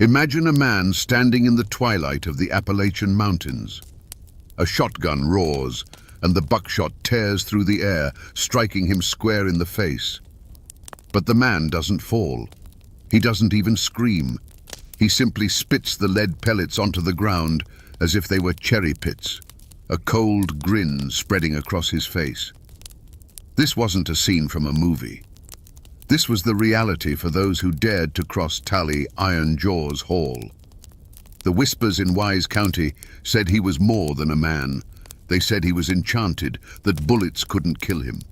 Imagine a man standing in the twilight of the Appalachian Mountains. A shotgun roars, and the buckshot tears through the air, striking him square in the face. But the man doesn't fall. He doesn't even scream. He simply spits the lead pellets onto the ground as if they were cherry pits, a cold grin spreading across his face. This wasn't a scene from a movie. This was the reality for those who dared to cross Tally Iron Jaw's hall. The whispers in Wise County said he was more than a man. They said he was enchanted, that bullets couldn't kill him.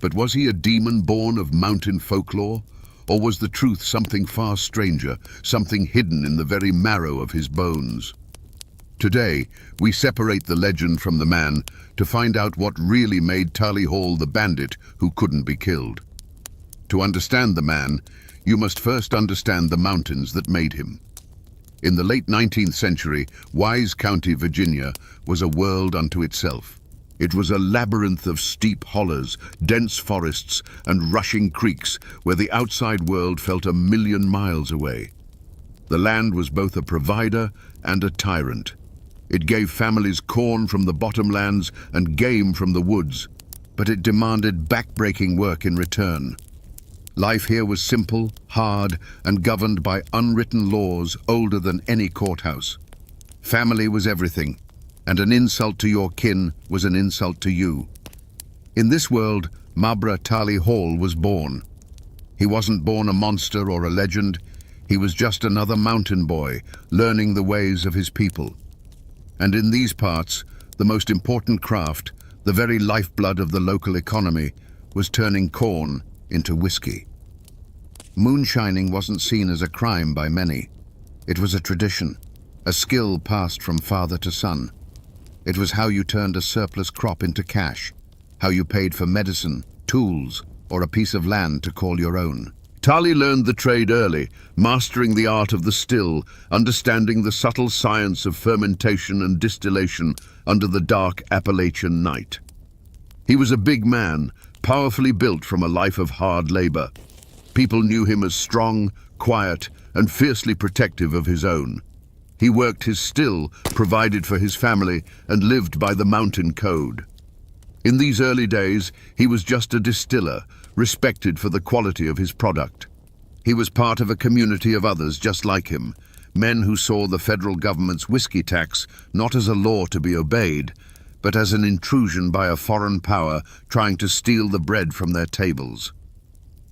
But was he a demon born of mountain folklore? Or was the truth something far stranger, something hidden in the very marrow of his bones? Today, we separate the legend from the man to find out what really made Tally Hall the bandit who couldn't be killed. To understand the man, you must first understand the mountains that made him. In the late 19th century, Wise County, Virginia, was a world unto itself. It was a labyrinth of steep hollows, dense forests, and rushing creeks where the outside world felt a million miles away. The land was both a provider and a tyrant. It gave families corn from the bottomlands and game from the woods, but it demanded back-breaking work in return. Life here was simple, hard, and governed by unwritten laws older than any courthouse. Family was everything, and an insult to your kin was an insult to you. In this world, Mabra Tally Hall was born. He wasn't born a monster or a legend. He was just another mountain boy, learning the ways of his people. And in these parts, the most important craft, the very lifeblood of the local economy, was turning corn into whiskey. Moonshining wasn't seen as a crime by many. It was a tradition, a skill passed from father to son. It was how you turned a surplus crop into cash, how you paid for medicine, tools, or a piece of land to call your own. Tally learned the trade early, mastering the art of the still, understanding the subtle science of fermentation and distillation under the dark Appalachian night. He was a big man, powerfully built from a life of hard labor. People knew him as strong, quiet, and fiercely protective of his own. He worked his still, provided for his family, and lived by the mountain code. In these early days, he was just a distiller, respected for the quality of his product. He was part of a community of others just like him, men who saw the federal government's whiskey tax not as a law to be obeyed, but as an intrusion by a foreign power trying to steal the bread from their tables.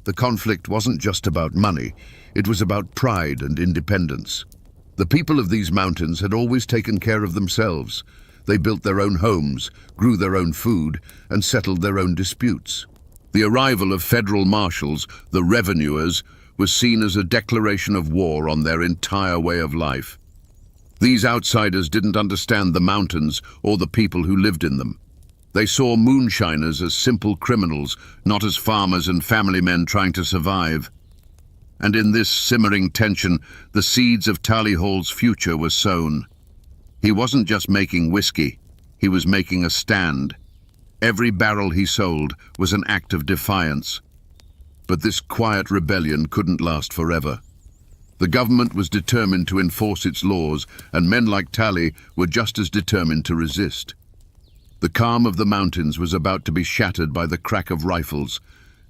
The conflict wasn't just about money, it was about pride and independence. The people of these mountains had always taken care of themselves. They built their own homes, grew their own food, and settled their own disputes. The arrival of federal marshals, the revenuers, was seen as a declaration of war on their entire way of life. These outsiders didn't understand the mountains or the people who lived in them. They saw moonshiners as simple criminals, not as farmers and family men trying to survive. And in this simmering tension, the seeds of Tally Hall's future were sown. He wasn't just making whiskey, he was making a stand. Every barrel he sold was an act of defiance. But this quiet rebellion couldn't last forever. The government was determined to enforce its laws, and men like Tally were just as determined to resist. The calm of the mountains was about to be shattered by the crack of rifles,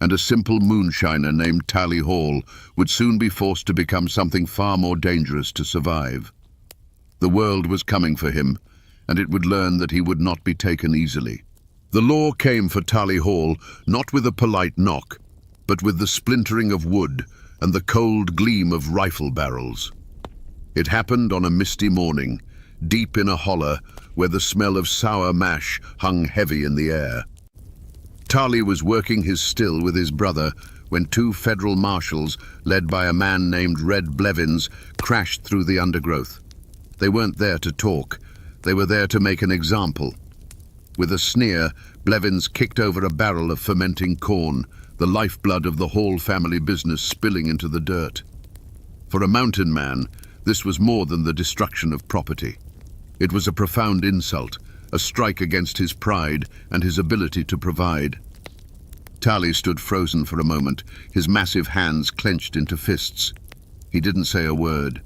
and a simple moonshiner named Tally Hall would soon be forced to become something far more dangerous to survive. The world was coming for him, and it would learn that he would not be taken easily. The law came for Tally Hall not with a polite knock, but with the splintering of wood and the cold gleam of rifle barrels. It happened on a misty morning, deep in a holler where the smell of sour mash hung heavy in the air. Tally was working his still with his brother when two federal marshals, led by a man named Red Blevins, crashed through the undergrowth. They weren't there to talk, they were there to make an example. With a sneer, Blevins kicked over a barrel of fermenting corn, the lifeblood of the Hall family business spilling into the dirt. For a mountain man, this was more than the destruction of property. It was a profound insult, a strike against his pride and his ability to provide. Tally stood frozen for a moment, his massive hands clenched into fists. He didn't say a word.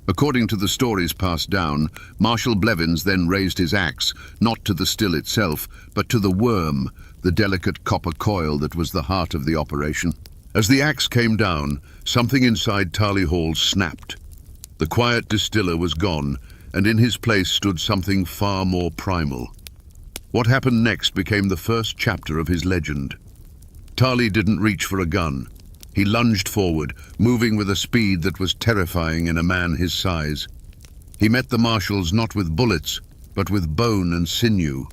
According to the stories passed down, Marshal Blevins then raised his axe, not to the still itself, but to the worm, the delicate copper coil that was the heart of the operation. As the axe came down, something inside Tarley Hall snapped. The quiet distiller was gone, and in his place stood something far more primal. What happened next became the first chapter of his legend. Tarley didn't reach for a gun. He lunged forward, moving with a speed that was terrifying in a man his size. He met the marshals not with bullets, but with bone and sinew.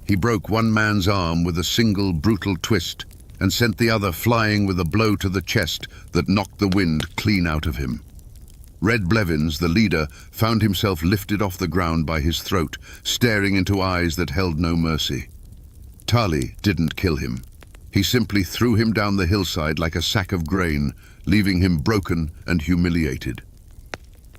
He broke one man's arm with a single brutal twist and sent the other flying with a blow to the chest that knocked the wind clean out of him. Red Blevins, the leader, found himself lifted off the ground by his throat, staring into eyes that held no mercy. Tarley didn't kill him. He simply threw him down the hillside like a sack of grain, leaving him broken and humiliated.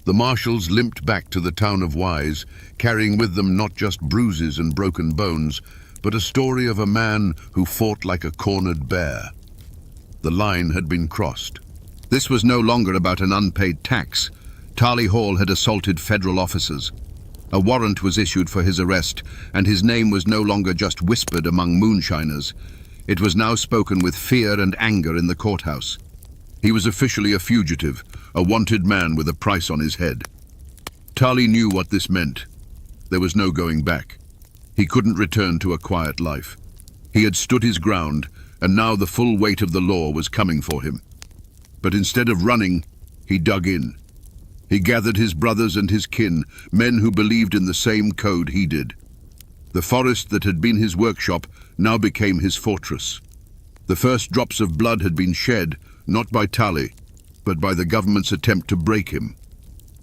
The marshals limped back to the town of Wise, carrying with them not just bruises and broken bones, but a story of a man who fought like a cornered bear. The line had been crossed. This was no longer about an unpaid tax. Tarley Hall had assaulted federal officers. A warrant was issued for his arrest, and his name was no longer just whispered among moonshiners. It was now spoken with fear and anger in the courthouse. He was officially a fugitive, a wanted man with a price on his head. Tarley knew what this meant. There was no going back. He couldn't return to a quiet life. He had stood his ground, and now the full weight of the law was coming for him. But instead of running, he dug in. He gathered his brothers and his kin, men who believed in the same code he did. The forest that had been his workshop now became his fortress. The first drops of blood had been shed, not by Tarley, but by the government's attempt to break him.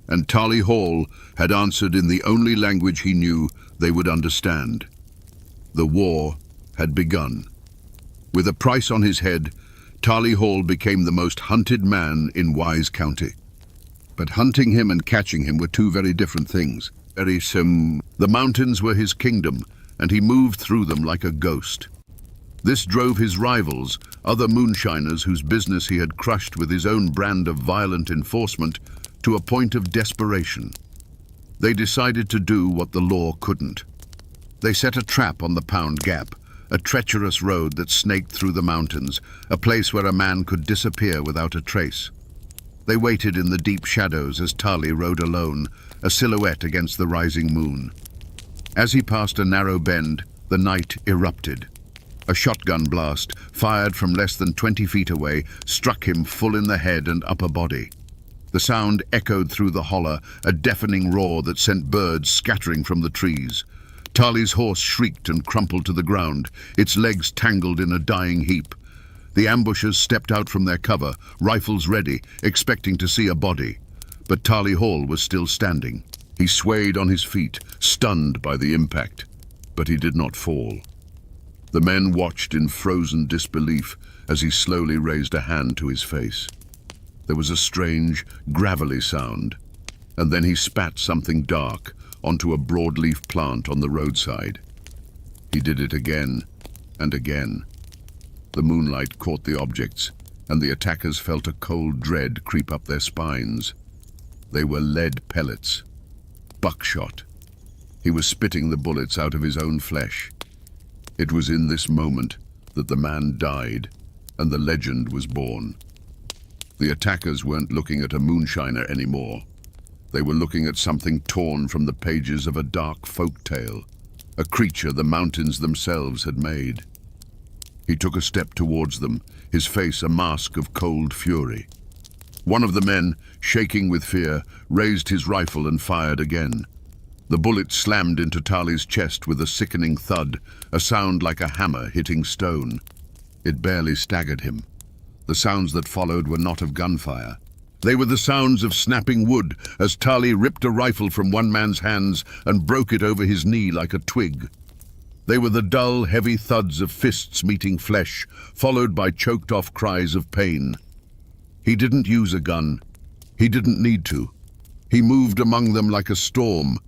And Tarley Hall had answered in the only language he knew they would understand. The war had begun. With a price on his head, Tarley Hall became the most hunted man in Wise County. But hunting him and catching him were two very different things. The mountains were his kingdom, and he moved through them like a ghost. This drove his rivals, other moonshiners whose business he had crushed with his own brand of violent enforcement, to a point of desperation. They decided to do what the law couldn't. They set a trap on the Pound Gap, a treacherous road that snaked through the mountains, a place where a man could disappear without a trace. They waited in the deep shadows as Tarley rode alone, a silhouette against the rising moon. As he passed a narrow bend, the night erupted. A shotgun blast, fired from less than 20 feet away, struck him full in the head and upper body. The sound echoed through the holler, a deafening roar that sent birds scattering from the trees. Tarley's horse shrieked and crumpled to the ground, its legs tangled in a dying heap. The ambushers stepped out from their cover, rifles ready, expecting to see a body. But Tarley Hall was still standing. He swayed on his feet, stunned by the impact, but he did not fall. The men watched in frozen disbelief as he slowly raised a hand to his face. There was a strange, gravelly sound, and then he spat something dark onto a broadleaf plant on the roadside. He did it again and again. The moonlight caught the objects, and the attackers felt a cold dread creep up their spines. They were lead pellets. Buckshot. He was spitting the bullets out of his own flesh. It was in this moment that the man died, and the legend was born. The attackers weren't looking at a moonshiner anymore. They were looking at something torn from the pages of a dark folk tale, a creature the mountains themselves had made. He took a step towards them, his face a mask of cold fury. One of the men, shaking with fear, raised his rifle and fired again. The bullet slammed into Tarley's chest with a sickening thud, a sound like a hammer hitting stone. It barely staggered him. The sounds that followed were not of gunfire. They were the sounds of snapping wood as Tarley ripped a rifle from one man's hands and broke it over his knee like a twig. They were the dull, heavy thuds of fists meeting flesh, followed by choked-off cries of pain. He didn't use a gun. He didn't need to. He moved among them like a storm,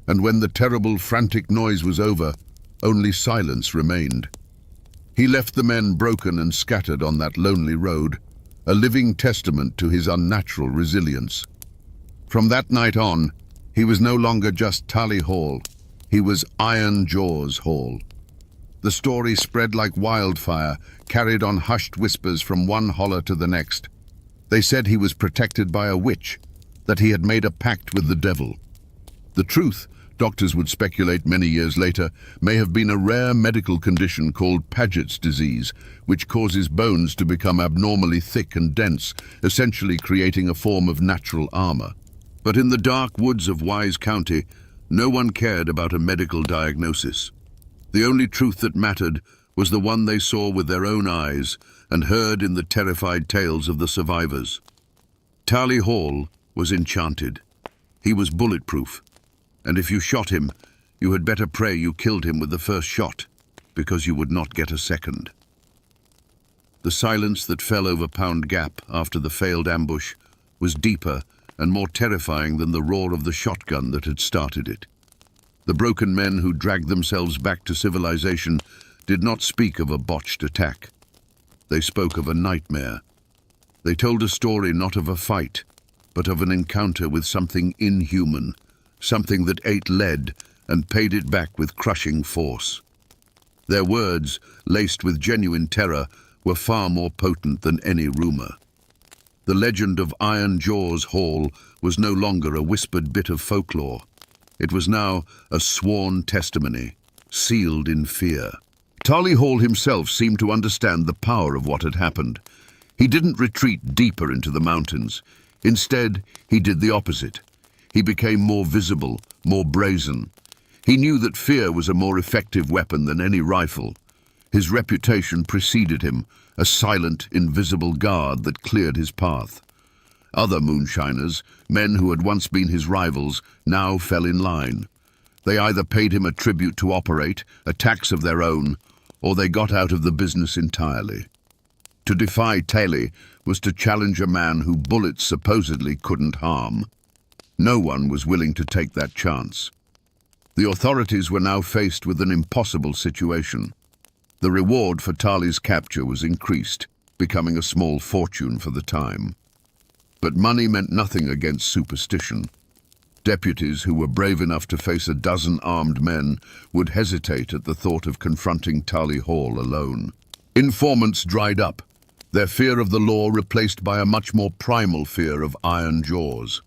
and when the terrible, frantic noise was over, only silence remained. He left the men broken and scattered on that lonely road, a living testament to his unnatural resilience. From that night on, he was no longer just Tally Hall. He was Iron Jaws Hall. The story spread like wildfire, carried on hushed whispers from one holler to the next. They said he was protected by a witch, that he had made a pact with the devil. The truth, doctors would speculate many years later, may have been a rare medical condition called Paget's disease, which causes bones to become abnormally thick and dense, essentially creating a form of natural armor. But in the dark woods of Wise County, no one cared about a medical diagnosis. The only truth that mattered was the one they saw with their own eyes and heard in the terrified tales of the survivors. Tally Hall was enchanted. He was bulletproof, and if you shot him, you had better pray you killed him with the first shot, because you would not get a second. The silence that fell over Pound Gap after the failed ambush was deeper and more terrifying than the roar of the shotgun that had started it. The broken men who dragged themselves back to civilization did not speak of a botched attack. They spoke of a nightmare. They told a story not of a fight, but of an encounter with something inhuman, something that ate lead and paid it back with crushing force. Their words, laced with genuine terror, were far more potent than any rumor. The legend of Iron Jaws Hall was no longer a whispered bit of folklore. It was now a sworn testimony, sealed in fear. Tally Hall himself seemed to understand the power of what had happened. He didn't retreat deeper into the mountains. Instead, he did the opposite. He became more visible, more brazen. He knew that fear was a more effective weapon than any rifle. His reputation preceded him, a silent, invisible guard that cleared his path. Other moonshiners, men who had once been his rivals, now fell in line. They either paid him a tribute to operate, a tax of their own, or they got out of the business entirely. To defy Tally was to challenge a man who bullets supposedly couldn't harm. No one was willing to take that chance. The authorities were now faced with an impossible situation. The reward for Tally's capture was increased, becoming a small fortune for the time. But money meant nothing against superstition. Deputies who were brave enough to face a dozen armed men would hesitate at the thought of confronting Tally Hall alone. Informants dried up, their fear of the law replaced by a much more primal fear of Iron Jaws.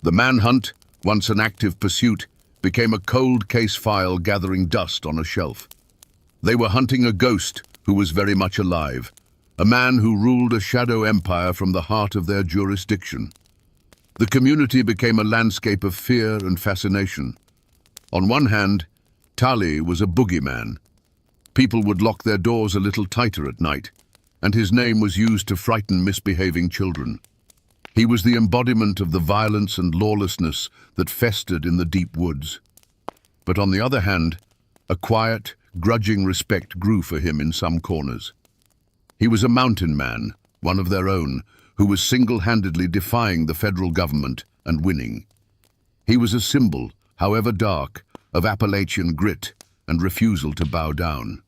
The manhunt, once an active pursuit, became a cold case file gathering dust on a shelf. They were hunting a ghost who was very much alive, a man who ruled a shadow empire from the heart of their jurisdiction. The community became a landscape of fear and fascination. On one hand, Tally was a boogeyman. People would lock their doors a little tighter at night, and his name was used to frighten misbehaving children. He was the embodiment of the violence and lawlessness that festered in the deep woods. But on the other hand, a quiet, grudging respect grew for him in some corners. He was a mountain man, one of their own, who was single-handedly defying the federal government and winning. He was a symbol, however dark, of Appalachian grit and refusal to bow down.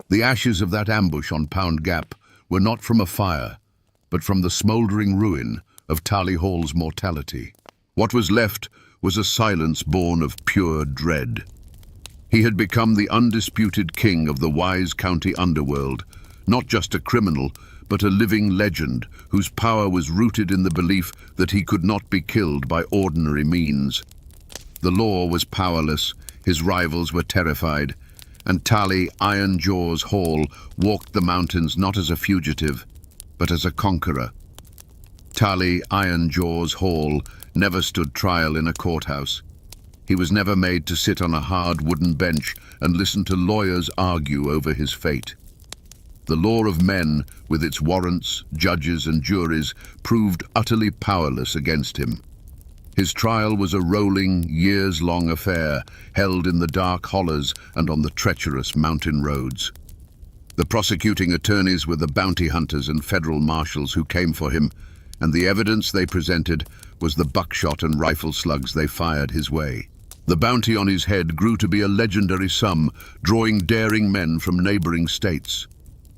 The ashes of that ambush on Pound Gap were not from a fire, but from the smouldering ruin of Tally Hall's mortality. What was left was a silence born of pure dread. He had become the undisputed king of the Wise County underworld, not just a criminal, but a living legend whose power was rooted in the belief that he could not be killed by ordinary means. The law was powerless, his rivals were terrified, and Tally Iron Jaws Hall walked the mountains not as a fugitive, but as a conqueror. Tally Iron Jaws Hall never stood trial in a courthouse. He was never made to sit on a hard wooden bench and listen to lawyers argue over his fate. The law of men, with its warrants, judges and juries, proved utterly powerless against him. His trial was a rolling, years-long affair, held in the dark hollows and on the treacherous mountain roads. The prosecuting attorneys were the bounty hunters and federal marshals who came for him, and the evidence they presented was the buckshot and rifle slugs they fired his way. The bounty on his head grew to be a legendary sum, drawing daring men from neighboring states.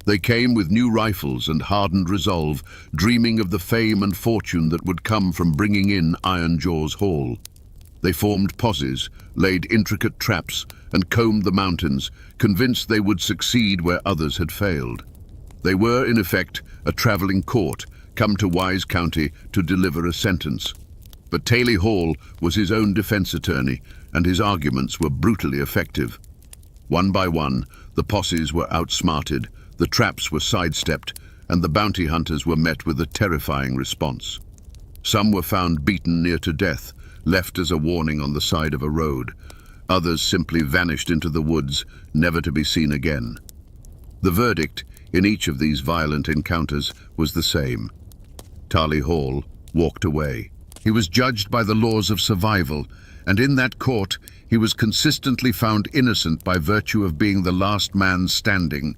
They came with new rifles and hardened resolve, dreaming of the fame and fortune that would come from bringing in Iron Jaw's haul. They formed posses, laid intricate traps, and combed the mountains, convinced they would succeed where others had failed. They were, in effect, a travelling court, come to Wise County to deliver a sentence. But Taylor Hall was his own defense attorney, and his arguments were brutally effective. One by one, the posses were outsmarted, the traps were sidestepped, and the bounty hunters were met with a terrifying response. Some were found beaten near to death, left as a warning on the side of a road. Others simply vanished into the woods, never to be seen again. The verdict in each of these violent encounters was the same. Taylor Hall walked away. He was judged by the laws of survival, and in that court he was consistently found innocent by virtue of being the last man standing.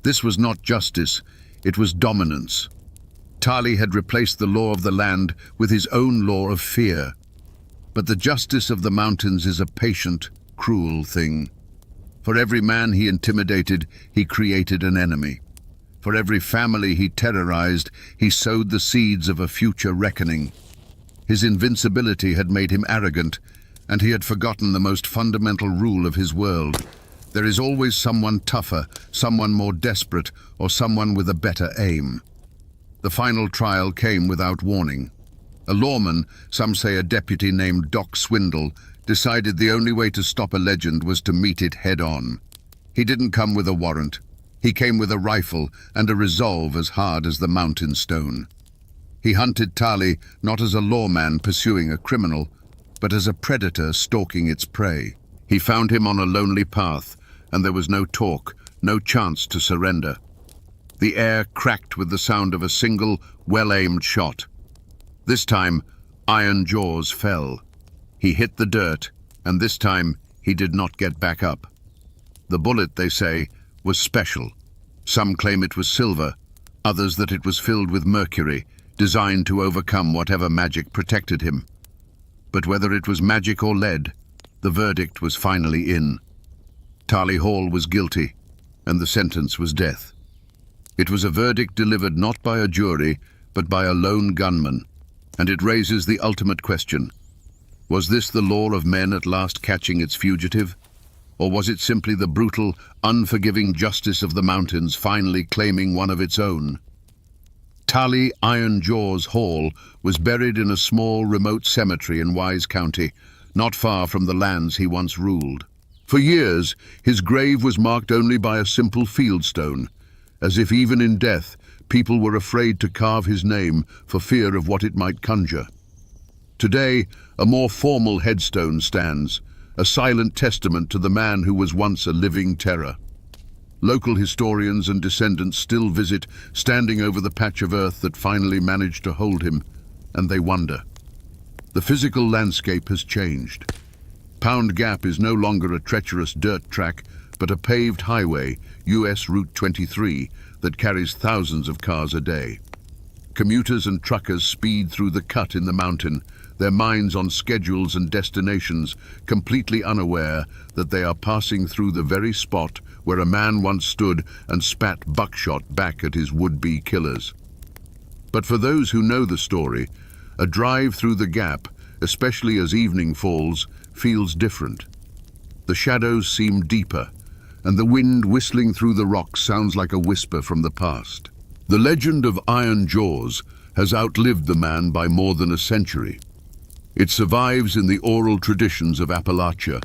This was not justice, it was dominance. Taylor had replaced the law of the land with his own law of fear. But the justice of the mountains is a patient, cruel thing. For every man he intimidated, he created an enemy. For every family he terrorized, he sowed the seeds of a future reckoning. His invincibility had made him arrogant, and he had forgotten the most fundamental rule of his world. There is always someone tougher, someone more desperate, or someone with a better aim. The final trial came without warning. A lawman, some say a deputy named Doc Swindle, decided the only way to stop a legend was to meet it head-on. He didn't come with a warrant. He came with a rifle and a resolve as hard as the mountain stone. He hunted Taylor not as a lawman pursuing a criminal, but as a predator stalking its prey. He found him on a lonely path, and there was no talk, no chance to surrender. The air cracked with the sound of a single, well-aimed shot. This time, Iron Jaws fell. He hit the dirt, and this time he did not get back up. The bullet, they say, was special. Some claim it was silver, others that it was filled with mercury, designed to overcome whatever magic protected him. But whether it was magic or lead, the verdict was finally in. Taylor Hall was guilty, and the sentence was death. It was a verdict delivered not by a jury, but by a lone gunman, and it raises the ultimate question. Was this the law of men at last catching its fugitive? Or was it simply the brutal, unforgiving justice of the mountains finally claiming one of its own? Taylor Iron Jaws Hall was buried in a small, remote cemetery in Wise County, not far from the lands he once ruled. For years, his grave was marked only by a simple fieldstone, as if even in death, people were afraid to carve his name for fear of what it might conjure. Today, a more formal headstone stands, a silent testament to the man who was once a living terror. Local historians and descendants still visit, standing over the patch of earth that finally managed to hold him, and they wonder. The physical landscape has changed. Pound Gap is no longer a treacherous dirt track, but a paved highway, US Route 23, that carries thousands of cars a day. Commuters and truckers speed through the cut in the mountain, their minds on schedules and destinations, completely unaware that they are passing through the very spot where a man once stood and spat buckshot back at his would-be killers. But for those who know the story, a drive through the gap, especially as evening falls, feels different. The shadows seem deeper, and the wind whistling through the rocks sounds like a whisper from the past. The legend of Iron Jaws has outlived the man by more than a century. It survives in the oral traditions of Appalachia,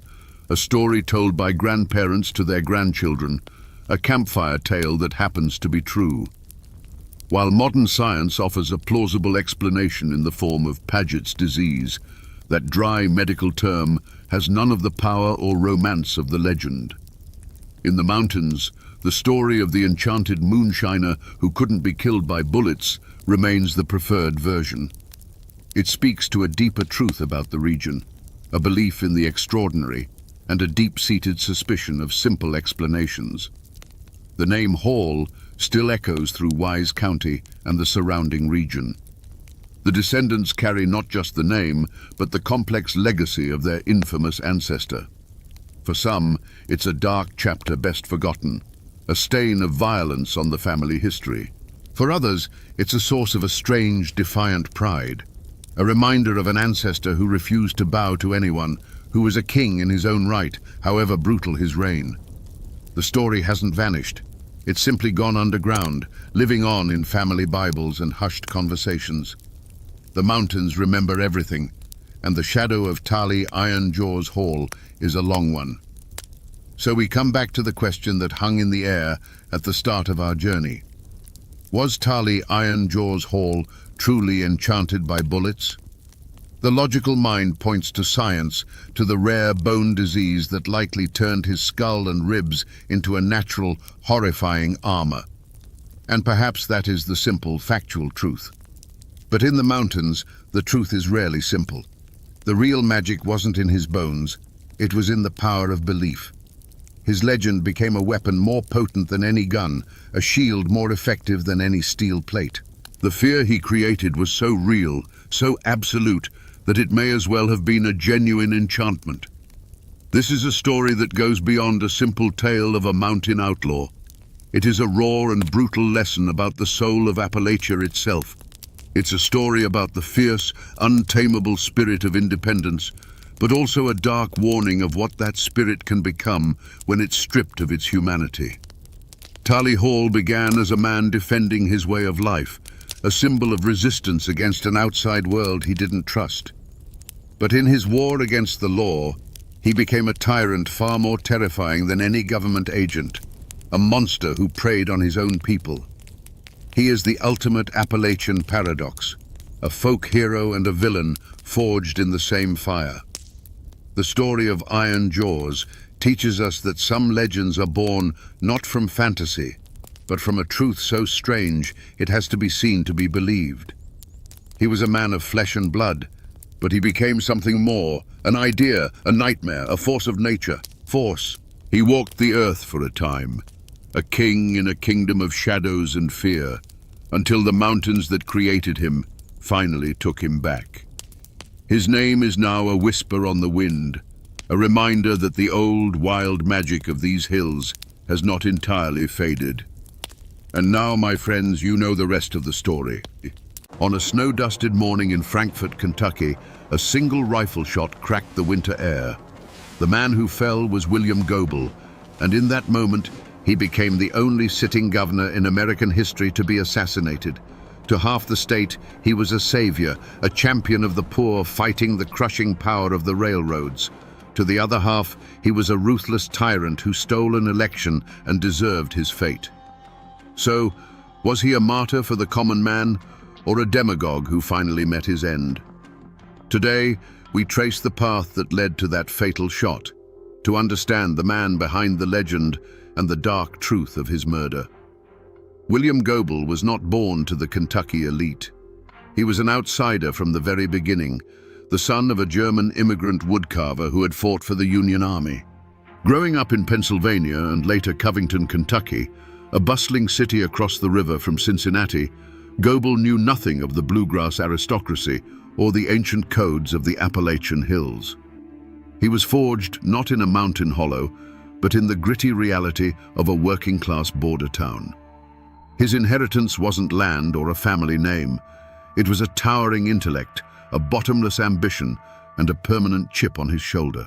a story told by grandparents to their grandchildren, a campfire tale that happens to be true. While modern science offers a plausible explanation in the form of Paget's disease, that dry medical term has none of the power or romance of the legend. In the mountains, the story of the enchanted moonshiner who couldn't be killed by bullets remains the preferred version. It speaks to a deeper truth about the region, a belief in the extraordinary, and a deep-seated suspicion of simple explanations. The name Hall still echoes through Wise County and the surrounding region. The descendants carry not just the name, but the complex legacy of their infamous ancestor. For some, it's a dark chapter best forgotten, a stain of violence on the family history. For others, it's a source of a strange, defiant pride, a reminder of an ancestor who refused to bow to anyone, who was a king in his own right, however brutal his reign. The story hasn't vanished. It's simply gone underground, living on in family Bibles and hushed conversations. The mountains remember everything, and the shadow of Tali Iron Jaws Hall is a long one. So we come back to the question that hung in the air at the start of our journey. Was Tali Iron Jaws Hall truly enchanted by bullets? The logical mind points to science, to the rare bone disease that likely turned his skull and ribs into a natural, horrifying armor. And perhaps that is the simple, factual truth. But in the mountains, the truth is rarely simple. The real magic wasn't in his bones, it was in the power of belief. His legend became a weapon more potent than any gun, a shield more effective than any steel plate. The fear he created was so real, so absolute, that it may as well have been a genuine enchantment. This is a story that goes beyond a simple tale of a mountain outlaw. It is a raw and brutal lesson about the soul of Appalachia itself. It's a story about the fierce, untamable spirit of independence, but also a dark warning of what that spirit can become when it's stripped of its humanity. Tali Hall began as a man defending his way of life, a symbol of resistance against an outside world he didn't trust. But in his war against the law, he became a tyrant far more terrifying than any government agent, a monster who preyed on his own people. He is the ultimate Appalachian paradox, a folk hero and a villain forged in the same fire. The story of Iron Jaws teaches us that some legends are born not from fantasy, but from a truth so strange it has to be seen to be believed. He was a man of flesh and blood, but he became something more, an idea, a nightmare, a force of nature. Force. He walked the earth for a time, a king in a kingdom of shadows and fear, until the mountains that created him finally took him back. His name is now a whisper on the wind, a reminder that the old wild magic of these hills has not entirely faded. And now, my friends, you know the rest of the story. On a snow-dusted morning in Frankfort, Kentucky, a single rifle shot cracked the winter air. The man who fell was William Goebel, and in that moment, he became the only sitting governor in American history to be assassinated. To half the state, he was a savior, a champion of the poor fighting the crushing power of the railroads. To the other half, he was a ruthless tyrant who stole an election and deserved his fate. So, was he a martyr for the common man, or a demagogue who finally met his end? Today, we trace the path that led to that fatal shot, to understand the man behind the legend and the dark truth of his murder. William Goebel was not born to the Kentucky elite. He was an outsider from the very beginning, the son of a German immigrant woodcarver who had fought for the Union Army. Growing up in Pennsylvania and later Covington, Kentucky, a bustling city across the river from Cincinnati, Goebel knew nothing of the bluegrass aristocracy or the ancient codes of the Appalachian hills. He was forged not in a mountain hollow, but in the gritty reality of a working-class border town. His inheritance wasn't land or a family name. It was a towering intellect, a bottomless ambition, and a permanent chip on his shoulder.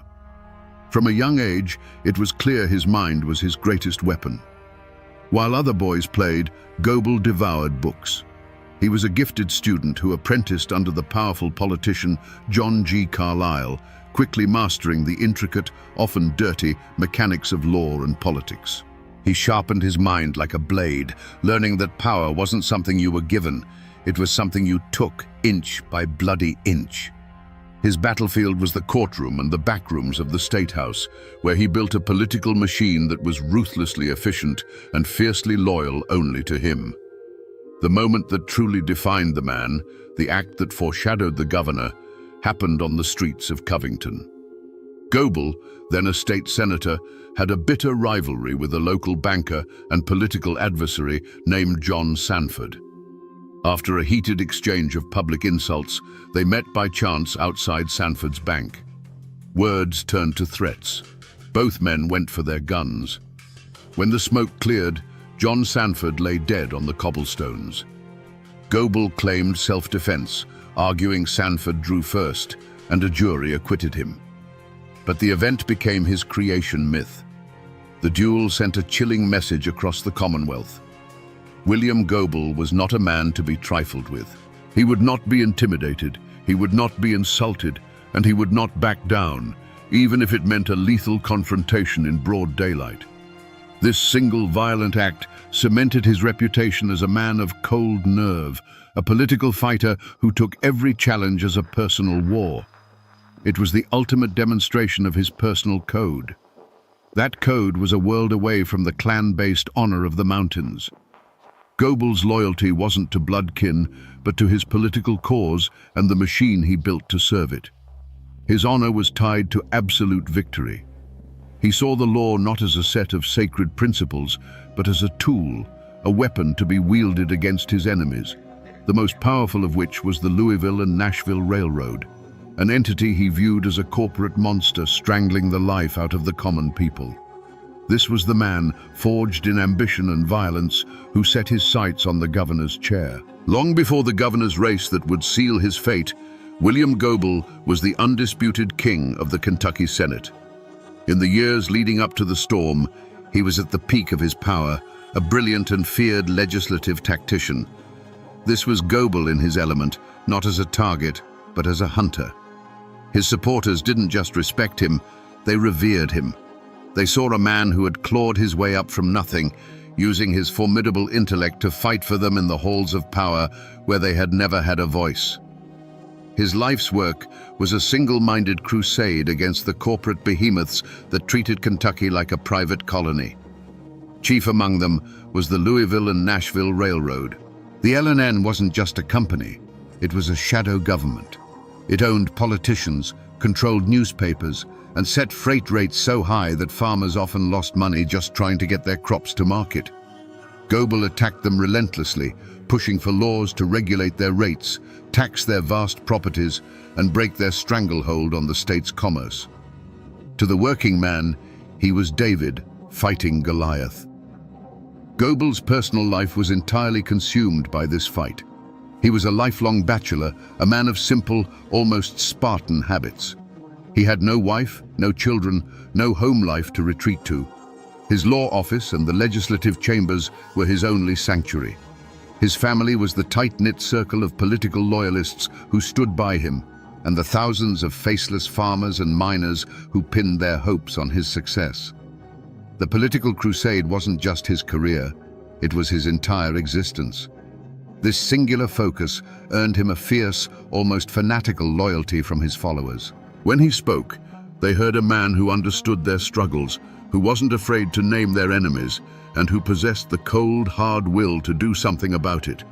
From a young age, it was clear his mind was his greatest weapon. While other boys played, Goebel devoured books. He was a gifted student who apprenticed under the powerful politician John G. Carlyle, quickly mastering the intricate, often dirty, mechanics of law and politics. He sharpened his mind like a blade, learning that power wasn't something you were given, it was something you took inch by bloody inch. His battlefield was the courtroom and the backrooms of the State House, where he built a political machine that was ruthlessly efficient and fiercely loyal only to him. The moment that truly defined the man, the act that foreshadowed the governor, happened on the streets of Covington. Goebel, then a state senator, had a bitter rivalry with a local banker and political adversary named John Sanford. After a heated exchange of public insults, they met by chance outside Sanford's bank. Words turned to threats. Both men went for their guns. When the smoke cleared, John Sanford lay dead on the cobblestones. Goebel claimed self-defense, arguing Sanford drew first, and a jury acquitted him. But the event became his creation myth. The duel sent a chilling message across the Commonwealth. William Goebel was not a man to be trifled with. He would not be intimidated, he would not be insulted, and he would not back down, even if it meant a lethal confrontation in broad daylight. This single violent act cemented his reputation as a man of cold nerve, a political fighter who took every challenge as a personal war. It was the ultimate demonstration of his personal code. That code was a world away from the clan-based honor of the mountains. Goebel's loyalty wasn't to bloodkin, but to his political cause and the machine he built to serve it. His honor was tied to absolute victory. He saw the law not as a set of sacred principles, but as a tool, a weapon to be wielded against his enemies, the most powerful of which was the Louisville and Nashville Railroad, an entity he viewed as a corporate monster strangling the life out of the common people. This was the man, forged in ambition and violence, who set his sights on the governor's chair. Long before the governor's race that would seal his fate, William Goebel was the undisputed king of the Kentucky Senate. In the years leading up to the storm, he was at the peak of his power, a brilliant and feared legislative tactician. This was Goebel in his element, not as a target, but as a hunter. His supporters didn't just respect him, they revered him. They saw a man who had clawed his way up from nothing, using his formidable intellect to fight for them in the halls of power where they had never had a voice. His life's work was a single-minded crusade against the corporate behemoths that treated Kentucky like a private colony. Chief among them was the Louisville and Nashville Railroad. The L&N wasn't just a company, it was a shadow government. It owned politicians, controlled newspapers, and set freight rates so high that farmers often lost money just trying to get their crops to market. Goebel attacked them relentlessly, pushing for laws to regulate their rates, tax their vast properties, and break their stranglehold on the state's commerce. To the working man, he was David fighting Goliath. Goebel's personal life was entirely consumed by this fight. He was a lifelong bachelor, a man of simple, almost Spartan habits. He had no wife, no children, no home life to retreat to. His law office and the legislative chambers were his only sanctuary. His family was the tight-knit circle of political loyalists who stood by him, and the thousands of faceless farmers and miners who pinned their hopes on his success. The political crusade wasn't just his career, it was his entire existence. This singular focus earned him a fierce, almost fanatical loyalty from his followers. When he spoke, they heard a man who understood their struggles, who wasn't afraid to name their enemies, and who possessed the cold, hard will to do something about it.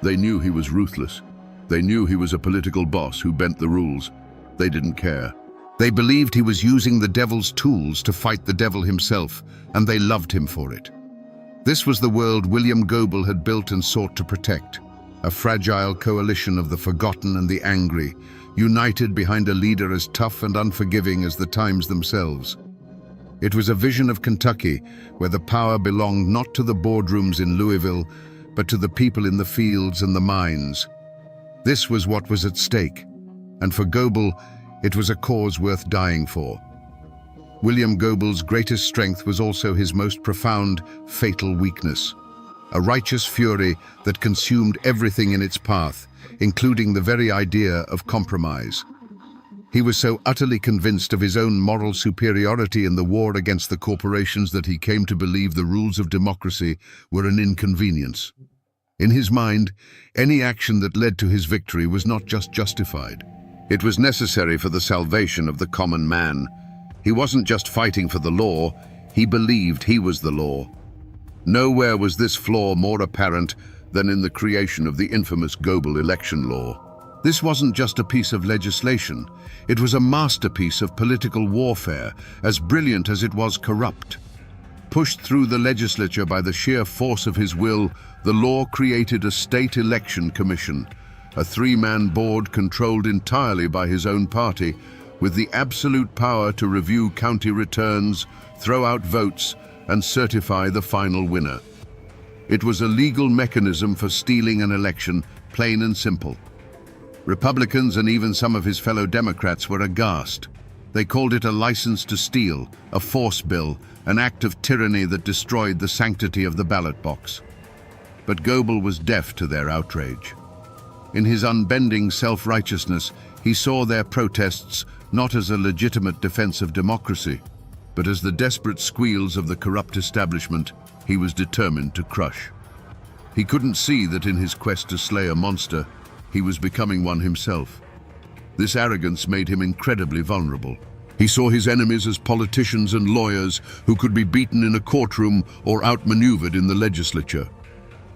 They knew he was ruthless. They knew he was a political boss who bent the rules. They didn't care. They believed he was using the devil's tools to fight the devil himself, and they loved him for it. This was the world William Goebel had built and sought to protect, a fragile coalition of the forgotten and the angry, united behind a leader as tough and unforgiving as the times themselves. It was a vision of Kentucky where the power belonged not to the boardrooms in Louisville, but to the people in the fields and the mines. This was what was at stake, and for Goebel, it was a cause worth dying for. William Goebel's greatest strength was also his most profound, fatal weakness, a righteous fury that consumed everything in its path, including the very idea of compromise. He was so utterly convinced of his own moral superiority in the war against the corporations that he came to believe the rules of democracy were an inconvenience. In his mind, any action that led to his victory was not just justified. It was necessary for the salvation of the common man. He wasn't just fighting for the law, he believed he was the law. Nowhere was this flaw more apparent than in the creation of the infamous Goebel election law. This wasn't just a piece of legislation, it was a masterpiece of political warfare, as brilliant as it was corrupt. Pushed through the legislature by the sheer force of his will, the law created a state election commission, a three-man board controlled entirely by his own party, with the absolute power to review county returns, throw out votes, and certify the final winner. It was a legal mechanism for stealing an election, plain and simple. Republicans and even some of his fellow Democrats were aghast. They called it a license to steal, a force bill, an act of tyranny that destroyed the sanctity of the ballot box. But Goebel was deaf to their outrage. In his unbending self-righteousness, he saw their protests not as a legitimate defense of democracy, but as the desperate squeals of the corrupt establishment he was determined to crush. He couldn't see that in his quest to slay a monster, he was becoming one himself. This arrogance made him incredibly vulnerable. He saw his enemies as politicians and lawyers who could be beaten in a courtroom or outmaneuvered in the legislature.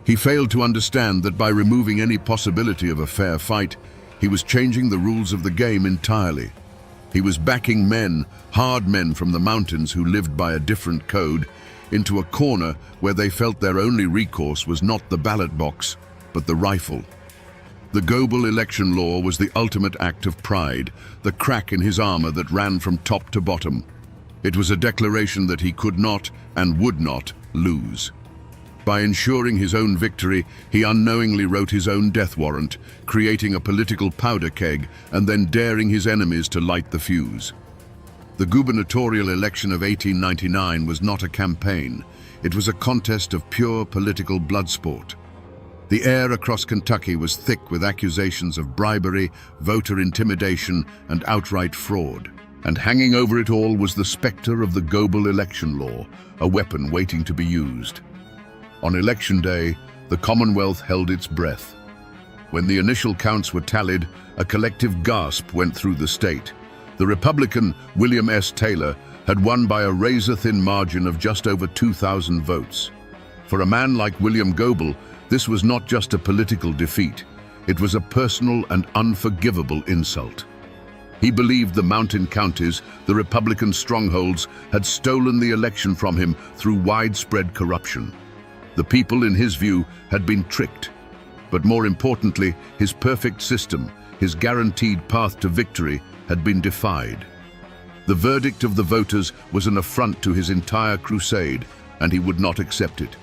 He failed to understand that by removing any possibility of a fair fight, he was changing the rules of the game entirely. He was backing men, hard men from the mountains who lived by a different code, into a corner where they felt their only recourse was not the ballot box, but the rifle. The Goebel election law was the ultimate act of pride, the crack in his armor that ran from top to bottom. It was a declaration that he could not and would not lose. By ensuring his own victory, he unknowingly wrote his own death warrant, creating a political powder keg and then daring his enemies to light the fuse. The gubernatorial election of 1899 was not a campaign. It was a contest of pure political bloodsport. The air across Kentucky was thick with accusations of bribery, voter intimidation, and outright fraud. And hanging over it all was the specter of the Goebel election law, a weapon waiting to be used. On election day, the Commonwealth held its breath. When the initial counts were tallied, a collective gasp went through the state. The Republican, William S. Taylor, had won by a razor-thin margin of just over 2,000 votes. For a man like William Goebel, this was not just a political defeat. It was a personal and unforgivable insult. He believed the mountain counties, the Republican strongholds, had stolen the election from him through widespread corruption. The people, in his view, had been tricked. But more importantly, his perfect system, his guaranteed path to victory, had been defied. The verdict of the voters was an affront to his entire crusade, and he would not accept it.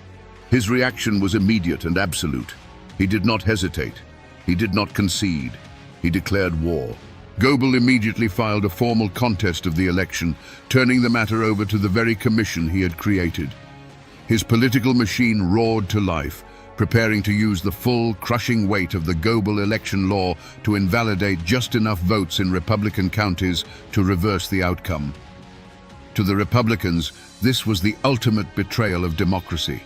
His reaction was immediate and absolute. He did not hesitate. He did not concede. He declared war. Goebel immediately filed a formal contest of the election, turning the matter over to the very commission he had created. His political machine roared to life, preparing to use the full, crushing weight of the Goebel election law to invalidate just enough votes in Republican counties to reverse the outcome. To the Republicans, this was the ultimate betrayal of democracy.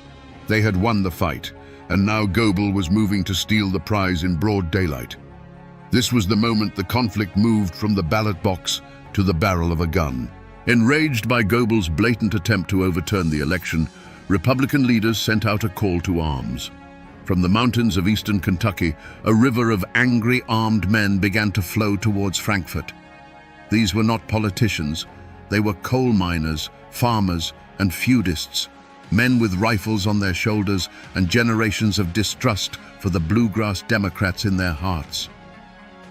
They had won the fight, and now Goebel was moving to steal the prize in broad daylight. This was the moment the conflict moved from the ballot box to the barrel of a gun. Enraged by Goebel's blatant attempt to overturn the election, Republican leaders sent out a call to arms. From the mountains of eastern Kentucky, a river of angry armed men began to flow towards Frankfort. These were not politicians. They were coal miners, farmers, and feudists, men with rifles on their shoulders and generations of distrust for the bluegrass Democrats in their hearts.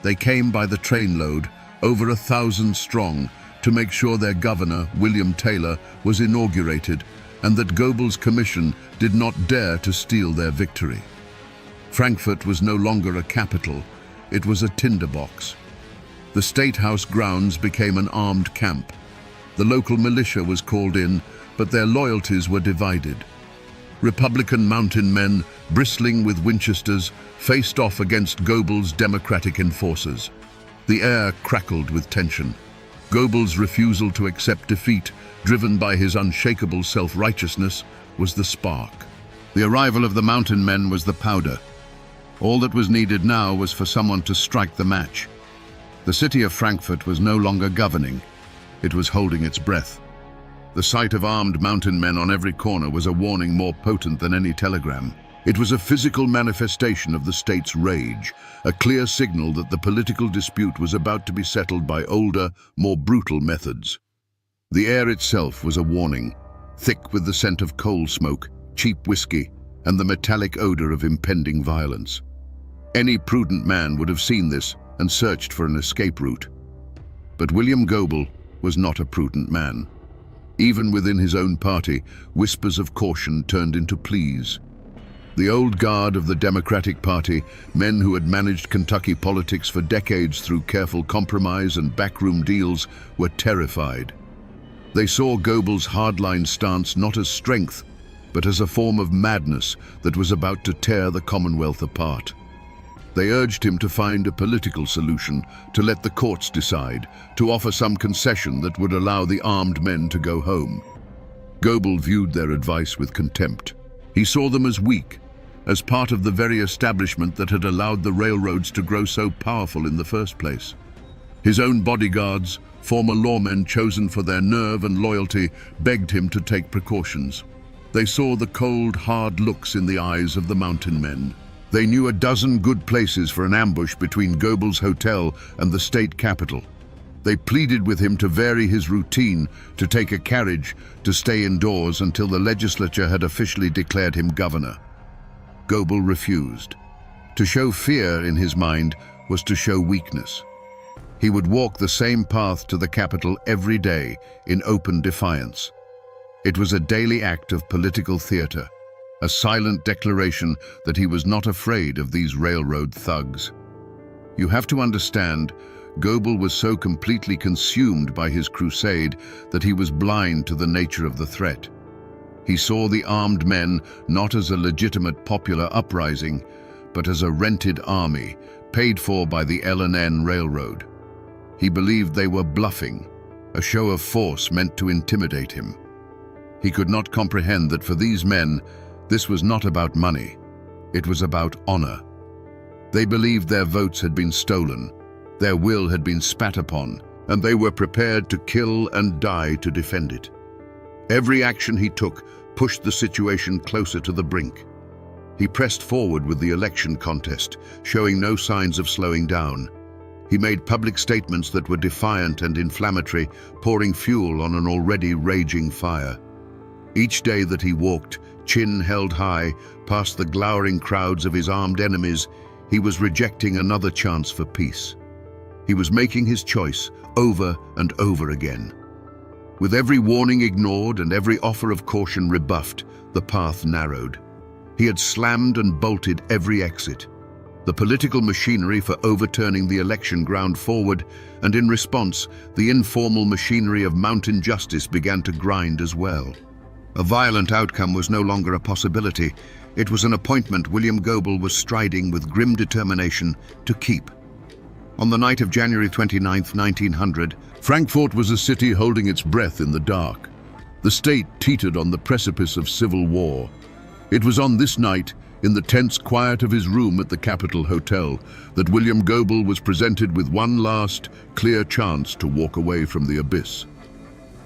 They came by the trainload, over 1,000 strong, to make sure their governor, William Taylor, was inaugurated and that Goebel's commission did not dare to steal their victory. Frankfort was no longer a capital, it was a tinderbox. The State House grounds became an armed camp. The local militia was called in, but their loyalties were divided. Republican mountain men, bristling with Winchesters, faced off against Goebel's Democratic enforcers. The air crackled with tension. Goebel's refusal to accept defeat, driven by his unshakable self-righteousness, was the spark. The arrival of the mountain men was the powder. All that was needed now was for someone to strike the match. The city of Frankfort was no longer governing. It was holding its breath. The sight of armed mountain men on every corner was a warning more potent than any telegram. It was a physical manifestation of the state's rage, a clear signal that the political dispute was about to be settled by older, more brutal methods. The air itself was a warning, thick with the scent of coal smoke, cheap whiskey, and the metallic odor of impending violence. Any prudent man would have seen this and searched for an escape route. But William Goebel was not a prudent man. Even within his own party, whispers of caution turned into pleas. The old guard of the Democratic Party, men who had managed Kentucky politics for decades through careful compromise and backroom deals, were terrified. They saw Goebel's hardline stance not as strength, but as a form of madness that was about to tear the Commonwealth apart. They urged him to find a political solution, to let the courts decide, to offer some concession that would allow the armed men to go home. Goebel viewed their advice with contempt. He saw them as weak, as part of the very establishment that had allowed the railroads to grow so powerful in the first place. His own bodyguards, former lawmen chosen for their nerve and loyalty, begged him to take precautions. They saw the cold, hard looks in the eyes of the mountain men. They knew a dozen good places for an ambush between Goebel's hotel and the state capitol. They pleaded with him to vary his routine, to take a carriage, to stay indoors until the legislature had officially declared him governor. Goebel refused. To show fear in his mind was to show weakness. He would walk the same path to the Capitol every day in open defiance. It was a daily act of political theater, a silent declaration that he was not afraid of these railroad thugs. You have to understand, Goebel was so completely consumed by his crusade that he was blind to the nature of the threat. He saw the armed men not as a legitimate popular uprising, but as a rented army, paid for by the L&N Railroad. He believed they were bluffing, a show of force meant to intimidate him. He could not comprehend that for these men, this was not about money. It was about honor. They believed their votes had been stolen, their will had been spat upon, and they were prepared to kill and die to defend it. Every action he took pushed the situation closer to the brink. He pressed forward with the election contest, showing no signs of slowing down. He made public statements that were defiant and inflammatory, pouring fuel on an already raging fire. Each day that he walked, chin held high, past the glowering crowds of his armed enemies, he was rejecting another chance for peace. He was making his choice over and over again. With every warning ignored and every offer of caution rebuffed, the path narrowed. He had slammed and bolted every exit. The political machinery for overturning the election ground forward, and in response, the informal machinery of mountain justice began to grind as well. A violent outcome was no longer a possibility. It was an appointment William Goebel was striding with grim determination to keep. On the night of January 29, 1900, Frankfort was a city holding its breath in the dark. The state teetered on the precipice of civil war. It was on this night, in the tense quiet of his room at the Capitol Hotel, that William Goebel was presented with one last, clear chance to walk away from the abyss.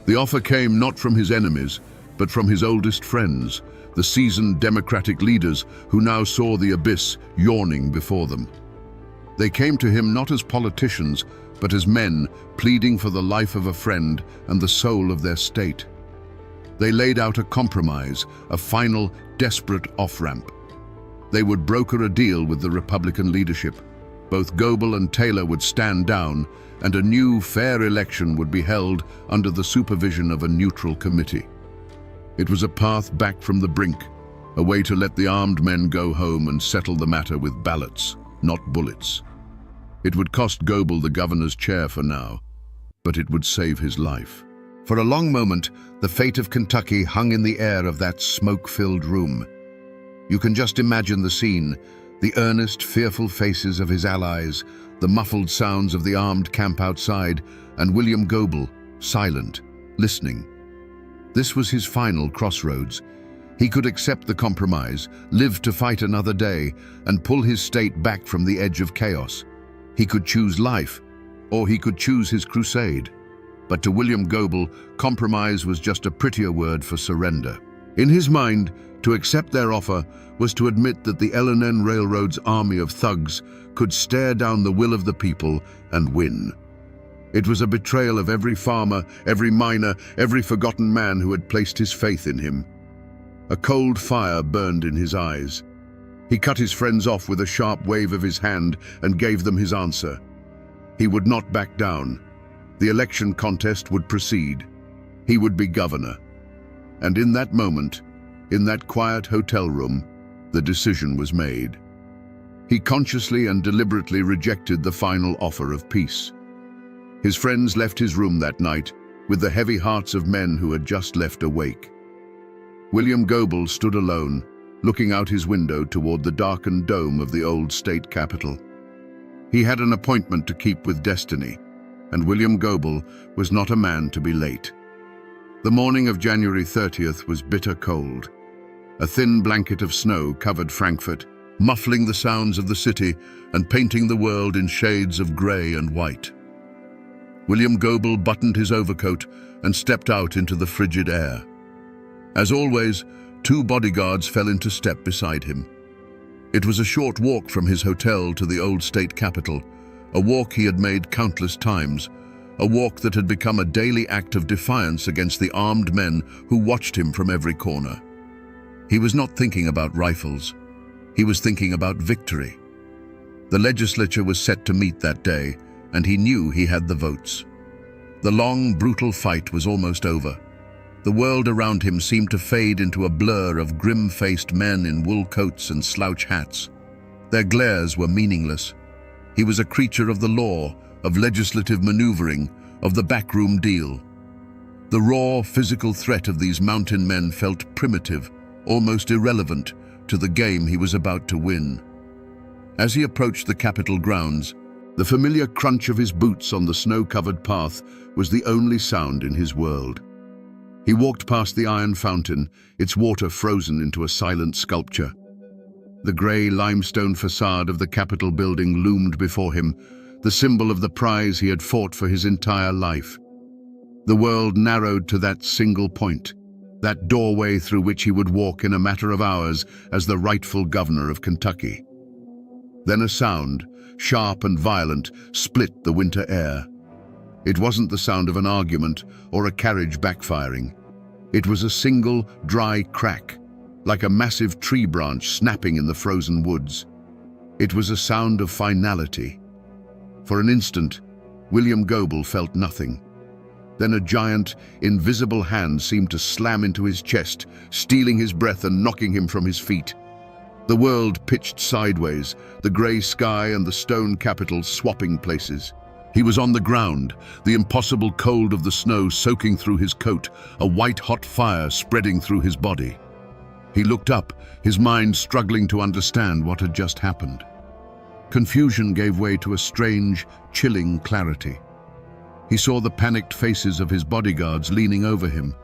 The offer came not from his enemies, but from his oldest friends, the seasoned Democratic leaders who now saw the abyss yawning before them. They came to him not as politicians, but as men pleading for the life of a friend and the soul of their state. They laid out a compromise, a final, desperate off-ramp. They would broker a deal with the Republican leadership. Both Goebel and Taylor would stand down, and a new, fair election would be held under the supervision of a neutral committee. It was a path back from the brink, a way to let the armed men go home and settle the matter with ballots, not bullets. It would cost Goebel the governor's chair for now, but it would save his life. For a long moment, the fate of Kentucky hung in the air of that smoke-filled room. You can just imagine the scene, the earnest, fearful faces of his allies, the muffled sounds of the armed camp outside, and William Goebel, silent, listening. This was his final crossroads. He could accept the compromise, live to fight another day, and pull his state back from the edge of chaos. He could choose life, or he could choose his crusade. But to William Goebel, compromise was just a prettier word for surrender. In his mind, to accept their offer was to admit that the L&N Railroad's army of thugs could stare down the will of the people and win. It was a betrayal of every farmer, every miner, every forgotten man who had placed his faith in him. A cold fire burned in his eyes. He cut his friends off with a sharp wave of his hand and gave them his answer. He would not back down. The election contest would proceed. He would be governor. And in that moment, in that quiet hotel room, the decision was made. He consciously and deliberately rejected the final offer of peace. His friends left his room that night with the heavy hearts of men who had just left awake. William Goebel stood alone, looking out his window toward the darkened dome of the old state capitol. He had an appointment to keep with destiny, and William Goebel was not a man to be late. The morning of January 30th was bitter cold. A thin blanket of snow covered Frankfurt, muffling the sounds of the city and painting the world in shades of grey and white. William Goebel buttoned his overcoat and stepped out into the frigid air. As always, 2 bodyguards fell into step beside him. It was a short walk from his hotel to the old state capitol, a walk he had made countless times, a walk that had become a daily act of defiance against the armed men who watched him from every corner. He was not thinking about rifles. He was thinking about victory. The legislature was set to meet that day, and he knew he had the votes. The long, brutal fight was almost over. The world around him seemed to fade into a blur of grim-faced men in wool coats and slouch hats. Their glares were meaningless. He was a creature of the law, of legislative maneuvering, of the backroom deal. The raw, physical threat of these mountain men felt primitive, almost irrelevant, to the game he was about to win. As he approached the Capitol grounds, the familiar crunch of his boots on the snow-covered path was the only sound in his world. He walked past the iron fountain, its water frozen into a silent sculpture. The grey limestone facade of the Capitol building loomed before him, the symbol of the prize he had fought for his entire life. The world narrowed to that single point, that doorway through which he would walk in a matter of hours as the rightful governor of Kentucky. Then a sound, sharp and violent, split the winter air. It wasn't the sound of an argument or a carriage backfiring. It was a single, dry crack, like a massive tree branch snapping in the frozen woods. It was a sound of finality. For an instant, William Goebel felt nothing. Then a giant, invisible hand seemed to slam into his chest, stealing his breath and knocking him from his feet. The world pitched sideways, the grey sky and the stone capitol swapping places. He was on the ground, the impossible cold of the snow soaking through his coat, a white-hot fire spreading through his body. He looked up, his mind struggling to understand what had just happened. Confusion gave way to a strange, chilling clarity. He saw the panicked faces of his bodyguards leaning over him.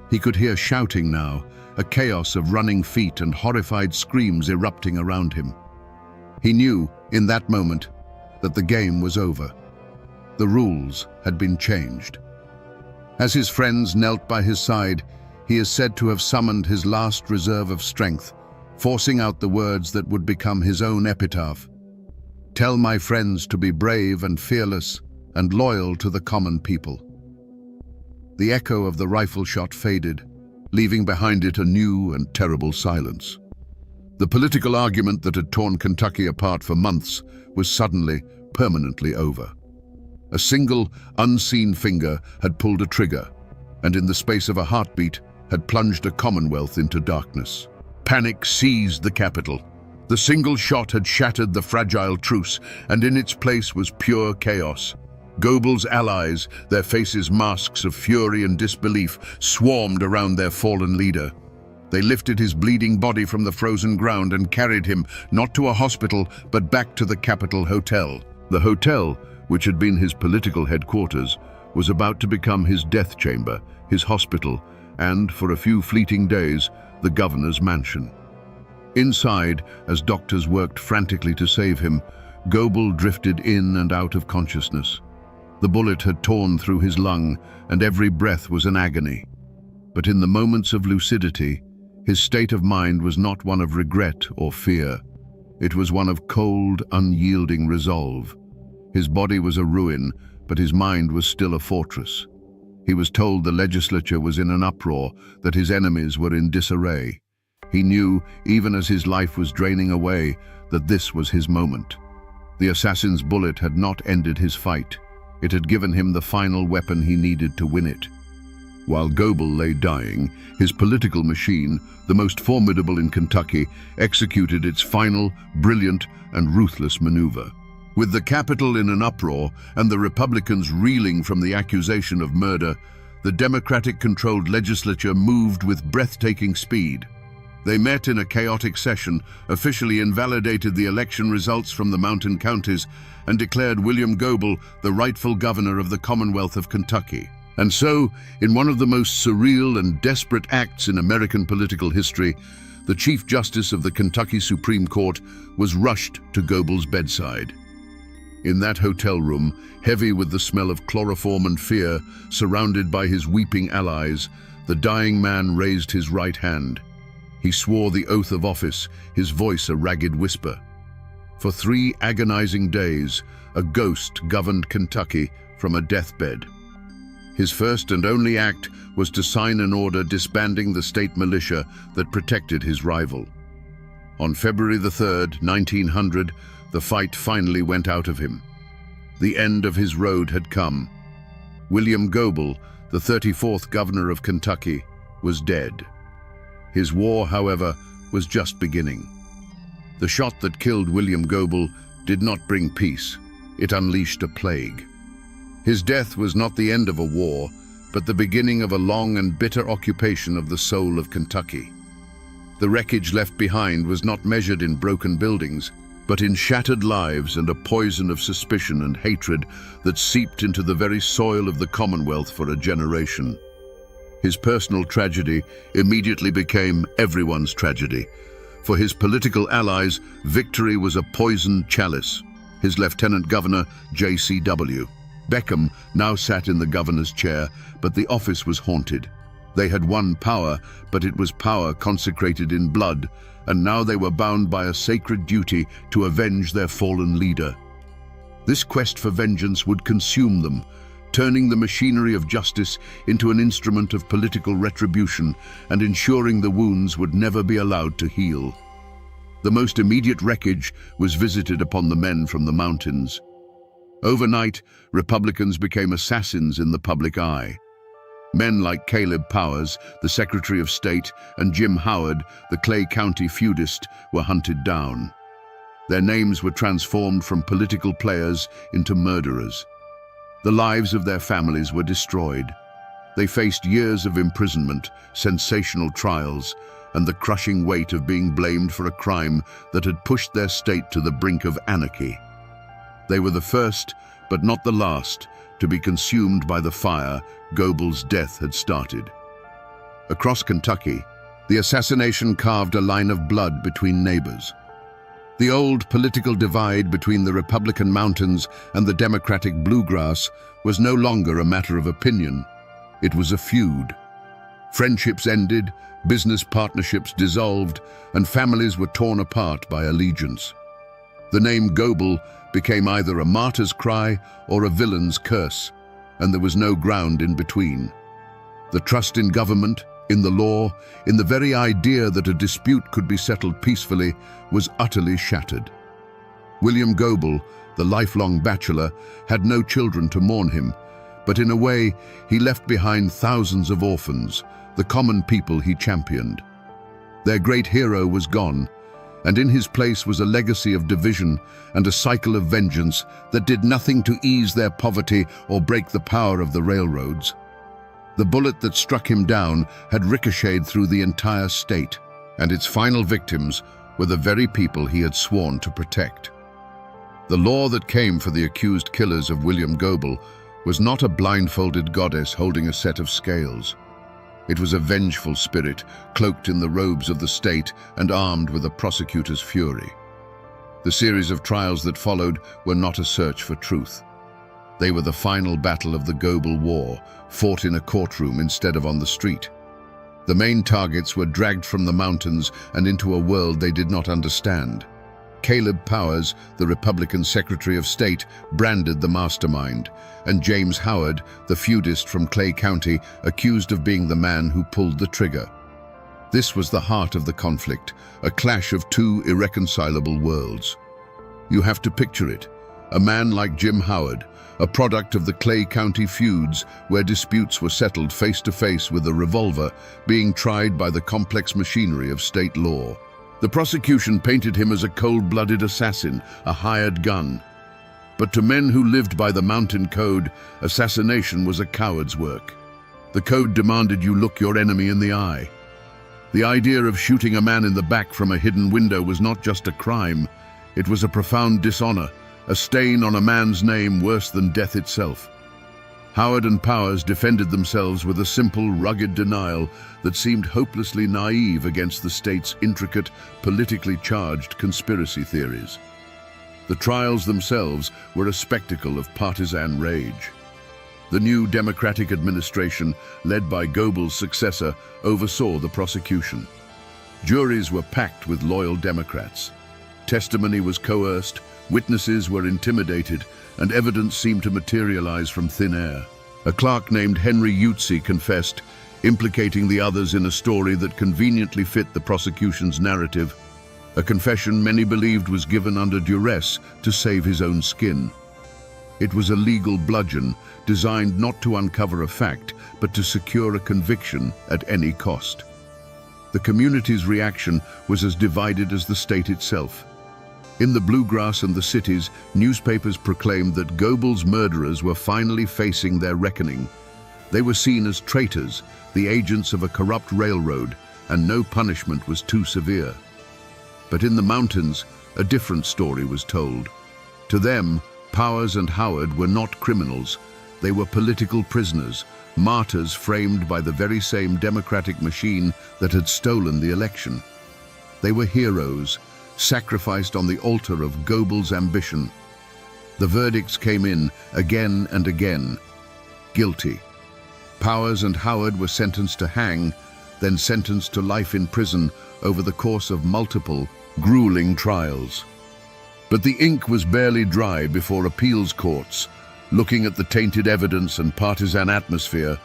He could hear shouting now, a chaos of running feet and horrified screams erupting around him. He knew, in that moment, that the game was over. The rules had been changed. As his friends knelt by his side, he is said to have summoned his last reserve of strength, forcing out the words that would become his own epitaph. "Tell my friends to be brave and fearless and loyal to the common people." The echo of the rifle shot faded, leaving behind it a new and terrible silence. The political argument that had torn Kentucky apart for months was suddenly, permanently over. A single, unseen finger had pulled a trigger, and in the space of a heartbeat had plunged a commonwealth into darkness. Panic seized the capital. The single shot had shattered the fragile truce, and in its place was pure chaos. Goebel's allies, their faces masks of fury and disbelief, swarmed around their fallen leader. They lifted his bleeding body from the frozen ground and carried him, not to a hospital, but back to the Capitol Hotel. The hotel, which had been his political headquarters, was about to become his death chamber, his hospital, and, for a few fleeting days, the governor's mansion. Inside, as doctors worked frantically to save him, Goebel drifted in and out of consciousness. The bullet had torn through his lung, and every breath was an agony. But in the moments of lucidity, his state of mind was not one of regret or fear. It was one of cold, unyielding resolve. His body was a ruin, but his mind was still a fortress. He was told the legislature was in an uproar, that his enemies were in disarray. He knew, even as his life was draining away, that this was his moment. The assassin's bullet had not ended his fight. It had given him the final weapon he needed to win it. While Goebel lay dying, his political machine, the most formidable in Kentucky, executed its final, brilliant, and ruthless maneuver. With the Capitol in an uproar and the Republicans reeling from the accusation of murder, the Democratic-controlled legislature moved with breathtaking speed. They met in a chaotic session, officially invalidated the election results from the mountain counties, and declared William Goebel the rightful governor of the Commonwealth of Kentucky. And so, in one of the most surreal and desperate acts in American political history, the Chief Justice of the Kentucky Supreme Court was rushed to Goebel's bedside. In that hotel room, heavy with the smell of chloroform and fear, surrounded by his weeping allies, the dying man raised his right hand. He swore the oath of office, his voice a ragged whisper. For 3 agonizing days, a ghost governed Kentucky from a deathbed. His first and only act was to sign an order disbanding the state militia that protected his rival. On February the 3rd, 1900, the fight finally went out of him. The end of his road had come. William Goebel, the 34th governor of Kentucky, was dead. His war, however, was just beginning. The shot that killed William Goebel did not bring peace. It unleashed a plague. His death was not the end of a war, but the beginning of a long and bitter occupation of the soul of Kentucky. The wreckage left behind was not measured in broken buildings, but in shattered lives and a poison of suspicion and hatred that seeped into the very soil of the Commonwealth for a generation. His personal tragedy immediately became everyone's tragedy. For his political allies, victory was a poisoned chalice. His lieutenant governor, J.C.W. Beckham, now sat in the governor's chair, but the office was haunted. They had won power, but it was power consecrated in blood, and now they were bound by a sacred duty to avenge their fallen leader. This quest for vengeance would consume them, turning the machinery of justice into an instrument of political retribution and ensuring the wounds would never be allowed to heal. The most immediate wreckage was visited upon the men from the mountains. Overnight, Republicans became assassins in the public eye. Men like Caleb Powers, the Secretary of State, and Jim Howard, the Clay County feudist, were hunted down. Their names were transformed from political players into murderers. The lives of their families were destroyed. They faced years of imprisonment, sensational trials, and the crushing weight of being blamed for a crime that had pushed their state to the brink of anarchy. They were the first, but not the last, to be consumed by the fire Goebel's death had started. Across Kentucky, the assassination carved a line of blood between neighbors. The old political divide between the Republican mountains and the Democratic bluegrass was no longer a matter of opinion. It was a feud. Friendships ended, business partnerships dissolved, and families were torn apart by allegiance. The name Goebel became either a martyr's cry or a villain's curse, and there was no ground in between. The trust in government, in the law, in the very idea that a dispute could be settled peacefully, was utterly shattered. William Goebel, the lifelong bachelor, had no children to mourn him, but in a way he left behind thousands of orphans, the common people he championed. Their great hero was gone, and in his place was a legacy of division and a cycle of vengeance that did nothing to ease their poverty or break the power of the railroads. The bullet that struck him down had ricocheted through the entire state, and its final victims were the very people he had sworn to protect. The law that came for the accused killers of William Goebel was not a blindfolded goddess holding a set of scales. It was a vengeful spirit, cloaked in the robes of the state and armed with a prosecutor's fury. The series of trials that followed were not a search for truth. They were the final battle of the Goebel War, fought in a courtroom instead of on the street. The main targets were dragged from the mountains and into a world they did not understand. Caleb Powers, the Republican Secretary of State, branded the mastermind, and James Howard, the feudist from Clay County, accused of being the man who pulled the trigger. This was the heart of the conflict, a clash of two irreconcilable worlds. You have to picture it. A man like Jim Howard, a product of the Clay County feuds where disputes were settled face-to-face with a revolver, being tried by the complex machinery of state law. The prosecution painted him as a cold-blooded assassin, a hired gun. But to men who lived by the mountain code, assassination was a coward's work. The code demanded you look your enemy in the eye. The idea of shooting a man in the back from a hidden window was not just a crime, it was a profound dishonor, a stain on a man's name worse than death itself. Howard and Powers defended themselves with a simple, rugged denial that seemed hopelessly naive against the state's intricate, politically charged conspiracy theories. The trials themselves were a spectacle of partisan rage. The new Democratic administration, led by Goebel's successor, oversaw the prosecution. Juries were packed with loyal Democrats. Testimony was coerced, witnesses were intimidated, and evidence seemed to materialize from thin air. A clerk named Henry Utsi confessed, implicating the others in a story that conveniently fit the prosecution's narrative. A confession many believed was given under duress to save his own skin. It was a legal bludgeon designed not to uncover a fact, but to secure a conviction at any cost. The community's reaction was as divided as the state itself. In the bluegrass and the cities, newspapers proclaimed that Goebel's murderers were finally facing their reckoning. They were seen as traitors, the agents of a corrupt railroad, and no punishment was too severe. But in the mountains, a different story was told. To them, Powers and Howard were not criminals. They were political prisoners, martyrs framed by the very same democratic machine that had stolen the election. They were heroes, sacrificed on the altar of Goebel's ambition. The verdicts came in again and again. Guilty. Powers and Howard were sentenced to hang, then sentenced to life in prison over the course of multiple, grueling trials. But the ink was barely dry before appeals courts, looking at the tainted evidence and partisan atmosphere,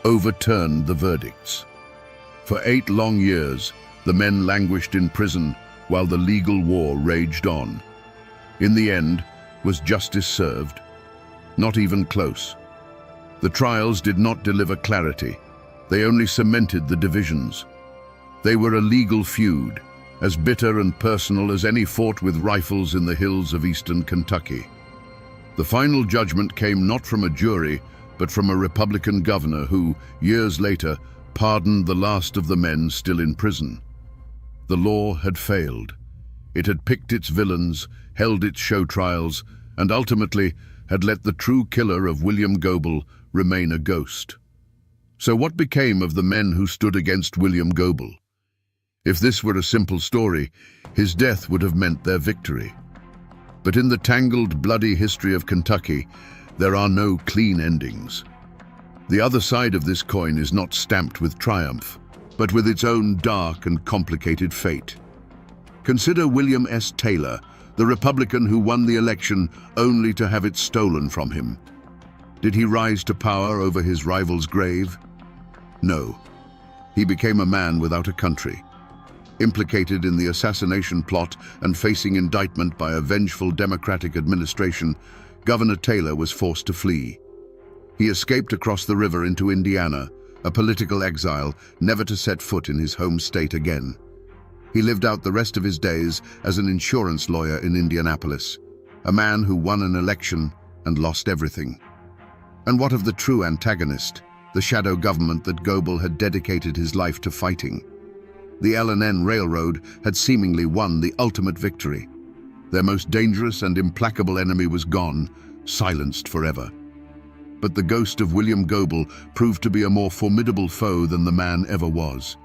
overturned the verdicts. For 8 long years, the men languished in prison while the legal war raged on. In the end, was justice served? Not even close. The trials did not deliver clarity. They only cemented the divisions. They were a legal feud, as bitter and personal as any fought with rifles in the hills of eastern Kentucky. The final judgment came not from a jury, but from a Republican governor who, years later, pardoned the last of the men still in prison. The law had failed. It had picked its villains, held its show trials, and ultimately had let the true killer of William Goebel remain a ghost. So what became of the men who stood against William Goebel? If this were a simple story, his death would have meant their victory. But in the tangled, bloody history of Kentucky, there are no clean endings. The other side of this coin is not stamped with triumph, but with its own dark and complicated fate. Consider William S. Taylor, the Republican who won the election only to have it stolen from him. Did he rise to power over his rival's grave? No. He became a man without a country. Implicated in the assassination plot and facing indictment by a vengeful Democratic administration, Governor Taylor was forced to flee. He escaped across the river into Indiana, a political exile, never to set foot in his home state again. He lived out the rest of his days as an insurance lawyer in Indianapolis, a man who won an election and lost everything. And what of the true antagonist, the shadow government that Goebel had dedicated his life to fighting? The L&N Railroad had seemingly won the ultimate victory. Their most dangerous and implacable enemy was gone, silenced forever. But the ghost of William Goebel proved to be a more formidable foe than the man ever was.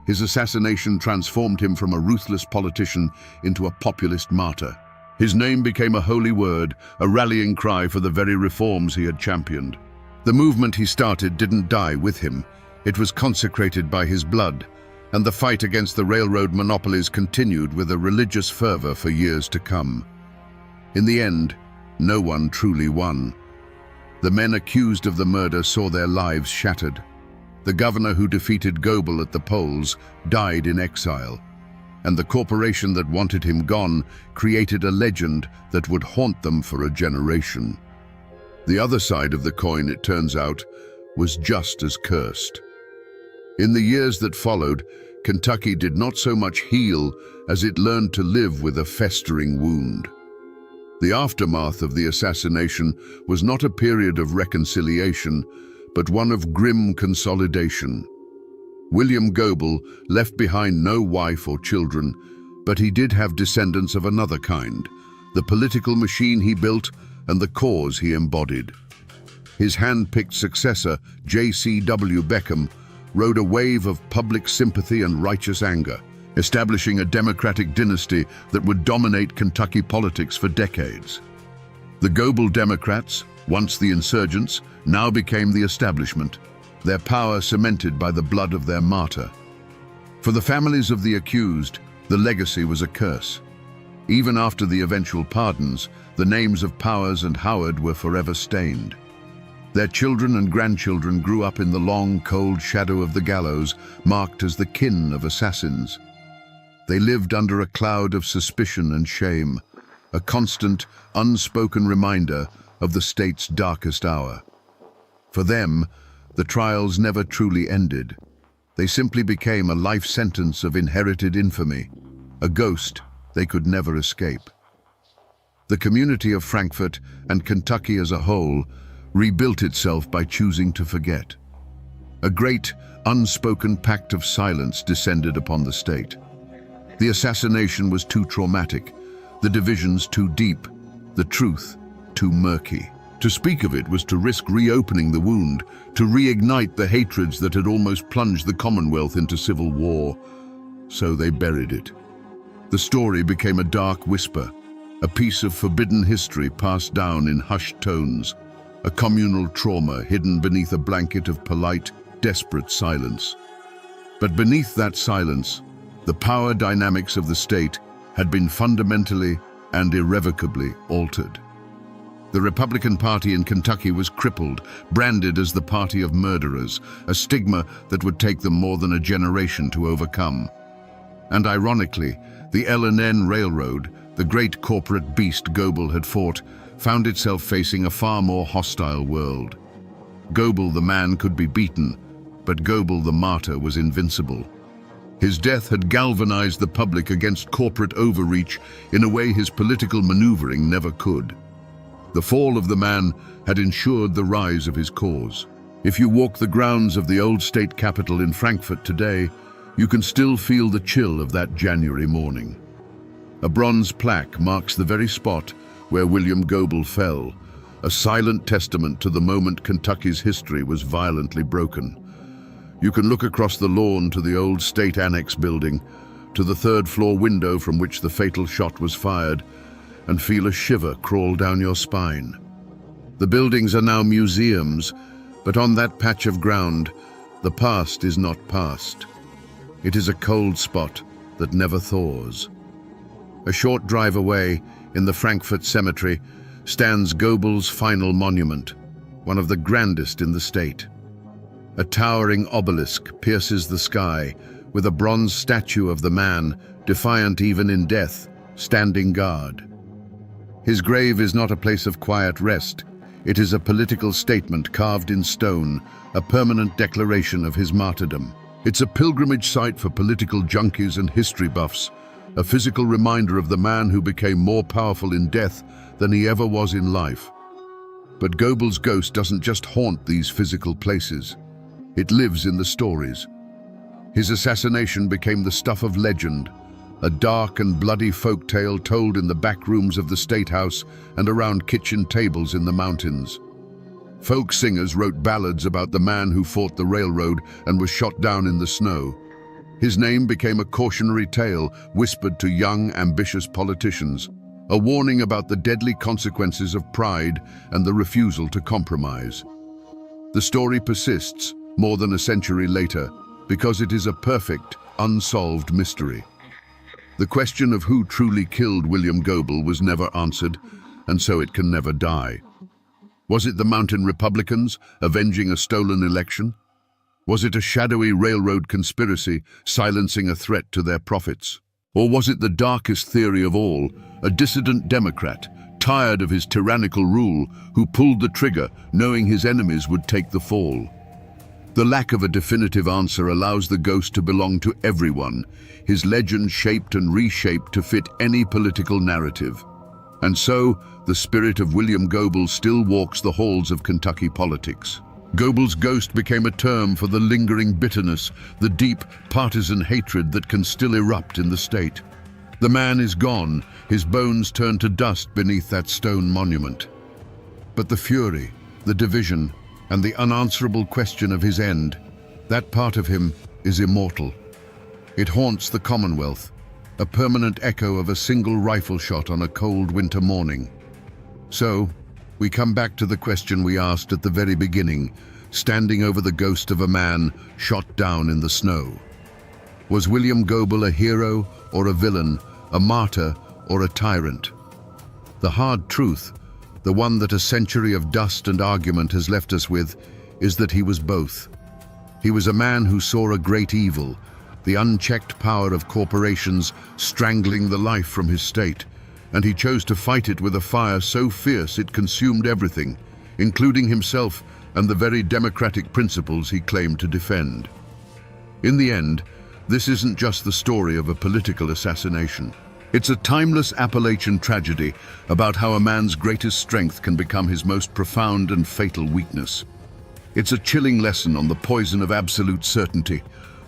His assassination transformed him from a ruthless politician into a populist martyr. His name became a holy word, a rallying cry for the very reforms he had championed. The movement he started didn't die with him. It was consecrated by his blood, and the fight against the railroad monopolies continued with a religious fervor for years to come. In the end, no one truly won. The men accused of the murder saw their lives shattered. The governor who defeated Goebel at the polls died in exile. and the corporation that wanted him gone created a legend that would haunt them for a generation. The other side of the coin, it turns out, was just as cursed. In the years that followed, Kentucky did not so much heal as it learned to live with a festering wound. The aftermath of the assassination was not a period of reconciliation, but one of grim consolidation. William Goebel left behind no wife or children, but he did have descendants of another kind, the political machine he built and the cause he embodied. His hand-picked successor, J.C.W. Beckham, rode a wave of public sympathy and righteous anger, establishing a democratic dynasty that would dominate Kentucky politics for decades. The Goebel Democrats, once the insurgents, now became the establishment, their power cemented by the blood of their martyr. For the families of the accused, the legacy was a curse. Even after the eventual pardons, the names of Powers and Howard were forever stained. Their children and grandchildren grew up in the long, cold shadow of the gallows, marked as the kin of assassins. They lived under a cloud of suspicion and shame, a constant, unspoken reminder of the state's darkest hour. For them, the trials never truly ended. They simply became a life sentence of inherited infamy, a ghost they could never escape. The community of Frankfort and Kentucky as a whole rebuilt itself by choosing to forget. A great, unspoken pact of silence descended upon the state. The assassination was too traumatic, the divisions too deep, the truth too murky. To speak of it was to risk reopening the wound, to reignite the hatreds that had almost plunged the Commonwealth into civil war. So they buried it. The story became a dark whisper, a piece of forbidden history passed down in hushed tones, a communal trauma hidden beneath a blanket of polite, desperate silence. But beneath that silence, the power dynamics of the state had been fundamentally and irrevocably altered. The Republican Party in Kentucky was crippled, branded as the party of murderers, a stigma that would take them more than a generation to overcome. And ironically, the L&N Railroad, the great corporate beast Goebel had fought, found itself facing a far more hostile world. Goebel the man could be beaten, but Goebel the martyr was invincible. His death had galvanized the public against corporate overreach in a way his political maneuvering never could. The fall of the man had ensured the rise of his cause. If you walk the grounds of the old state capitol in Frankfort today, you can still feel the chill of that January morning. A bronze plaque marks the very spot where William Goebel fell, a silent testament to the moment Kentucky's history was violently broken. You can look across the lawn to the old state annex building, to the third-floor window from which the fatal shot was fired, and feel a shiver crawl down your spine. The buildings are now museums, but on that patch of ground, the past is not past. It is a cold spot that never thaws. A short drive away, in the Frankfort Cemetery, stands Goebel's final monument, one of the grandest in the state. A towering obelisk pierces the sky, with a bronze statue of the man, defiant even in death, standing guard. His grave is not a place of quiet rest. It is a political statement carved in stone, a permanent declaration of his martyrdom. It's a pilgrimage site for political junkies and history buffs, a physical reminder of the man who became more powerful in death than he ever was in life. But Goebel's ghost doesn't just haunt these physical places. It lives in the stories. His assassination became the stuff of legend, a dark and bloody folk tale told in the back rooms of the State House and around kitchen tables in the mountains. Folk singers wrote ballads about the man who fought the railroad and was shot down in the snow. His name became a cautionary tale whispered to young, ambitious politicians, a warning about the deadly consequences of pride and the refusal to compromise. The story persists more than a century later because it is a perfect, unsolved mystery. The question of who truly killed William Goebel was never answered, and so it can never die. Was it the Mountain Republicans avenging a stolen election? Was it a shadowy railroad conspiracy silencing a threat to their profits? Or was it the darkest theory of all, a dissident Democrat, tired of his tyrannical rule, who pulled the trigger, knowing his enemies would take the fall? The lack of a definitive answer allows the ghost to belong to everyone, his legend shaped and reshaped to fit any political narrative. And so, the spirit of William Goebel still walks the halls of Kentucky politics. Goebel's ghost became a term for the lingering bitterness, the deep partisan hatred that can still erupt in the state. The man is gone, his bones turned to dust beneath that stone monument. But the fury, the division, and the unanswerable question of his end, that part of him is immortal. It haunts the Commonwealth, a permanent echo of a single rifle shot on a cold winter morning. So, we come back to the question we asked at the very beginning, standing over the ghost of a man shot down in the snow. Was William Goebel a hero or a villain, a martyr or a tyrant? The hard truth, the one that a century of dust and argument has left us with, is that he was both. He was a man who saw a great evil, the unchecked power of corporations strangling the life from his state, and he chose to fight it with a fire so fierce it consumed everything, including himself and the very democratic principles he claimed to defend. In the end, this isn't just the story of a political assassination. It's a timeless Appalachian tragedy about how a man's greatest strength can become his most profound and fatal weakness. It's a chilling lesson on the poison of absolute certainty,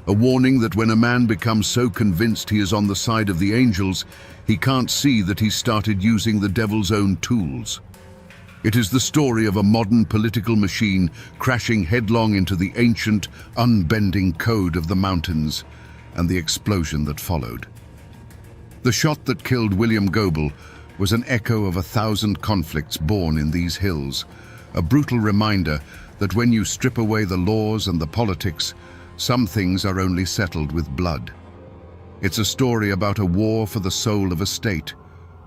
a warning that when a man becomes so convinced he is on the side of the angels, he can't see that he's started using the devil's own tools. It is the story of a modern political machine crashing headlong into the ancient, unbending code of the mountains and the explosion that followed. The shot that killed William Goebel was an echo of 1,000 conflicts born in these hills, a brutal reminder that when you strip away the laws and the politics, some things are only settled with blood. It's a story about a war for the soul of a state,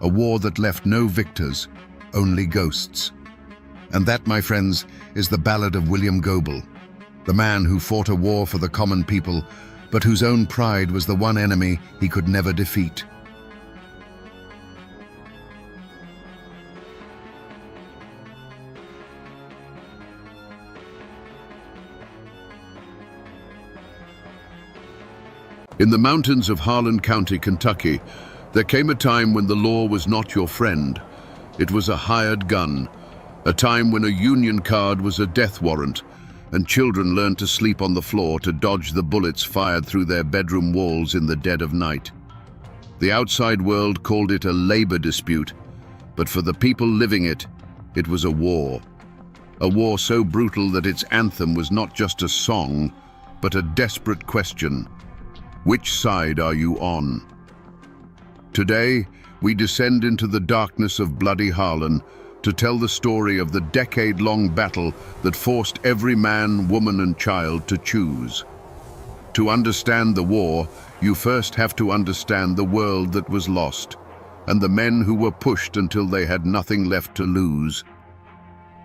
a war that left no victors, only ghosts. And that, my friends, is the ballad of William Goebel, the man who fought a war for the common people, but whose own pride was the one enemy he could never defeat. In the mountains of Harlan County, Kentucky, there came a time when the law was not your friend. It was a hired gun, a time when a union card was a death warrant, and children learned to sleep on the floor to dodge the bullets fired through their bedroom walls in the dead of night. The outside world called it a labor dispute, but for the people living it, it was a war. A war so brutal that its anthem was not just a song, but a desperate question. Which side are you on? Today, we descend into the darkness of bloody Harlan to tell the story of the decade-long battle that forced every man, woman, and child to choose. To understand the war, you first have to understand the world that was lost, and the men who were pushed until they had nothing left to lose.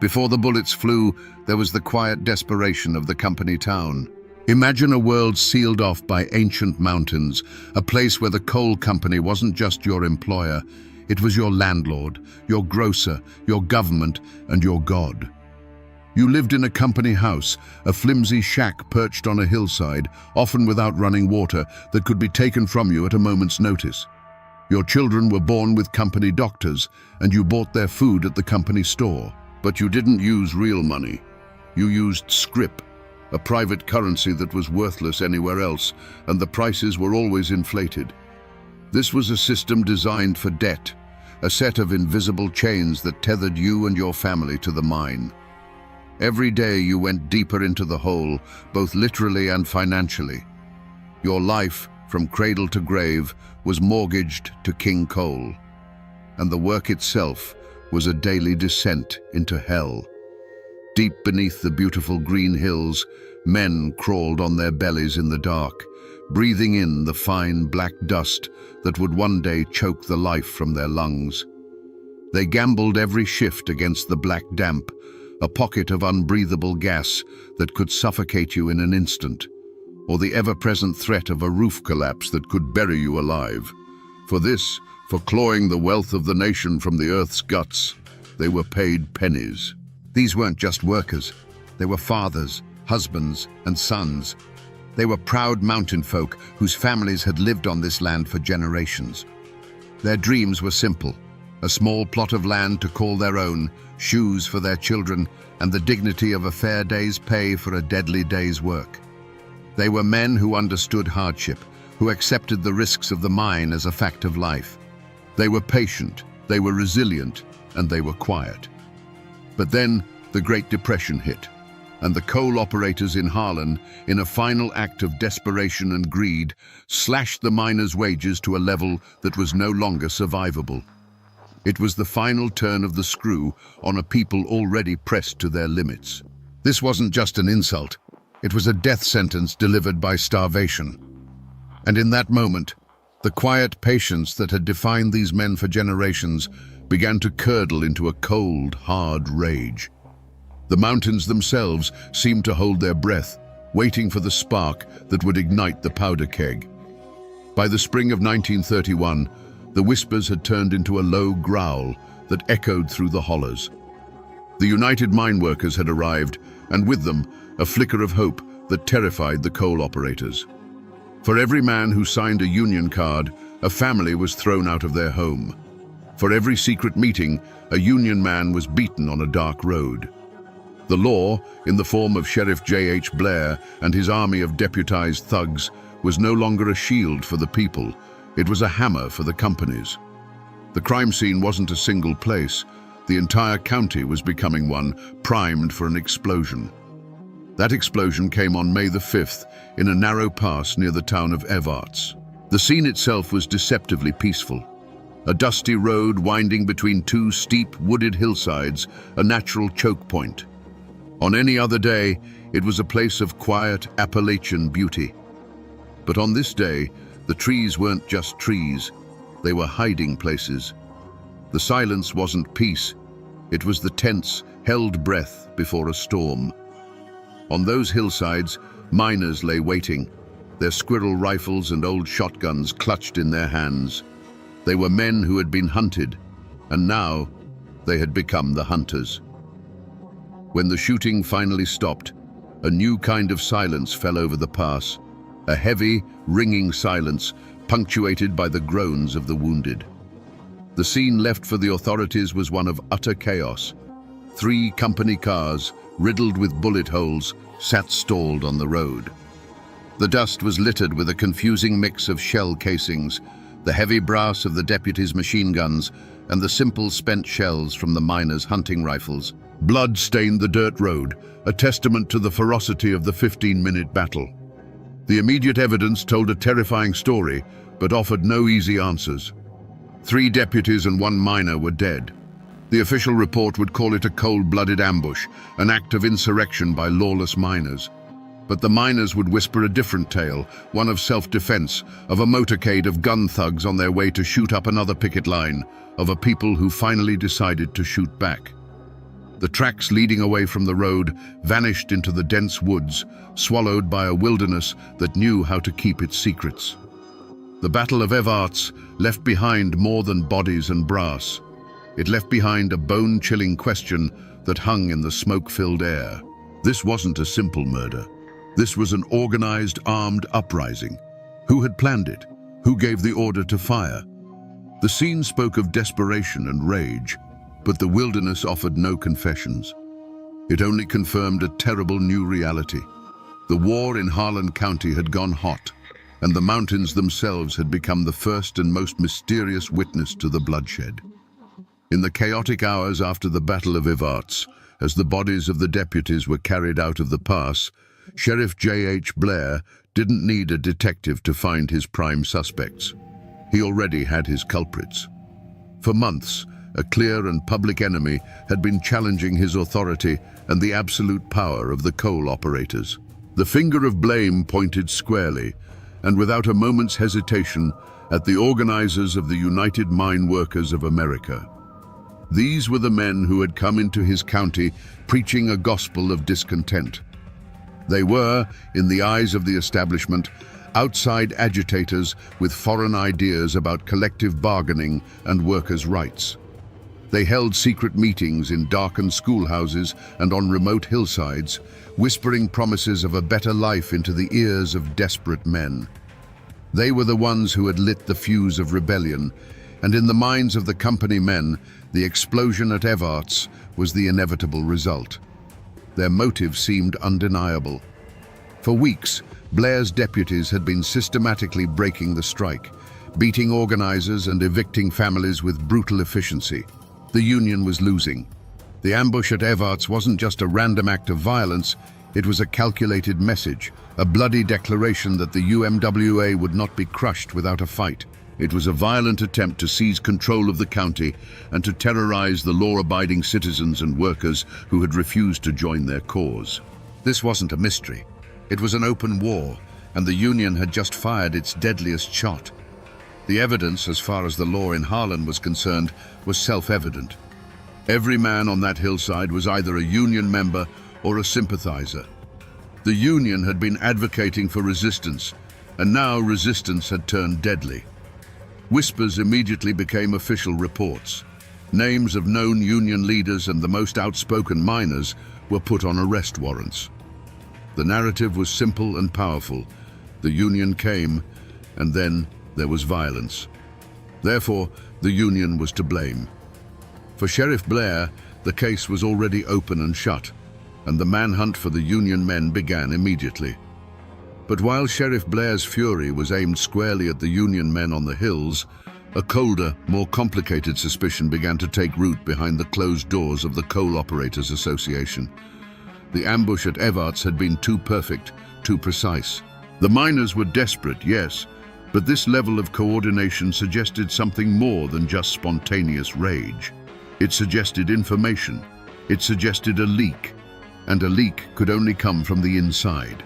Before the bullets flew, there was the quiet desperation of the company town. Imagine a world sealed off by ancient mountains, a place where the coal company wasn't just your employer, it was your landlord, your grocer, your government, and your god. You lived in a company house, a flimsy shack perched on a hillside, often without running water, that could be taken from you at a moment's notice. Your children were born with company doctors, and you bought their food at the company store. But you didn't use real money. You used scrip, a private currency that was worthless anywhere else, and the prices were always inflated. This was a system designed for debt, a set of invisible chains that tethered you and your family to the mine. Every day you went deeper into the hole, both literally and financially. Your life, from cradle to grave, was mortgaged to King Coal, and the work itself was a daily descent into hell. Deep beneath the beautiful green hills, men crawled on their bellies in the dark, breathing in the fine black dust that would one day choke the life from their lungs. They gambled every shift against the black damp, a pocket of unbreathable gas that could suffocate you in an instant, or the ever-present threat of a roof collapse that could bury you alive. For this, for clawing the wealth of the nation from the earth's guts, they were paid pennies. These weren't just workers. They were fathers, husbands, and sons. They were proud mountain folk whose families had lived on this land for generations. Their dreams were simple: a small plot of land to call their own, shoes for their children, and the dignity of a fair day's pay for a deadly day's work. They were men who understood hardship, who accepted the risks of the mine as a fact of life. They were patient, they were resilient, and they were quiet. But then the Great Depression hit, and the coal operators in Harlan, in a final act of desperation and greed, slashed the miners' wages to a level that was no longer survivable. It was the final turn of the screw on a people already pressed to their limits. This wasn't just an insult. It was a death sentence delivered by starvation. And in that moment, the quiet patience that had defined these men for generations began to curdle into a cold, hard rage. The mountains themselves seemed to hold their breath, waiting for the spark that would ignite the powder keg. By the spring of 1931, the whispers had turned into a low growl that echoed through the hollows. The United Mine Workers had arrived, and with them, a flicker of hope that terrified the coal operators. For every man who signed a union card, a family was thrown out of their home. For every secret meeting, a union man was beaten on a dark road. The law, in the form of Sheriff J.H. Blair and his army of deputized thugs, was no longer a shield for the people. It was a hammer for the companies. The crime scene wasn't a single place. The entire county was becoming one, primed for an explosion. That explosion came on May the 5th in a narrow pass near the town of Evarts. The scene itself was deceptively peaceful. A dusty road winding between two steep, wooded hillsides, a natural choke point. On any other day, it was a place of quiet Appalachian beauty. But on this day, the trees weren't just trees, they were hiding places. The silence wasn't peace, it was the tense, held breath before a storm. On those hillsides, miners lay waiting, their squirrel rifles and old shotguns clutched in their hands. They were men who had been hunted, and now they had become the hunters. When the shooting finally stopped, a new kind of silence fell over the pass, a heavy, ringing silence punctuated by the groans of the wounded. The scene left for the authorities was one of utter chaos. 3 company cars, riddled with bullet holes, sat stalled on the road. The dust was littered with a confusing mix of shell casings, the heavy brass of the deputies' machine guns, and the simple spent shells from the miners' hunting rifles. Blood stained the dirt road, a testament to the ferocity of the 15-minute battle. The immediate evidence told a terrifying story, but offered no easy answers. 3 deputies and 1 miner were dead. The official report would call it a cold-blooded ambush, an act of insurrection by lawless miners. But the miners would whisper a different tale, one of self-defense, of a motorcade of gun thugs on their way to shoot up another picket line, of a people who finally decided to shoot back. The tracks leading away from the road vanished into the dense woods, swallowed by a wilderness that knew how to keep its secrets. The Battle of Evarts left behind more than bodies and brass. It left behind a bone-chilling question that hung in the smoke-filled air. This wasn't a simple murder. This was an organized, armed uprising. Who had planned it? Who gave the order to fire? The scene spoke of desperation and rage, but the wilderness offered no confessions. It only confirmed a terrible new reality. The war in Harlan County had gone hot, and the mountains themselves had become the first and most mysterious witness to the bloodshed. In the chaotic hours after the Battle of Evarts, as the bodies of the deputies were carried out of the pass, Sheriff J.H. Blair didn't need a detective to find his prime suspects. He already had his culprits. For months, a clear and public enemy had been challenging his authority and the absolute power of the coal operators. The finger of blame pointed squarely, and without a moment's hesitation, at the organizers of the United Mine Workers of America. These were the men who had come into his county preaching a gospel of discontent. They were, in the eyes of the establishment, outside agitators with foreign ideas about collective bargaining and workers' rights. They held secret meetings in darkened schoolhouses and on remote hillsides, whispering promises of a better life into the ears of desperate men. They were the ones who had lit the fuse of rebellion, and in the minds of the company men, the explosion at Evarts was the inevitable result. Their motive seemed undeniable. For weeks, Blair's deputies had been systematically breaking the strike, beating organizers and evicting families with brutal efficiency. The union was losing. The ambush at Evarts wasn't just a random act of violence, it was a calculated message, a bloody declaration that the UMWA would not be crushed without a fight. It was a violent attempt to seize control of the county and to terrorize the law-abiding citizens and workers who had refused to join their cause. This wasn't a mystery. It was an open war, and the Union had just fired its deadliest shot. The evidence, as far as the law in Harlan was concerned, was self-evident. Every man on that hillside was either a Union member or a sympathizer. The Union had been advocating for resistance, and now resistance had turned deadly. Whispers immediately became official reports. Names of known Union leaders and the most outspoken miners were put on arrest warrants. The narrative was simple and powerful. The Union came, and then there was violence. Therefore, the Union was to blame. For Sheriff Blair, the case was already open and shut, and the manhunt for the Union men began immediately. But while Sheriff Blair's fury was aimed squarely at the Union men on the hills, a colder, more complicated suspicion began to take root behind the closed doors of the Coal Operators Association. The ambush at Evarts had been too perfect, too precise. The miners were desperate, yes, but this level of coordination suggested something more than just spontaneous rage. It suggested information. It suggested a leak, and a leak could only come from the inside.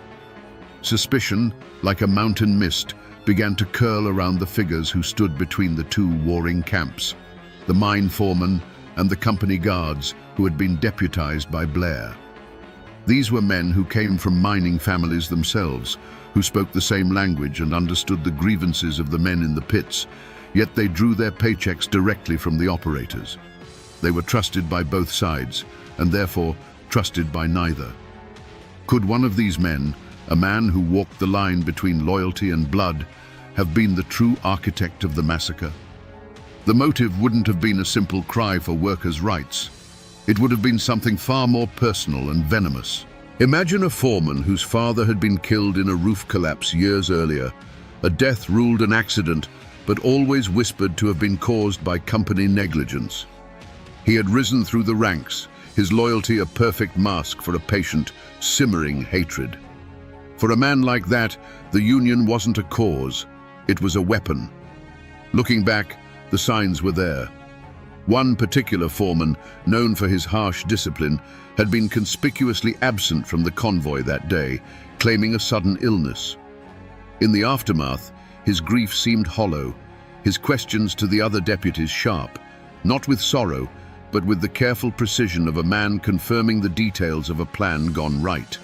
Suspicion, like a mountain mist, began to curl around the figures who stood between the two warring camps, the mine foreman and the company guards who had been deputized by Blair. These were men who came from mining families themselves, who spoke the same language and understood the grievances of the men in the pits, yet they drew their paychecks directly from the operators. They were trusted by both sides, and therefore trusted by neither. Could one of these men, a man who walked the line between loyalty and blood, have been the true architect of the massacre? The motive wouldn't have been a simple cry for workers' rights. It would have been something far more personal and venomous. Imagine a foreman whose father had been killed in a roof collapse years earlier, a death ruled an accident, but always whispered to have been caused by company negligence. He had risen through the ranks, his loyalty a perfect mask for a patient, simmering hatred. For a man like that, the Union wasn't a cause, it was a weapon. Looking back, the signs were there. One particular foreman, known for his harsh discipline, had been conspicuously absent from the convoy that day, claiming a sudden illness. In the aftermath, his grief seemed hollow, his questions to the other deputies sharp, not with sorrow, but with the careful precision of a man confirming the details of a plan gone right.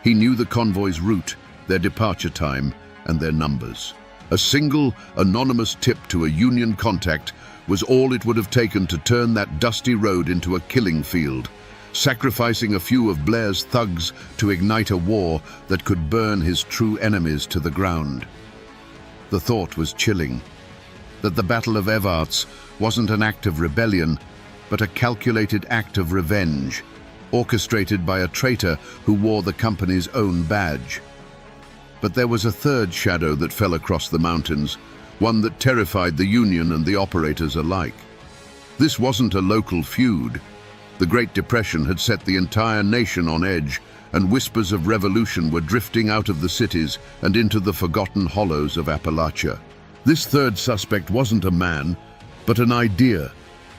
He knew the convoy's route, their departure time, and their numbers. A single, anonymous tip to a Union contact was all it would have taken to turn that dusty road into a killing field, sacrificing a few of Blair's thugs to ignite a war that could burn his true enemies to the ground. The thought was chilling, that the Battle of Evarts wasn't an act of rebellion, but a calculated act of revenge, orchestrated by a traitor who wore the company's own badge. But there was a third shadow that fell across the mountains, one that terrified the Union and the operators alike. This wasn't a local feud. The Great Depression had set the entire nation on edge, and whispers of revolution were drifting out of the cities and into the forgotten hollows of Appalachia. This third suspect wasn't a man, but an idea,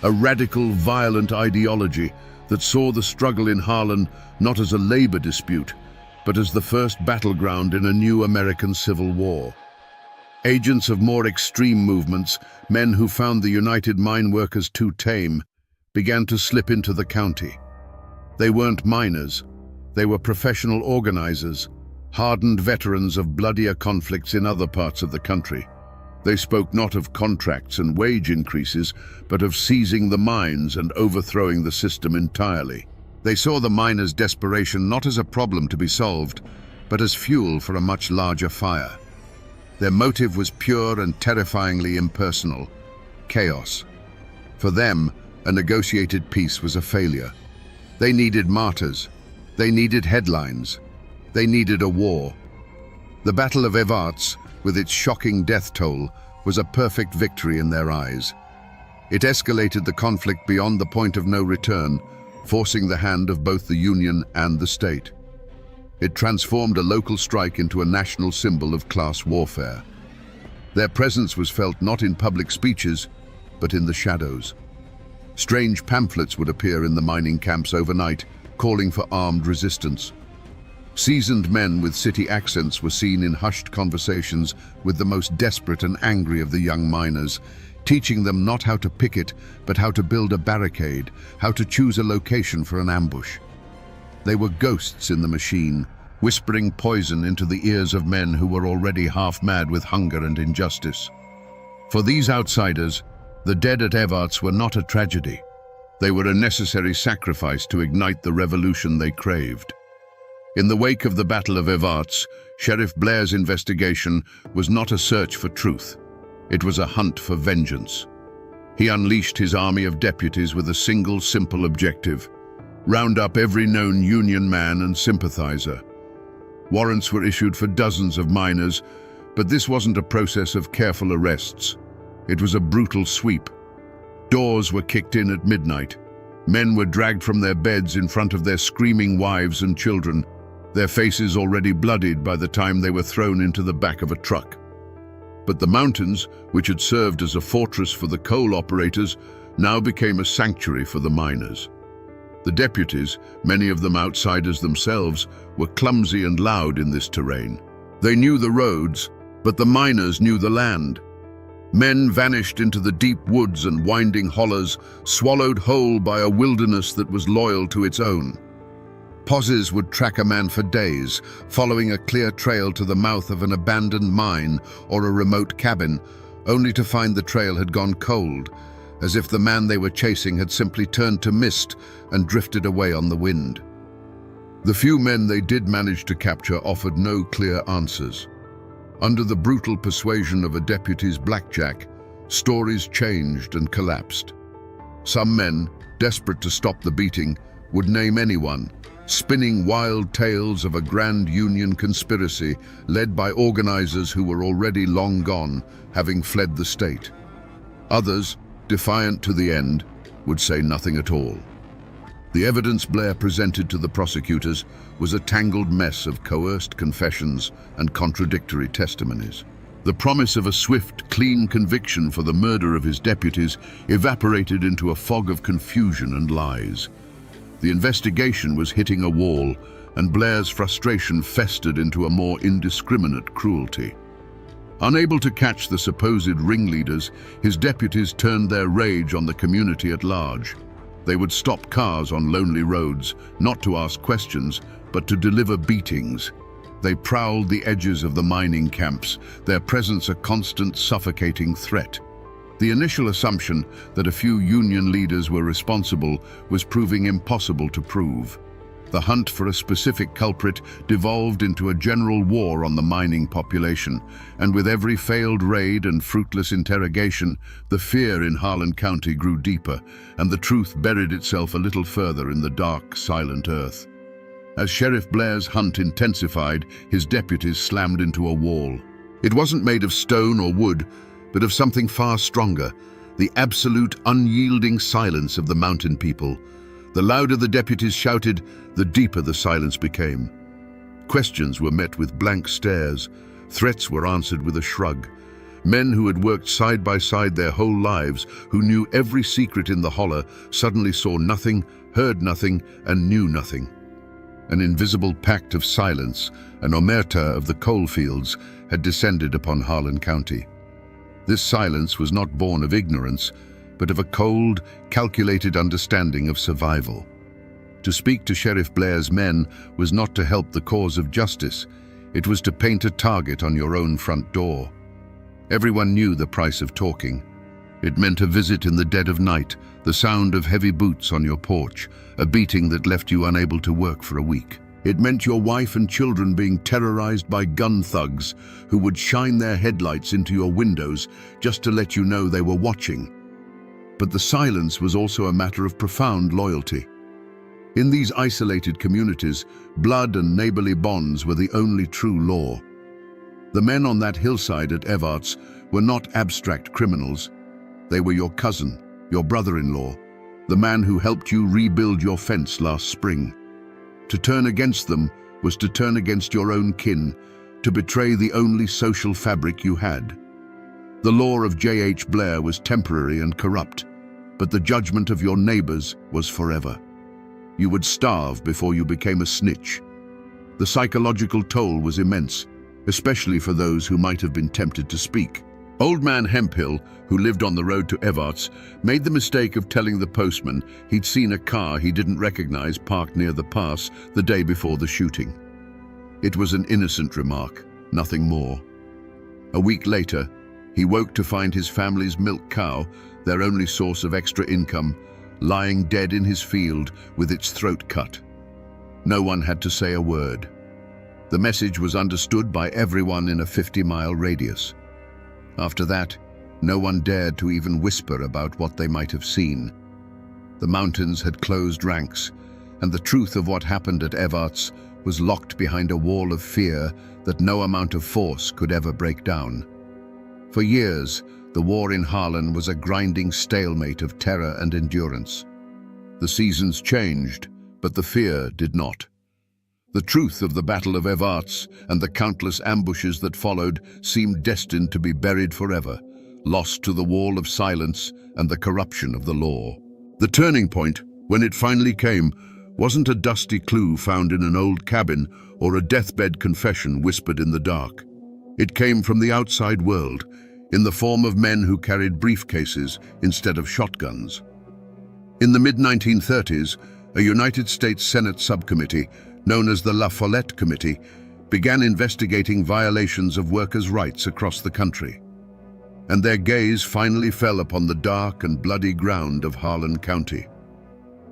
a radical, violent ideology that saw the struggle in Harlan not as a labor dispute, but as the first battleground in a new American Civil War. Agents of more extreme movements, men who found the United Mine Workers too tame, began to slip into the county. They weren't miners, they were professional organizers, hardened veterans of bloodier conflicts in other parts of the country. They spoke not of contracts and wage increases, but of seizing the mines and overthrowing the system entirely. They saw the miners' desperation not as a problem to be solved, but as fuel for a much larger fire. Their motive was pure and terrifyingly impersonal: chaos. For them, a negotiated peace was a failure. They needed martyrs. They needed headlines. They needed a war. The Battle of Evarts, with its shocking death toll, was a perfect victory in their eyes. It escalated the conflict beyond the point of no return, forcing the hand of both the Union and the state. It transformed a local strike into a national symbol of class warfare. Their presence was felt not in public speeches, but in the shadows. Strange pamphlets would appear in the mining camps overnight, calling for armed resistance. Seasoned men with city accents were seen in hushed conversations with the most desperate and angry of the young miners, teaching them not how to picket, but how to build a barricade, how to choose a location for an ambush. They were ghosts in the machine, whispering poison into the ears of men who were already half-mad with hunger and injustice. For these outsiders, the dead at Evarts were not a tragedy. They were a necessary sacrifice to ignite the revolution they craved. In the wake of the Battle of Evarts, Sheriff Blair's investigation was not a search for truth. It was a hunt for vengeance. He unleashed his army of deputies with a single, simple objective: round up every known Union man and sympathizer. Warrants were issued for dozens of miners, but this wasn't a process of careful arrests. It was a brutal sweep. Doors were kicked in at midnight. Men were dragged from their beds in front of their screaming wives and children, their faces already bloodied by the time they were thrown into the back of a truck. But the mountains, which had served as a fortress for the coal operators, now became a sanctuary for the miners. The deputies, many of them outsiders themselves, were clumsy and loud in this terrain. They knew the roads, but the miners knew the land. Men vanished into the deep woods and winding hollows, swallowed whole by a wilderness that was loyal to its own. Posses would track a man for days, following a clear trail to the mouth of an abandoned mine or a remote cabin, only to find the trail had gone cold, as if the man they were chasing had simply turned to mist and drifted away on the wind. The few men they did manage to capture offered no clear answers. Under the brutal persuasion of a deputy's blackjack, stories changed and collapsed. Some men, desperate to stop the beating, would name anyone, spinning wild tales of a grand Union conspiracy led by organizers who were already long gone, having fled the state. Others, defiant to the end, would say nothing at all. The evidence Blair presented to the prosecutors was a tangled mess of coerced confessions and contradictory testimonies. The promise of a swift, clean conviction for the murder of his deputies evaporated into a fog of confusion and lies. The investigation was hitting a wall, and Blair's frustration festered into a more indiscriminate cruelty. Unable to catch the supposed ringleaders, his deputies turned their rage on the community at large. They would stop cars on lonely roads, not to ask questions, but to deliver beatings. They prowled the edges of the mining camps, their presence a constant, suffocating threat. The initial assumption that a few Union leaders were responsible was proving impossible to prove. The hunt for a specific culprit devolved into a general war on the mining population, and with every failed raid and fruitless interrogation, the fear in Harlan County grew deeper, and the truth buried itself a little further in the dark, silent earth. As Sheriff Blair's hunt intensified, his deputies slammed into a wall. It wasn't made of stone or wood, but of something far stronger, the absolute, unyielding silence of the mountain people. The louder the deputies shouted, the deeper the silence became. Questions were met with blank stares. Threats were answered with a shrug. Men who had worked side by side their whole lives, who knew every secret in the holler, suddenly saw nothing, heard nothing, and knew nothing. An invisible pact of silence, an omerta of the coalfields, had descended upon Harlan County. This silence was not born of ignorance, but of a cold, calculated understanding of survival. To speak to Sheriff Blair's men was not to help the cause of justice. It was to paint a target on your own front door. Everyone knew the price of talking. It meant a visit in the dead of night, the sound of heavy boots on your porch, a beating that left you unable to work for a week. It meant your wife and children being terrorized by gun thugs who would shine their headlights into your windows just to let you know they were watching. But the silence was also a matter of profound loyalty. In these isolated communities, blood and neighborly bonds were the only true law. The men on that hillside at Evarts were not abstract criminals. They were your cousin, your brother-in-law, the man who helped you rebuild your fence last spring. To turn against them was to turn against your own kin, to betray the only social fabric you had. The law of J.H. Blair was temporary and corrupt, but the judgment of your neighbors was forever. You would starve before you became a snitch. The psychological toll was immense, especially for those who might have been tempted to speak. Old man Hemphill, who lived on the road to Evarts, made the mistake of telling the postman he'd seen a car he didn't recognize parked near the pass the day before the shooting. It was an innocent remark, nothing more. A week later, he woke to find his family's milk cow, their only source of extra income, lying dead in his field with its throat cut. No one had to say a word. The message was understood by everyone in a 50-mile radius. After that, no one dared to even whisper about what they might have seen. The mountains had closed ranks, and the truth of what happened at Evarts was locked behind a wall of fear that no amount of force could ever break down. For years, the war in Harlan was a grinding stalemate of terror and endurance. The seasons changed, but the fear did not. The truth of the Battle of Evarts and the countless ambushes that followed seemed destined to be buried forever, lost to the wall of silence and the corruption of the law. The turning point, when it finally came, wasn't a dusty clue found in an old cabin or a deathbed confession whispered in the dark. It came from the outside world, in the form of men who carried briefcases instead of shotguns. In the mid-1930s, a United States Senate subcommittee, known as the La Follette Committee, began investigating violations of workers' rights across the country. And their gaze finally fell upon the dark and bloody ground of Harlan County.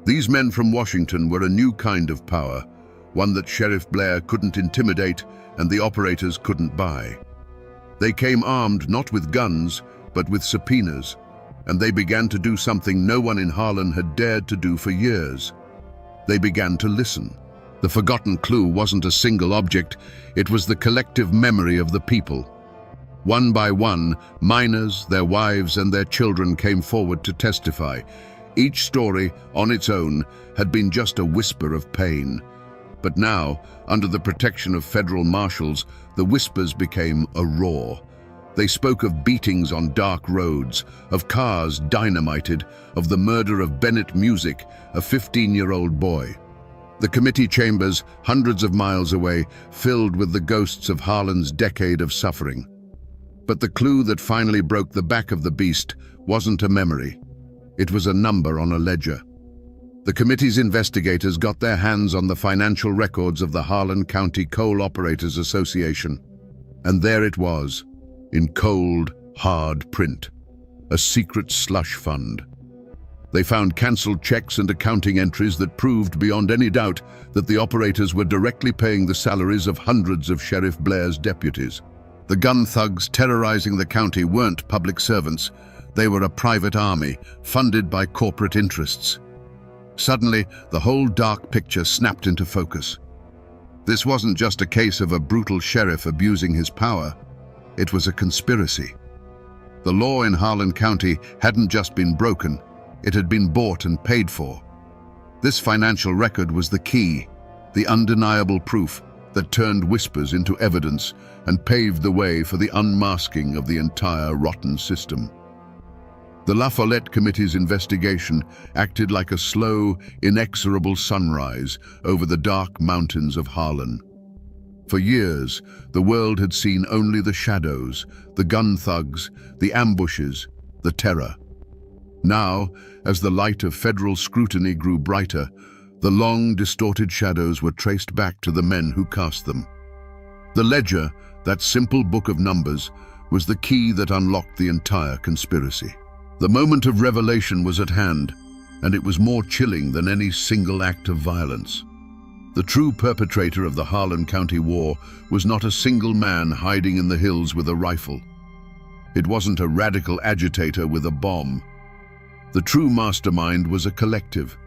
These men from Washington were a new kind of power, one that Sheriff Blair couldn't intimidate and the operators couldn't buy. They came armed not with guns, but with subpoenas, and they began to do something no one in Harlan had dared to do for years. They began to listen. The forgotten clue wasn't a single object, it was the collective memory of the people. One by one, miners, their wives, and their children came forward to testify. Each story, on its own, had been just a whisper of pain. But now, under the protection of federal marshals, the whispers became a roar. They spoke of beatings on dark roads, of cars dynamited, of the murder of Bennett Music, a 15-year-old boy. The committee chambers, hundreds of miles away, filled with the ghosts of Harlan's decade of suffering. But the clue that finally broke the back of the beast wasn't a memory. It was a number on a ledger. The committee's investigators got their hands on the financial records of the Harlan County Coal Operators Association. And there it was, in cold, hard print, a secret slush fund. They found cancelled checks and accounting entries that proved beyond any doubt that the operators were directly paying the salaries of hundreds of Sheriff Blair's deputies. The gun thugs terrorizing the county weren't public servants. They were a private army, funded by corporate interests. Suddenly, the whole dark picture snapped into focus. This wasn't just a case of a brutal sheriff abusing his power. It was a conspiracy. The law in Harlan County hadn't just been broken, it had been bought and paid for. This financial record was the key, the undeniable proof that turned whispers into evidence and paved the way for the unmasking of the entire rotten system. The La Follette Committee's investigation acted like a slow, inexorable sunrise over the dark mountains of Harlan. For years, the world had seen only the shadows, the gun thugs, the ambushes, the terror. Now, as the light of federal scrutiny grew brighter, the long, distorted shadows were traced back to the men who cast them. The ledger, that simple book of numbers, was the key that unlocked the entire conspiracy. The moment of revelation was at hand, and it was more chilling than any single act of violence. The true perpetrator of the Harlan County War was not a single man hiding in the hills with a rifle. It wasn't a radical agitator with a bomb. The true mastermind was a collective,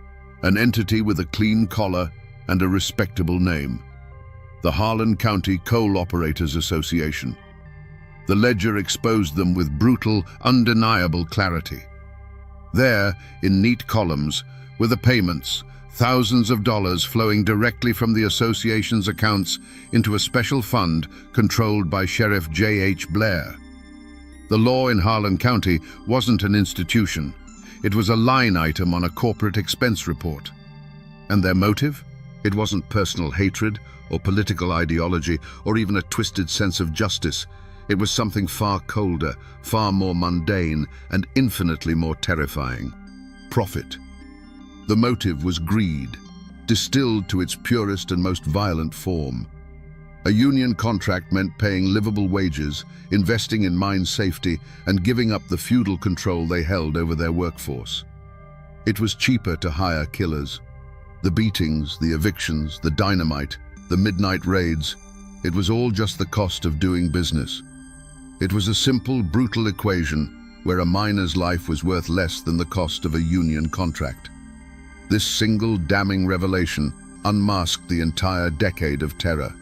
an entity with a clean collar and a respectable name: the Harlan County Coal Operators Association. The ledger exposed them with brutal, undeniable clarity. There, in neat columns, were the payments, thousands of dollars flowing directly from the association's accounts into a special fund controlled by Sheriff J.H. Blair. The law in Harlan County wasn't an institution. It was a line item on a corporate expense report. And their motive? It wasn't personal hatred or political ideology or even a twisted sense of justice. It was something far colder, far more mundane, and infinitely more terrifying: profit. The motive was greed, distilled to its purest and most violent form. A union contract meant paying livable wages, investing in mine safety, and giving up the feudal control they held over their workforce. It was cheaper to hire killers. The beatings, the evictions, the dynamite, the midnight raids, it was all just the cost of doing business. It was a simple, brutal equation where a miner's life was worth less than the cost of a union contract. This single damning revelation unmasked the entire decade of terror.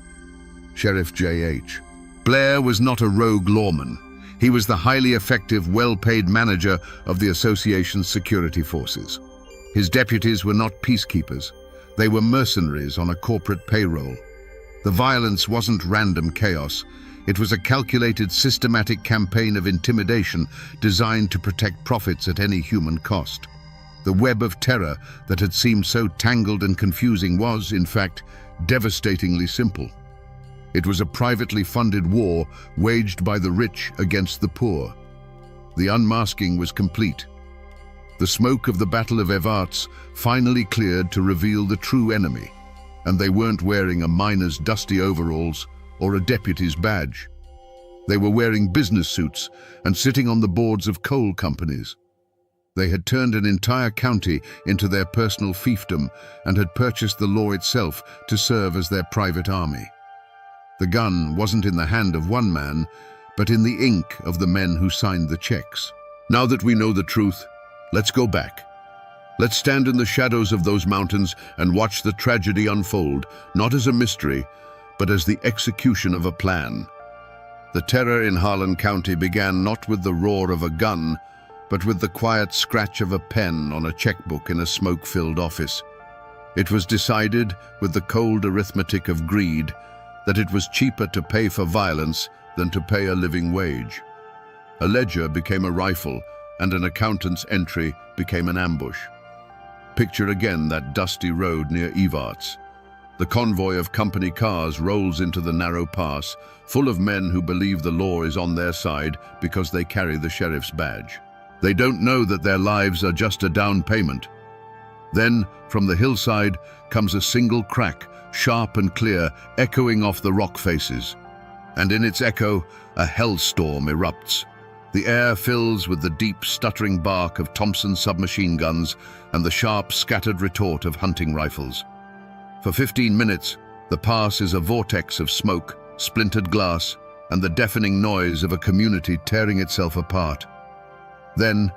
Sheriff J.H. Blair was not a rogue lawman. He was the highly effective, well-paid manager of the association's security forces. His deputies were not peacekeepers. They were mercenaries on a corporate payroll. The violence wasn't random chaos. It was a calculated, systematic campaign of intimidation designed to protect profits at any human cost. The web of terror that had seemed so tangled and confusing was, in fact, devastatingly simple. It was a privately funded war waged by the rich against the poor. The unmasking was complete. The smoke of the Battle of Evarts finally cleared to reveal the true enemy, and they weren't wearing a miner's dusty overalls or a deputy's badge. They were wearing business suits and sitting on the boards of coal companies. They had turned an entire county into their personal fiefdom and had purchased the law itself to serve as their private army. The gun wasn't in the hand of one man, but in the ink of the men who signed the checks. Now that we know the truth, let's go back. Let's stand in the shadows of those mountains and watch the tragedy unfold, not as a mystery, but as the execution of a plan. The terror in Harlan County began not with the roar of a gun, but with the quiet scratch of a pen on a checkbook in a smoke-filled office. It was decided, with the cold arithmetic of greed, that it was cheaper to pay for violence than to pay a living wage. A ledger became a rifle, and an accountant's entry became an ambush. Picture again that dusty road near Evarts. The convoy of company cars rolls into the narrow pass, full of men who believe the law is on their side because they carry the sheriff's badge. They don't know that their lives are just a down payment. Then, from the hillside, comes a single crack, sharp and clear, echoing off the rock faces. And in its echo, a hellstorm erupts. The air fills with the deep, stuttering bark of Thompson submachine guns and the sharp, scattered retort of hunting rifles. For 15 minutes, the pass is a vortex of smoke, splintered glass, and the deafening noise of a community tearing itself apart. Then,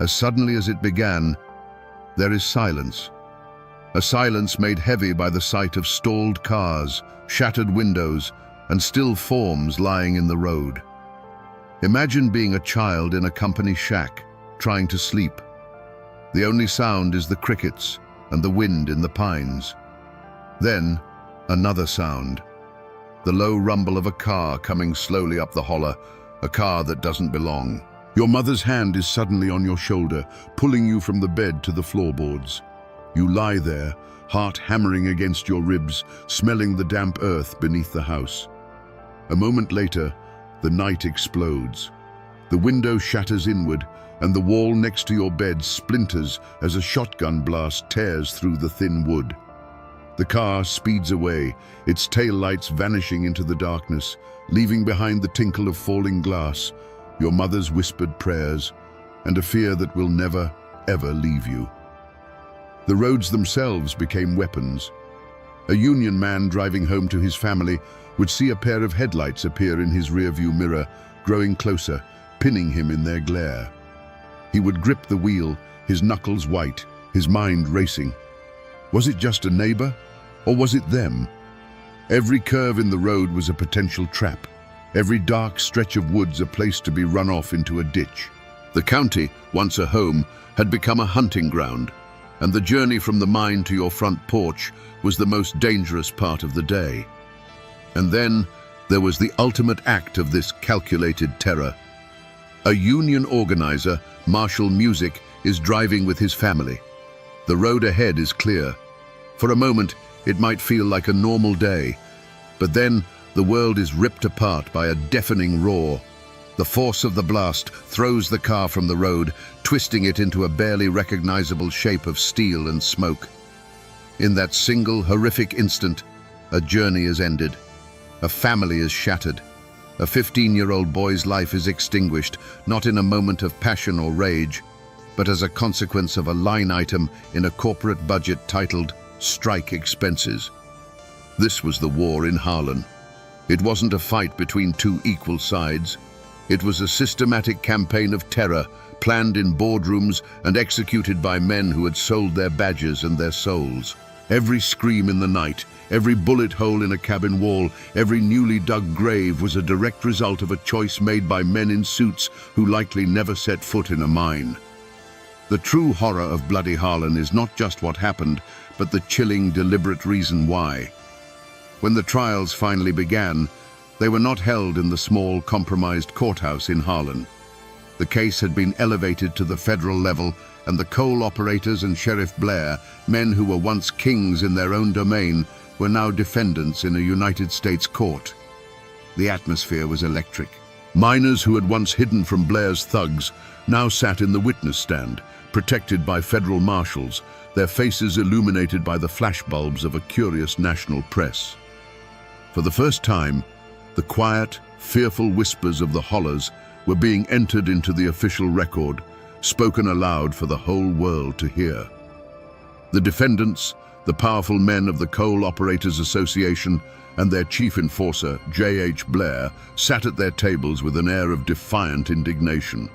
as suddenly as it began, there is silence. A silence made heavy by the sight of stalled cars, shattered windows, and still forms lying in the road. Imagine being a child in a company shack, trying to sleep. The only sound is the crickets and the wind in the pines. Then, another sound. The low rumble of a car coming slowly up the holler, a car that doesn't belong. Your mother's hand is suddenly on your shoulder, pulling you from the bed to the floorboards. You lie there, heart hammering against your ribs, smelling the damp earth beneath the house. A moment later, the night explodes. The window shatters inward, and the wall next to your bed splinters as a shotgun blast tears through the thin wood. The car speeds away, its taillights vanishing into the darkness, leaving behind the tinkle of falling glass, your mother's whispered prayers, and a fear that will never, ever leave you. The roads themselves became weapons. A union man driving home to his family would see a pair of headlights appear in his rearview mirror, growing closer, pinning him in their glare. He would grip the wheel, his knuckles white, his mind racing. Was it just a neighbor, or was it them? Every curve in the road was a potential trap. Every dark stretch of woods a place to be run off into a ditch. The county, once a home, had become a hunting ground, and the journey from the mine to your front porch was the most dangerous part of the day. And then there was the ultimate act of this calculated terror. A union organizer, Marshall Music, is driving with his family. The road ahead is clear. For a moment, it might feel like a normal day, but then the world is ripped apart by a deafening roar. The force of the blast throws the car from the road, twisting it into a barely recognizable shape of steel and smoke. In that single horrific instant, a journey is ended. A family is shattered. A 15-year-old boy's life is extinguished, not in a moment of passion or rage, but as a consequence of a line item in a corporate budget titled Strike Expenses. This was the war in Harlan. It wasn't a fight between two equal sides. It was a systematic campaign of terror, planned in boardrooms and executed by men who had sold their badges and their souls. Every scream in the night, every bullet hole in a cabin wall, every newly dug grave was a direct result of a choice made by men in suits who likely never set foot in a mine. The true horror of Bloody Harlan is not just what happened, but the chilling, deliberate reason why. When the trials finally began, they were not held in the small, compromised courthouse in Harlan. The case had been elevated to the federal level, and the coal operators and Sheriff Blair, men who were once kings in their own domain, were now defendants in a United States court. The atmosphere was electric. Miners who had once hidden from Blair's thugs now sat in the witness stand, protected by federal marshals, their faces illuminated by the flashbulbs of a curious national press. For the first time, the quiet, fearful whispers of the hollers were being entered into the official record, spoken aloud for the whole world to hear. The defendants, the powerful men of the Coal Operators Association, and their chief enforcer, J.H. Blair, sat at their tables with an air of defiant indignation.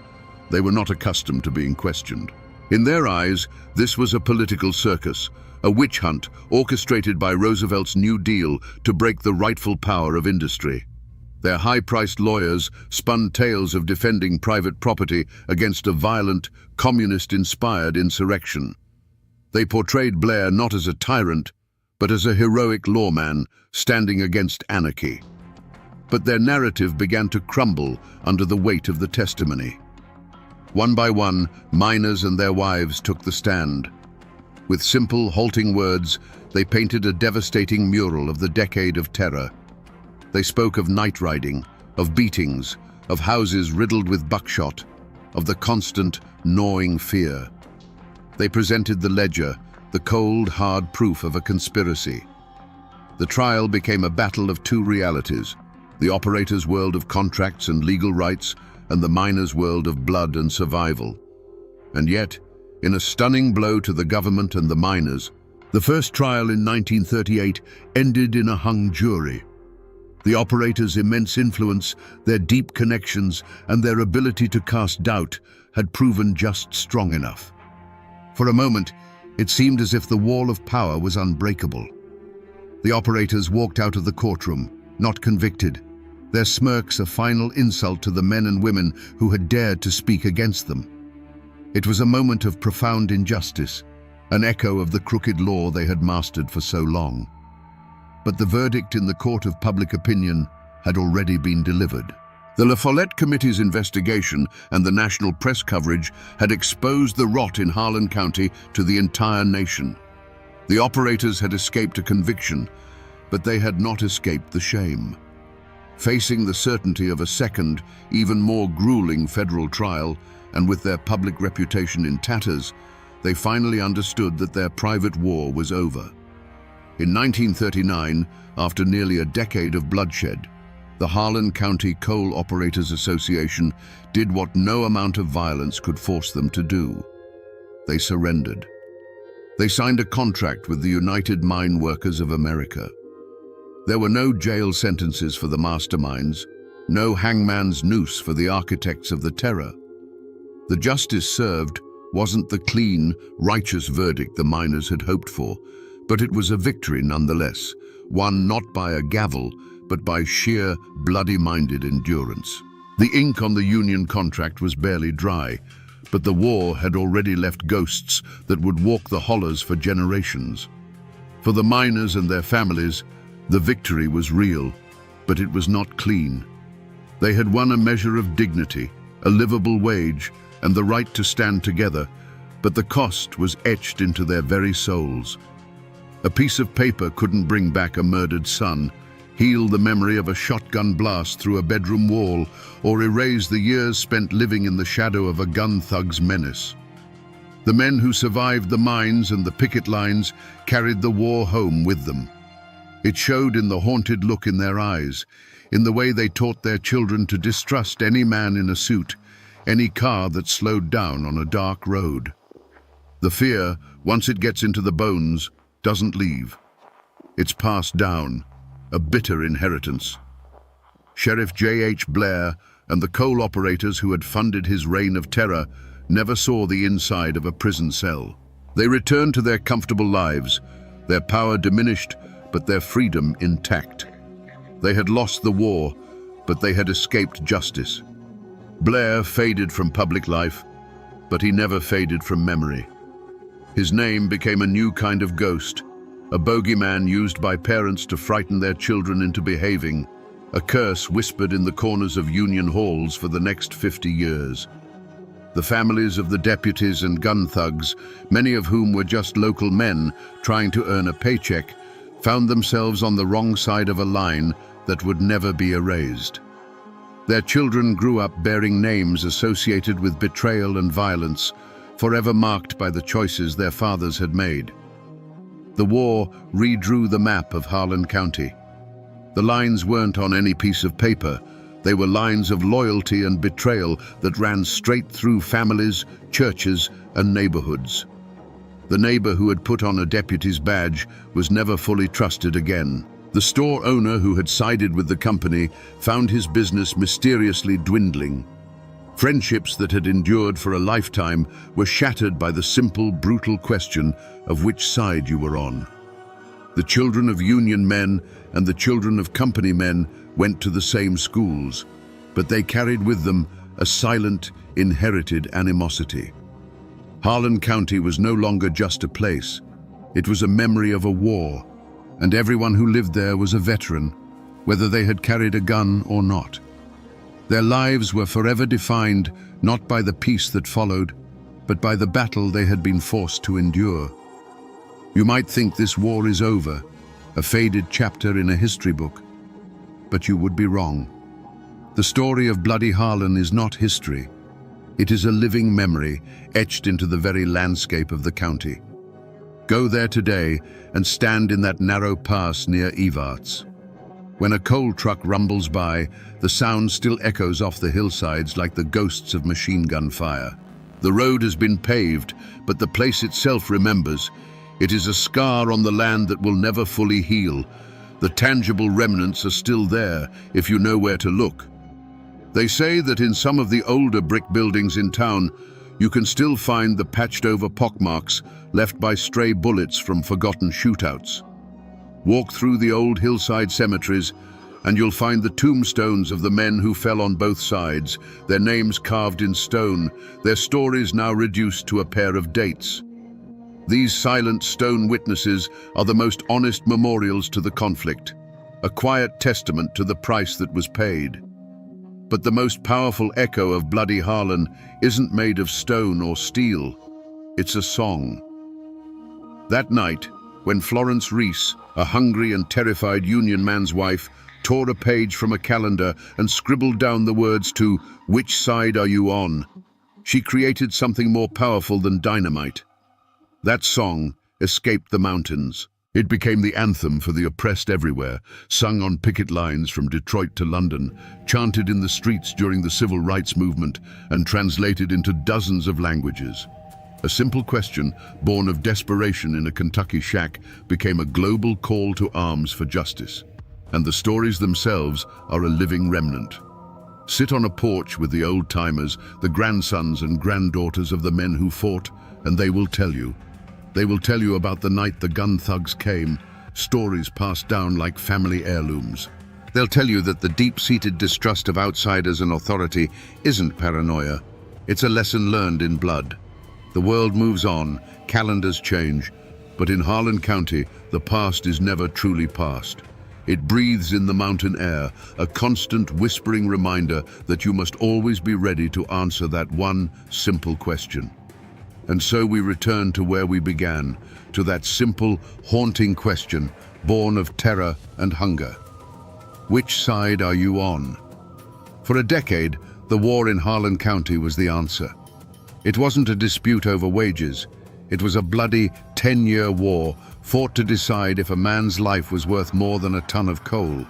They were not accustomed to being questioned. In their eyes, this was a political circus, a witch hunt orchestrated by Roosevelt's New Deal to break the rightful power of industry. Their high-priced lawyers spun tales of defending private property against a violent, communist-inspired insurrection. They portrayed Blair not as a tyrant, but as a heroic lawman standing against anarchy. But their narrative began to crumble under the weight of the testimony. One by one, miners and their wives took the stand. With simple, halting words, they painted a devastating mural of the decade of terror. They spoke of night riding, of beatings, of houses riddled with buckshot, of the constant, gnawing fear. They presented the ledger, the cold, hard proof of a conspiracy. The trial became a battle of two realities, the operator's world of contracts and legal rights, and the miner's world of blood and survival. And yet, in a stunning blow to the government and the miners, the first trial in 1938 ended in a hung jury. The operators' immense influence, their deep connections, and their ability to cast doubt had proven just strong enough. For a moment, it seemed as if the wall of power was unbreakable. The operators walked out of the courtroom, not convicted, their smirks a final insult to the men and women who had dared to speak against them. It was a moment of profound injustice, an echo of the crooked law they had mastered for so long. But the verdict in the court of public opinion had already been delivered. The La Follette Committee's investigation and the national press coverage had exposed the rot in Harlan County to the entire nation. The operators had escaped a conviction, but they had not escaped the shame. Facing the certainty of a second, even more grueling federal trial, and with their public reputation in tatters, they finally understood that their private war was over. In 1939, after nearly a decade of bloodshed, the Harlan County Coal Operators Association did what no amount of violence could force them to do. They surrendered. They signed a contract with the United Mine Workers of America. There were no jail sentences for the masterminds, no hangman's noose for the architects of the terror. The justice served wasn't the clean, righteous verdict the miners had hoped for, but it was a victory nonetheless, won not by a gavel, but by sheer, bloody-minded endurance. The ink on the union contract was barely dry, but the war had already left ghosts that would walk the hollers for generations. For the miners and their families, the victory was real, but it was not clean. They had won a measure of dignity, a livable wage, and the right to stand together, but the cost was etched into their very souls. A piece of paper couldn't bring back a murdered son, heal the memory of a shotgun blast through a bedroom wall, or erase the years spent living in the shadow of a gun thug's menace. The men who survived the mines and the picket lines carried the war home with them. It showed in the haunted look in their eyes, in the way they taught their children to distrust any man in a suit, any car that slowed down on a dark road. The fear, once it gets into the bones, doesn't leave. It's passed down, a bitter inheritance. Sheriff J.H. Blair and the coal operators who had funded his reign of terror never saw the inside of a prison cell. They returned to their comfortable lives, their power diminished, but their freedom intact. They had lost the war, but they had escaped justice. Blair faded from public life, but he never faded from memory. His name became a new kind of ghost, a bogeyman used by parents to frighten their children into behaving, a curse whispered in the corners of union halls for the next 50 years. The families of the deputies and gun thugs, many of whom were just local men trying to earn a paycheck, found themselves on the wrong side of a line that would never be erased. Their children grew up bearing names associated with betrayal and violence, forever marked by the choices their fathers had made. The war redrew the map of Harlan County. The lines weren't on any piece of paper. They were lines of loyalty and betrayal that ran straight through families, churches, and neighborhoods. The neighbor who had put on a deputy's badge was never fully trusted again. The store owner who had sided with the company found his business mysteriously dwindling. Friendships that had endured for a lifetime were shattered by the simple, brutal question of which side you were on. The children of union men and the children of company men went to the same schools, but they carried with them a silent, inherited animosity. Harlan County was no longer just a place. It was a memory of a war, and everyone who lived there was a veteran, whether they had carried a gun or not. Their lives were forever defined not by the peace that followed, but by the battle they had been forced to endure. You might think this war is over, a faded chapter in a history book, but you would be wrong. The story of Bloody Harlan is not history. It is a living memory etched into the very landscape of the county. Go there today and stand in that narrow pass near Evarts. When a coal truck rumbles by, the sound still echoes off the hillsides like the ghosts of machine gun fire. The road has been paved, but the place itself remembers. It is a scar on the land that will never fully heal. The tangible remnants are still there if you know where to look. They say that in some of the older brick buildings in town, you can still find the patched-over pockmarks left by stray bullets from forgotten shootouts. Walk through the old hillside cemeteries, and you'll find the tombstones of the men who fell on both sides, their names carved in stone, their stories now reduced to a pair of dates. These silent stone witnesses are the most honest memorials to the conflict, a quiet testament to the price that was paid. But the most powerful echo of Bloody Harlan isn't made of stone or steel. It's a song. That night, when Florence Reese, a hungry and terrified union man's wife, tore a page from a calendar and scribbled down the words to "Which side are you on?" she created something more powerful than dynamite. That song escaped the mountains. It became the anthem for the oppressed everywhere, sung on picket lines from Detroit to London, chanted in the streets during the civil rights movement, and translated into dozens of languages. A simple question, born of desperation in a Kentucky shack, became a global call to arms for justice. And the stories themselves are a living remnant. Sit on a porch with the old-timers, the grandsons and granddaughters of the men who fought, and they will tell you. They will tell you about the night the gun thugs came, stories passed down like family heirlooms. They'll tell you that the deep-seated distrust of outsiders and authority isn't paranoia. It's a lesson learned in blood. The world moves on, calendars change, but in Harlan County, the past is never truly past. It breathes in the mountain air, a constant whispering reminder that you must always be ready to answer that one simple question. And so we return to where we began, to that simple, haunting question, born of terror and hunger. Which side are you on? For a decade, the war in Harlan County was the answer. It wasn't a dispute over wages. It was a bloody 10-year war fought to decide if a man's life was worth more than a ton of coal.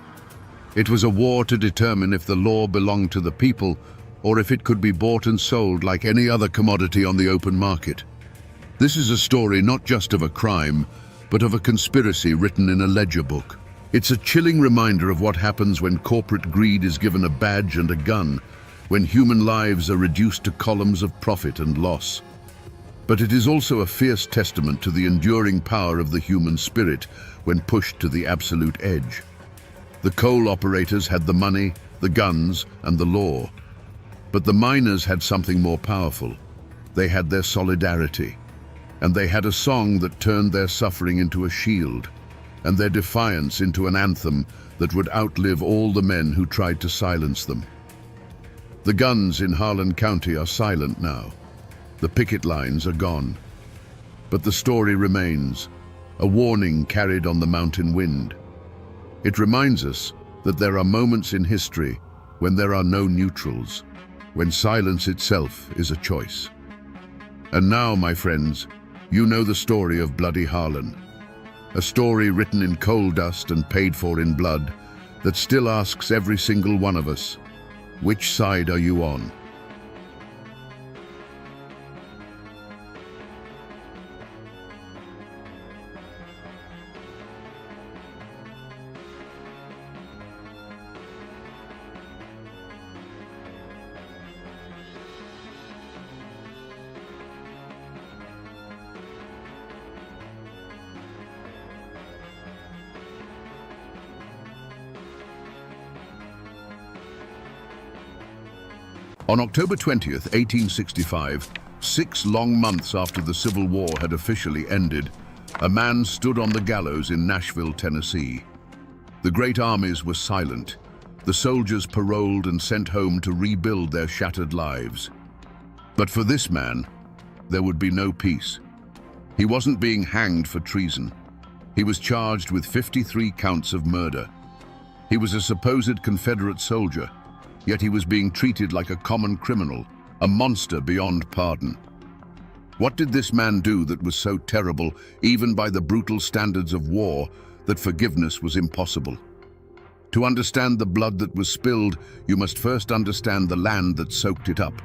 It was a war to determine if the law belonged to the people or if it could be bought and sold like any other commodity on the open market. This is a story not just of a crime, but of a conspiracy written in a ledger book. It's a chilling reminder of what happens when corporate greed is given a badge and a gun, when human lives are reduced to columns of profit and loss. But it is also a fierce testament to the enduring power of the human spirit when pushed to the absolute edge. The coal operators had the money, the guns, and the law. But the miners had something more powerful. They had their solidarity. And they had a song that turned their suffering into a shield, and their defiance into an anthem that would outlive all the men who tried to silence them. The guns in Harlan County are silent now. The picket lines are gone. But the story remains, a warning carried on the mountain wind. It reminds us that there are moments in history when there are no neutrals, when silence itself is a choice. And now, my friends, you know the story of Bloody Harlan. A story written in coal dust and paid for in blood that still asks every single one of us, which side are you on? On October 20th, 1865, 6 long months after the Civil War had officially ended, a man stood on the gallows in Nashville, Tennessee. The great armies were silent, the soldiers paroled and sent home to rebuild their shattered lives. But for this man, there would be no peace. He wasn't being hanged for treason. He was charged with 53 counts of murder. He was a supposed Confederate soldier, yet he was being treated like a common criminal, a monster beyond pardon. What did this man do that was so terrible, even by the brutal standards of war, that forgiveness was impossible? To understand the blood that was spilled, you must first understand the land that soaked it up.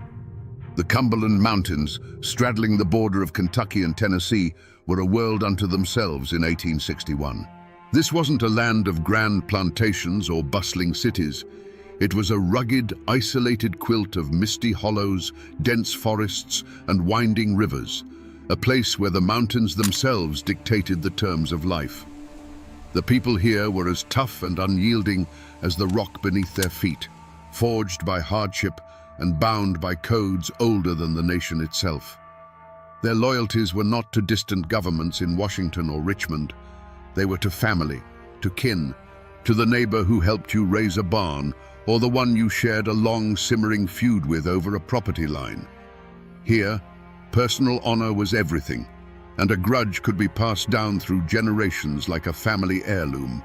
The Cumberland Mountains, straddling the border of Kentucky and Tennessee, were a world unto themselves in 1861. This wasn't a land of grand plantations or bustling cities. It was a rugged, isolated quilt of misty hollows, dense forests, and winding rivers, a place where the mountains themselves dictated the terms of life. The people here were as tough and unyielding as the rock beneath their feet, forged by hardship and bound by codes older than the nation itself. Their loyalties were not to distant governments in Washington or Richmond. They were to family, to kin, to the neighbor who helped you raise a barn, or the one you shared a long, simmering feud with over a property line. Here, personal honor was everything, and a grudge could be passed down through generations like a family heirloom.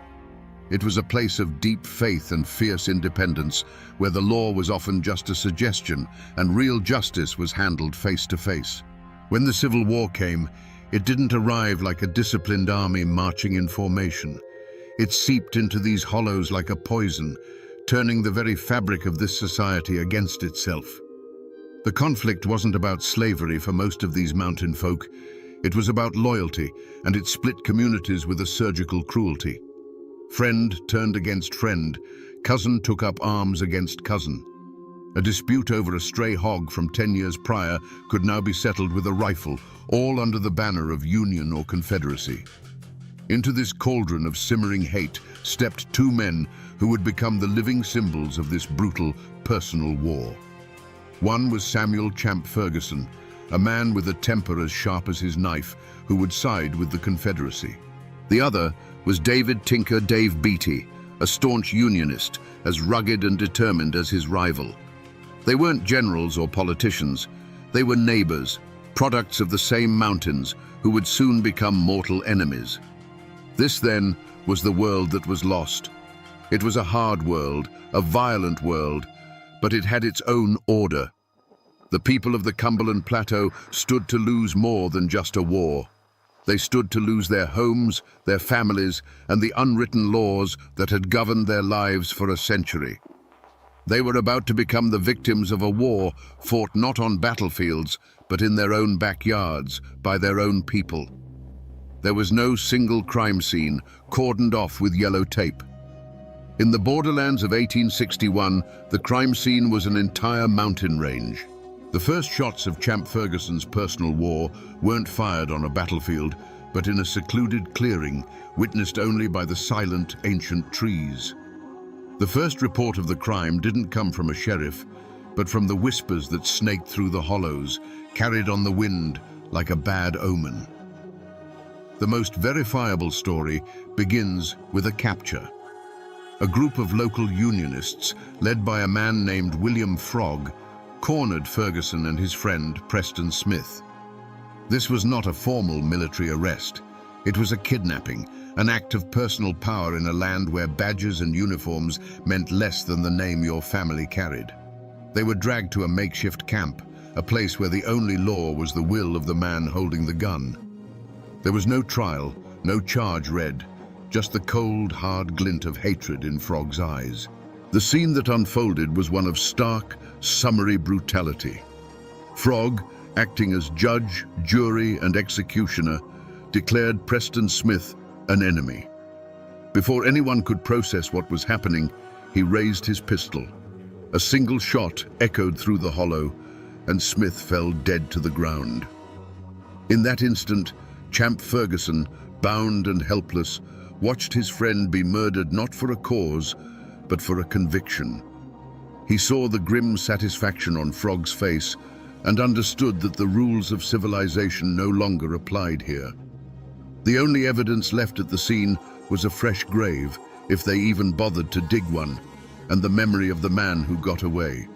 It was a place of deep faith and fierce independence, where the law was often just a suggestion and real justice was handled face to face. When the Civil War came, It didn't arrive like a disciplined army marching in formation. It seeped into these hollows like a poison, turning the very fabric of this society against itself. The conflict wasn't about slavery for most of these mountain folk. It was about loyalty, and it split communities with a surgical cruelty. Friend turned against friend, cousin took up arms against cousin. A dispute over a stray hog from 10 years prior could now be settled with a rifle, all under the banner of Union or Confederacy. Into this cauldron of simmering hate stepped two men who would become the living symbols of this brutal, personal war. One was Samuel Champ Ferguson, a man with a temper as sharp as his knife, who would side with the Confederacy. The other was David Tinker Dave Beatty, a staunch Unionist, as rugged and determined as his rival. They weren't generals or politicians. They were neighbors, products of the same mountains, who would soon become mortal enemies. This, then, was the world that was lost. It was a hard world, a violent world, but it had its own order. The people of the Cumberland Plateau stood to lose more than just a war. They stood to lose their homes, their families, and the unwritten laws that had governed their lives for a century. They were about to become the victims of a war fought not on battlefields, but in their own backyards, by their own people. There was no single crime scene, cordoned off with yellow tape. In the borderlands of 1861, the crime scene was an entire mountain range. The first shots of Champ Ferguson's personal war weren't fired on a battlefield, but in a secluded clearing, witnessed only by the silent, ancient trees. The first report of the crime didn't come from a sheriff, but from the whispers that snaked through the hollows, carried on the wind like a bad omen. The most verifiable story begins with a capture. A group of local Unionists, led by a man named William Frog, cornered Ferguson and his friend Preston Smith. This was not a formal military arrest. It was a kidnapping, an act of personal power in a land where badges and uniforms meant less than the name your family carried. They were dragged to a makeshift camp, a place where the only law was the will of the man holding the gun. There was no trial, no charge read, just the cold, hard glint of hatred in Frog's eyes. The scene that unfolded was one of stark, summary brutality. Frog, acting as judge, jury, and executioner, declared Preston Smith an enemy. Before anyone could process what was happening, he raised his pistol. A single shot echoed through the hollow, and Smith fell dead to the ground. In that instant, Champ Ferguson, bound and helpless, watched his friend be murdered not for a cause, but for a conviction. He saw the grim satisfaction on Frog's face and understood that the rules of civilization no longer applied here. The only evidence left at the scene was a fresh grave, if they even bothered to dig one, and the memory of the man who got away.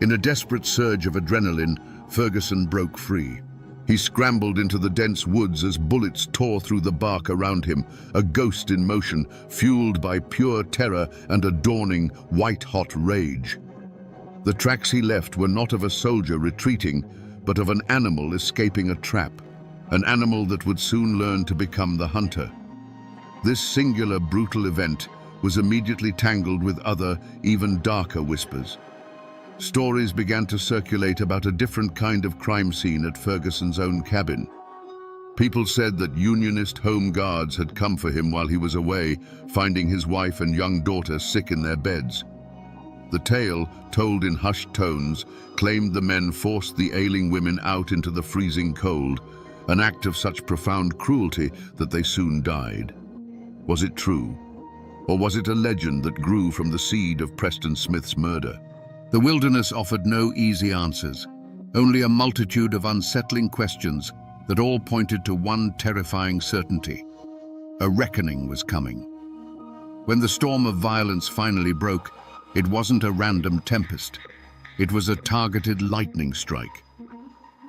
In a desperate surge of adrenaline, Ferguson broke free. He scrambled into the dense woods as bullets tore through the bark around him, a ghost in motion, fueled by pure terror and a dawning, white-hot rage. The tracks he left were not of a soldier retreating, but of an animal escaping a trap, an animal that would soon learn to become the hunter. This singular, brutal event was immediately tangled with other, even darker whispers. Stories began to circulate about a different kind of crime scene at Ferguson's own cabin. People said that Unionist home guards had come for him while he was away, finding his wife and young daughter sick in their beds. The tale, told in hushed tones, claimed the men forced the ailing women out into the freezing cold, an act of such profound cruelty that they soon died. Was it true? Or was it a legend that grew from the seed of Preston Smith's murder? The wilderness offered no easy answers, only a multitude of unsettling questions that all pointed to one terrifying certainty. A reckoning was coming. When the storm of violence finally broke, it wasn't a random tempest. It was a targeted lightning strike.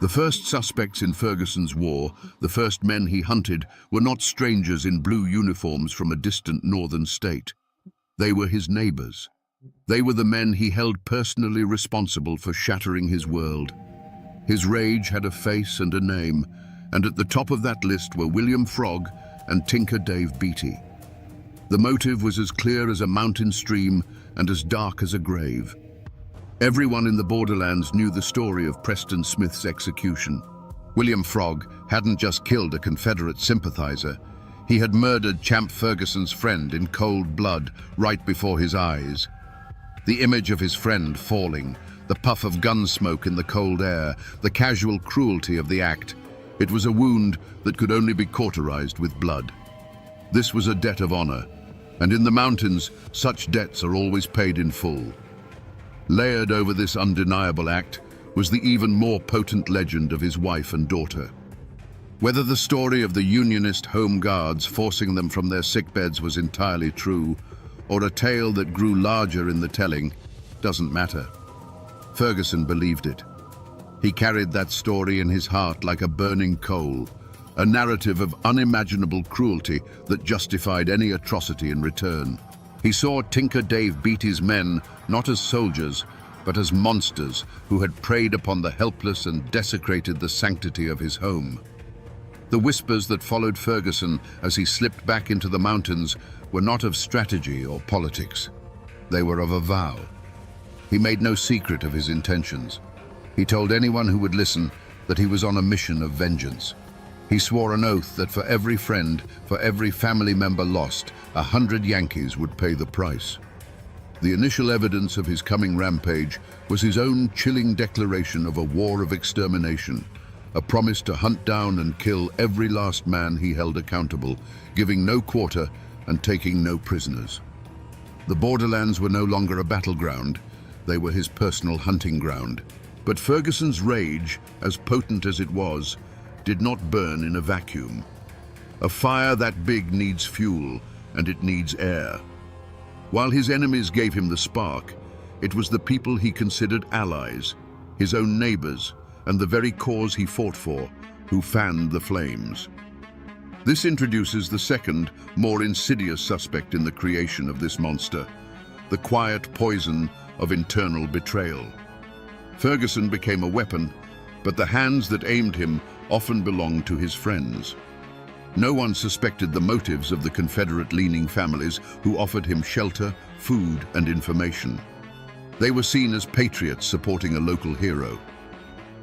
The first suspects in Ferguson's war, the first men he hunted, were not strangers in blue uniforms from a distant northern state. They were his neighbors. They were the men he held personally responsible for shattering his world. His rage had a face and a name, and at the top of that list were William Frog and Tinker Dave Beatty. The motive was as clear as a mountain stream and as dark as a grave. Everyone in the borderlands knew the story of Preston Smith's execution. William Frog hadn't just killed a Confederate sympathizer, he had murdered Champ Ferguson's friend in cold blood right before his eyes. The image of his friend falling, the puff of gun smoke in the cold air, the casual cruelty of the act, it was a wound that could only be cauterized with blood. This was a debt of honor, and in the mountains, such debts are always paid in full. Layered over this undeniable act was the even more potent legend of his wife and daughter. Whether the story of the Unionist Home Guards forcing them from their sickbeds was entirely true, or a tale that grew larger in the telling, doesn't matter. Ferguson believed it. He carried that story in his heart like a burning coal, a narrative of unimaginable cruelty that justified any atrocity in return. He saw Tinker Dave Beatty's men not as soldiers, but as monsters who had preyed upon the helpless and desecrated the sanctity of his home. The whispers that followed Ferguson as he slipped back into the mountains were not of strategy or politics. They were of a vow. He made no secret of his intentions. He told anyone who would listen that he was on a mission of vengeance. He swore an oath that for every friend, for every family member lost, 100 Yankees would pay the price. The initial evidence of his coming rampage was his own chilling declaration of a war of extermination, a promise to hunt down and kill every last man he held accountable, giving no quarter and taking no prisoners. The borderlands were no longer a battleground, they were his personal hunting ground. But Ferguson's rage, as potent as it was, did not burn in a vacuum. A fire that big needs fuel, and it needs air. While his enemies gave him the spark, it was the people he considered allies, his own neighbors, and the very cause he fought for, who fanned the flames. This introduces the second, more insidious suspect in the creation of this monster, the quiet poison of internal betrayal. Ferguson became a weapon, but the hands that aimed him often belonged to his friends. No one suspected the motives of the Confederate-leaning families who offered him shelter, food, and information. They were seen as patriots supporting a local hero.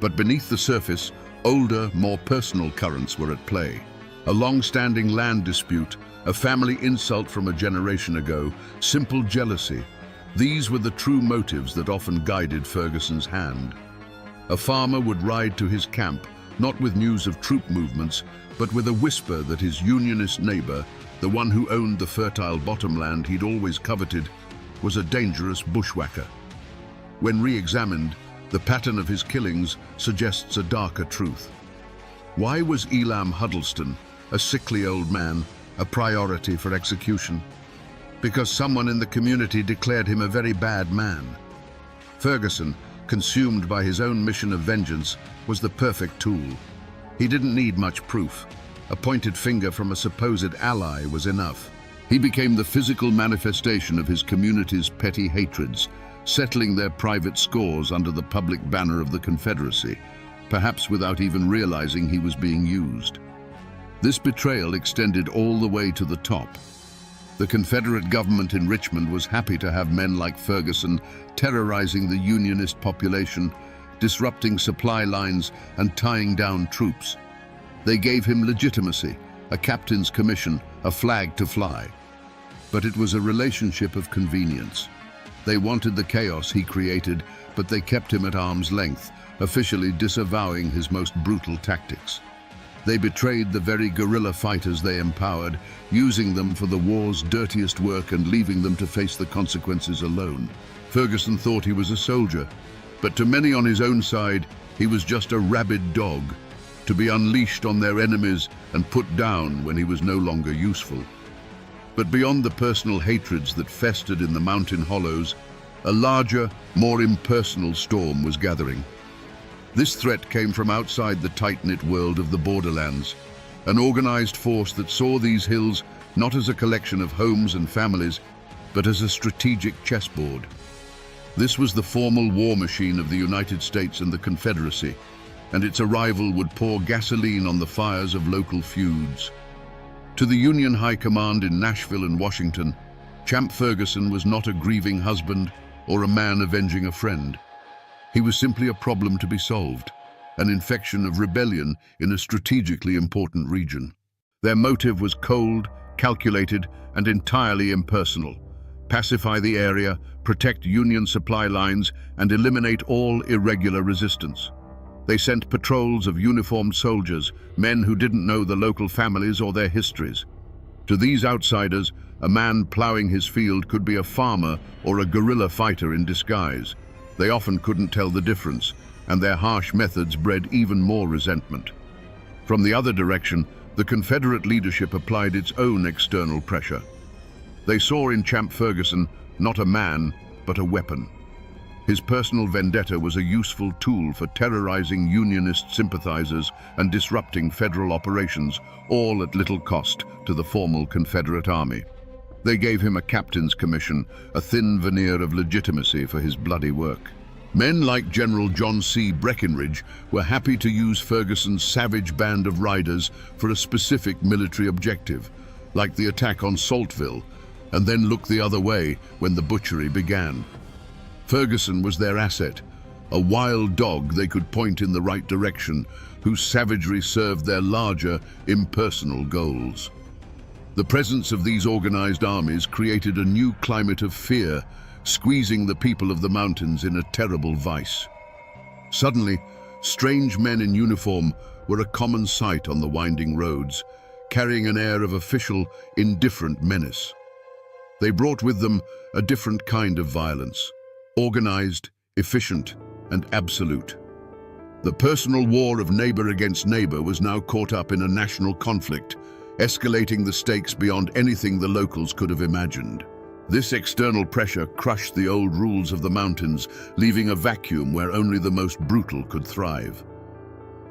But beneath the surface, older, more personal currents were at play. A long-standing land dispute, a family insult from a generation ago, simple jealousy. These were the true motives that often guided Ferguson's hand. A farmer would ride to his camp, not with news of troop movements, but with a whisper that his Unionist neighbor, the one who owned the fertile bottomland he'd always coveted, was a dangerous bushwhacker. When re-examined, the pattern of his killings suggests a darker truth. Why was Elam Huddleston, a sickly old man, a priority for execution? Because someone in the community declared him a very bad man. Ferguson, consumed by his own mission of vengeance, was the perfect tool. He didn't need much proof. A pointed finger from a supposed ally was enough. He became the physical manifestation of his community's petty hatreds, settling their private scores under the public banner of the Confederacy, perhaps without even realizing he was being used. This betrayal extended all the way to the top. The Confederate government in Richmond was happy to have men like Ferguson terrorizing the Unionist population, disrupting supply lines and tying down troops. They gave him legitimacy, a captain's commission, a flag to fly. But it was a relationship of convenience. They wanted the chaos he created, but they kept him at arm's length, officially disavowing his most brutal tactics. They betrayed the very guerrilla fighters they empowered, using them for the war's dirtiest work and leaving them to face the consequences alone. Ferguson thought he was a soldier, but to many on his own side, he was just a rabid dog, to be unleashed on their enemies and put down when he was no longer useful. But beyond the personal hatreds that festered in the mountain hollows, a larger, more impersonal storm was gathering. This threat came from outside the tight-knit world of the borderlands, an organized force that saw these hills not as a collection of homes and families, but as a strategic chessboard. This was the formal war machine of the United States and the Confederacy, and its arrival would pour gasoline on the fires of local feuds. To the Union High Command in Nashville and Washington, Champ Ferguson was not a grieving husband or a man avenging a friend. He was simply a problem to be solved, an infection of rebellion in a strategically important region. Their motive was cold, calculated, and entirely impersonal. Pacify the area, protect Union supply lines, and eliminate all irregular resistance. They sent patrols of uniformed soldiers, men who didn't know the local families or their histories. To these outsiders, a man plowing his field could be a farmer or a guerrilla fighter in disguise. They often couldn't tell the difference, and their harsh methods bred even more resentment. From the other direction, the Confederate leadership applied its own external pressure. They saw in Champ Ferguson not a man, but a weapon. His personal vendetta was a useful tool for terrorizing Unionist sympathizers and disrupting federal operations, all at little cost to the formal Confederate Army. They gave him a captain's commission, a thin veneer of legitimacy for his bloody work. Men like General John C. Breckinridge were happy to use Ferguson's savage band of riders for a specific military objective, like the attack on Saltville, and then look the other way when the butchery began. Ferguson was their asset, a wild dog they could point in the right direction, whose savagery served their larger, impersonal goals. The presence of these organized armies created a new climate of fear, squeezing the people of the mountains in a terrible vice. Suddenly, strange men in uniform were a common sight on the winding roads, carrying an air of official, indifferent menace. They brought with them a different kind of violence, organized, efficient, and absolute. The personal war of neighbor against neighbor was now caught up in a national conflict, escalating the stakes beyond anything the locals could have imagined. This external pressure crushed the old rules of the mountains, leaving a vacuum where only the most brutal could thrive.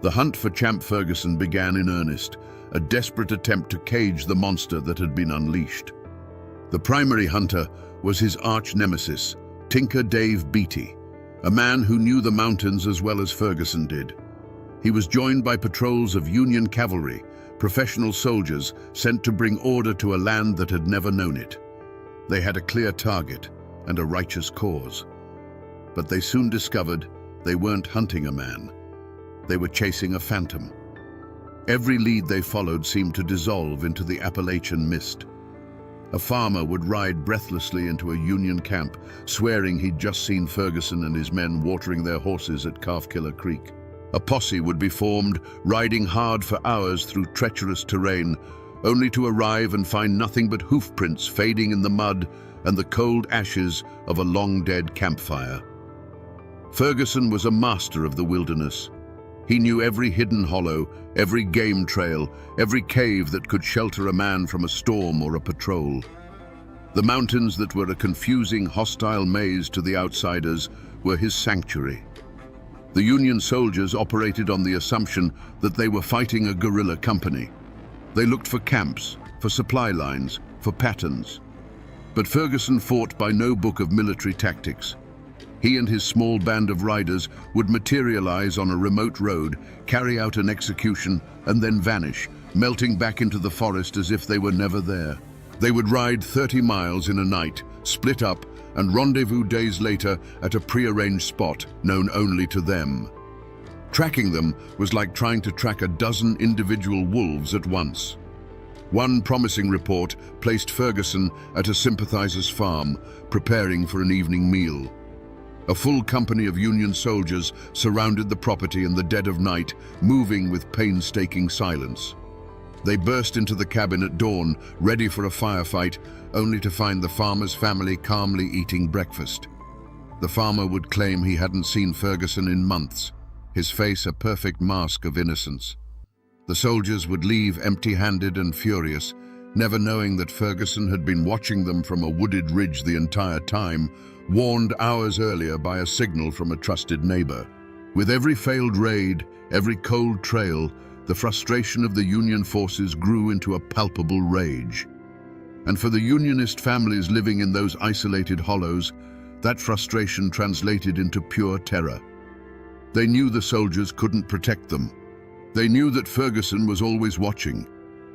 The hunt for Champ Ferguson began in earnest, a desperate attempt to cage the monster that had been unleashed. The primary hunter was his arch-nemesis, Tinker Dave Beatty, a man who knew the mountains as well as Ferguson did. He was joined by patrols of Union cavalry, professional soldiers sent to bring order to a land that had never known it. They had a clear target and a righteous cause. But they soon discovered they weren't hunting a man. They were chasing a phantom. Every lead they followed seemed to dissolve into the Appalachian mist. A farmer would ride breathlessly into a Union camp, swearing he'd just seen Ferguson and his men watering their horses at Calfkiller Creek. A posse would be formed, riding hard for hours through treacherous terrain, only to arrive and find nothing but hoof prints fading in the mud and the cold ashes of a long-dead campfire. Ferguson was a master of the wilderness. He knew every hidden hollow, every game trail, every cave that could shelter a man from a storm or a patrol. The mountains that were a confusing, hostile maze to the outsiders were his sanctuary. The Union soldiers operated on the assumption that they were fighting a guerrilla company. They looked for camps, for supply lines, for patterns. But Ferguson fought by no book of military tactics. He and his small band of riders would materialize on a remote road, carry out an execution, and then vanish, melting back into the forest as if they were never there. They would ride 30 miles in a night, split up, and rendezvous days later at a prearranged spot known only to them. Tracking them was like trying to track a dozen individual wolves at once. One promising report placed Ferguson at a sympathizer's farm, preparing for an evening meal. A full company of Union soldiers surrounded the property in the dead of night, moving with painstaking silence. They burst into the cabin at dawn, ready for a firefight, only to find the farmer's family calmly eating breakfast. The farmer would claim he hadn't seen Ferguson in months, his face a perfect mask of innocence. The soldiers would leave empty-handed and furious, never knowing that Ferguson had been watching them from a wooded ridge the entire time, warned hours earlier by a signal from a trusted neighbor. With every failed raid, every cold trail, the frustration of the Union forces grew into a palpable rage. And for the Unionist families living in those isolated hollows, that frustration translated into pure terror. They knew the soldiers couldn't protect them. They knew that Ferguson was always watching,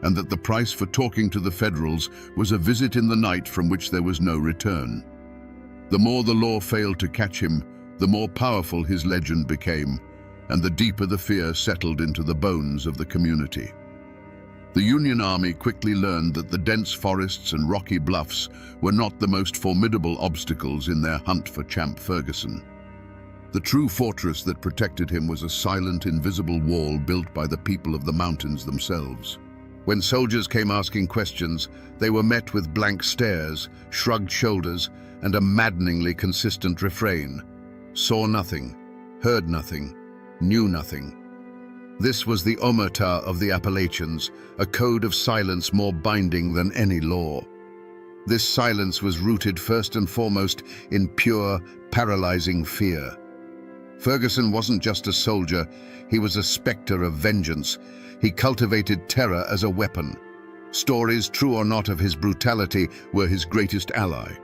and that the price for talking to the Federals was a visit in the night from which there was no return. The more the law failed to catch him, the more powerful his legend became, and the deeper the fear settled into the bones of the community. The Union Army quickly learned that the dense forests and rocky bluffs were not the most formidable obstacles in their hunt for Champ Ferguson. The true fortress that protected him was a silent, invisible wall built by the people of the mountains themselves. When soldiers came asking questions, they were met with blank stares, shrugged shoulders, and a maddeningly consistent refrain: saw nothing, heard nothing, knew nothing. This was the omerta of the Appalachians, a code of silence more binding than any law. This silence was rooted first and foremost in pure, paralyzing fear. Ferguson wasn't just a soldier, he was a specter of vengeance. He cultivated terror as a weapon. Stories, true or not, of his brutality were his greatest ally.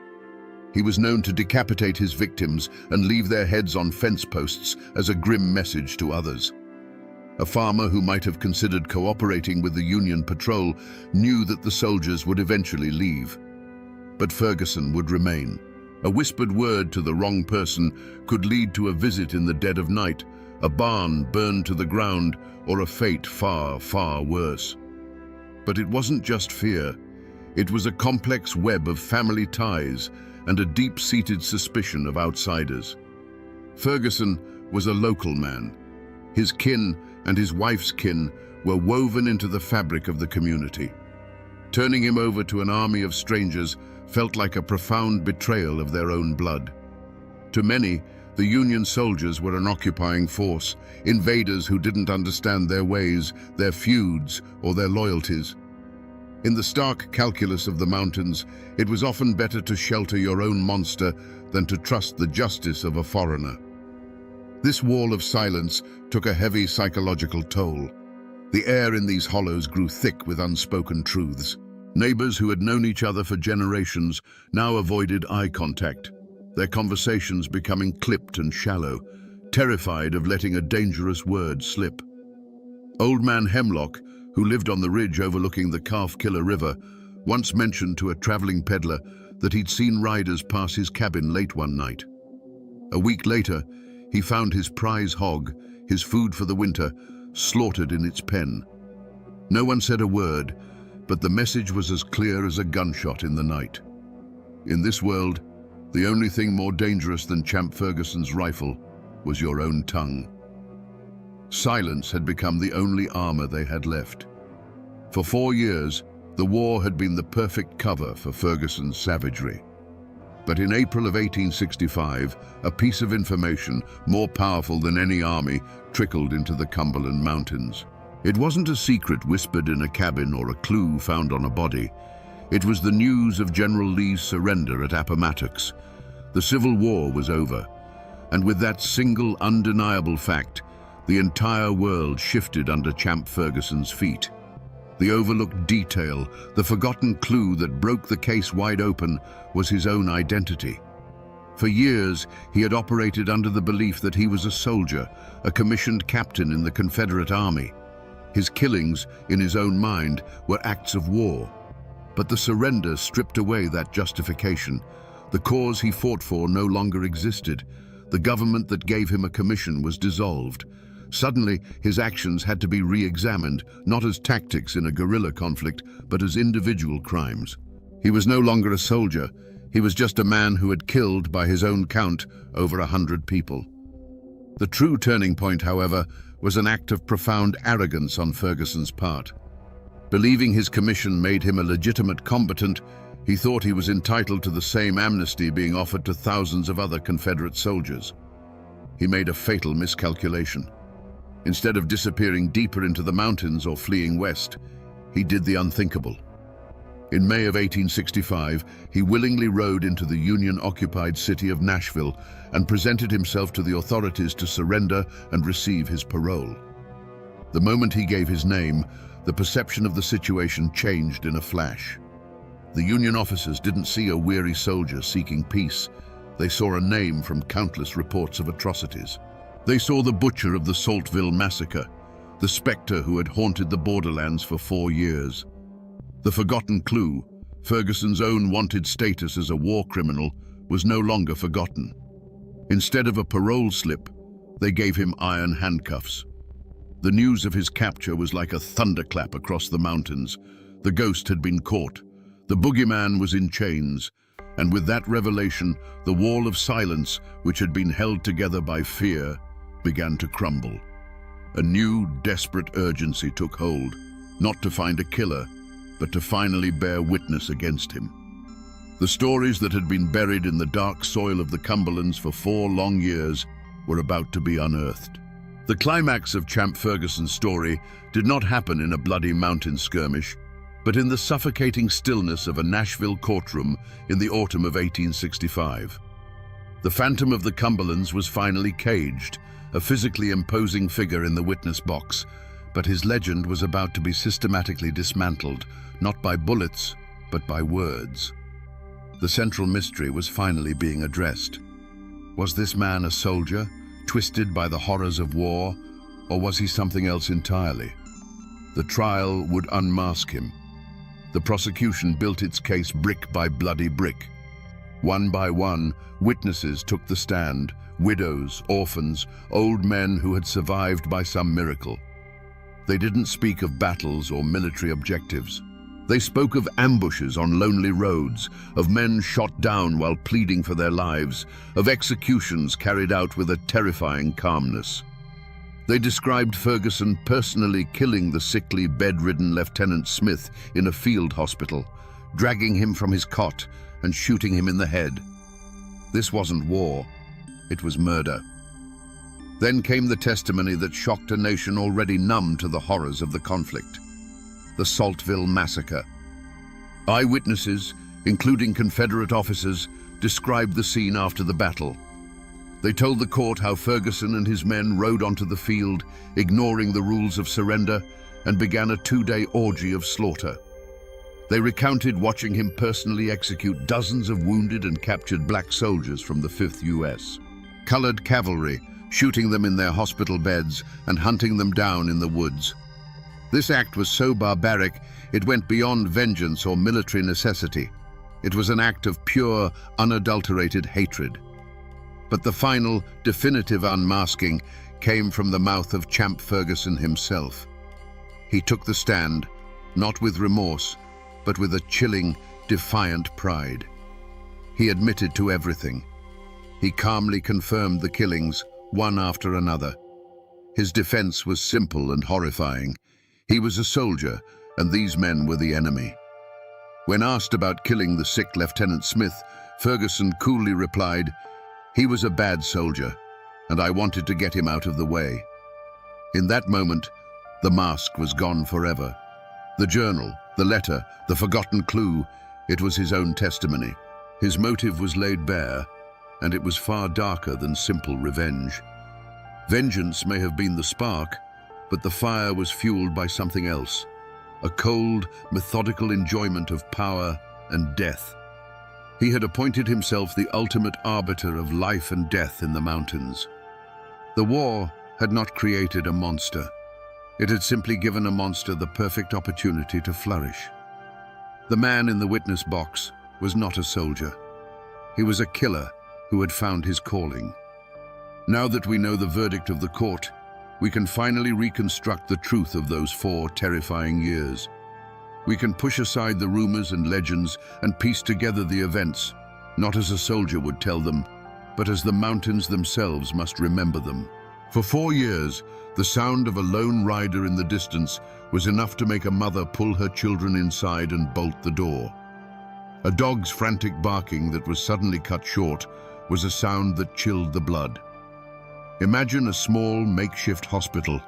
He was known to decapitate his victims and leave their heads on fence posts as a grim message to others. A farmer who might have considered cooperating with the Union patrol knew that the soldiers would eventually leave. But Ferguson would remain. A whispered word to the wrong person could lead to a visit in the dead of night, a barn burned to the ground, or a fate far, far worse. But it wasn't just fear. It was a complex web of family ties and a deep-seated suspicion of outsiders. Ferguson was a local man. His kin and his wife's kin were woven into the fabric of the community. Turning him over to an army of strangers felt like a profound betrayal of their own blood. To many, the Union soldiers were an occupying force, invaders who didn't understand their ways, their feuds, or their loyalties. In the stark calculus of the mountains, it was often better to shelter your own monster than to trust the justice of a foreigner. This wall of silence took a heavy psychological toll. The air in these hollows grew thick with unspoken truths. Neighbors who had known each other for generations now avoided eye contact, their conversations becoming clipped and shallow, terrified of letting a dangerous word slip. Old Man Hemlock, who lived on the ridge overlooking the Calf Killer River, once mentioned to a traveling peddler that he'd seen riders pass his cabin late one night. A week later, he found his prize hog, his food for the winter, slaughtered in its pen. No one said a word, but the message was as clear as a gunshot in the night. In this world, the only thing more dangerous than Champ Ferguson's rifle was your own tongue. Silence had become the only armor they had left. For 4 years, the war had been the perfect cover for Ferguson's savagery. But in April of 1865, a piece of information more powerful than any army trickled into the Cumberland Mountains. It wasn't a secret whispered in a cabin or a clue found on a body. It was the news of General Lee's surrender at Appomattox. The Civil War was over, and with that single undeniable fact, the entire world shifted under Champ Ferguson's feet. The overlooked detail, the forgotten clue that broke the case wide open, was his own identity. For years, he had operated under the belief that he was a soldier, a commissioned captain in the Confederate Army. His killings, in his own mind, were acts of war. But the surrender stripped away that justification. The cause he fought for no longer existed. The government that gave him a commission was dissolved. Suddenly, his actions had to be re-examined, not as tactics in a guerrilla conflict, but as individual crimes. He was no longer a soldier. He was just a man who had killed, by his own count, over 100 people. The true turning point, however, was an act of profound arrogance on Ferguson's part. Believing his commission made him a legitimate combatant, he thought he was entitled to the same amnesty being offered to thousands of other Confederate soldiers. He made a fatal miscalculation. Instead of disappearing deeper into the mountains or fleeing west, he did the unthinkable. In May of 1865, he willingly rode into the Union-occupied city of Nashville and presented himself to the authorities to surrender and receive his parole. The moment he gave his name, the perception of the situation changed in a flash. The Union officers didn't see a weary soldier seeking peace. They saw a name from countless reports of atrocities. They saw the butcher of the Saltville massacre, the spectre who had haunted the borderlands for 4 years. The forgotten clue, Ferguson's own wanted status as a war criminal, was no longer forgotten. Instead of a parole slip, they gave him iron handcuffs. The news of his capture was like a thunderclap across the mountains. The ghost had been caught. The boogeyman was in chains. And with that revelation, the wall of silence, which had been held together by fear, began to crumble. A new, desperate urgency took hold, not to find a killer, but to finally bear witness against him. The stories that had been buried in the dark soil of the Cumberlands for 4 long years were about to be unearthed. The climax of Champ Ferguson's story did not happen in a bloody mountain skirmish, but in the suffocating stillness of a Nashville courtroom in the autumn of 1865. The Phantom of the Cumberlands was finally caged, a physically imposing figure in the witness box, but his legend was about to be systematically dismantled, not by bullets, but by words. The central mystery was finally being addressed. Was this man a soldier, twisted by the horrors of war, or was he something else entirely? The trial would unmask him. The prosecution built its case brick by bloody brick. One by one, witnesses took the stand, widows, orphans, old men who had survived by some miracle. They didn't speak of battles or military objectives. They spoke of ambushes on lonely roads, of men shot down while pleading for their lives, of executions carried out with a terrifying calmness. They described Ferguson personally killing the sickly, bedridden Lieutenant Smith in a field hospital, dragging him from his cot and shooting him in the head. This wasn't war, it was murder. Then came the testimony that shocked a nation already numb to the horrors of the conflict. The Saltville massacre. Eyewitnesses, including Confederate officers, described the scene after the battle. They told the court how Ferguson and his men rode onto the field, ignoring the rules of surrender, and began a 2-day orgy of slaughter. They recounted watching him personally execute dozens of wounded and captured black soldiers from the 5th U.S. Colored cavalry, shooting them in their hospital beds and hunting them down in the woods. This act was so barbaric, it went beyond vengeance or military necessity. It was an act of pure, unadulterated hatred. But the final, definitive unmasking came from the mouth of Champ Ferguson himself. He took the stand, not with remorse, but with a chilling, defiant pride. He admitted to everything. He calmly confirmed the killings, one after another. His defense was simple and horrifying. He was a soldier, and these men were the enemy. When asked about killing the sick Lieutenant Smith, Ferguson coolly replied, "He was a bad soldier, and I wanted to get him out of the way." In that moment, the mask was gone forever. The journal, the letter, the forgotten clue, it was his own testimony. His motive was laid bare, and it was far darker than simple revenge. Vengeance may have been the spark, but the fire was fueled by something else, a cold, methodical enjoyment of power and death. He had appointed himself the ultimate arbiter of life and death in the mountains. The war had not created a monster. It had simply given a monster the perfect opportunity to flourish. The man in the witness box was not a soldier. He was a killer who had found his calling. Now that we know the verdict of the court, we can finally reconstruct the truth of those 4 terrifying years. We can push aside the rumors and legends and piece together the events, not as a soldier would tell them, but as the mountains themselves must remember them. For 4 years, the sound of a lone rider in the distance was enough to make a mother pull her children inside and bolt the door. A dog's frantic barking that was suddenly cut short was a sound that chilled the blood. Imagine a small, makeshift hospital,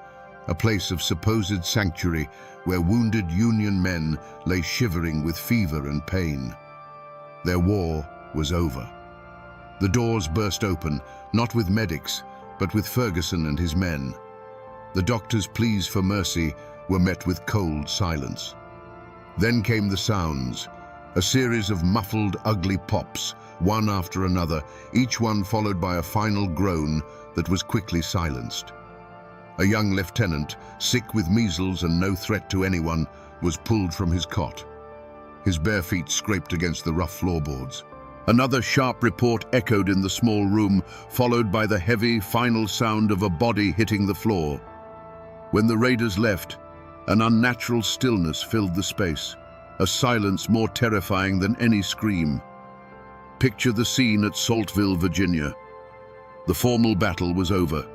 a place of supposed sanctuary where wounded Union men lay shivering with fever and pain. Their war was over. The doors burst open, not with medics, but with Ferguson and his men. The doctor's pleas for mercy were met with cold silence. Then came the sounds, a series of muffled, ugly pops, one after another, each one followed by a final groan that was quickly silenced. A young lieutenant, sick with measles and no threat to anyone, was pulled from his cot. His bare feet scraped against the rough floorboards. Another sharp report echoed in the small room, followed by the heavy, final sound of a body hitting the floor. When the raiders left, an unnatural stillness filled the space, a silence more terrifying than any scream. Picture the scene at Saltville, Virginia. The formal battle was over.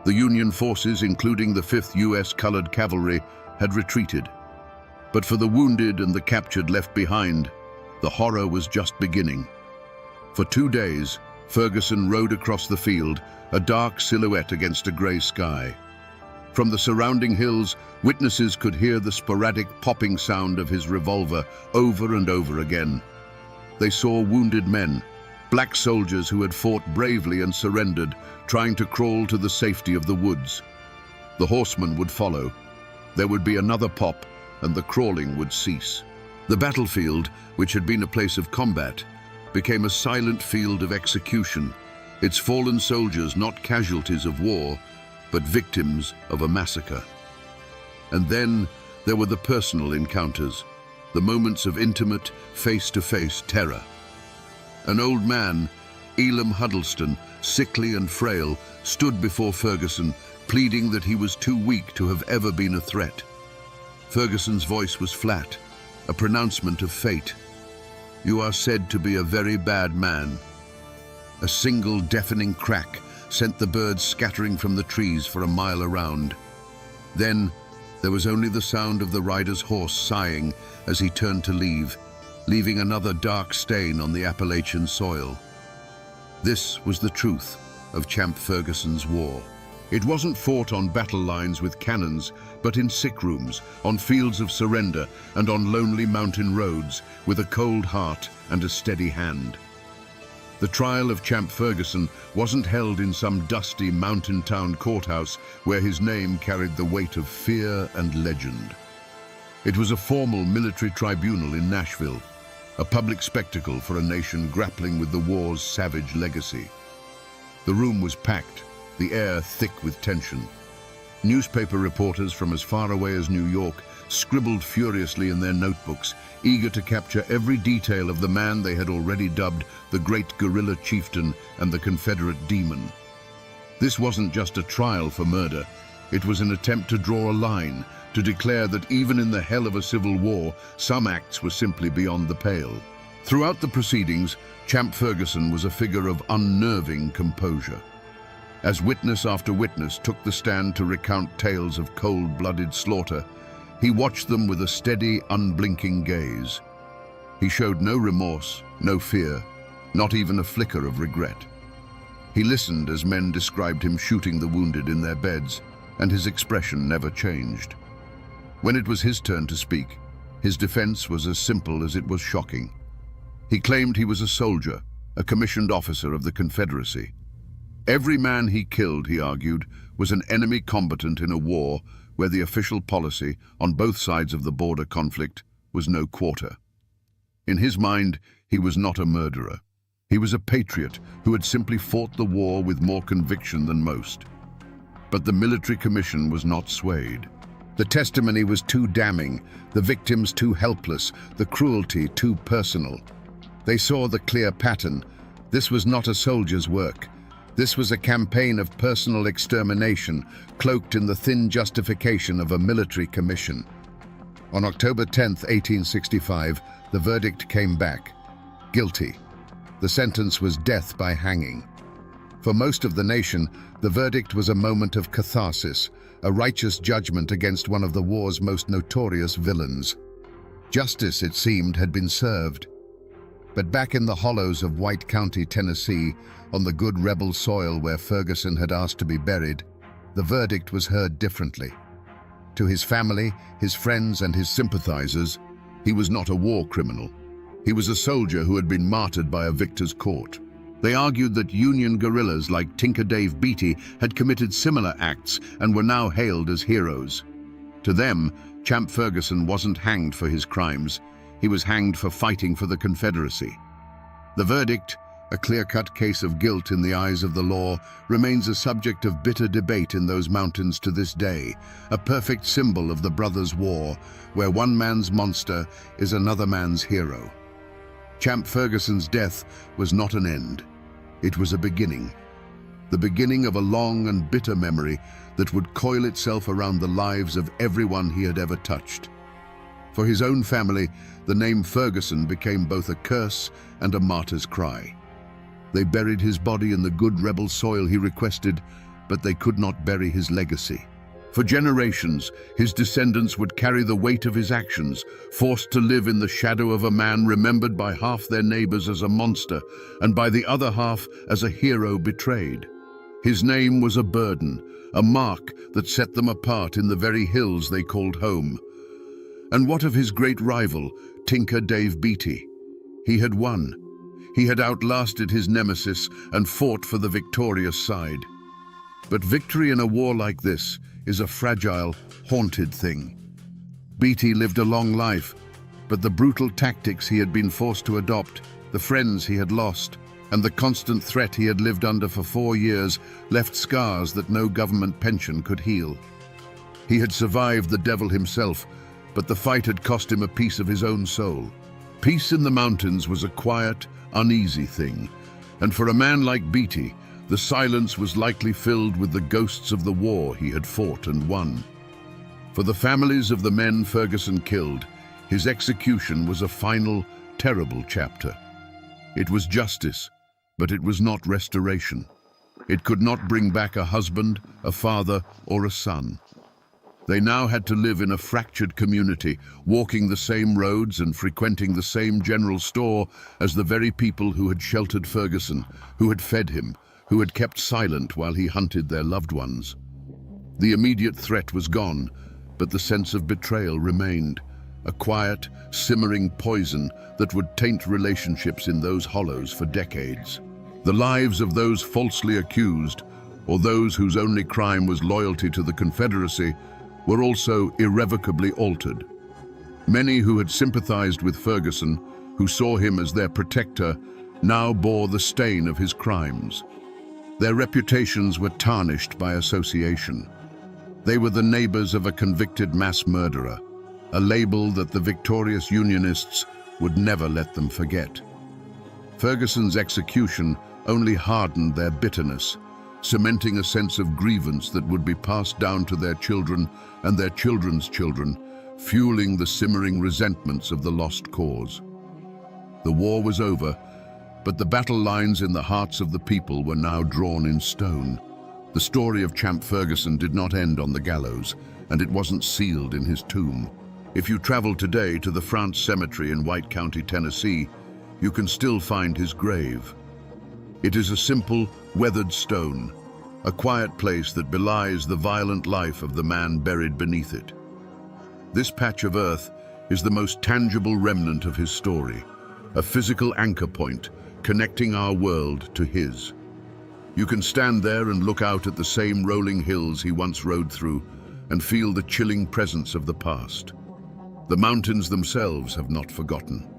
The Union forces, including the 5th U.S. Colored Cavalry, had retreated. But for the wounded and the captured left behind, the horror was just beginning. For 2 days, Ferguson rode across the field, a dark silhouette against a grey sky. From the surrounding hills, witnesses could hear the sporadic popping sound of his revolver over and over again. They saw wounded men, black soldiers who had fought bravely and surrendered, trying to crawl to the safety of the woods. The horsemen would follow. There would be another pop, and the crawling would cease. The battlefield, which had been a place of combat, became a silent field of execution, its fallen soldiers not casualties of war, but victims of a massacre. And then there were the personal encounters, the moments of intimate, face-to-face terror. An old man, Elam Huddleston, sickly and frail, stood before Ferguson, pleading that he was too weak to have ever been a threat. Ferguson's voice was flat, a pronouncement of fate. "You are said to be a very bad man." A single deafening crack sent the birds scattering from the trees for a mile around. Then there was only the sound of the rider's horse sighing as he turned to leave, leaving another dark stain on the Appalachian soil. This was the truth of Champ Ferguson's war. It wasn't fought on battle lines with cannons, but in sick rooms, on fields of surrender, and on lonely mountain roads, with a cold heart and a steady hand. The trial of Champ Ferguson wasn't held in some dusty mountain town courthouse where his name carried the weight of fear and legend. It was a formal military tribunal in Nashville, a public spectacle for a nation grappling with the war's savage legacy. The room was packed, the air thick with tension. Newspaper reporters from as far away as New York scribbled furiously in their notebooks, eager to capture every detail of the man they had already dubbed the great guerrilla chieftain and the Confederate demon. This wasn't just a trial for murder. It was an attempt to draw a line, to declare that even in the hell of a civil war, some acts were simply beyond the pale. Throughout the proceedings, Champ Ferguson was a figure of unnerving composure. As witness after witness took the stand to recount tales of cold-blooded slaughter, he watched them with a steady, unblinking gaze. He showed no remorse, no fear, not even a flicker of regret. He listened as men described him shooting the wounded in their beds, and his expression never changed. When it was his turn to speak, his defense was as simple as it was shocking. He claimed he was a soldier, a commissioned officer of the Confederacy. Every man he killed, he argued, was an enemy combatant in a war where the official policy, on both sides of the border conflict, was no quarter. In his mind, he was not a murderer. He was a patriot who had simply fought the war with more conviction than most. But the military commission was not swayed. The testimony was too damning, the victims too helpless, the cruelty too personal. They saw the clear pattern. This was not a soldier's work. This was a campaign of personal extermination, cloaked in the thin justification of a military commission. On October 10, 1865, the verdict came back. Guilty. The sentence was death by hanging. For most of the nation, the verdict was a moment of catharsis, a righteous judgment against one of the war's most notorious villains. Justice, it seemed, had been served. But back in the hollows of White County, Tennessee, on the good rebel soil where Ferguson had asked to be buried, the verdict was heard differently. To his family, his friends, and his sympathizers, he was not a war criminal. He was a soldier who had been martyred by a victor's court. They argued that Union guerrillas like Tinker Dave Beatty had committed similar acts and were now hailed as heroes. To them, Champ Ferguson wasn't hanged for his crimes. He was hanged for fighting for the Confederacy. The verdict, a clear-cut case of guilt in the eyes of the law, remains a subject of bitter debate in those mountains to this day, a perfect symbol of the brothers' war, where one man's monster is another man's hero. Champ Ferguson's death was not an end. It was a beginning. The beginning of a long and bitter memory that would coil itself around the lives of everyone he had ever touched. For his own family, the name Ferguson became both a curse and a martyr's cry. They buried his body in the good rebel soil he requested, but they could not bury his legacy. For generations, his descendants would carry the weight of his actions, forced to live in the shadow of a man remembered by half their neighbors as a monster, and by the other half as a hero betrayed. His name was a burden, a mark that set them apart in the very hills they called home. And what of his great rival, Tinker Dave Beatty? He had won. He had outlasted his nemesis and fought for the victorious side. But victory in a war like this is a fragile, haunted thing. Beatty lived a long life, but the brutal tactics he had been forced to adopt, the friends he had lost, and the constant threat he had lived under for 4 years left scars that no government pension could heal. He had survived the devil himself, but the fight had cost him a piece of his own soul. Peace in the mountains was a quiet, uneasy thing, and for a man like Beatty, the silence was likely filled with the ghosts of the war he had fought and won. For the families of the men Ferguson killed, his execution was a final, terrible chapter. It was justice, but it was not restoration. It could not bring back a husband, a father, or a son. They now had to live in a fractured community, walking the same roads and frequenting the same general store as the very people who had sheltered Ferguson, who had fed him, who had kept silent while he hunted their loved ones. The immediate threat was gone, but the sense of betrayal remained, a quiet, simmering poison that would taint relationships in those hollows for decades. The lives of those falsely accused, or those whose only crime was loyalty to the Confederacy, were also irrevocably altered. Many who had sympathized with Ferguson, who saw him as their protector, now bore the stain of his crimes. Their reputations were tarnished by association. They were the neighbors of a convicted mass murderer, a label that the victorious Unionists would never let them forget. Ferguson's execution only hardened their bitterness, cementing a sense of grievance that would be passed down to their children and their children's children, fueling the simmering resentments of the lost cause. The war was over, but the battle lines in the hearts of the people were now drawn in stone. The story of Champ Ferguson did not end on the gallows, and it wasn't sealed in his tomb. If you travel today to the France Cemetery in White County, Tennessee, you can still find his grave. It is a simple, weathered stone, a quiet place that belies the violent life of the man buried beneath it. This patch of earth is the most tangible remnant of his story, a physical anchor point connecting our world to his. You can stand there and look out at the same rolling hills he once rode through and feel the chilling presence of the past. The mountains themselves have not forgotten.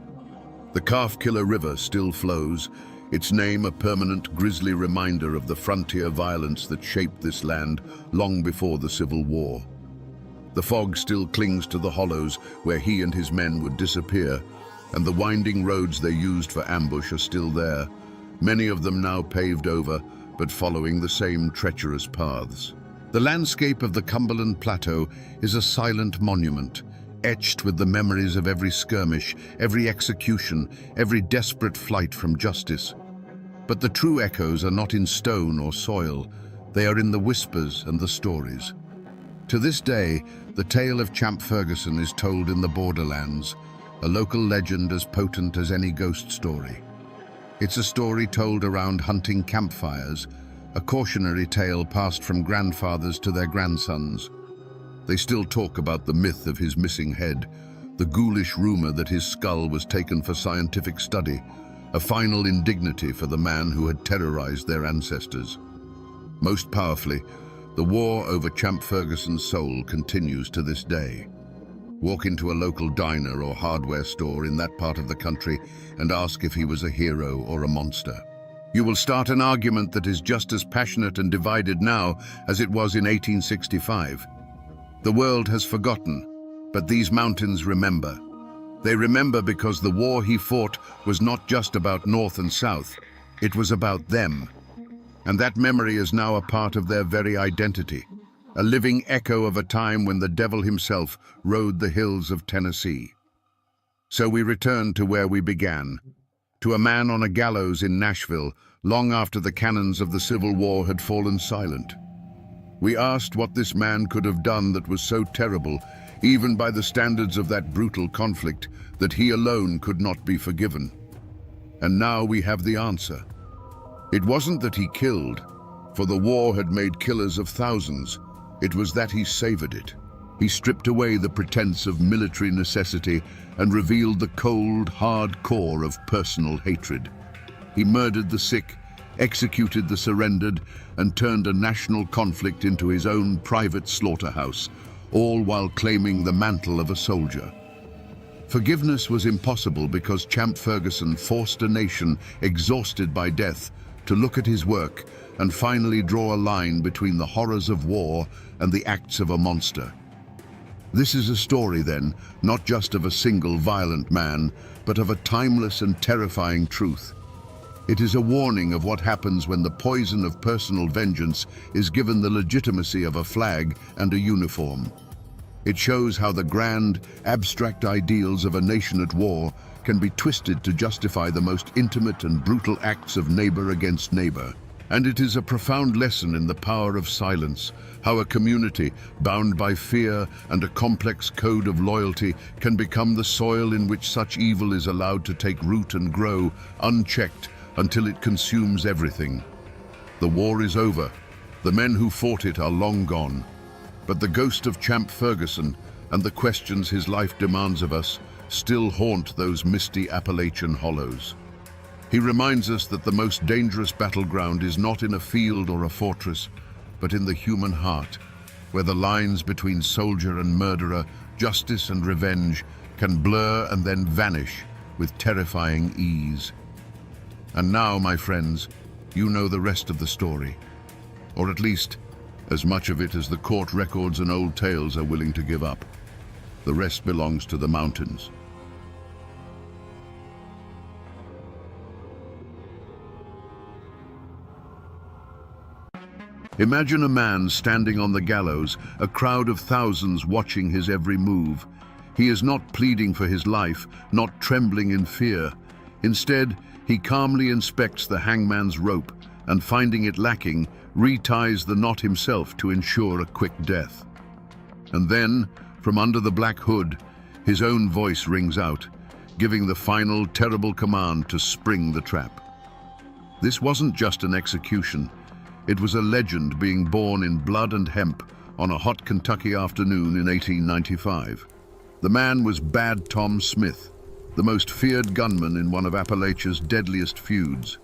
The Calf-Killer River still flows, its name a permanent grisly reminder of the frontier violence that shaped this land long before the Civil War. The fog still clings to the hollows where he and his men would disappear, and the winding roads they used for ambush are still there, many of them now paved over, but following the same treacherous paths. The landscape of the Cumberland Plateau is a silent monument, etched with the memories of every skirmish, every execution, every desperate flight from justice. But the true echoes are not in stone or soil, they are in the whispers and the stories. To this day, the tale of Champ Ferguson is told in the borderlands, a local legend as potent as any ghost story. It's a story told around hunting campfires, a cautionary tale passed from grandfathers to their grandsons. They still talk about the myth of his missing head, the ghoulish rumor that his skull was taken for scientific study, a final indignity for the man who had terrorized their ancestors. Most powerfully, the war over Champ Ferguson's soul continues to this day. Walk into a local diner or hardware store in that part of the country and ask if he was a hero or a monster. You will start an argument that is just as passionate and divided now as it was in 1865. The world has forgotten, but these mountains remember. They remember because the war he fought was not just about North and South, it was about them. And that memory is now a part of their very identity, a living echo of a time when the devil himself rode the hills of Tennessee. So we return to where we began, to a man on a gallows in Nashville, long after the cannons of the Civil War had fallen silent. We asked what this man could have done that was so terrible, even by the standards of that brutal conflict, that he alone could not be forgiven. And now we have the answer. It wasn't that he killed, for the war had made killers of thousands. It was that he savored it. He stripped away the pretense of military necessity and revealed the cold, hard core of personal hatred. He murdered the sick, executed the surrendered, and turned a national conflict into his own private slaughterhouse, all while claiming the mantle of a soldier. Forgiveness was impossible because Champ Ferguson forced a nation exhausted by death to look at his work and finally draw a line between the horrors of war and the acts of a monster. This is a story, then, not just of a single violent man, but of a timeless and terrifying truth. It is a warning of what happens when the poison of personal vengeance is given the legitimacy of a flag and a uniform. It shows how the grand, abstract ideals of a nation at war can be twisted to justify the most intimate and brutal acts of neighbor against neighbor. And it is a profound lesson in the power of silence, how a community bound by fear and a complex code of loyalty can become the soil in which such evil is allowed to take root and grow, unchecked, until it consumes everything. The war is over. The men who fought it are long gone. But the ghost of Champ Ferguson and the questions his life demands of us still haunt those misty Appalachian hollows. He reminds us that the most dangerous battleground is not in a field or a fortress, but in the human heart, where the lines between soldier and murderer, justice and revenge, can blur and then vanish with terrifying ease. And now, my friends, you know the rest of the story, or at least as much of it as the court records and old tales are willing to give up. The rest belongs to the mountains. Imagine a man standing on the gallows, a crowd of thousands watching his every move. He is not pleading for his life, not trembling in fear. Instead, he calmly inspects the hangman's rope and, finding it lacking, reties the knot himself to ensure a quick death. And then, from under the black hood, his own voice rings out, giving the final terrible command to spring the trap. This wasn't just an execution. It was a legend being born in blood and hemp on a hot Kentucky afternoon in 1895. The man was Bad Tom Smith, the most feared gunman in one of Appalachia's deadliest feuds.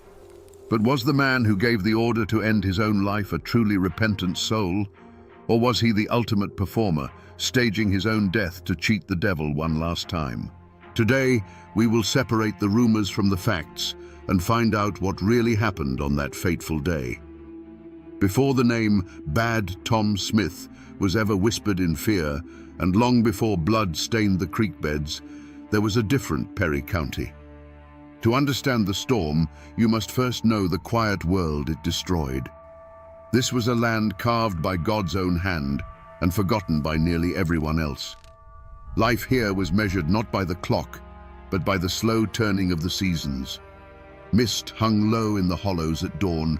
But was the man who gave the order to end his own life a truly repentant soul? Or was he the ultimate performer, staging his own death to cheat the devil one last time? Today, we will separate the rumors from the facts and find out what really happened on that fateful day. Before the name Bad Tom Smith was ever whispered in fear, and long before blood stained the creek beds, there was a different Perry County. To understand the storm, you must first know the quiet world it destroyed. This was a land carved by God's own hand and forgotten by nearly everyone else. Life here was measured not by the clock, but by the slow turning of the seasons. Mist hung low in the hollows at dawn.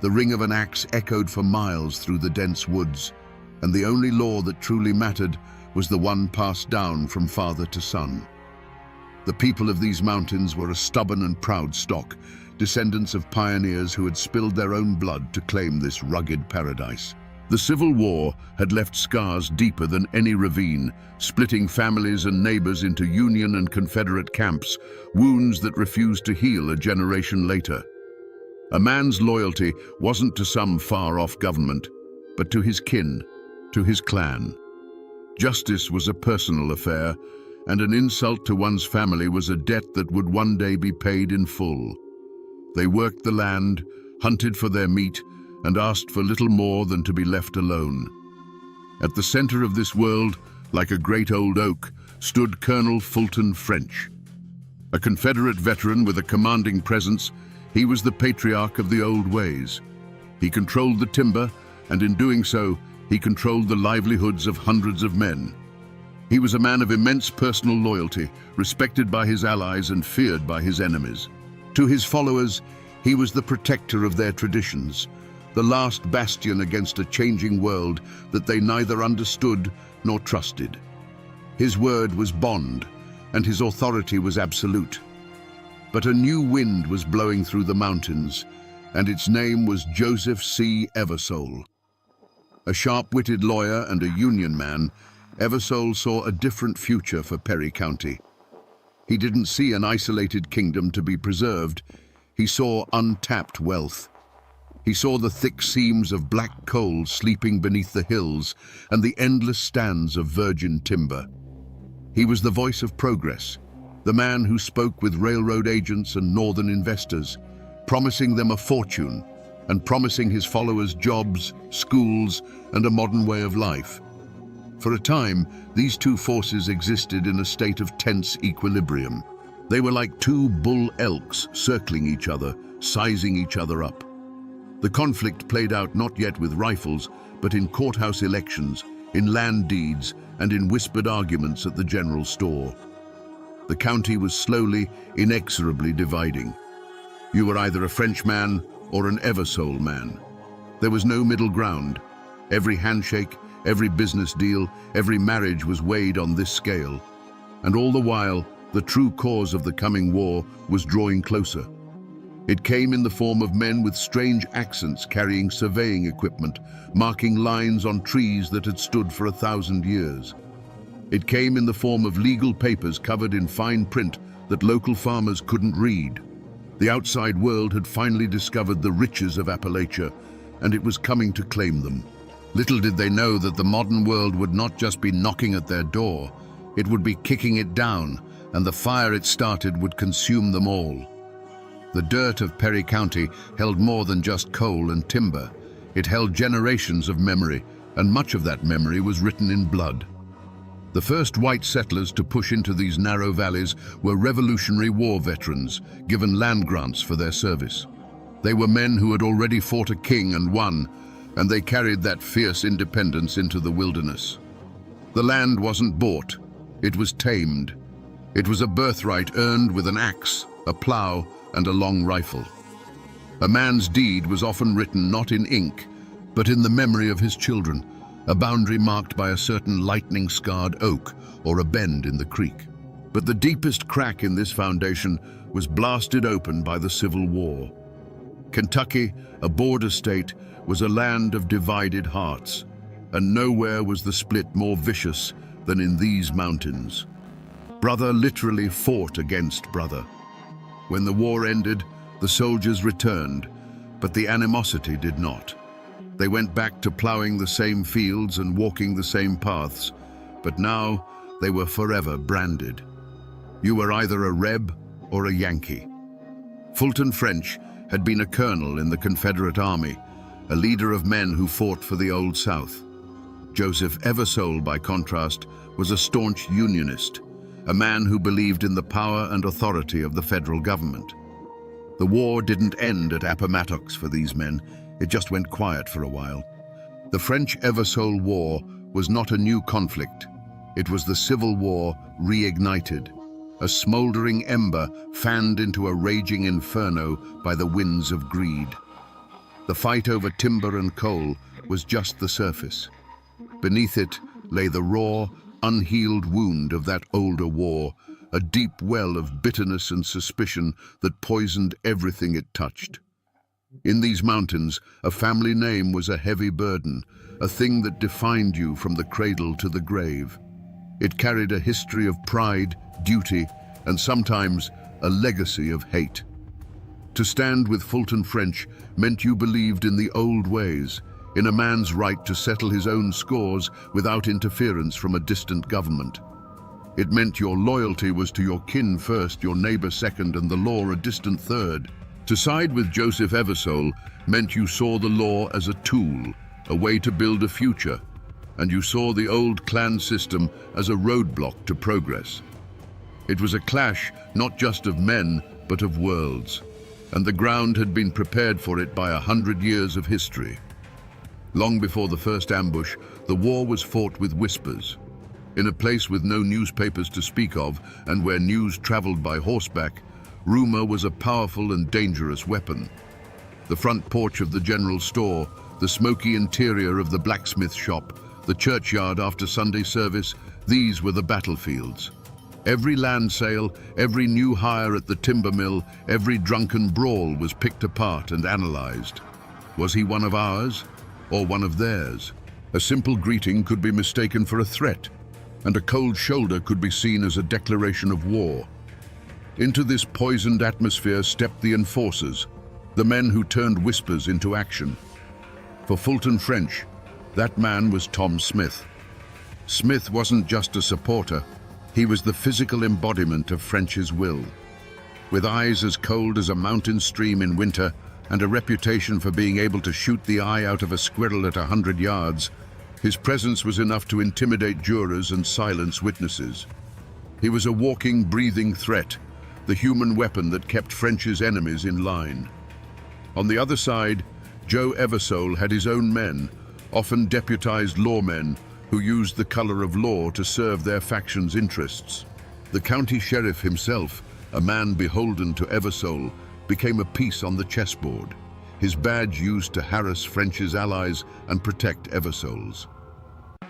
The ring of an axe echoed for miles through the dense woods, and the only law that truly mattered was the one passed down from father to son. The people of these mountains were a stubborn and proud stock, descendants of pioneers who had spilled their own blood to claim this rugged paradise. The Civil War had left scars deeper than any ravine, splitting families and neighbors into Union and Confederate camps, wounds that refused to heal a generation later. A man's loyalty wasn't to some far-off government, but to his kin, to his clan. Justice was a personal affair, and an insult to one's family was a debt that would one day be paid in full. They worked the land, hunted for their meat, and asked for little more than to be left alone. At the center of this world, like a great old oak, stood Colonel Fulton French. A Confederate veteran with a commanding presence, he was the patriarch of the old ways. He controlled the timber, and in doing so, he controlled the livelihoods of hundreds of men. He was a man of immense personal loyalty, respected by his allies and feared by his enemies. To his followers, he was the protector of their traditions, the last bastion against a changing world that they neither understood nor trusted. His word was bond, and his authority was absolute. But a new wind was blowing through the mountains, and its name was Joseph C. Eversole. A sharp-witted lawyer and a Union man, Eversole saw a different future for Perry County. He didn't see an isolated kingdom to be preserved. He saw untapped wealth. He saw the thick seams of black coal sleeping beneath the hills and the endless stands of virgin timber. He was the voice of progress, the man who spoke with railroad agents and northern investors, promising them a fortune and promising his followers jobs, schools, and a modern way of life. For a time, these two forces existed in a state of tense equilibrium. They were like two bull elks circling each other, sizing each other up. The conflict played out not yet with rifles, but in courthouse elections, in land deeds, and in whispered arguments at the general store. The county was slowly, inexorably dividing. You were either a Frenchman or an Eversole man. There was no middle ground. Every handshake, every business deal, every marriage was weighed on this scale. And all the while, the true cause of the coming war was drawing closer. It came in the form of men with strange accents carrying surveying equipment, marking lines on trees that had stood for 1,000 years. It came in the form of legal papers covered in fine print that local farmers couldn't read. The outside world had finally discovered the riches of Appalachia, and it was coming to claim them. Little did they know that the modern world would not just be knocking at their door, it would be kicking it down, and the fire it started would consume them all. The dirt of Perry County held more than just coal and timber. It held generations of memory, and much of that memory was written in blood. The first white settlers to push into these narrow valleys were Revolutionary War veterans, given land grants for their service. They were men who had already fought a king and won, and they carried that fierce independence into the wilderness. The land wasn't bought, it was tamed. It was a birthright earned with an axe, a plow, and a long rifle. A man's deed was often written not in ink, but in the memory of his children, a boundary marked by a certain lightning-scarred oak or a bend in the creek. But the deepest crack in this foundation was blasted open by the Civil War. Kentucky, a border state, was a land of divided hearts, and nowhere was the split more vicious than in these mountains. Brother literally fought against brother. When the war ended, the soldiers returned, but the animosity did not. They went back to plowing the same fields and walking the same paths, but now they were forever branded. You were either a Reb or a Yankee. Fulton French had been a colonel in the Confederate Army, a leader of men who fought for the Old South. Joseph Eversole, by contrast, was a staunch Unionist, a man who believed in the power and authority of the federal government. The war didn't end at Appomattox for these men, it just went quiet for a while. The French-Eversole War was not a new conflict. It was the Civil War reignited, a smoldering ember fanned into a raging inferno by the winds of greed. The fight over timber and coal was just the surface. Beneath it lay the raw, unhealed wound of that older war, a deep well of bitterness and suspicion that poisoned everything it touched. In these mountains, a family name was a heavy burden, a thing that defined you from the cradle to the grave. It carried a history of pride, duty, and sometimes a legacy of hate. To stand with Fulton French meant you believed in the old ways, in a man's right to settle his own scores without interference from a distant government. It meant your loyalty was to your kin first, your neighbor second, and the law a distant third. To side with Joseph Eversole meant you saw the law as a tool, a way to build a future, and you saw the old clan system as a roadblock to progress. It was a clash not just of men, but of worlds, and the ground had been prepared for it by 100 years of history. Long before the first ambush, the war was fought with whispers. In a place with no newspapers to speak of, and where news traveled by horseback, rumor was a powerful and dangerous weapon. The front porch of the general store, the smoky interior of the blacksmith shop, the churchyard after Sunday service, these were the battlefields. Every land sale, every new hire at the timber mill, every drunken brawl was picked apart and analyzed. Was he one of ours or one of theirs? A simple greeting could be mistaken for a threat, and a cold shoulder could be seen as a declaration of war. Into this poisoned atmosphere stepped the enforcers, the men who turned whispers into action. For Fulton French, that man was Tom Smith. Smith wasn't just a supporter, he was the physical embodiment of French's will. With eyes as cold as a mountain stream in winter and a reputation for being able to shoot the eye out of a squirrel at 100 yards, his presence was enough to intimidate jurors and silence witnesses. He was a walking, breathing threat, the human weapon that kept French's enemies in line. On the other side, Joe Eversole had his own men, often deputized lawmen, who used the color of law to serve their faction's interests. The county sheriff himself, a man beholden to Eversole, became a piece on the chessboard, his badge used to harass French's allies and protect Eversole's.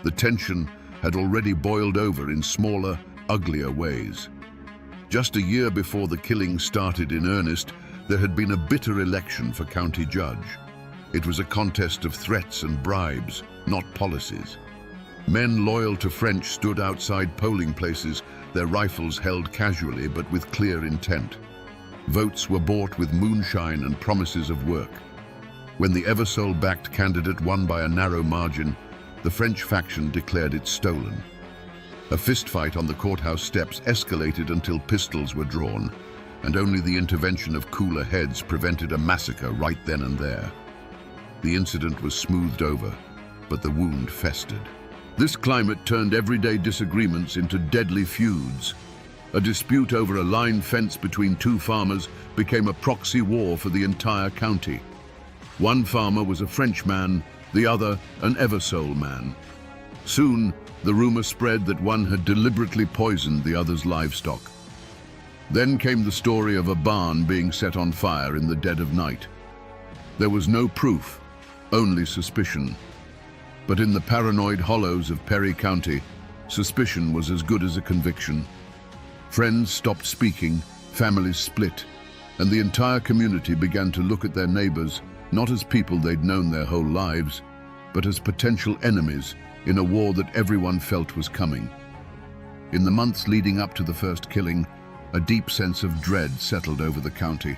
The tension had already boiled over in smaller, uglier ways. Just a year before the killing started in earnest, there had been a bitter election for county judge. It was a contest of threats and bribes, not policies. Men loyal to French stood outside polling places, their rifles held casually but with clear intent. Votes were bought with moonshine and promises of work. When the Eversole-backed candidate won by a narrow margin, the French faction declared it stolen. A fistfight on the courthouse steps escalated until pistols were drawn, and only the intervention of cooler heads prevented a massacre right then and there. The incident was smoothed over, but the wound festered. This climate turned everyday disagreements into deadly feuds. A dispute over a line fence between two farmers became a proxy war for the entire county. One farmer was a Frenchman, the other an Eversole man. Soon, the rumor spread that one had deliberately poisoned the other's livestock. Then came the story of a barn being set on fire in the dead of night. There was no proof, only suspicion. But in the paranoid hollows of Perry County, suspicion was as good as a conviction. Friends stopped speaking, families split, and the entire community began to look at their neighbors not as people they'd known their whole lives, but as potential enemies in a war that everyone felt was coming. In the months leading up to the first killing, a deep sense of dread settled over the county,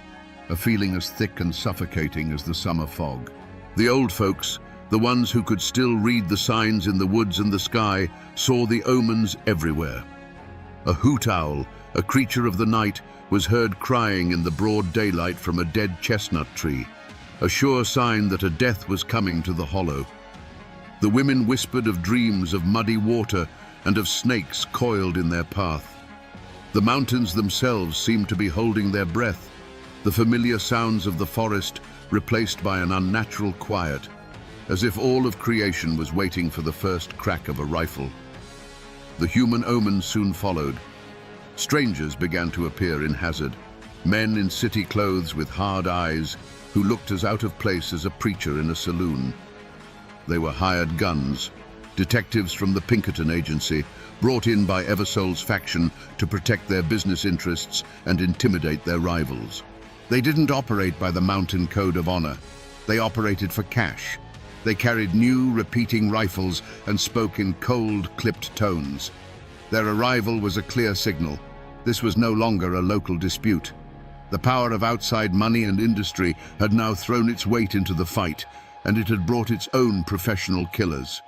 a feeling as thick and suffocating as the summer fog. The old folks, the ones who could still read the signs in the woods and the sky, saw the omens everywhere. A hoot owl, a creature of the night, was heard crying in the broad daylight from a dead chestnut tree, a sure sign that a death was coming to the hollow. The women whispered of dreams of muddy water and of snakes coiled in their path. The mountains themselves seemed to be holding their breath, the familiar sounds of the forest replaced by an unnatural quiet, as if all of creation was waiting for the first crack of a rifle. The human omens soon followed. Strangers began to appear in Hazard, men in city clothes with hard eyes who looked as out of place as a preacher in a saloon. They were hired guns, detectives from the Pinkerton Agency, brought in by Eversole's faction to protect their business interests and intimidate their rivals. They didn't operate by the Mountain Code of Honor. They operated for cash. They carried new, repeating rifles and spoke in cold, clipped tones. Their arrival was a clear signal. This was no longer a local dispute. The power of outside money and industry had now thrown its weight into the fight, and it had brought its own professional killers.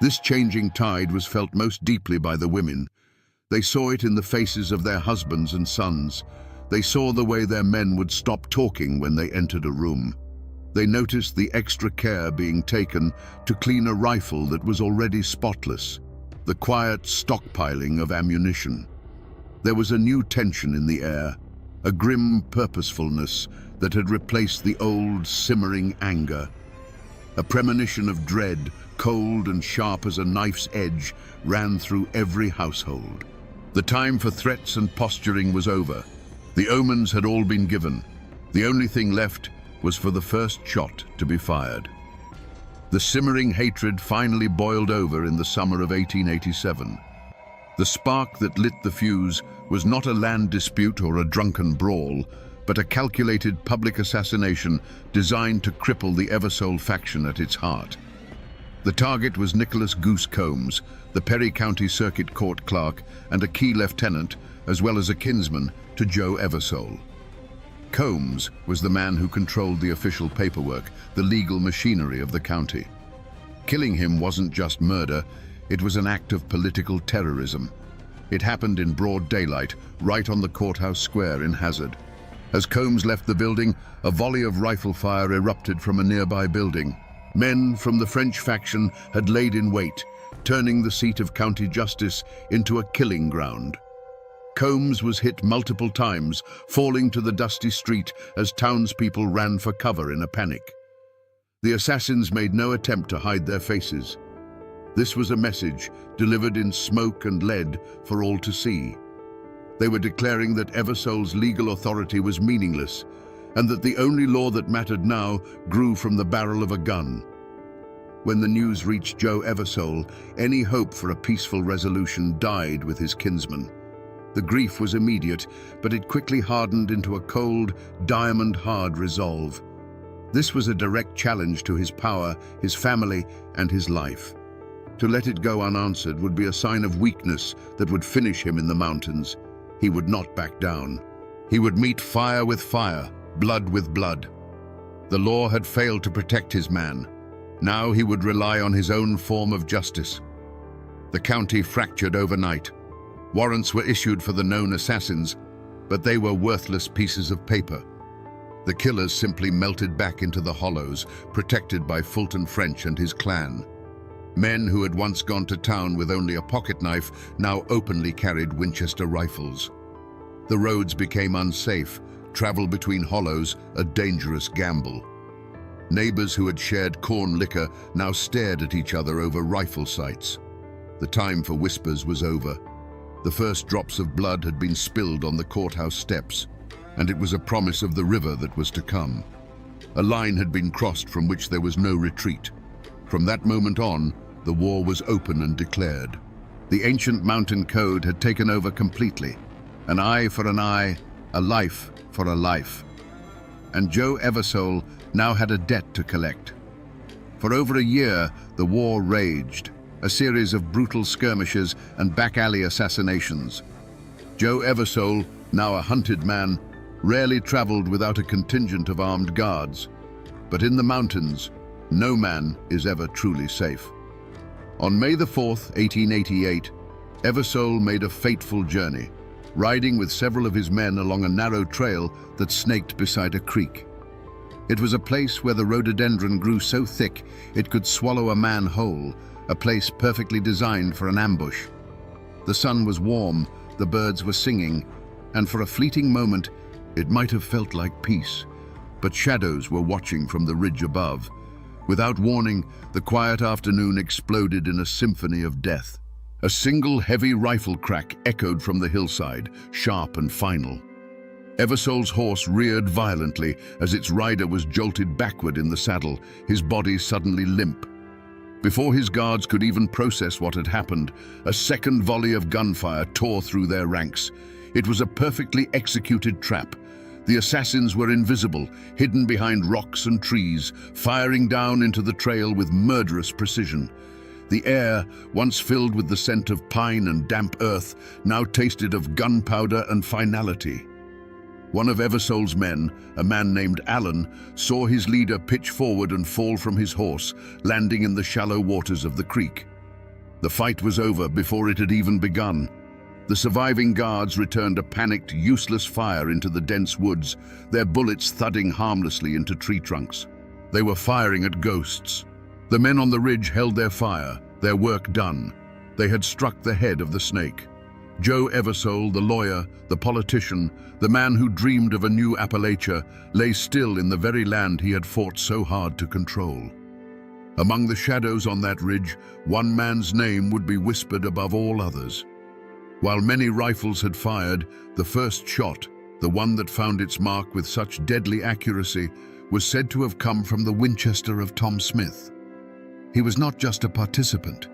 This changing tide was felt most deeply by the women. They saw it in the faces of their husbands and sons. They saw the way their men would stop talking when they entered a room. They noticed the extra care being taken to clean a rifle that was already spotless, the quiet stockpiling of ammunition. There was a new tension in the air, a grim purposefulness that had replaced the old simmering anger. A premonition of dread, cold and sharp as a knife's edge, ran through every household. The time for threats and posturing was over. The omens had all been given. The only thing left was for the first shot to be fired. The simmering hatred finally boiled over in the summer of 1887. The spark that lit the fuse was not a land dispute or a drunken brawl, but a calculated public assassination designed to cripple the Eversole faction at its heart. The target was Nicholas "Goose" Combs, the Perry County Circuit Court clerk and a key lieutenant, as well as a kinsman to Joe Eversole. Combs was the man who controlled the official paperwork, the legal machinery of the county. Killing him wasn't just murder, it was an act of political terrorism. It happened in broad daylight, right on the courthouse square in Hazard. As Combs left the building, a volley of rifle fire erupted from a nearby building. Men from the French faction had laid in wait, turning the seat of county justice into a killing ground. Combs was hit multiple times, falling to the dusty street as townspeople ran for cover in a panic. The assassins made no attempt to hide their faces. This was a message delivered in smoke and lead for all to see. They were declaring that Eversole's legal authority was meaningless, and that the only law that mattered now grew from the barrel of a gun. When the news reached Joe Eversole, any hope for a peaceful resolution died with his kinsman. The grief was immediate, but it quickly hardened into a cold, diamond-hard resolve. This was a direct challenge to his power, his family, and his life. To let it go unanswered would be a sign of weakness that would finish him in the mountains. He would not back down. He would meet fire with fire, blood with blood. The law had failed to protect his man. Now he would rely on his own form of justice. The county fractured overnight. Warrants were issued for the known assassins, but they were worthless pieces of paper. The killers simply melted back into the hollows, protected by Fulton French and his clan. Men who had once gone to town with only a pocket knife now openly carried Winchester rifles. The roads became unsafe, travel between hollows a dangerous gamble. Neighbors who had shared corn liquor now stared at each other over rifle sights. The time for whispers was over. The first drops of blood had been spilled on the courthouse steps, and it was a promise of the river that was to come. A line had been crossed from which there was no retreat. From that moment on, the war was open and declared. The ancient mountain code had taken over completely. An eye for an eye, a life for a life. And Joe Eversole now had a debt to collect. For over a year, the war raged, a series of brutal skirmishes and back-alley assassinations. Joe Eversole, now a hunted man, rarely traveled without a contingent of armed guards. But in the mountains, no man is ever truly safe. On May the 4th, 1888, Eversole made a fateful journey, riding with several of his men along a narrow trail that snaked beside a creek. It was a place where the rhododendron grew so thick it could swallow a man whole, a place perfectly designed for an ambush. The sun was warm, the birds were singing, and for a fleeting moment, it might have felt like peace. But shadows were watching from the ridge above. Without warning, the quiet afternoon exploded in a symphony of death. A single heavy rifle crack echoed from the hillside, sharp and final. Eversole's horse reared violently as its rider was jolted backward in the saddle, his body suddenly limp. Before his guards could even process what had happened, a second volley of gunfire tore through their ranks. It was a perfectly executed trap. The assassins were invisible, hidden behind rocks and trees, firing down into the trail with murderous precision. The air, once filled with the scent of pine and damp earth, now tasted of gunpowder and finality. One of Eversole's men, a man named Allen, saw his leader pitch forward and fall from his horse, landing in the shallow waters of the creek. The fight was over before it had even begun. The surviving guards returned a panicked, useless fire into the dense woods, their bullets thudding harmlessly into tree trunks. They were firing at ghosts. The men on the ridge held their fire, their work done. They had struck the head of the snake. Joe Eversole, the lawyer, the politician, the man who dreamed of a new Appalachia, lay still in the very land he had fought so hard to control. Among the shadows on that ridge, one man's name would be whispered above all others. While many rifles had fired, the first shot, the one that found its mark with such deadly accuracy, was said to have come from the Winchester of Tom Smith. He was not just a participant.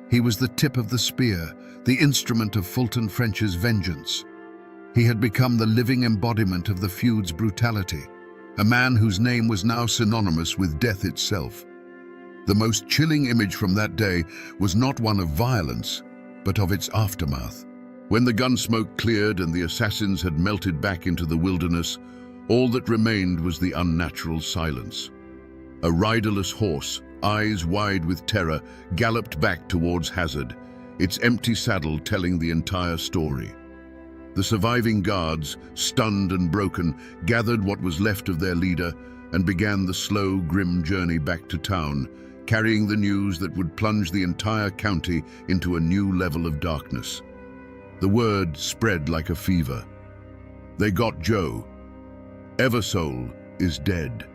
He was the tip of the spear, the instrument of Fulton French's vengeance. He had become the living embodiment of the feud's brutality, a man whose name was now synonymous with death itself. The most chilling image from that day was not one of violence, but of its aftermath. When the gun smoke cleared and the assassins had melted back into the wilderness, all that remained was the unnatural silence. A riderless horse, eyes wide with terror, galloped back towards Hazard, its empty saddle telling the entire story. The surviving guards, stunned and broken, gathered what was left of their leader and began the slow, grim journey back to town, carrying the news that would plunge the entire county into a new level of darkness. The word spread like a fever. They got Joe. Eversole is dead.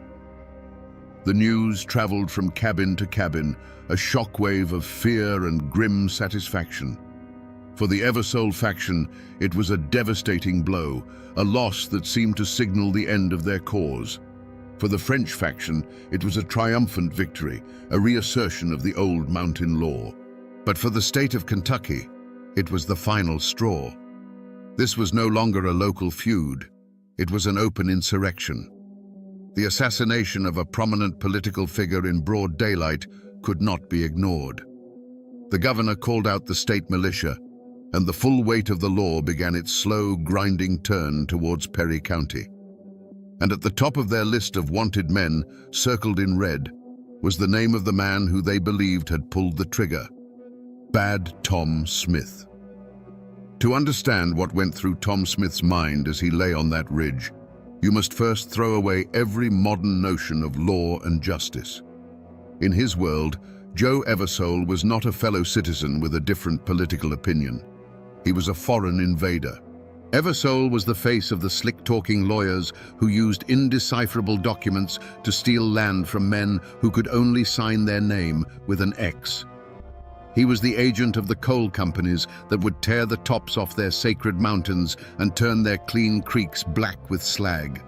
The news traveled from cabin to cabin, a shockwave of fear and grim satisfaction. For the Eversole faction, it was a devastating blow, a loss that seemed to signal the end of their cause. For the French faction, it was a triumphant victory, a reassertion of the old mountain law. But for the state of Kentucky, it was the final straw. This was no longer a local feud. It was an open insurrection. The assassination of a prominent political figure in broad daylight could not be ignored. The governor called out the state militia, and the full weight of the law began its slow, grinding turn towards Perry County. And at the top of their list of wanted men, circled in red, was the name of the man who they believed had pulled the trigger: Bad Tom Smith. To understand what went through Tom Smith's mind as he lay on that ridge, you must first throw away every modern notion of law and justice. In his world, Joe Eversole was not a fellow citizen with a different political opinion. He was a foreign invader. Eversole was the face of the slick-talking lawyers who used indecipherable documents to steal land from men who could only sign their name with an X. He was the agent of the coal companies that would tear the tops off their sacred mountains and turn their clean creeks black with slag.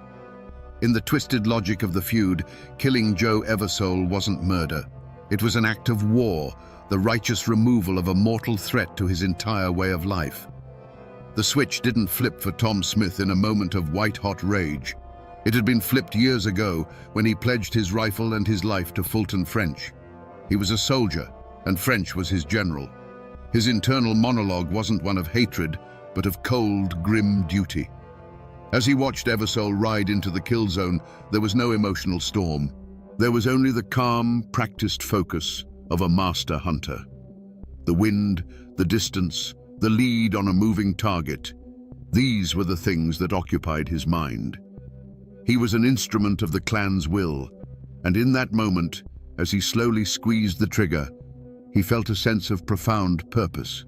In the twisted logic of the feud, killing Joe Eversole wasn't murder. It was an act of war, the righteous removal of a mortal threat to his entire way of life. The switch didn't flip for Tom Smith in a moment of white-hot rage. It had been flipped years ago when he pledged his rifle and his life to Fulton French. He was a soldier, and French was his general. His internal monologue wasn't one of hatred, but of cold, grim duty. As he watched Eversole ride into the kill zone, there was no emotional storm. There was only the calm, practiced focus of a master hunter. The wind, the distance, the lead on a moving target, these were the things that occupied his mind. He was an instrument of the clan's will, and in that moment, as he slowly squeezed the trigger, he felt a sense of profound purpose.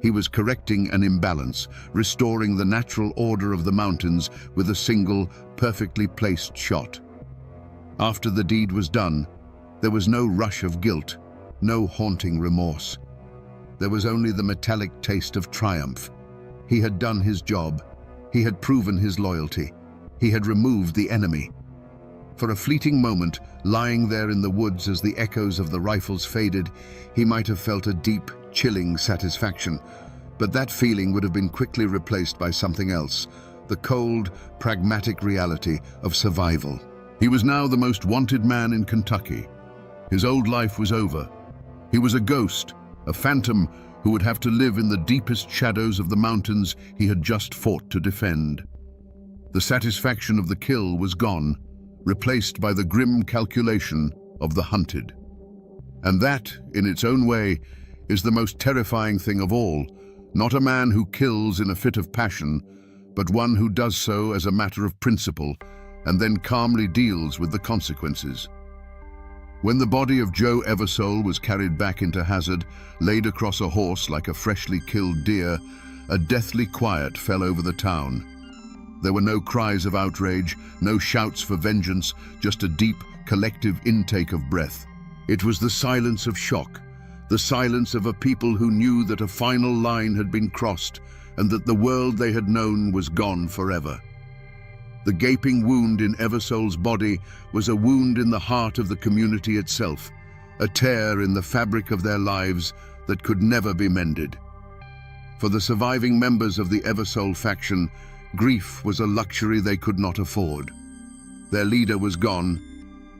He was correcting an imbalance, restoring the natural order of the mountains with a single, perfectly placed shot. After the deed was done, there was no rush of guilt, no haunting remorse. There was only the metallic taste of triumph. He had done his job. He had proven his loyalty. He had removed the enemy. For a fleeting moment, lying there in the woods as the echoes of the rifles faded, he might have felt a deep, chilling satisfaction. But that feeling would have been quickly replaced by something else, the cold, pragmatic reality of survival. He was now the most wanted man in Kentucky. His old life was over. He was a ghost, a phantom who would have to live in the deepest shadows of the mountains he had just fought to defend. The satisfaction of the kill was gone, replaced by the grim calculation of the hunted. And that, in its own way, is the most terrifying thing of all, not a man who kills in a fit of passion, but one who does so as a matter of principle and then calmly deals with the consequences. When the body of Joe Eversole was carried back into Hazard, laid across a horse like a freshly killed deer, a deathly quiet fell over the town. There were no cries of outrage, no shouts for vengeance, just a deep, collective intake of breath. It was the silence of shock, the silence of a people who knew that a final line had been crossed and that the world they had known was gone forever. The gaping wound in Eversole's body was a wound in the heart of the community itself, a tear in the fabric of their lives that could never be mended. For the surviving members of the Eversole faction, grief was a luxury they could not afford. Their leader was gone,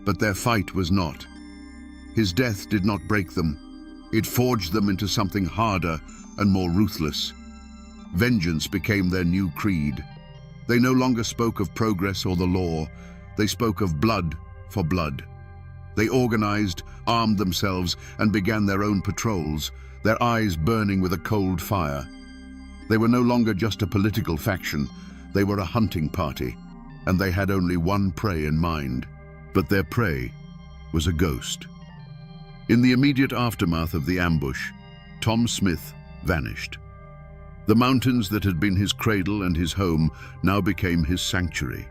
but their fight was not. His death did not break them. It forged them into something harder and more ruthless. Vengeance became their new creed. They no longer spoke of progress or the law. They spoke of blood for blood. They organized, armed themselves, and began their own patrols, their eyes burning with a cold fire. They were no longer just a political faction. They were a hunting party, and they had only one prey in mind. But their prey was a ghost. In the immediate aftermath of the ambush, Tom Smith vanished. The mountains that had been his cradle and his home now became his sanctuary.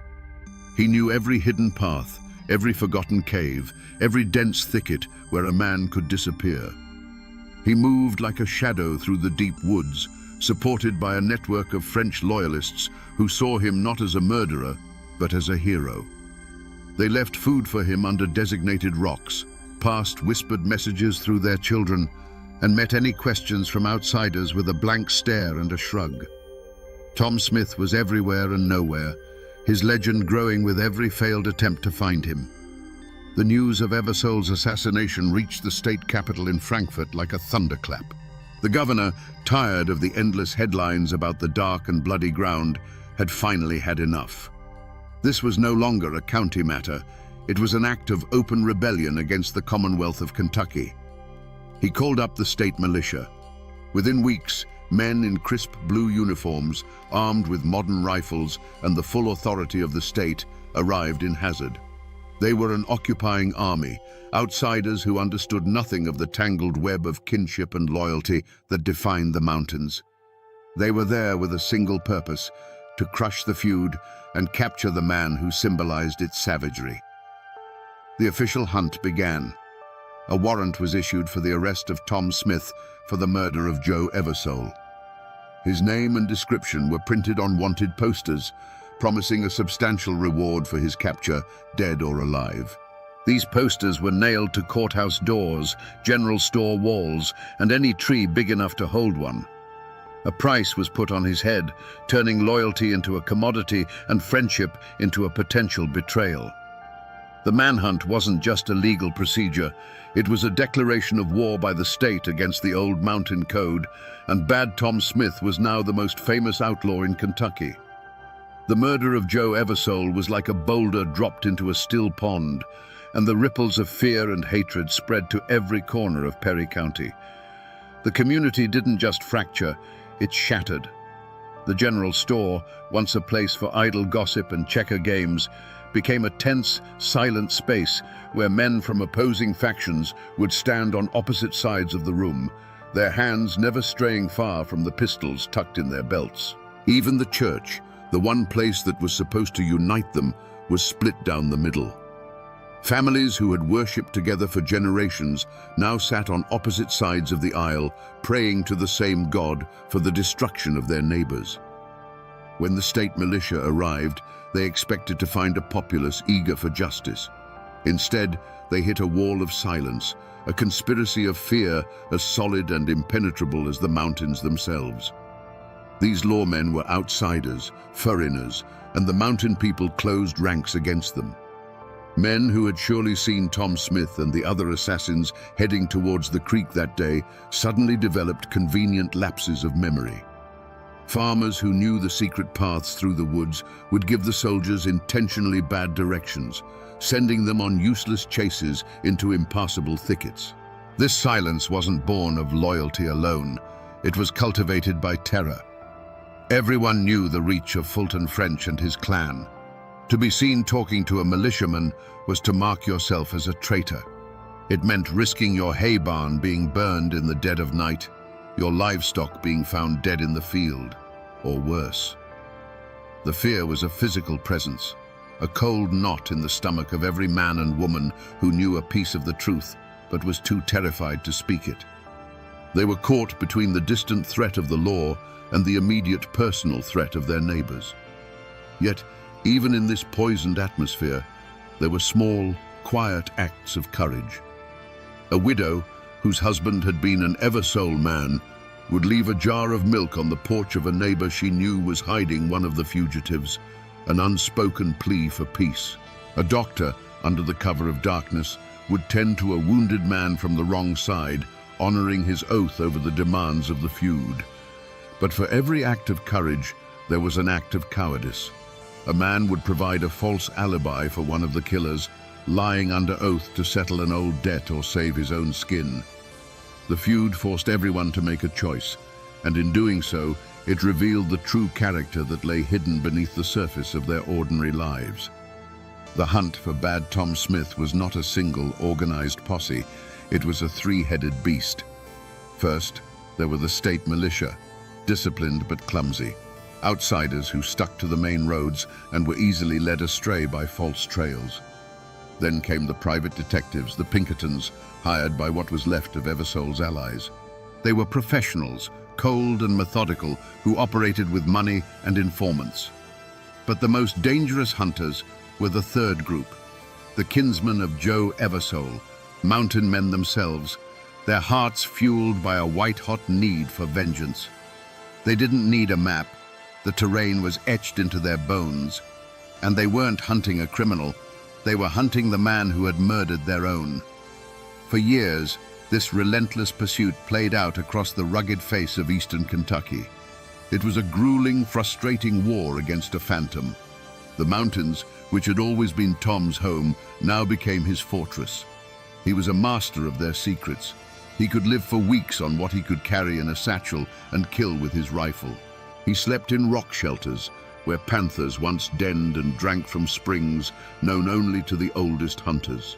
He knew every hidden path, every forgotten cave, every dense thicket where a man could disappear. He moved like a shadow through the deep woods, supported by a network of French loyalists who saw him not as a murderer, but as a hero. They left food for him under designated rocks, passed whispered messages through their children, and met any questions from outsiders with a blank stare and a shrug. Tom Smith was everywhere and nowhere, his legend growing with every failed attempt to find him. The news of Eversole's assassination reached the state capital in Frankfurt like a thunderclap. The governor, tired of the endless headlines about the dark and bloody ground, had finally had enough. This was no longer a county matter. It was an act of open rebellion against the Commonwealth of Kentucky. He called up the state militia. Within weeks, men in crisp blue uniforms, armed with modern rifles and the full authority of the state, arrived in Hazard. They were an occupying army, outsiders who understood nothing of the tangled web of kinship and loyalty that defined the mountains. They were there with a single purpose: to crush the feud and capture the man who symbolized its savagery. The official hunt began. A warrant was issued for the arrest of Tom Smith for the murder of Joe Eversole. His name and description were printed on wanted posters, promising a substantial reward for his capture, dead or alive. These posters were nailed to courthouse doors, general store walls, and any tree big enough to hold one. A price was put on his head, turning loyalty into a commodity and friendship into a potential betrayal. The manhunt wasn't just a legal procedure. It was a declaration of war by the state against the old mountain code, and Bad Tom Smith was now the most famous outlaw in Kentucky. The murder of Joe Eversole was like a boulder dropped into a still pond, and the ripples of fear and hatred spread to every corner of Perry County. The community didn't just fracture, it shattered. The general store, once a place for idle gossip and checker games, became a tense, silent space where men from opposing factions would stand on opposite sides of the room, their hands never straying far from the pistols tucked in their belts. Even the church, the one place that was supposed to unite them, was split down the middle. Families who had worshipped together for generations now sat on opposite sides of the aisle, praying to the same God for the destruction of their neighbors. When the state militia arrived, they expected to find a populace eager for justice. Instead, they hit a wall of silence, a conspiracy of fear as solid and impenetrable as the mountains themselves. These lawmen were outsiders, foreigners, and the mountain people closed ranks against them. Men who had surely seen Tom Smith and the other assassins heading towards the creek that day suddenly developed convenient lapses of memory. Farmers who knew the secret paths through the woods would give the soldiers intentionally bad directions, sending them on useless chases into impassable thickets. This silence wasn't born of loyalty alone. It was cultivated by terror. Everyone knew the reach of Fulton French and his clan. To be seen talking to a militiaman was to mark yourself as a traitor. It meant risking your hay barn being burned in the dead of night, your livestock being found dead in the field, or worse. The fear was a physical presence, a cold knot in the stomach of every man and woman who knew a piece of the truth but was too terrified to speak it. They were caught between the distant threat of the law and the immediate personal threat of their neighbors. Yet, even in this poisoned atmosphere, there were small, quiet acts of courage. A widow, whose husband had been an Eversole man, would leave a jar of milk on the porch of a neighbor she knew was hiding one of the fugitives, an unspoken plea for peace. A doctor, under the cover of darkness, would tend to a wounded man from the wrong side, honoring his oath over the demands of the feud. But for every act of courage, there was an act of cowardice. A man would provide a false alibi for one of the killers, lying under oath to settle an old debt or save his own skin. The feud forced everyone to make a choice, and in doing so, it revealed the true character that lay hidden beneath the surface of their ordinary lives. The hunt for Bad Tom Smith was not a single, organized posse. It was a three-headed beast. First, there were the state militia, disciplined but clumsy. Outsiders who stuck to the main roads and were easily led astray by false trails. Then came the private detectives, the Pinkertons, hired by what was left of Eversole's allies. They were professionals, cold and methodical, who operated with money and informants. But the most dangerous hunters were the third group, the kinsmen of Joe Eversole, mountain men themselves, their hearts fueled by a white-hot need for vengeance. They didn't need a map. The terrain was etched into their bones. And they weren't hunting a criminal. They were hunting the man who had murdered their own. For years, this relentless pursuit played out across the rugged face of eastern Kentucky. It was a grueling, frustrating war against a phantom. The mountains, which had always been Tom's home, now became his fortress. He was a master of their secrets. He could live for weeks on what he could carry in a satchel and kill with his rifle. He slept in rock shelters, where panthers once denned and drank from springs known only to the oldest hunters.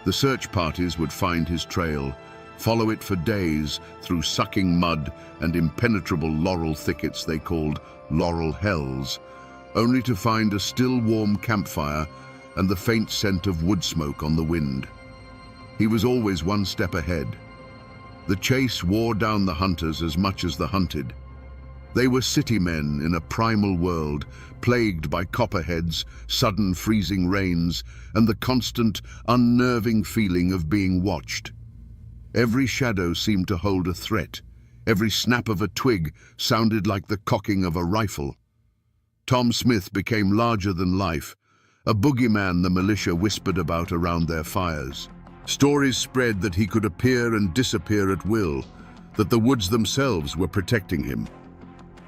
The search parties would find his trail, follow it for days through sucking mud and impenetrable laurel thickets they called laurel hells, only to find a still warm campfire and the faint scent of wood smoke on the wind. He was always one step ahead. The chase wore down the hunters as much as the hunted. They were city men in a primal world, plagued by copperheads, sudden freezing rains, and the constant, unnerving feeling of being watched. Every shadow seemed to hold a threat. Every snap of a twig sounded like the cocking of a rifle. Tom Smith became larger than life, a boogeyman the militia whispered about around their fires. Stories spread that he could appear and disappear at will, that the woods themselves were protecting him.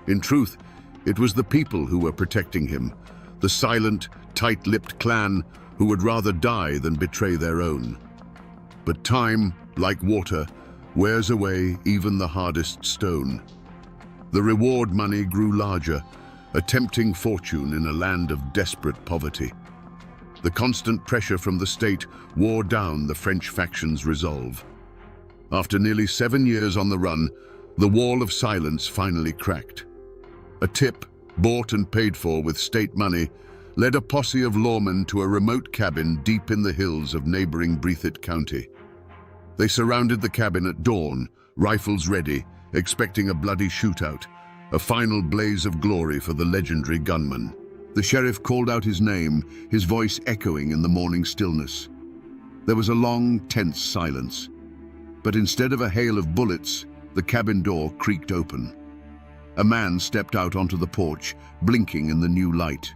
In truth, it was the people who were protecting him, the silent, tight-lipped clan who would rather die than betray their own. But time, like water, wears away even the hardest stone. The reward money grew larger, a tempting fortune in a land of desperate poverty. The constant pressure from the state wore down the French faction's resolve. After nearly 7 years on the run, the wall of silence finally cracked. A tip, bought and paid for with state money, led a posse of lawmen to a remote cabin deep in the hills of neighboring Breathitt County. They surrounded the cabin at dawn, rifles ready, expecting a bloody shootout, a final blaze of glory for the legendary gunman. The sheriff called out his name, his voice echoing in the morning stillness. There was a long, tense silence. But instead of a hail of bullets, the cabin door creaked open. A man stepped out onto the porch, blinking in the new light.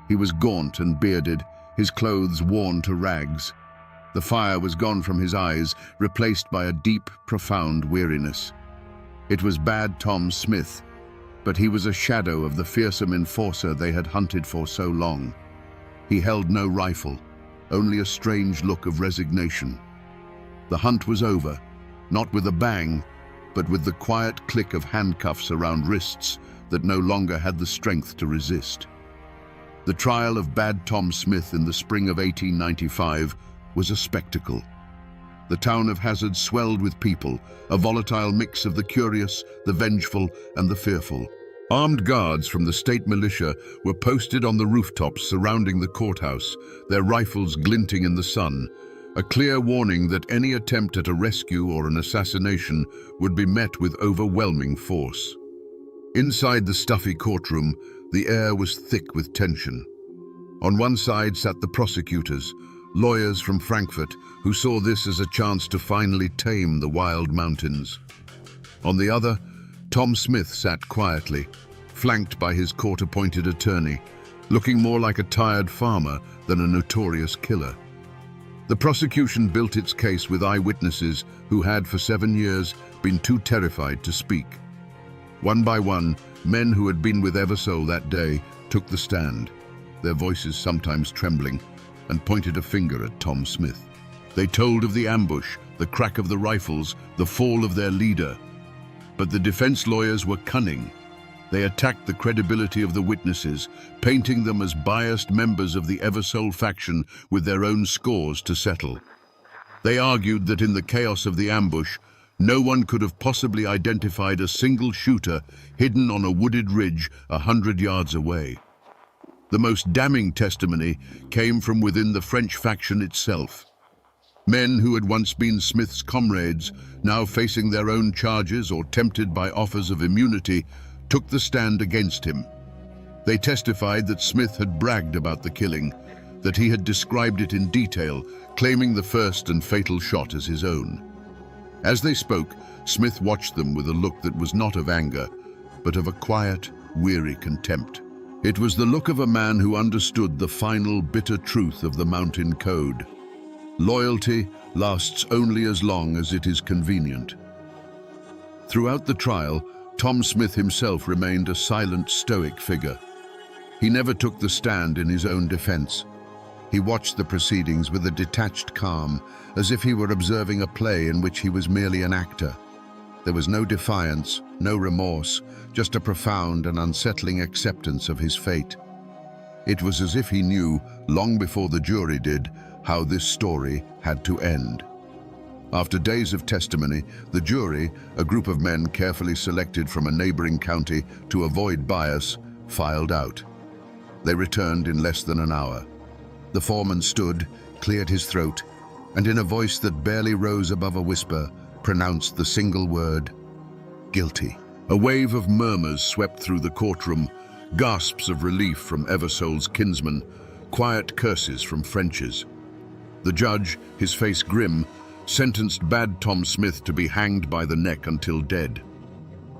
He was gaunt and bearded, his clothes worn to rags. The fire was gone from his eyes, replaced by a deep, profound weariness. It was Bad Tom Smith, but he was a shadow of the fearsome enforcer they had hunted for so long. He held no rifle, only a strange look of resignation. The hunt was over, not with a bang, but with the quiet click of handcuffs around wrists that no longer had the strength to resist. The trial of Bad Tom Smith in the spring of 1895 was a spectacle. The town of Hazard swelled with people, a volatile mix of the curious, the vengeful, and the fearful. Armed guards from the state militia were posted on the rooftops surrounding the courthouse, their rifles glinting in the sun, a clear warning that any attempt at a rescue or an assassination would be met with overwhelming force. Inside the stuffy courtroom, the air was thick with tension. On one side sat the prosecutors, lawyers from Frankfurt, who saw this as a chance to finally tame the wild mountains. On the other, Tom Smith sat quietly, flanked by his court-appointed attorney, looking more like a tired farmer than a notorious killer. The prosecution built its case with eyewitnesses who had for 7 years been too terrified to speak. One by one, men who had been with Eversole that day took the stand, their voices sometimes trembling, and pointed a finger at Tom Smith. They told of the ambush, the crack of the rifles, the fall of their leader. But the defense lawyers were cunning. They attacked the credibility of the witnesses, painting them as biased members of the Eversole faction with their own scores to settle. They argued that in the chaos of the ambush, no one could have possibly identified a single shooter hidden on a wooded ridge 100 yards away. The most damning testimony came from within the French faction itself. Men who had once been Smith's comrades, now facing their own charges or tempted by offers of immunity, took the stand against him. They testified that Smith had bragged about the killing, that he had described it in detail, claiming the first and fatal shot as his own. As they spoke, Smith watched them with a look that was not of anger, but of a quiet, weary contempt. It was the look of a man who understood the final, bitter truth of the mountain code. Loyalty lasts only as long as it is convenient. Throughout the trial, Tom Smith himself remained a silent, stoic figure. He never took the stand in his own defense. He watched the proceedings with a detached calm, as if he were observing a play in which he was merely an actor. There was no defiance, no remorse, just a profound and unsettling acceptance of his fate. It was as if he knew, long before the jury did, how this story had to end. After days of testimony, the jury, a group of men carefully selected from a neighboring county to avoid bias, filed out. They returned in less than an hour. The foreman stood, cleared his throat, and in a voice that barely rose above a whisper, pronounced the single word, "Guilty." A wave of murmurs swept through the courtroom, gasps of relief from Eversole's kinsmen, quiet curses from French's. The judge, his face grim, sentenced Bad Tom Smith to be hanged by the neck until dead.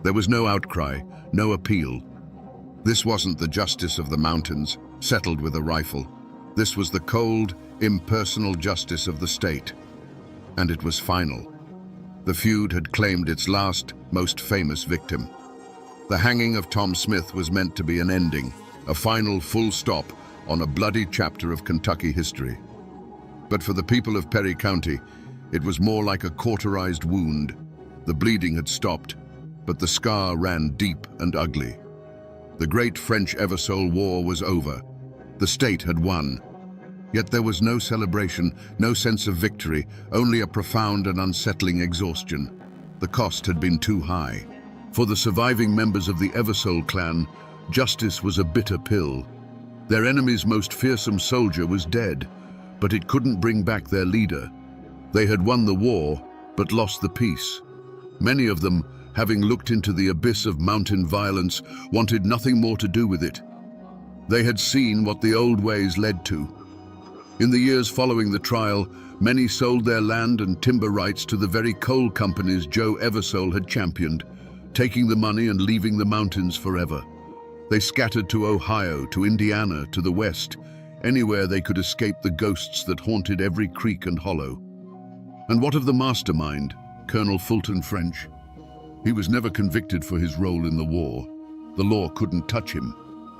There was no outcry, no appeal. This wasn't the justice of the mountains, settled with a rifle. This was the cold, impersonal justice of the state. And it was final. The feud had claimed its last, most famous victim. The hanging of Tom Smith was meant to be an ending, a final full stop on a bloody chapter of Kentucky history. But for the people of Perry County, it was more like a cauterized wound. The bleeding had stopped, but the scar ran deep and ugly. The great French Eversole War was over. The state had won. Yet there was no celebration, no sense of victory, only a profound and unsettling exhaustion. The cost had been too high. For the surviving members of the Eversole clan, justice was a bitter pill. Their enemy's most fearsome soldier was dead, but it couldn't bring back their leader. They had won the war, but lost the peace. Many of them, having looked into the abyss of mountain violence, wanted nothing more to do with it. They had seen what the old ways led to. In the years following the trial, many sold their land and timber rights to the very coal companies Joe Eversole had championed, taking the money and leaving the mountains forever. They scattered to Ohio, to Indiana, to the west, anywhere they could escape the ghosts that haunted every creek and hollow. And what of the mastermind, Colonel Fulton French? He was never convicted for his role in the war. The law couldn't touch him.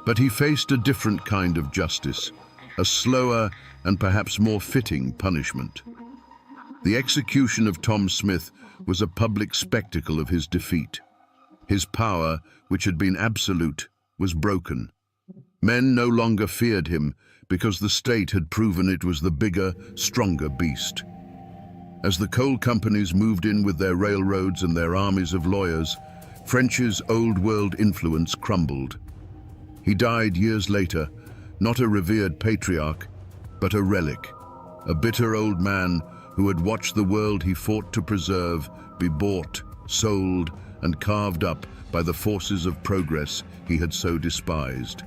But he faced a different kind of justice, a slower and perhaps more fitting punishment. The execution of Tom Smith was a public spectacle of his defeat. His power, which had been absolute, was broken. Men no longer feared him because the state had proven it was the bigger, stronger beast. As the coal companies moved in with their railroads and their armies of lawyers, French's old-world influence crumbled. He died years later, not a revered patriarch, but a relic, a bitter old man who had watched the world he fought to preserve be bought, sold, and carved up by the forces of progress he had so despised.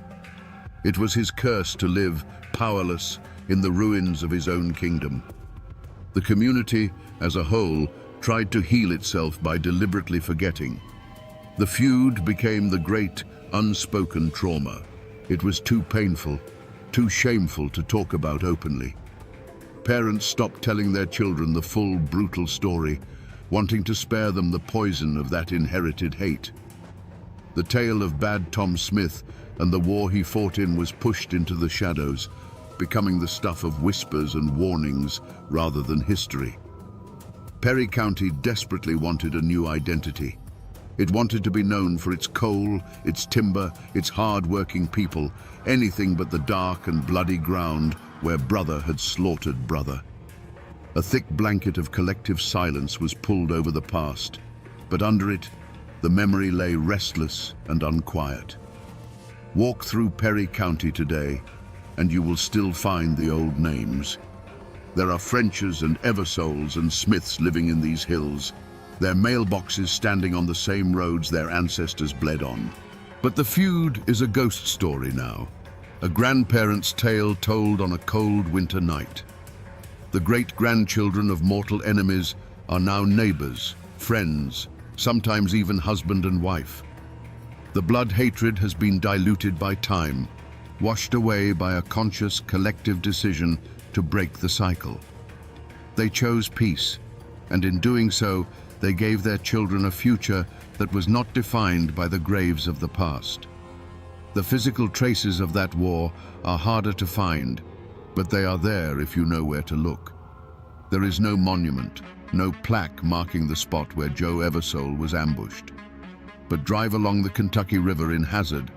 It was his curse to live powerless in the ruins of his own kingdom. The community, as a whole, tried to heal itself by deliberately forgetting. The feud became the great, unspoken trauma. It was too painful, too shameful to talk about openly. Parents stopped telling their children the full, brutal story, wanting to spare them the poison of that inherited hate. The tale of Bad Tom Smith and the war he fought in was pushed into the shadows, becoming the stuff of whispers and warnings rather than history. Perry County desperately wanted a new identity. It wanted to be known for its coal, its timber, its hard-working people, anything but the dark and bloody ground where brother had slaughtered brother. A thick blanket of collective silence was pulled over the past, but under it, the memory lay restless and unquiet. Walk through Perry County today, and you will still find the old names. There are Frenches and Eversoles and Smiths living in these hills, their mailboxes standing on the same roads their ancestors bled on. But the feud is a ghost story now, a grandparent's tale told on a cold winter night. The great-grandchildren of mortal enemies are now neighbors, friends, sometimes even husband and wife. The blood hatred has been diluted by time, washed away by a conscious collective decision to break the cycle. They chose peace, and in doing so, they gave their children a future that was not defined by the graves of the past. The physical traces of that war are harder to find, but they are there if you know where to look. There is no monument, no plaque marking the spot where Joe Eversole was ambushed. But drive along the Kentucky River in Hazard,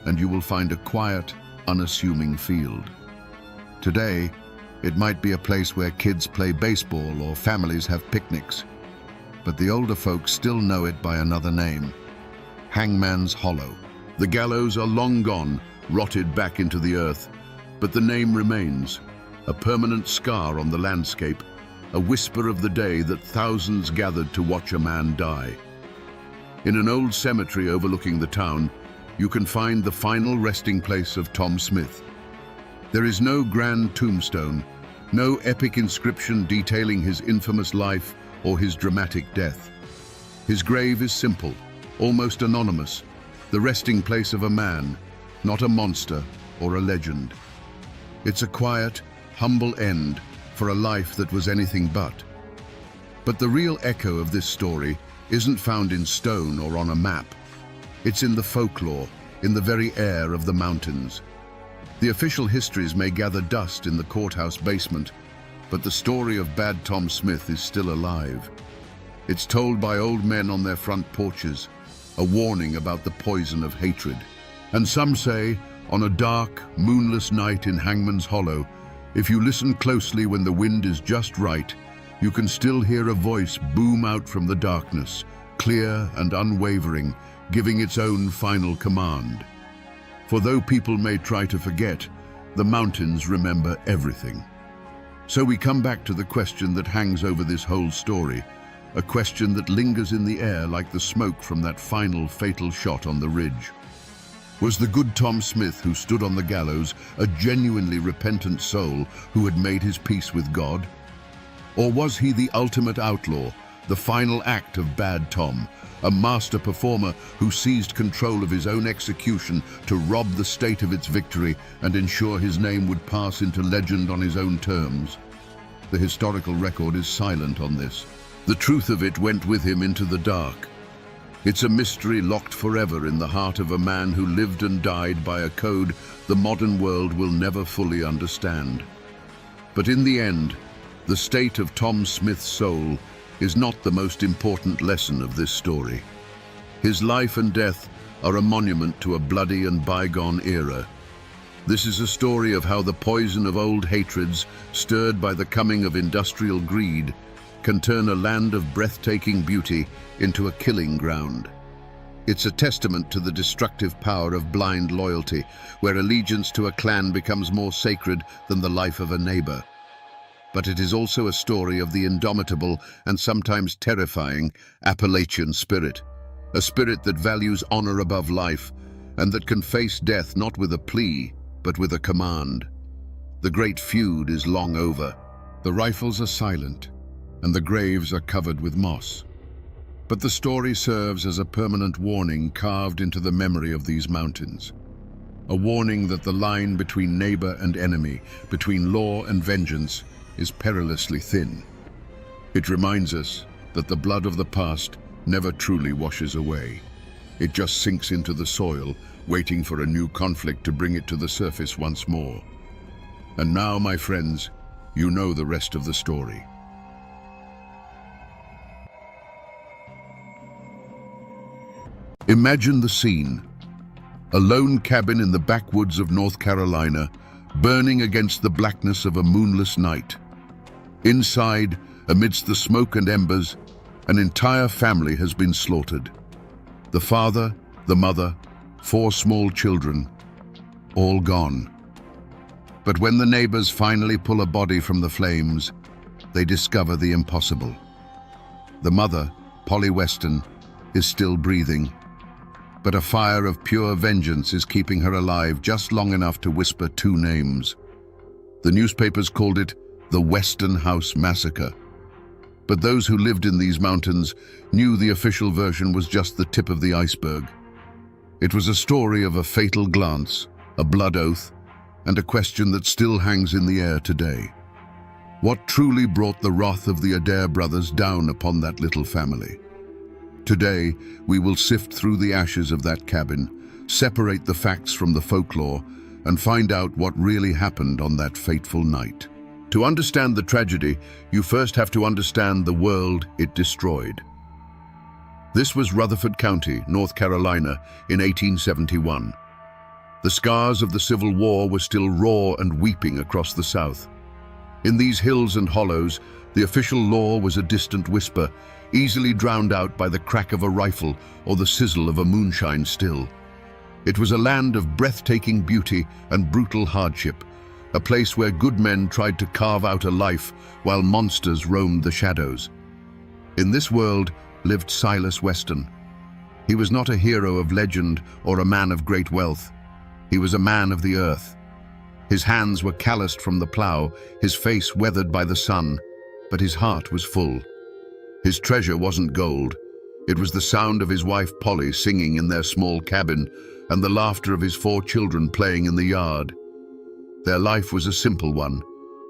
and you will find a quiet, unassuming field. Today, it might be a place where kids play baseball or families have picnics, but the older folks still know it by another name: Hangman's Hollow. The gallows are long gone, rotted back into the earth, but the name remains, a permanent scar on the landscape, a whisper of the day that thousands gathered to watch a man die. In an old cemetery overlooking the town, you can find the final resting place of Tom Smith. There is no grand tombstone, no epic inscription detailing his infamous life or his dramatic death. His grave is simple, almost anonymous, the resting place of a man, not a monster or a legend. It's a quiet, humble end for a life that was anything but. But the real echo of this story isn't found in stone or on a map. It's in the folklore, in the very air of the mountains. The official histories may gather dust in the courthouse basement, but the story of Bad Tom Smith is still alive. It's told by old men on their front porches, a warning about the poison of hatred. And some say, on a dark, moonless night in Hangman's Hollow, if you listen closely when the wind is just right, you can still hear a voice boom out from the darkness, clear and unwavering, giving its own final command. For though people may try to forget, the mountains remember everything. So we come back to the question that hangs over this whole story, a question that lingers in the air like the smoke from that final fatal shot on the ridge. Was the good Tom Smith who stood on the gallows a genuinely repentant soul who had made his peace with God? Or was he the ultimate outlaw, the final act of Bad Tom, a master performer who seized control of his own execution to rob the state of its victory and ensure his name would pass into legend on his own terms? The historical record is silent on this. The truth of it went with him into the dark. It's a mystery locked forever in the heart of a man who lived and died by a code the modern world will never fully understand. But in the end, the state of Tom Smith's soul is not the most important lesson of this story. His life and death are a monument to a bloody and bygone era. This is a story of how the poison of old hatreds, stirred by the coming of industrial greed, can turn a land of breathtaking beauty into a killing ground. It's a testament to the destructive power of blind loyalty, where allegiance to a clan becomes more sacred than the life of a neighbor. But it is also a story of the indomitable and sometimes terrifying Appalachian spirit, a spirit that values honor above life and that can face death not with a plea, but with a command. The great feud is long over. The rifles are silent, and the graves are covered with moss. But the story serves as a permanent warning carved into the memory of these mountains. A warning that the line between neighbor and enemy, between law and vengeance, is perilously thin. It reminds us that the blood of the past never truly washes away. It just sinks into the soil, waiting for a new conflict to bring it to the surface once more. And now, my friends, you know the rest of the story. Imagine the scene. A lone cabin in the backwoods of North Carolina, burning against the blackness of a moonless night. Inside, amidst the smoke and embers, an entire family has been slaughtered. The father, the mother, 4 small children, all gone. But when the neighbors finally pull a body from the flames, they discover the impossible. The mother, Polly Weston, is still breathing, but a fire of pure vengeance is keeping her alive just long enough to whisper 2 names. The newspapers called it the Weston House Massacre. But those who lived in these mountains knew the official version was just the tip of the iceberg. It was a story of a fatal glance, a blood oath, and a question that still hangs in the air today. What truly brought the wrath of the Adair brothers down upon that little family? Today, we will sift through the ashes of that cabin, separate the facts from the folklore, and find out what really happened on that fateful night. To understand the tragedy, you first have to understand the world it destroyed. This was Rutherford County, North Carolina, in 1871. The scars of the Civil War were still raw and weeping across the South. In these hills and hollows, the official law was a distant whisper, easily drowned out by the crack of a rifle or the sizzle of a moonshine still. It was a land of breathtaking beauty and brutal hardship, a place where good men tried to carve out a life while monsters roamed the shadows. In this world lived Silas Weston. He was not a hero of legend or a man of great wealth. He was a man of the earth. His hands were calloused from the plow, his face weathered by the sun, but his heart was full. His treasure wasn't gold. It was the sound of his wife Polly singing in their small cabin and the laughter of his 4 children playing in the yard. Their life was a simple one,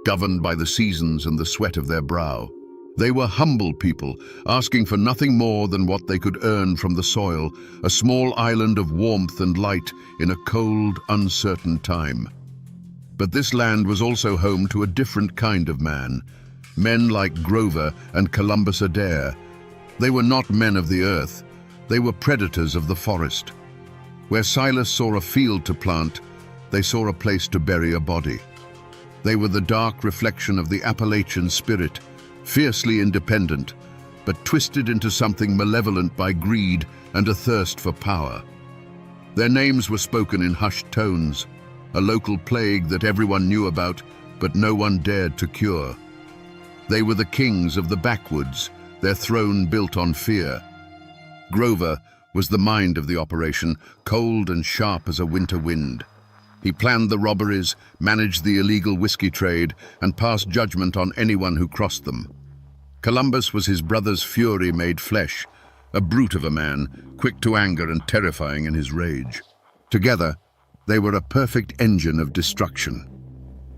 governed by the seasons and the sweat of their brow. They were humble people, asking for nothing more than what they could earn from the soil, a small island of warmth and light in a cold, uncertain time. But this land was also home to a different kind of man, men like Grover and Columbus Adair. They were not men of the earth, they were predators of the forest. Where Silas saw a field to plant, they saw a place to bury a body. They were the dark reflection of the Appalachian spirit, fiercely independent, but twisted into something malevolent by greed and a thirst for power. Their names were spoken in hushed tones, a local plague that everyone knew about, but no one dared to cure. They were the kings of the backwoods, their throne built on fear. Grover was the mind of the operation, cold and sharp as a winter wind. He planned the robberies, managed the illegal whiskey trade, and passed judgment on anyone who crossed them. Columbus was his brother's fury made flesh, a brute of a man, quick to anger and terrifying in his rage. Together, they were a perfect engine of destruction.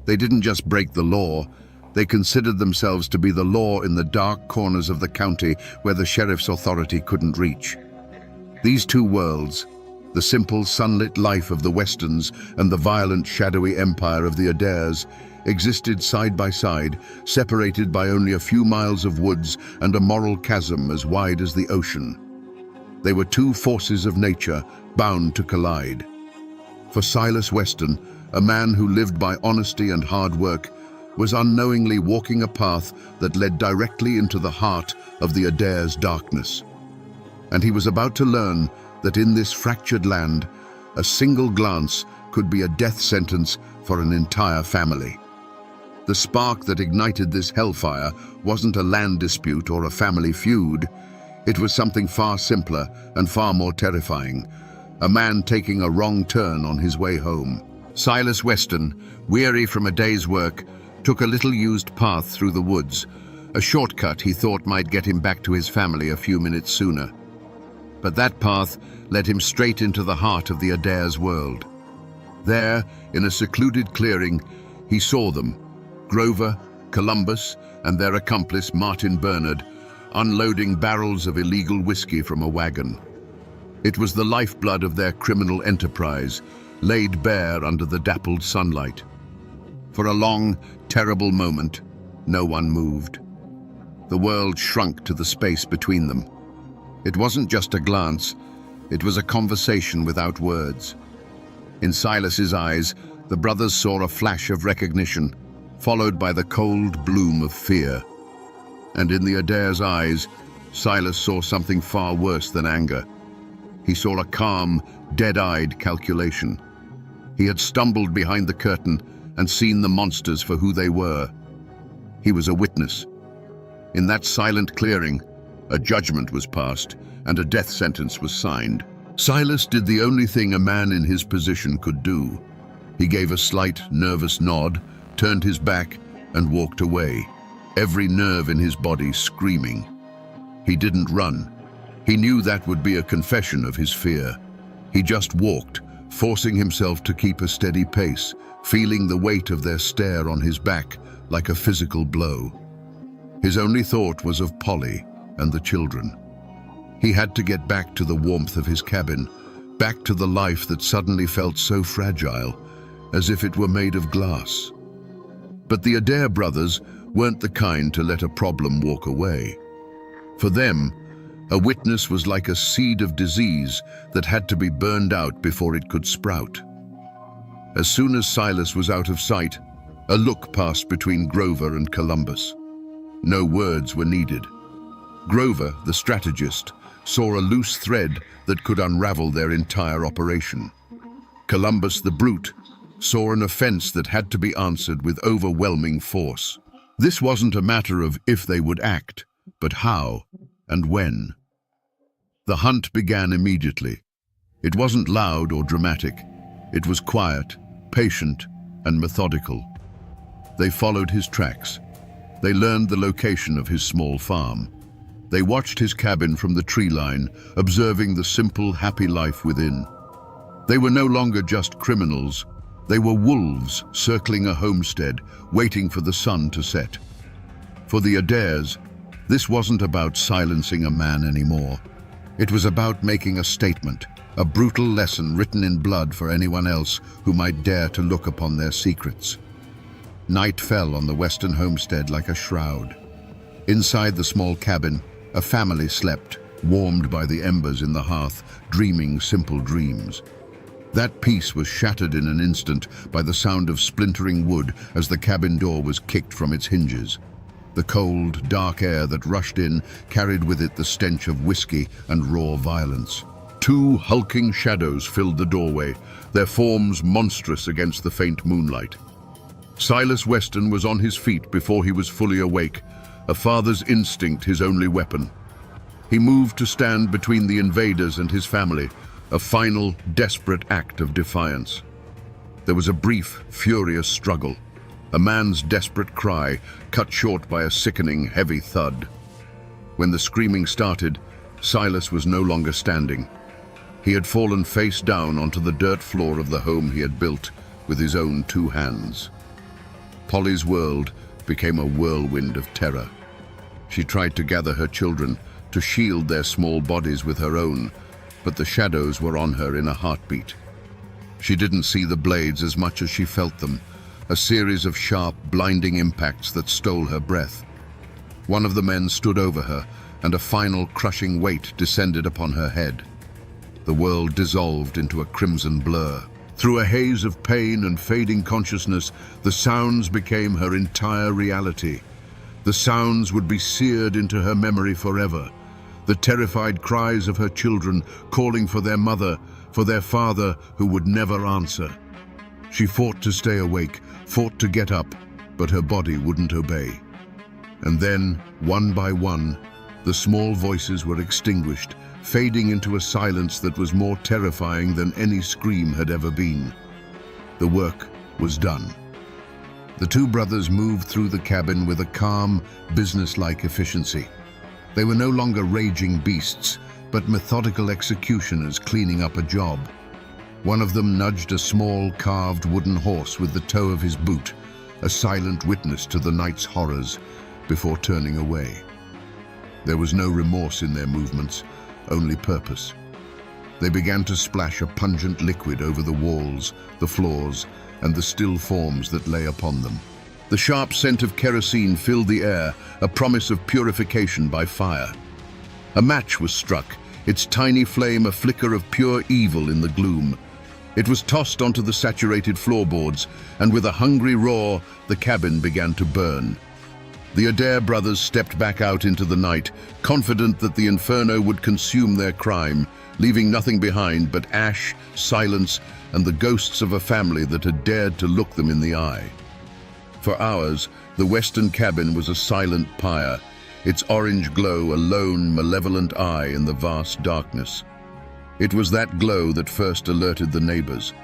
They didn't just break the law, they considered themselves to be the law in the dark corners of the county where the sheriff's authority couldn't reach. These two worlds, the simple sunlit life of the Westerns and the violent shadowy empire of the Adaires, existed side by side, separated by only a few miles of woods and a moral chasm as wide as the ocean. They were two forces of nature bound to collide. For Silas Weston, a man who lived by honesty and hard work, was unknowingly walking a path that led directly into the heart of the Adair's darkness. And he was about to learn that in this fractured land, a single glance could be a death sentence for an entire family. The spark that ignited this hellfire wasn't a land dispute or a family feud. It was something far simpler and far more terrifying. A man taking a wrong turn on his way home. Silas Weston, weary from a day's work, took a little used path through the woods, a shortcut he thought might get him back to his family a few minutes sooner. But that path led him straight into the heart of the Adair's world. There, in a secluded clearing, he saw them, Grover, Columbus, and their accomplice Martin Bernard, unloading barrels of illegal whiskey from a wagon. It was the lifeblood of their criminal enterprise, laid bare under the dappled sunlight. For a long, terrible moment, no one moved. The world shrunk to the space between them. It wasn't just a glance, it was a conversation without words. In Silas's eyes, the brothers saw a flash of recognition, followed by the cold bloom of fear. And in the Adair's eyes, Silas saw something far worse than anger. He saw a calm, dead-eyed calculation. He had stumbled behind the curtain and seen the monsters for who they were. He was a witness. In that silent clearing, a judgment was passed and a death sentence was signed. Silas did the only thing a man in his position could do. He gave a slight, nervous nod, turned his back, and walked away, every nerve in his body screaming. He didn't run. He knew that would be a confession of his fear. He just walked, forcing himself to keep a steady pace, feeling the weight of their stare on his back like a physical blow. His only thought was of Polly and the children. He had to get back to the warmth of his cabin, back to the life that suddenly felt so fragile, as if it were made of glass. But the Adair brothers weren't the kind to let a problem walk away. For them, a witness was like a seed of disease that had to be burned out before it could sprout. As soon as Silas was out of sight, a look passed between Grover and Columbus. No words were needed. Grover, the strategist, saw a loose thread that could unravel their entire operation. Columbus, the brute, saw an offense that had to be answered with overwhelming force. This wasn't a matter of if they would act, but how and when. The hunt began immediately. It wasn't loud or dramatic. It was quiet, patient, and methodical. They followed his tracks. They learned the location of his small farm. They watched his cabin from the tree line, observing the simple, happy life within. They were no longer just criminals. They were wolves circling a homestead, waiting for the sun to set. For the Adairs, this wasn't about silencing a man anymore. It was about making a statement, a brutal lesson written in blood for anyone else who might dare to look upon their secrets. Night fell on the Western homestead like a shroud. Inside the small cabin, a family slept, warmed by the embers in the hearth, dreaming simple dreams. That peace was shattered in an instant by the sound of splintering wood as the cabin door was kicked from its hinges. The cold, dark air that rushed in carried with it the stench of whiskey and raw violence. Two hulking shadows filled the doorway, their forms monstrous against the faint moonlight. Silas Weston was on his feet before he was fully awake, a father's instinct his only weapon. He moved to stand between the invaders and his family, a final, desperate act of defiance. There was a brief, furious struggle, a man's desperate cry cut short by a sickening, heavy thud. When the screaming started, Silas was no longer standing. He had fallen face down onto the dirt floor of the home he had built with his own two hands. Polly's world became a whirlwind of terror. She tried to gather her children, to shield their small bodies with her own, but the shadows were on her in a heartbeat. She didn't see the blades as much as she felt them, a series of sharp, blinding impacts that stole her breath. One of the men stood over her, and a final crushing weight descended upon her head. The world dissolved into a crimson blur. Through a haze of pain and fading consciousness, the sounds became her entire reality. The sounds would be seared into her memory forever. The terrified cries of her children calling for their mother, for their father who would never answer. She fought to stay awake, fought to get up, but her body wouldn't obey. And then, one by one, the small voices were extinguished, fading into a silence that was more terrifying than any scream had ever been. The work was done. The two brothers moved through the cabin with a calm, businesslike efficiency. They were no longer raging beasts, but methodical executioners cleaning up a job. One of them nudged a small, carved wooden horse with the toe of his boot, a silent witness to the night's horrors, before turning away. There was no remorse in their movements, only purpose. They began to splash a pungent liquid over the walls, the floors, and the still forms that lay upon them. The sharp scent of kerosene filled the air, a promise of purification by fire. A match was struck, its tiny flame a flicker of pure evil in the gloom. It was tossed onto the saturated floorboards, and with a hungry roar, the cabin began to burn. The Adair brothers stepped back out into the night, confident that the inferno would consume their crime, leaving nothing behind but ash, silence, and the ghosts of a family that had dared to look them in the eye. For hours, the western cabin was a silent pyre, its orange glow a lone, malevolent eye in the vast darkness. It was that glow that first alerted the neighbors.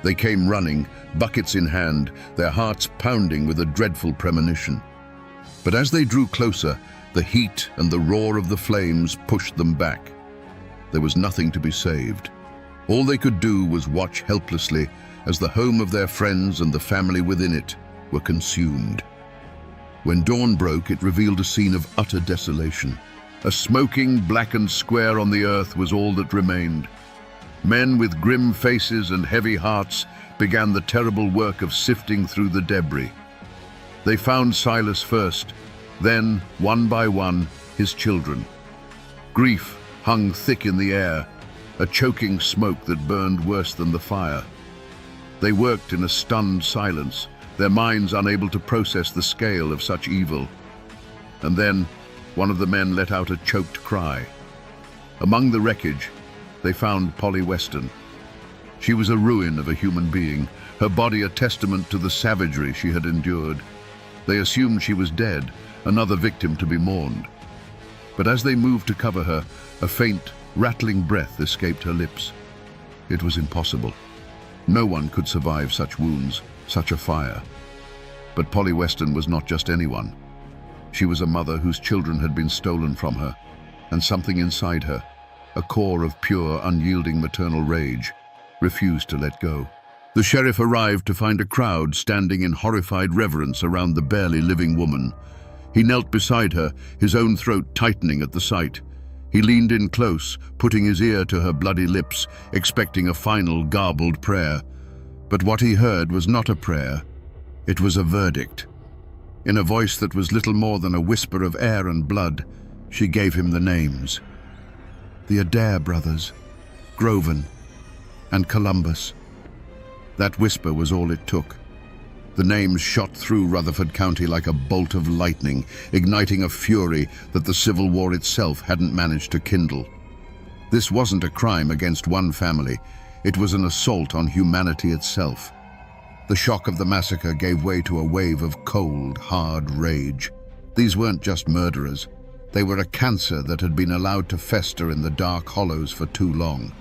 They came running, buckets in hand, their hearts pounding with a dreadful premonition. But as they drew closer, the heat and the roar of the flames pushed them back. There was nothing to be saved. All they could do was watch helplessly as the home of their friends and the family within it were consumed. When dawn broke, it revealed a scene of utter desolation. A smoking, blackened square on the earth was all that remained. Men with grim faces and heavy hearts began the terrible work of sifting through the debris. They found Silas first, then, one by one, his children. Grief hung thick in the air, a choking smoke that burned worse than the fire. They worked in a stunned silence, their minds unable to process the scale of such evil. And then, one of the men let out a choked cry. Among the wreckage, they found Polly Weston. She was a ruin of a human being, her body a testament to the savagery she had endured. They assumed she was dead, another victim to be mourned. But as they moved to cover her, a faint, rattling breath escaped her lips. It was impossible. No one could survive such wounds, such a fire. But Polly Weston was not just anyone. She was a mother whose children had been stolen from her, and something inside her, a core of pure, unyielding maternal rage, refused to let go. The sheriff arrived to find a crowd standing in horrified reverence around the barely living woman. He knelt beside her, his own throat tightening at the sight. He leaned in close, putting his ear to her bloody lips, expecting a final garbled prayer. But what he heard was not a prayer. It was a verdict. In a voice that was little more than a whisper of air and blood, she gave him the names. The Adair brothers, Groven, and Columbus. That whisper was all it took. The names shot through Rutherford County like a bolt of lightning, igniting a fury that the Civil War itself hadn't managed to kindle. This wasn't a crime against one family. It was an assault on humanity itself. The shock of the massacre gave way to a wave of cold, hard rage. These weren't just murderers. They were a cancer that had been allowed to fester in the dark hollows for too long.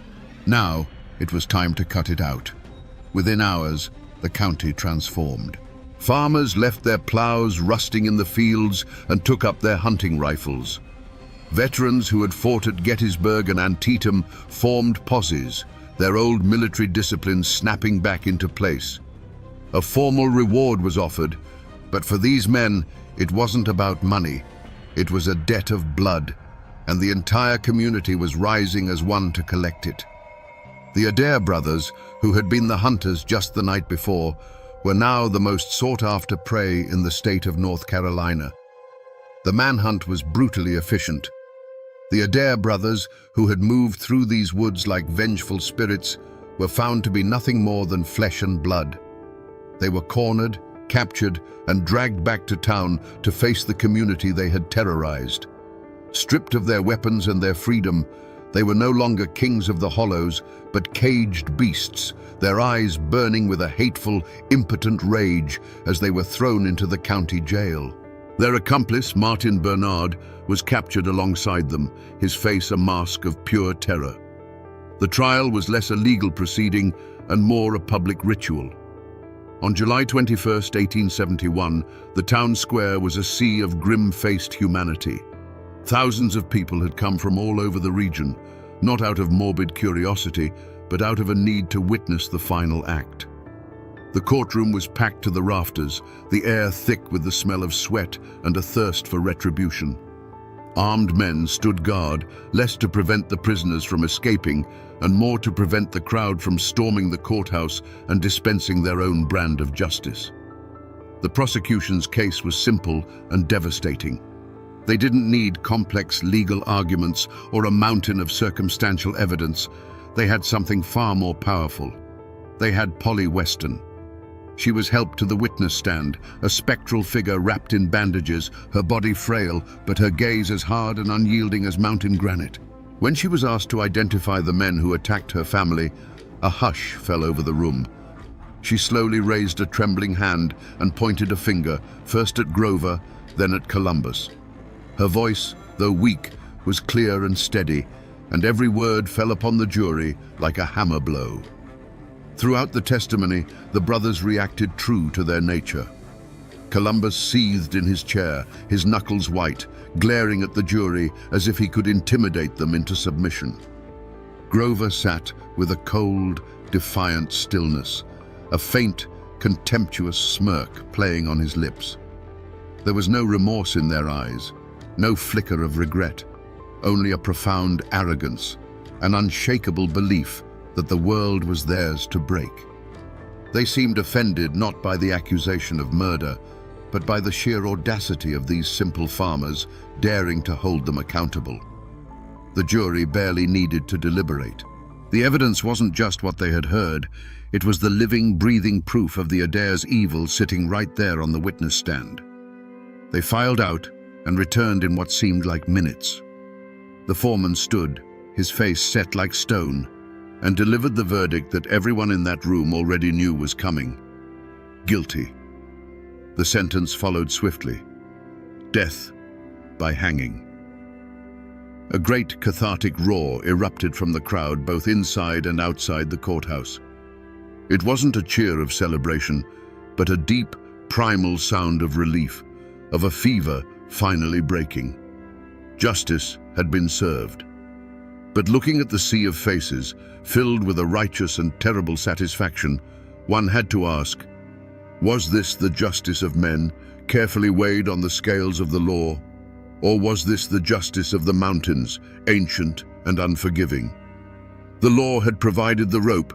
Now, it was time to cut it out. Within hours, the county transformed. Farmers left their plows rusting in the fields and took up their hunting rifles. Veterans who had fought at Gettysburg and Antietam formed posses, their old military discipline snapping back into place. A formal reward was offered, but for these men, it wasn't about money. It was a debt of blood. and the entire community was rising as one to collect it. The Adair brothers, who had been the hunters just the night before, were now the most sought-after prey in the state of North Carolina. The manhunt was brutally efficient. The Adair brothers, who had moved through these woods like vengeful spirits, were found to be nothing more than flesh and blood. They were cornered, captured, and dragged back to town to face the community they had terrorized. Stripped of their weapons and their freedom, they were no longer kings of the hollows, but caged beasts, their eyes burning with a hateful, impotent rage as they were thrown into the county jail. Their accomplice, Martin Bernard, was captured alongside them, his face a mask of pure terror. The trial was less a legal proceeding and more a public ritual. On July 21, 1871, the town square was a sea of grim-faced humanity. Thousands of people had come from all over the region, not out of morbid curiosity, but out of a need to witness the final act. The courtroom was packed to the rafters, the air thick with the smell of sweat and a thirst for retribution. Armed men stood guard, less to prevent the prisoners from escaping, and more to prevent the crowd from storming the courthouse and dispensing their own brand of justice. The prosecution's case was simple and devastating. They didn't need complex legal arguments or a mountain of circumstantial evidence. They had something far more powerful. They had Polly Weston. She was helped to the witness stand, a spectral figure wrapped in bandages, her body frail, but her gaze as hard and unyielding as mountain granite. When she was asked to identify the men who attacked her family, a hush fell over the room. She slowly raised a trembling hand and pointed a finger, first at Grover, then at Columbus. Her voice, though weak, was clear and steady, and every word fell upon the jury like a hammer blow. Throughout the testimony, the brothers reacted true to their nature. Columbus seethed in his chair, his knuckles white, glaring at the jury as if he could intimidate them into submission. Grover sat with a cold, defiant stillness, a faint, contemptuous smirk playing on his lips. There was no remorse in their eyes, no flicker of regret, only a profound arrogance, an unshakable belief that the world was theirs to break. They seemed offended not by the accusation of murder, but by the sheer audacity of these simple farmers daring to hold them accountable. The jury barely needed to deliberate. The evidence wasn't just what they had heard, it was the living, breathing proof of the Adair's evil sitting right there on the witness stand. They filed out and returned in what seemed like minutes. The foreman stood, his face set like stone, and delivered the verdict that everyone in that room already knew was coming. Guilty. The sentence followed swiftly. Death by hanging. A great cathartic roar erupted from the crowd both inside and outside the courthouse. It wasn't a cheer of celebration, but a deep, primal sound of relief, of a fever finally breaking. Justice had been served. But looking at the sea of faces, filled with a righteous and terrible satisfaction, one had to ask, was this the justice of men, carefully weighed on the scales of the law? Or was this the justice of the mountains, ancient and unforgiving? The law had provided the rope,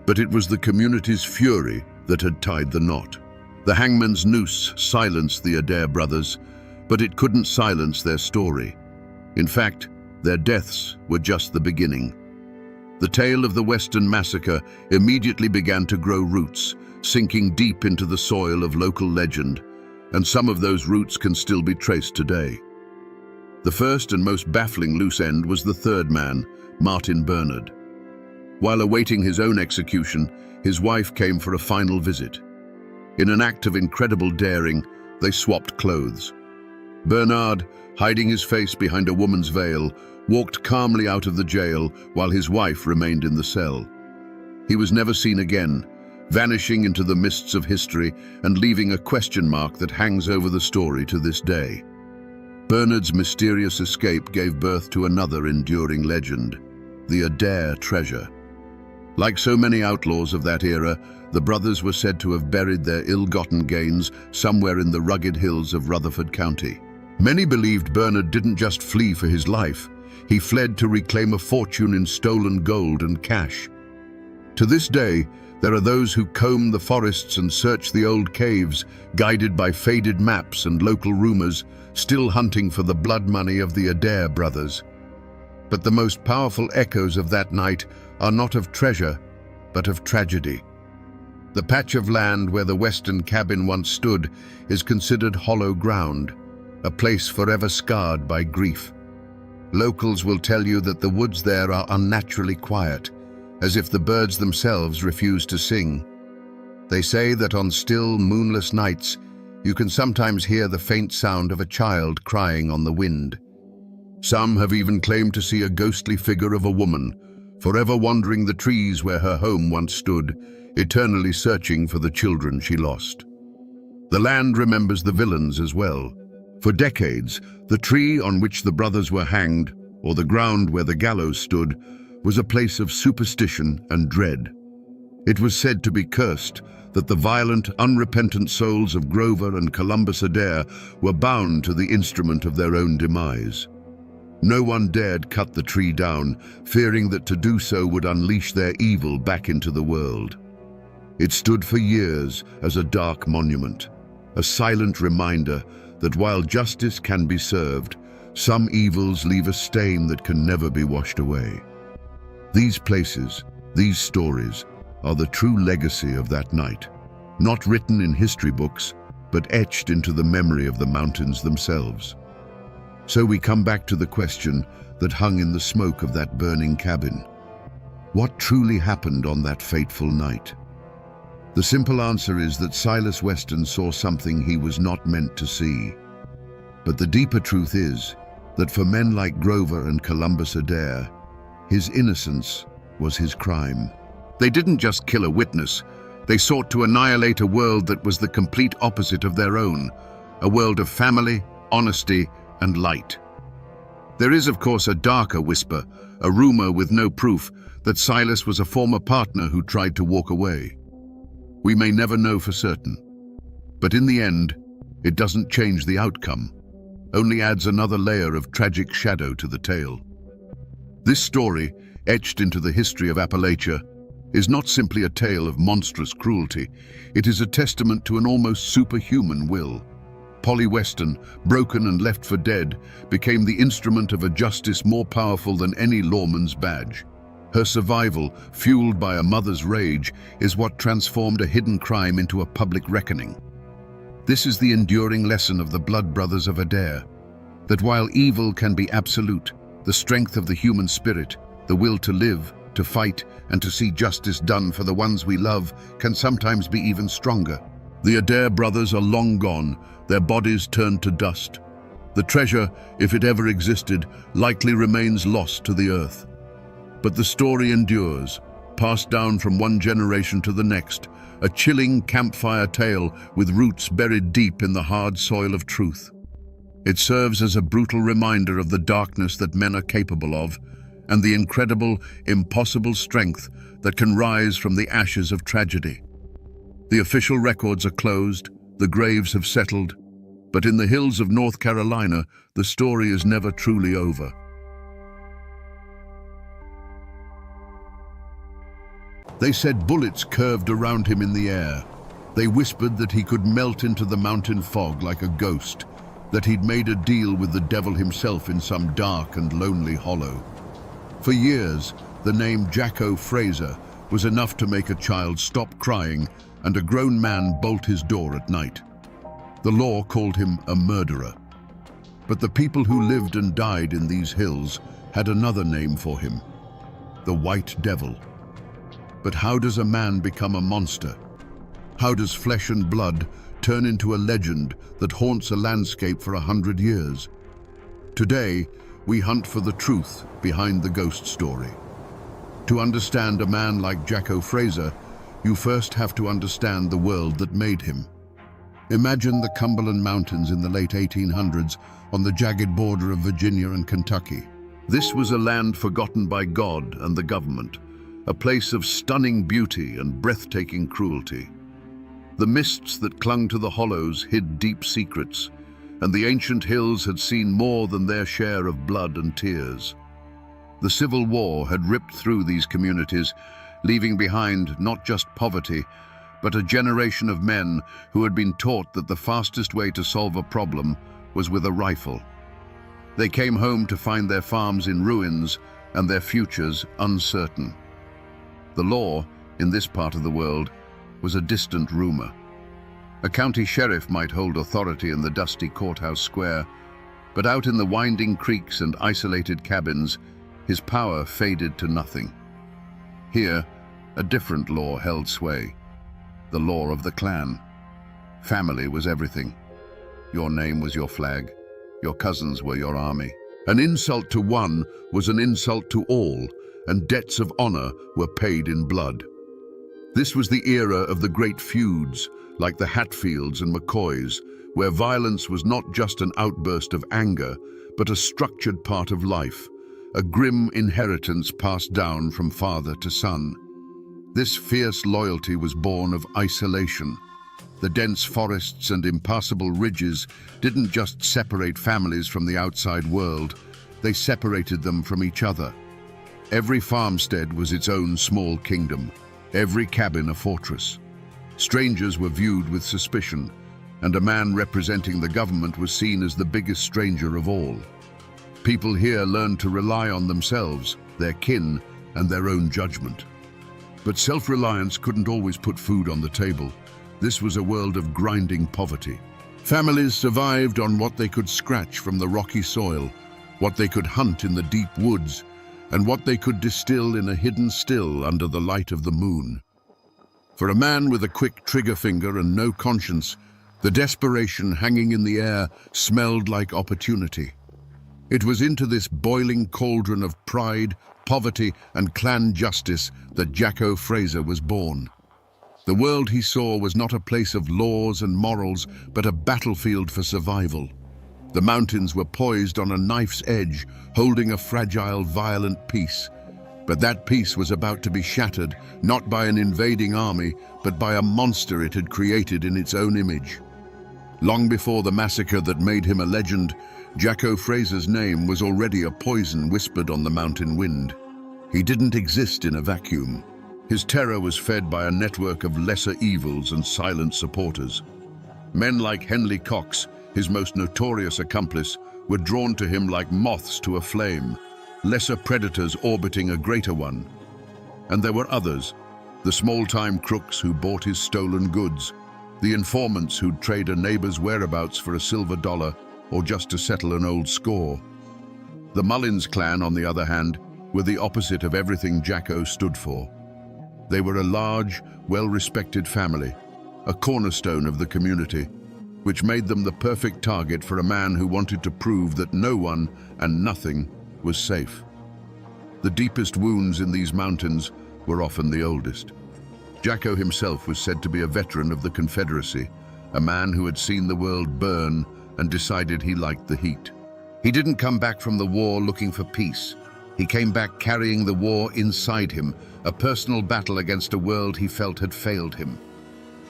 but it was the community's fury that had tied the knot. The hangman's noose silenced the Adair brothers, but it couldn't silence their story. In fact, their deaths were just the beginning. The tale of the Western Massacre immediately began to grow roots, sinking deep into the soil of local legend, and some of those roots can still be traced today. The first and most baffling loose end was the third man, Martin Bernard. While awaiting his own execution, his wife came for a final visit. In an act of incredible daring, they swapped clothes. Bernard, hiding his face behind a woman's veil, walked calmly out of the jail while his wife remained in the cell. He was never seen again, vanishing into the mists of history and leaving a question mark that hangs over the story to this day. Bernard's mysterious escape gave birth to another enduring legend, the Adair treasure. Like so many outlaws of that era, the brothers were said to have buried their ill-gotten gains somewhere in the rugged hills of Rutherford County. Many believed Bernard didn't just flee for his life, he fled to reclaim a fortune in stolen gold and cash. To this day, there are those who comb the forests and search the old caves, guided by faded maps and local rumors, still hunting for the blood money of the Adair brothers. But the most powerful echoes of that night are not of treasure, but of tragedy. The patch of land where the western cabin once stood is considered hollow ground, a place forever scarred by grief. Locals will tell you that the woods there are unnaturally quiet, as if the birds themselves refuse to sing. They say that on still, moonless nights, you can sometimes hear the faint sound of a child crying on the wind. Some have even claimed to see a ghostly figure of a woman, forever wandering the trees where her home once stood, eternally searching for the children she lost. The land remembers the villains as well. For decades, the tree on which the brothers were hanged, or the ground where the gallows stood, was a place of superstition and dread. It was said to be cursed, that the violent, unrepentant souls of Grover and Columbus Adair were bound to the instrument of their own demise. No one dared cut the tree down, fearing that to do so would unleash their evil back into the world. It stood for years as a dark monument, a silent reminder that while justice can be served, some evils leave a stain that can never be washed away. These places, these stories, are the true legacy of that night, not written in history books, but etched into the memory of the mountains themselves. So we come back to the question that hung in the smoke of that burning cabin. What truly happened on that fateful night? The simple answer is that Silas Weston saw something he was not meant to see. But the deeper truth is that for men like Grover and Columbus Adair, his innocence was his crime. They didn't just kill a witness, they sought to annihilate a world that was the complete opposite of their own, a world of family, honesty, and light. There is, of course, a darker whisper, a rumor with no proof, that Silas was a former partner who tried to walk away. We may never know for certain, but in the end, it doesn't change the outcome, only adds another layer of tragic shadow to the tale. This story, etched into the history of Appalachia, is not simply a tale of monstrous cruelty, it is a testament to an almost superhuman will. Polly Weston, broken and left for dead, became the instrument of a justice more powerful than any lawman's badge. Her survival, fueled by a mother's rage, is what transformed a hidden crime into a public reckoning. This is the enduring lesson of the blood brothers of Adair, that while evil can be absolute, the strength of the human spirit, the will to live, to fight, and to see justice done for the ones we love can sometimes be even stronger. The Adair brothers are long gone, their bodies turned to dust. The treasure, if it ever existed, likely remains lost to the earth. But the story endures, passed down from one generation to the next, a chilling campfire tale with roots buried deep in the hard soil of truth. It serves as a brutal reminder of the darkness that men are capable of, and the incredible, impossible strength that can rise from the ashes of tragedy. The official records are closed, the graves have settled, but in the hills of North Carolina, the story is never truly over. They said bullets curved around him in the air. They whispered that he could melt into the mountain fog like a ghost, that he'd made a deal with the devil himself in some dark and lonely hollow. For years, the name Jacko Fraser was enough to make a child stop crying and a grown man bolt his door at night. The law called him a murderer. But the people who lived and died in these hills had another name for him, the White Devil. But how does a man become a monster? How does flesh and blood turn into a legend that haunts a landscape for 100 years? Today, we hunt for the truth behind the ghost story. To understand a man like Jacko Fraser, you first have to understand the world that made him. Imagine the Cumberland Mountains in the late 1800s on the jagged border of Virginia and Kentucky. This was a land forgotten by God and the government, a place of stunning beauty and breathtaking cruelty. The mists that clung to the hollows hid deep secrets, and the ancient hills had seen more than their share of blood and tears. The Civil War had ripped through these communities, leaving behind not just poverty, but a generation of men who had been taught that the fastest way to solve a problem was with a rifle. They came home to find their farms in ruins and their futures uncertain. The law, in this part of the world, was a distant rumor. A county sheriff might hold authority in the dusty courthouse square, but out in the winding creeks and isolated cabins, his power faded to nothing. Here, a different law held sway, the law of the clan. Family was everything. Your name was your flag. Your cousins were your army. An insult to one was an insult to all, and debts of honor were paid in blood. This was the era of the great feuds, like the Hatfields and McCoys, where violence was not just an outburst of anger, but a structured part of life, a grim inheritance passed down from father to son. This fierce loyalty was born of isolation. The dense forests and impassable ridges didn't just separate families from the outside world, they separated them from each other. Every farmstead was its own small kingdom, every cabin a fortress. Strangers were viewed with suspicion, and a man representing the government was seen as the biggest stranger of all. People here learned to rely on themselves, their kin, and their own judgment. But self-reliance couldn't always put food on the table. This was a world of grinding poverty. Families survived on what they could scratch from the rocky soil, what they could hunt in the deep woods, and what they could distill in a hidden still under the light of the moon. For a man with a quick trigger finger and no conscience, the desperation hanging in the air smelled like opportunity. It was into this boiling cauldron of pride, poverty, and clan justice that Jacko Fraser was born. The world he saw was not a place of laws and morals, but a battlefield for survival. The mountains were poised on a knife's edge, holding a fragile, violent peace. But that peace was about to be shattered, not by an invading army, but by a monster it had created in its own image. Long before the massacre that made him a legend, Jacko Fraser's name was already a poison whispered on the mountain wind. He didn't exist in a vacuum. His terror was fed by a network of lesser evils and silent supporters. Men like Henley Cox, his most notorious accomplice, were drawn to him like moths to a flame, lesser predators orbiting a greater one. And there were others, the small-time crooks who bought his stolen goods, the informants who'd trade a neighbor's whereabouts for a silver dollar or just to settle an old score. The Mullins clan, on the other hand, were the opposite of everything Jacko stood for. They were a large, well-respected family, a cornerstone of the community, which made them the perfect target for a man who wanted to prove that no one and nothing was safe. The deepest wounds in these mountains were often the oldest. Jacko himself was said to be a veteran of the Confederacy, a man who had seen the world burn and decided he liked the heat. He didn't come back from the war looking for peace. He came back carrying the war inside him, a personal battle against a world he felt had failed him.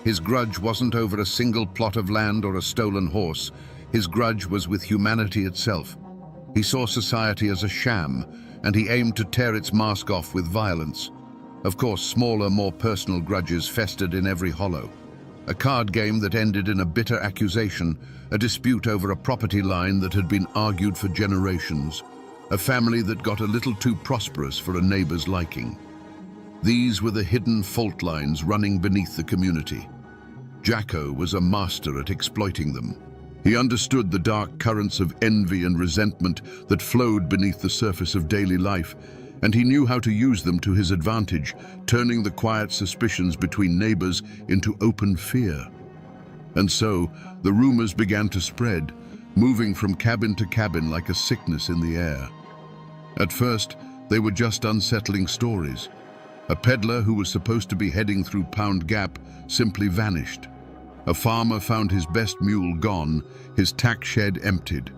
His grudge wasn't over a single plot of land or a stolen horse. His grudge was with humanity itself. He saw society as a sham, and he aimed to tear its mask off with violence. Of course, smaller, more personal grudges festered in every hollow. A card game that ended in a bitter accusation, a dispute over a property line that had been argued for generations, a family that got a little too prosperous for a neighbor's liking. These were the hidden fault lines running beneath the community. Jacko was a master at exploiting them. He understood the dark currents of envy and resentment that flowed beneath the surface of daily life, and he knew how to use them to his advantage, turning the quiet suspicions between neighbors into open fear. And so, the rumors began to spread, moving from cabin to cabin like a sickness in the air. At first, they were just unsettling stories. A peddler who was supposed to be heading through Pound Gap simply vanished. A farmer found his best mule gone, his tack shed emptied.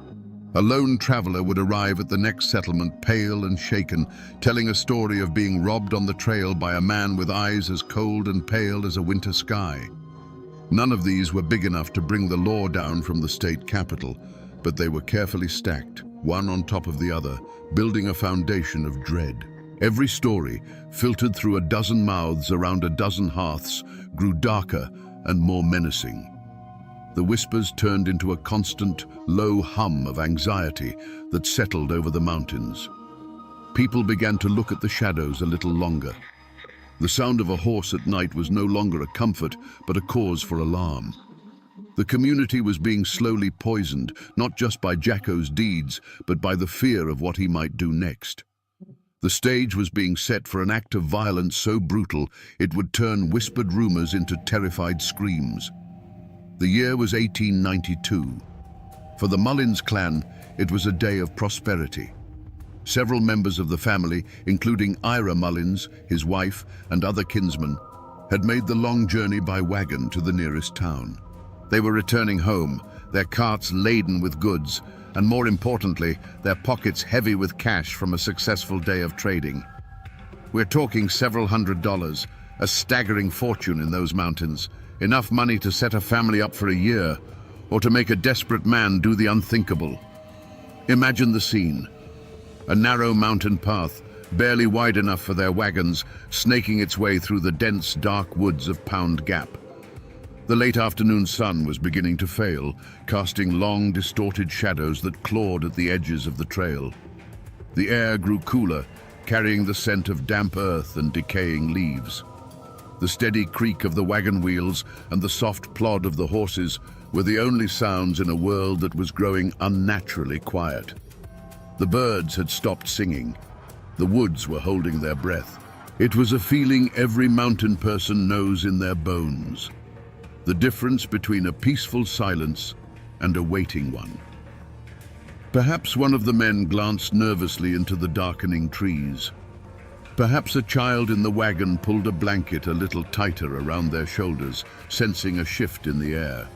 A lone traveler would arrive at the next settlement pale and shaken, telling a story of being robbed on the trail by a man with eyes as cold and pale as a winter sky. None of these were big enough to bring the law down from the state capital, but they were carefully stacked, one on top of the other, building a foundation of dread. Every story, filtered through a dozen mouths around a dozen hearths, grew darker and more menacing. The whispers turned into a constant, low hum of anxiety that settled over the mountains. People began to look at the shadows a little longer. The sound of a horse at night was no longer a comfort, but a cause for alarm. The community was being slowly poisoned, not just by Jacko's deeds, but by the fear of what he might do next. The stage was being set for an act of violence so brutal it would turn whispered rumors into terrified screams. The year was 1892. For the Mullins clan, it was a day of prosperity. Several members of the family, including Ira Mullins, his wife, and other kinsmen, had made the long journey by wagon to the nearest town. They were returning home, their carts laden with goods, and more importantly, their pockets heavy with cash from a successful day of trading. We're talking several $100s, a staggering fortune in those mountains, enough money to set a family up for a year, or to make a desperate man do the unthinkable. Imagine the scene. A narrow mountain path, barely wide enough for their wagons, snaking its way through the dense, dark woods of Pound Gap. The late afternoon sun was beginning to fail, casting long, distorted shadows that clawed at the edges of the trail. The air grew cooler, carrying the scent of damp earth and decaying leaves. The steady creak of the wagon wheels and the soft plod of the horses were the only sounds in a world that was growing unnaturally quiet. The birds had stopped singing. The woods were holding their breath. It was a feeling every mountain person knows in their bones. The difference between a peaceful silence and a waiting one. Perhaps one of the men glanced nervously into the darkening trees. Perhaps a child in the wagon pulled a blanket a little tighter around their shoulders, sensing a shift in the air.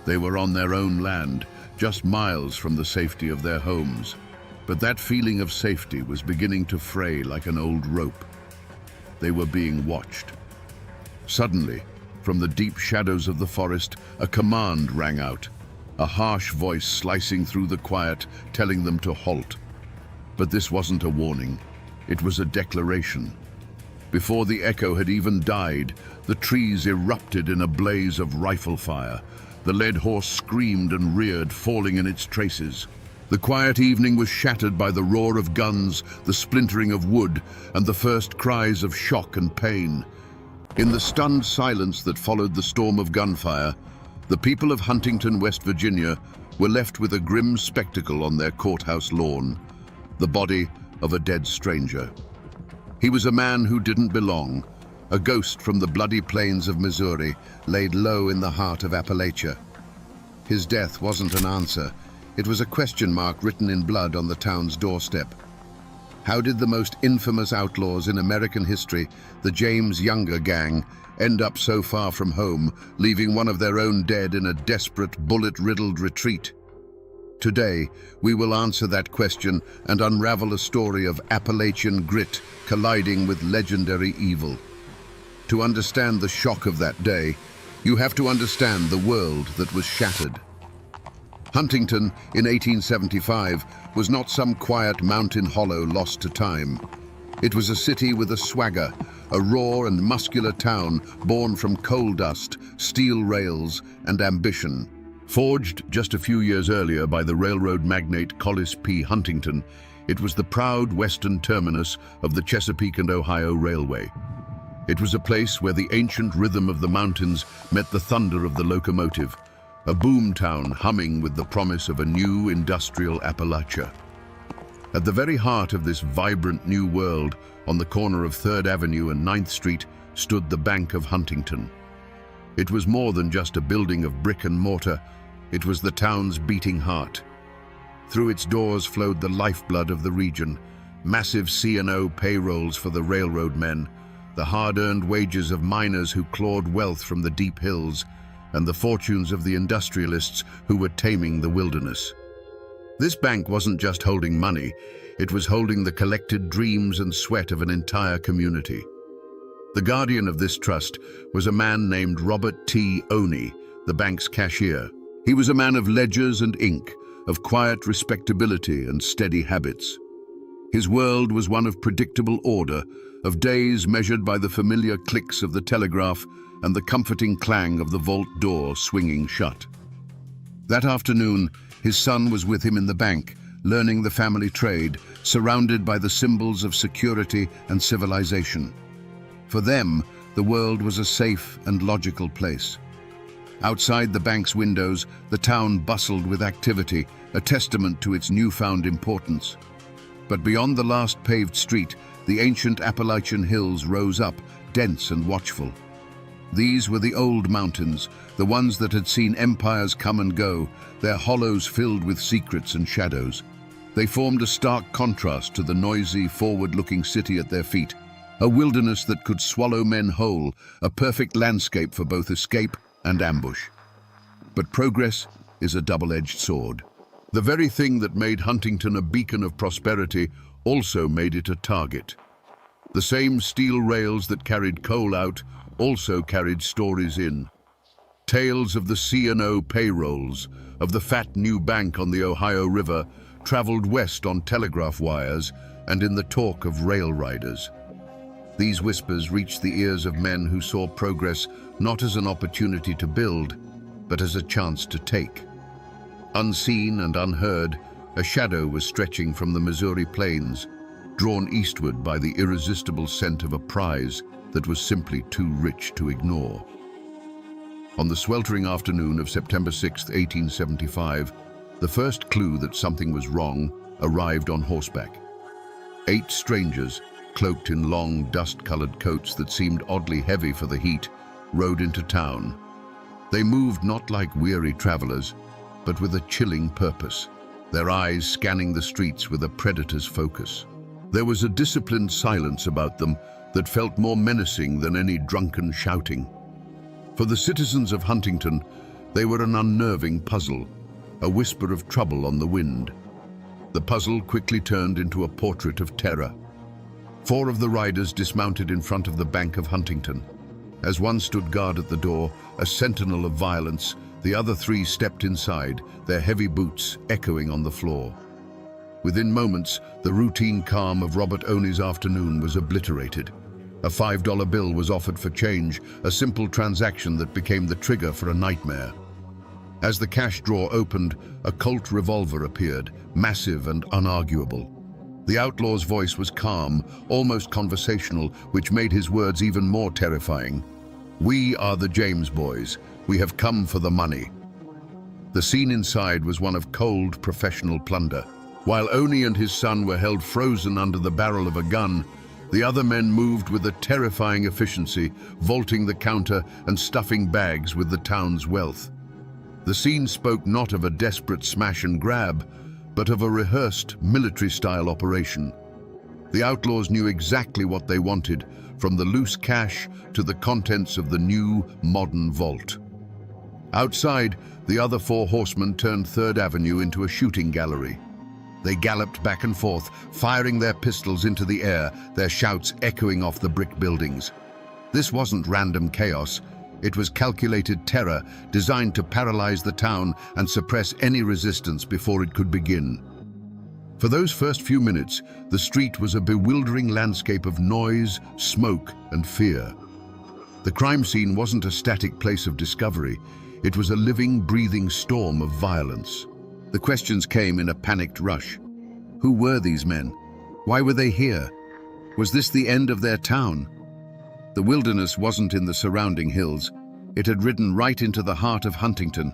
They were on their own land, just miles from the safety of their homes. But that feeling of safety was beginning to fray like an old rope. They were being watched. Suddenly, from the deep shadows of the forest, a command rang out, a harsh voice slicing through the quiet, telling them to halt. But this wasn't a warning. It was a declaration. Before the echo had even died, the trees erupted in a blaze of rifle fire. The led horse screamed and reared, falling in its traces. The quiet evening was shattered by the roar of guns, the splintering of wood, and the first cries of shock and pain. In the stunned silence that followed the storm of gunfire, the people of Huntington, West Virginia, were left with a grim spectacle on their courthouse lawn, the body of a dead stranger. He was a man who didn't belong, a ghost from the bloody plains of Missouri, laid low in the heart of Appalachia. His death wasn't an answer. It was a question mark written in blood on the town's doorstep. How did the most infamous outlaws in American history, the James Younger gang, end up so far from home, leaving one of their own dead in a desperate, bullet-riddled retreat? Today, we will answer that question and unravel a story of Appalachian grit colliding with legendary evil. To understand the shock of that day, you have to understand the world that was shattered. Huntington, in 1875, was not some quiet mountain hollow lost to time. It was a city with a swagger, a raw and muscular town born from coal dust, steel rails, and ambition. Forged just a few years earlier by the railroad magnate Collis P. Huntington, it was the proud western terminus of the Chesapeake and Ohio Railway. It was a place where the ancient rhythm of the mountains met the thunder of the locomotive, a boom town humming with the promise of a new industrial Appalachia. At the very heart of this vibrant new world, on the corner of 3rd Avenue and 9th Street, stood the Bank of Huntington. It was more than just a building of brick and mortar. It was the town's beating heart. Through its doors flowed the lifeblood of the region, massive C&O payrolls for the railroad men, the hard-earned wages of miners who clawed wealth from the deep hills, and the fortunes of the industrialists who were taming the wilderness. This bank wasn't just holding money, it was holding the collected dreams and sweat of an entire community. The guardian of this trust was a man named Robert T. Oney, the bank's cashier. He was a man of ledgers and ink, of quiet respectability and steady habits. His world was one of predictable order, of days measured by the familiar clicks of the telegraph and the comforting clang of the vault door swinging shut. That afternoon, his son was with him in the bank, learning the family trade, surrounded by the symbols of security and civilization. For them, the world was a safe and logical place. Outside the bank's windows, the town bustled with activity, a testament to its newfound importance. But beyond the last paved street, the ancient Appalachian hills rose up, dense and watchful. These were the old mountains, the ones that had seen empires come and go, their hollows filled with secrets and shadows. They formed a stark contrast to the noisy, forward-looking city at their feet, a wilderness that could swallow men whole, a perfect landscape for both escape and ambush. But progress is a double-edged sword. The very thing that made Huntington a beacon of prosperity also made it a target. The same steel rails that carried coal out also carried stories in. Tales of the C&O payrolls, of the fat new bank on the Ohio River, traveled west on telegraph wires and in the talk of rail riders. These whispers reached the ears of men who saw progress not as an opportunity to build, but as a chance to take. Unseen and unheard, a shadow was stretching from the Missouri plains, drawn eastward by the irresistible scent of a prize that was simply too rich to ignore. On the sweltering afternoon of September 6, 1875, the first clue that something was wrong arrived on horseback. 8 strangers, cloaked in long, dust-colored coats that seemed oddly heavy for the heat, rode into town. They moved not like weary travelers, but with a chilling purpose, their eyes scanning the streets with a predator's focus. There was a disciplined silence about them that felt more menacing than any drunken shouting. For the citizens of Huntington, they were an unnerving puzzle, a whisper of trouble on the wind. The puzzle quickly turned into a portrait of terror. 4 of the riders dismounted in front of the Bank of Huntington. As one stood guard at the door, a sentinel of violence, the other 3 stepped inside, their heavy boots echoing on the floor. Within moments, the routine calm of Robert Oney's afternoon was obliterated. A $5 bill was offered for change, a simple transaction that became the trigger for a nightmare. As the cash drawer opened, a Colt revolver appeared, massive and unarguable. The outlaw's voice was calm, almost conversational, which made his words even more terrifying. "We are the James boys. We have come for the money." The scene inside was one of cold, professional plunder. While Oney and his son were held frozen under the barrel of a gun, the other men moved with a terrifying efficiency, vaulting the counter and stuffing bags with the town's wealth. The scene spoke not of a desperate smash and grab, but of a rehearsed, military-style operation. The outlaws knew exactly what they wanted, from the loose cash to the contents of the new, modern vault. Outside, the other 4 horsemen turned 3rd Avenue into a shooting gallery. They galloped back and forth, firing their pistols into the air, their shouts echoing off the brick buildings. This wasn't random chaos. It was calculated terror, designed to paralyze the town and suppress any resistance before it could begin. For those first few minutes, the street was a bewildering landscape of noise, smoke, and fear. The crime scene wasn't a static place of discovery. It was a living, breathing storm of violence. The questions came in a panicked rush. Who were these men? Why were they here? Was this the end of their town? The wilderness wasn't in the surrounding hills. It had ridden right into the heart of Huntington,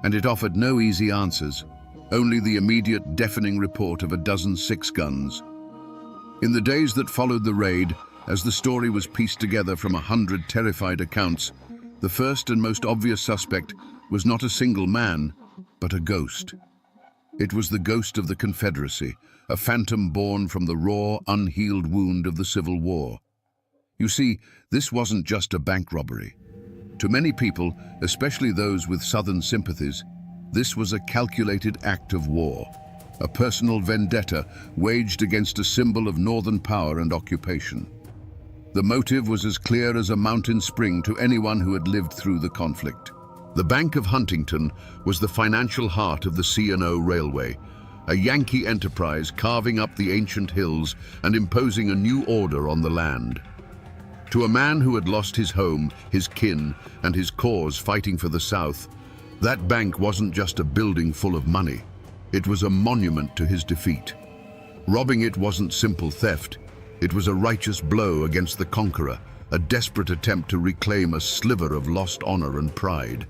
and it offered no easy answers, only the immediate deafening report of a dozen 6-guns. In the days that followed the raid, as the story was pieced together from 100 terrified accounts, the first and most obvious suspect was not a single man, but a ghost. It was the ghost of the Confederacy, a phantom born from the raw, unhealed wound of the Civil War. You see, this wasn't just a bank robbery. To many people, especially those with Southern sympathies, this was a calculated act of war, a personal vendetta waged against a symbol of Northern power and occupation. The motive was as clear as a mountain spring to anyone who had lived through the conflict. The Bank of Huntington was the financial heart of the C&O Railway, a Yankee enterprise carving up the ancient hills and imposing a new order on the land. To a man who had lost his home, his kin, and his cause fighting for the South, that bank wasn't just a building full of money. It was a monument to his defeat. Robbing it wasn't simple theft. It was a righteous blow against the conqueror, a desperate attempt to reclaim a sliver of lost honor and pride.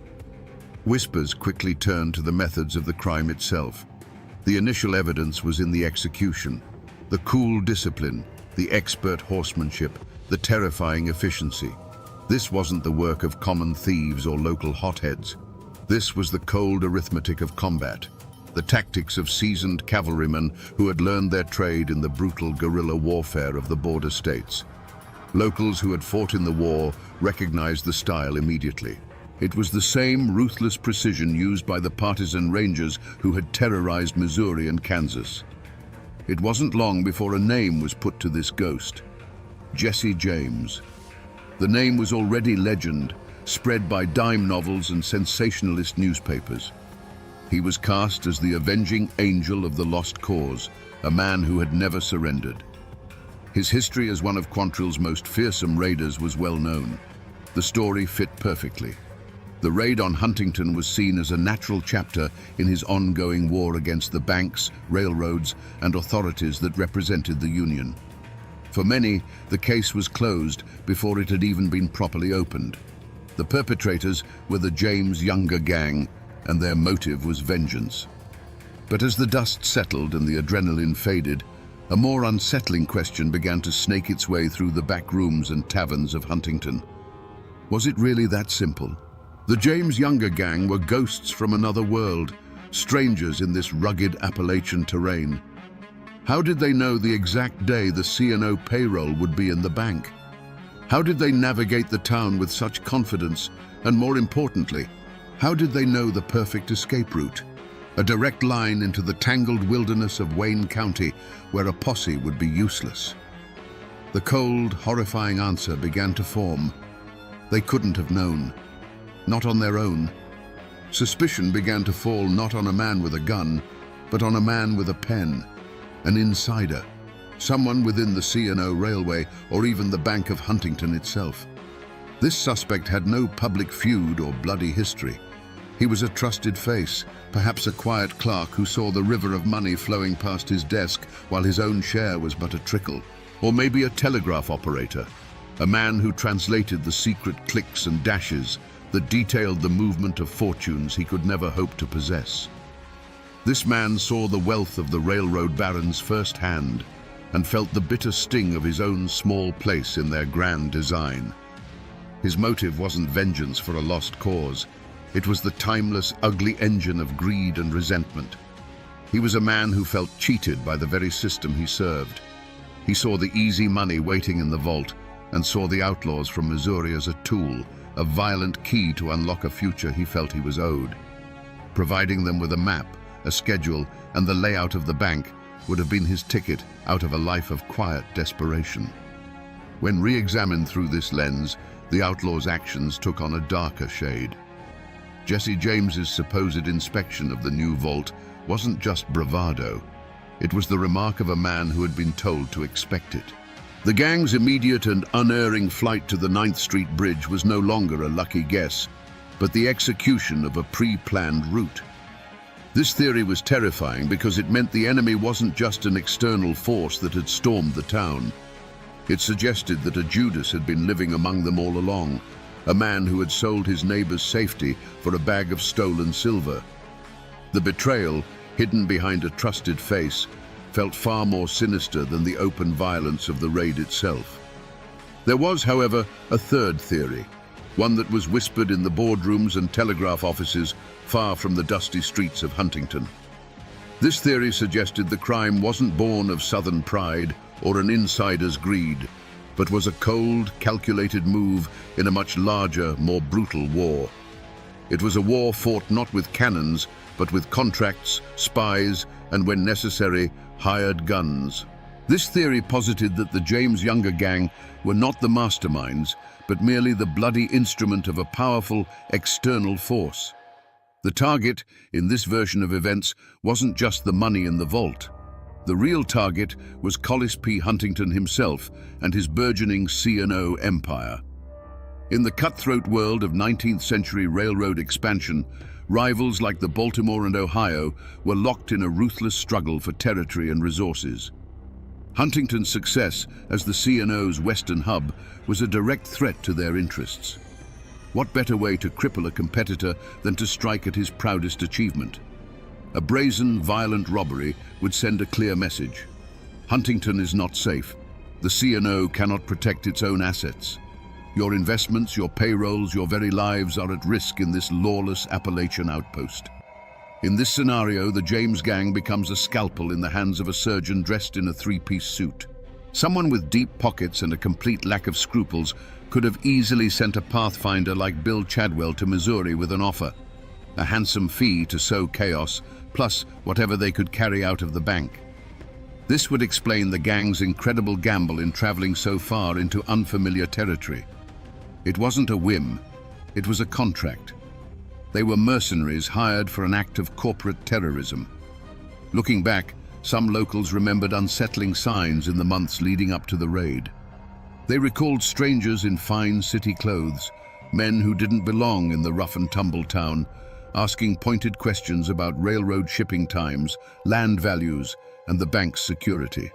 Whispers quickly turned to the methods of the crime itself. The initial evidence was in the execution. The cool discipline, the expert horsemanship, the terrifying efficiency. This wasn't the work of common thieves or local hotheads. This was the cold arithmetic of combat, the tactics of seasoned cavalrymen who had learned their trade in the brutal guerrilla warfare of the border states. Locals who had fought in the war recognized the style immediately. It was the same ruthless precision used by the partisan Rangers who had terrorized Missouri and Kansas. It wasn't long before a name was put to this ghost: Jesse James. The name was already legend, spread by dime novels and sensationalist newspapers. He was cast as the avenging angel of the lost cause, a man who had never surrendered. His history as one of Quantrill's most fearsome raiders was well known. The story fit perfectly. The raid on Huntington was seen as a natural chapter in his ongoing war against the banks, railroads, and authorities that represented the Union. For many, the case was closed before it had even been properly opened. The perpetrators were the James Younger gang, and their motive was vengeance. But as the dust settled and the adrenaline faded, a more unsettling question began to snake its way through the back rooms and taverns of Huntington. Was it really that simple? The James Younger gang were ghosts from another world, strangers in this rugged Appalachian terrain. How did they know the exact day the C&O payroll would be in the bank? How did they navigate the town with such confidence? And more importantly, how did they know the perfect escape route? A direct line into the tangled wilderness of Wayne County, where a posse would be useless. The cold, horrifying answer began to form. They couldn't have known. Not on their own. Suspicion began to fall not on a man with a gun, but on a man with a pen, an insider, someone within the C&O Railway or even the Bank of Huntington itself. This suspect had no public feud or bloody history. He was a trusted face, perhaps a quiet clerk who saw the river of money flowing past his desk while his own share was but a trickle. Or maybe a telegraph operator, a man who translated the secret clicks and dashes that detailed the movement of fortunes he could never hope to possess. This man saw the wealth of the railroad barons firsthand and felt the bitter sting of his own small place in their grand design. His motive wasn't vengeance for a lost cause. It was the timeless, ugly engine of greed and resentment. He was a man who felt cheated by the very system he served. He saw the easy money waiting in the vault and saw the outlaws from Missouri as a tool, a violent key to unlock a future he felt he was owed. Providing them with a map, a schedule, and the layout of the bank would have been his ticket out of a life of quiet desperation. When re-examined through this lens, the outlaw's actions took on a darker shade. Jesse James's supposed inspection of the new vault wasn't just bravado. It was the remark of a man who had been told to expect it. The gang's immediate and unerring flight to the 9th Street Bridge was no longer a lucky guess, but the execution of a pre-planned route. This theory was terrifying because it meant the enemy wasn't just an external force that had stormed the town. It suggested that a Judas had been living among them all along, a man who had sold his neighbor's safety for a bag of stolen silver. The betrayal, hidden behind a trusted face, felt far more sinister than the open violence of the raid itself. There was, however, a third theory, one that was whispered in the boardrooms and telegraph offices far from the dusty streets of Huntington. This theory suggested the crime wasn't born of Southern pride or an insider's greed, but was a cold, calculated move in a much larger, more brutal war. It was a war fought not with cannons, but with contracts, spies, and when necessary, hired guns. This theory posited that the James Younger gang were not the masterminds, but merely the bloody instrument of a powerful external force. The target, in this version of events, wasn't just the money in the vault. The real target was Collis P. Huntington himself and his burgeoning C&O empire. In the cutthroat world of 19th-century railroad expansion, rivals like the Baltimore and Ohio were locked in a ruthless struggle for territory and resources. Huntington's success as the C&O's western hub was a direct threat to their interests. What better way to cripple a competitor than to strike at his proudest achievement? A brazen, violent robbery would send a clear message. Huntington is not safe. The C&O cannot protect its own assets. Your investments, your payrolls, your very lives are at risk in this lawless Appalachian outpost. In this scenario, the James gang becomes a scalpel in the hands of a surgeon dressed in a three-piece suit. Someone with deep pockets and a complete lack of scruples could have easily sent a pathfinder like Bill Chadwell to Missouri with an offer. A handsome fee to sow chaos, plus whatever they could carry out of the bank. This would explain the gang's incredible gamble in traveling so far into unfamiliar territory. It wasn't a whim, it was a contract. They were mercenaries hired for an act of corporate terrorism. Looking back, some locals remembered unsettling signs in the months leading up to the raid. They recalled strangers in fine city clothes, men who didn't belong in the rough-and-tumble town, asking pointed questions about railroad shipping times, land values, and the bank's security.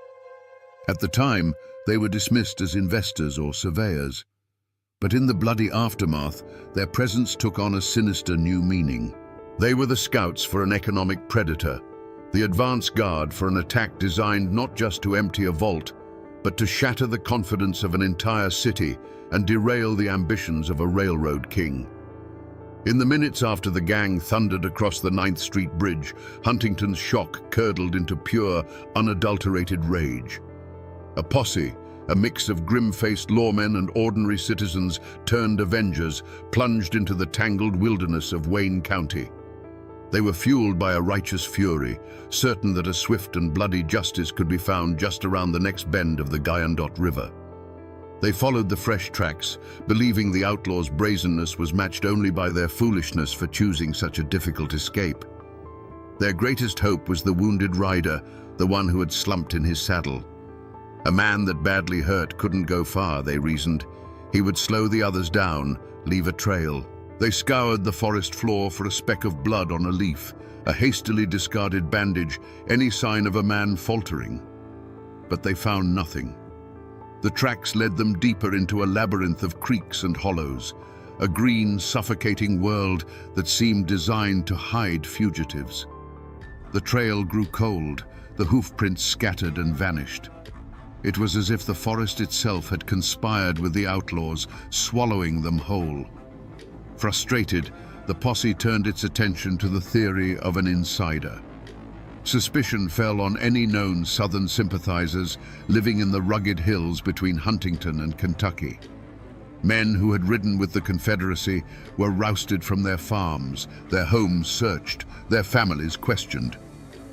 At the time, they were dismissed as investors or surveyors. But in the bloody aftermath, their presence took on a sinister new meaning. They were the scouts for an economic predator, the advance guard for an attack designed not just to empty a vault, but to shatter the confidence of an entire city and derail the ambitions of a railroad king. In the minutes after the gang thundered across the 9th Street Bridge, Huntington's shock curdled into pure, unadulterated rage. A posse, a mix of grim-faced lawmen and ordinary citizens turned avengers, plunged into the tangled wilderness of Wayne County. They were fueled by a righteous fury, certain that a swift and bloody justice could be found just around the next bend of the Guyandotte River. They followed the fresh tracks, believing the outlaws' brazenness was matched only by their foolishness for choosing such a difficult escape. Their greatest hope was the wounded rider, the one who had slumped in his saddle. A man that badly hurt couldn't go far, they reasoned. He would slow the others down, leave a trail. They scoured the forest floor for a speck of blood on a leaf, a hastily discarded bandage, any sign of a man faltering. But they found nothing. The tracks led them deeper into a labyrinth of creeks and hollows, a green, suffocating world that seemed designed to hide fugitives. The trail grew cold, the hoofprints scattered and vanished. It was as if the forest itself had conspired with the outlaws, swallowing them whole. Frustrated, the posse turned its attention to the theory of an insider. Suspicion fell on any known Southern sympathizers living in the rugged hills between Huntington and Kentucky. Men who had ridden with the Confederacy were rousted from their farms, their homes searched, their families questioned.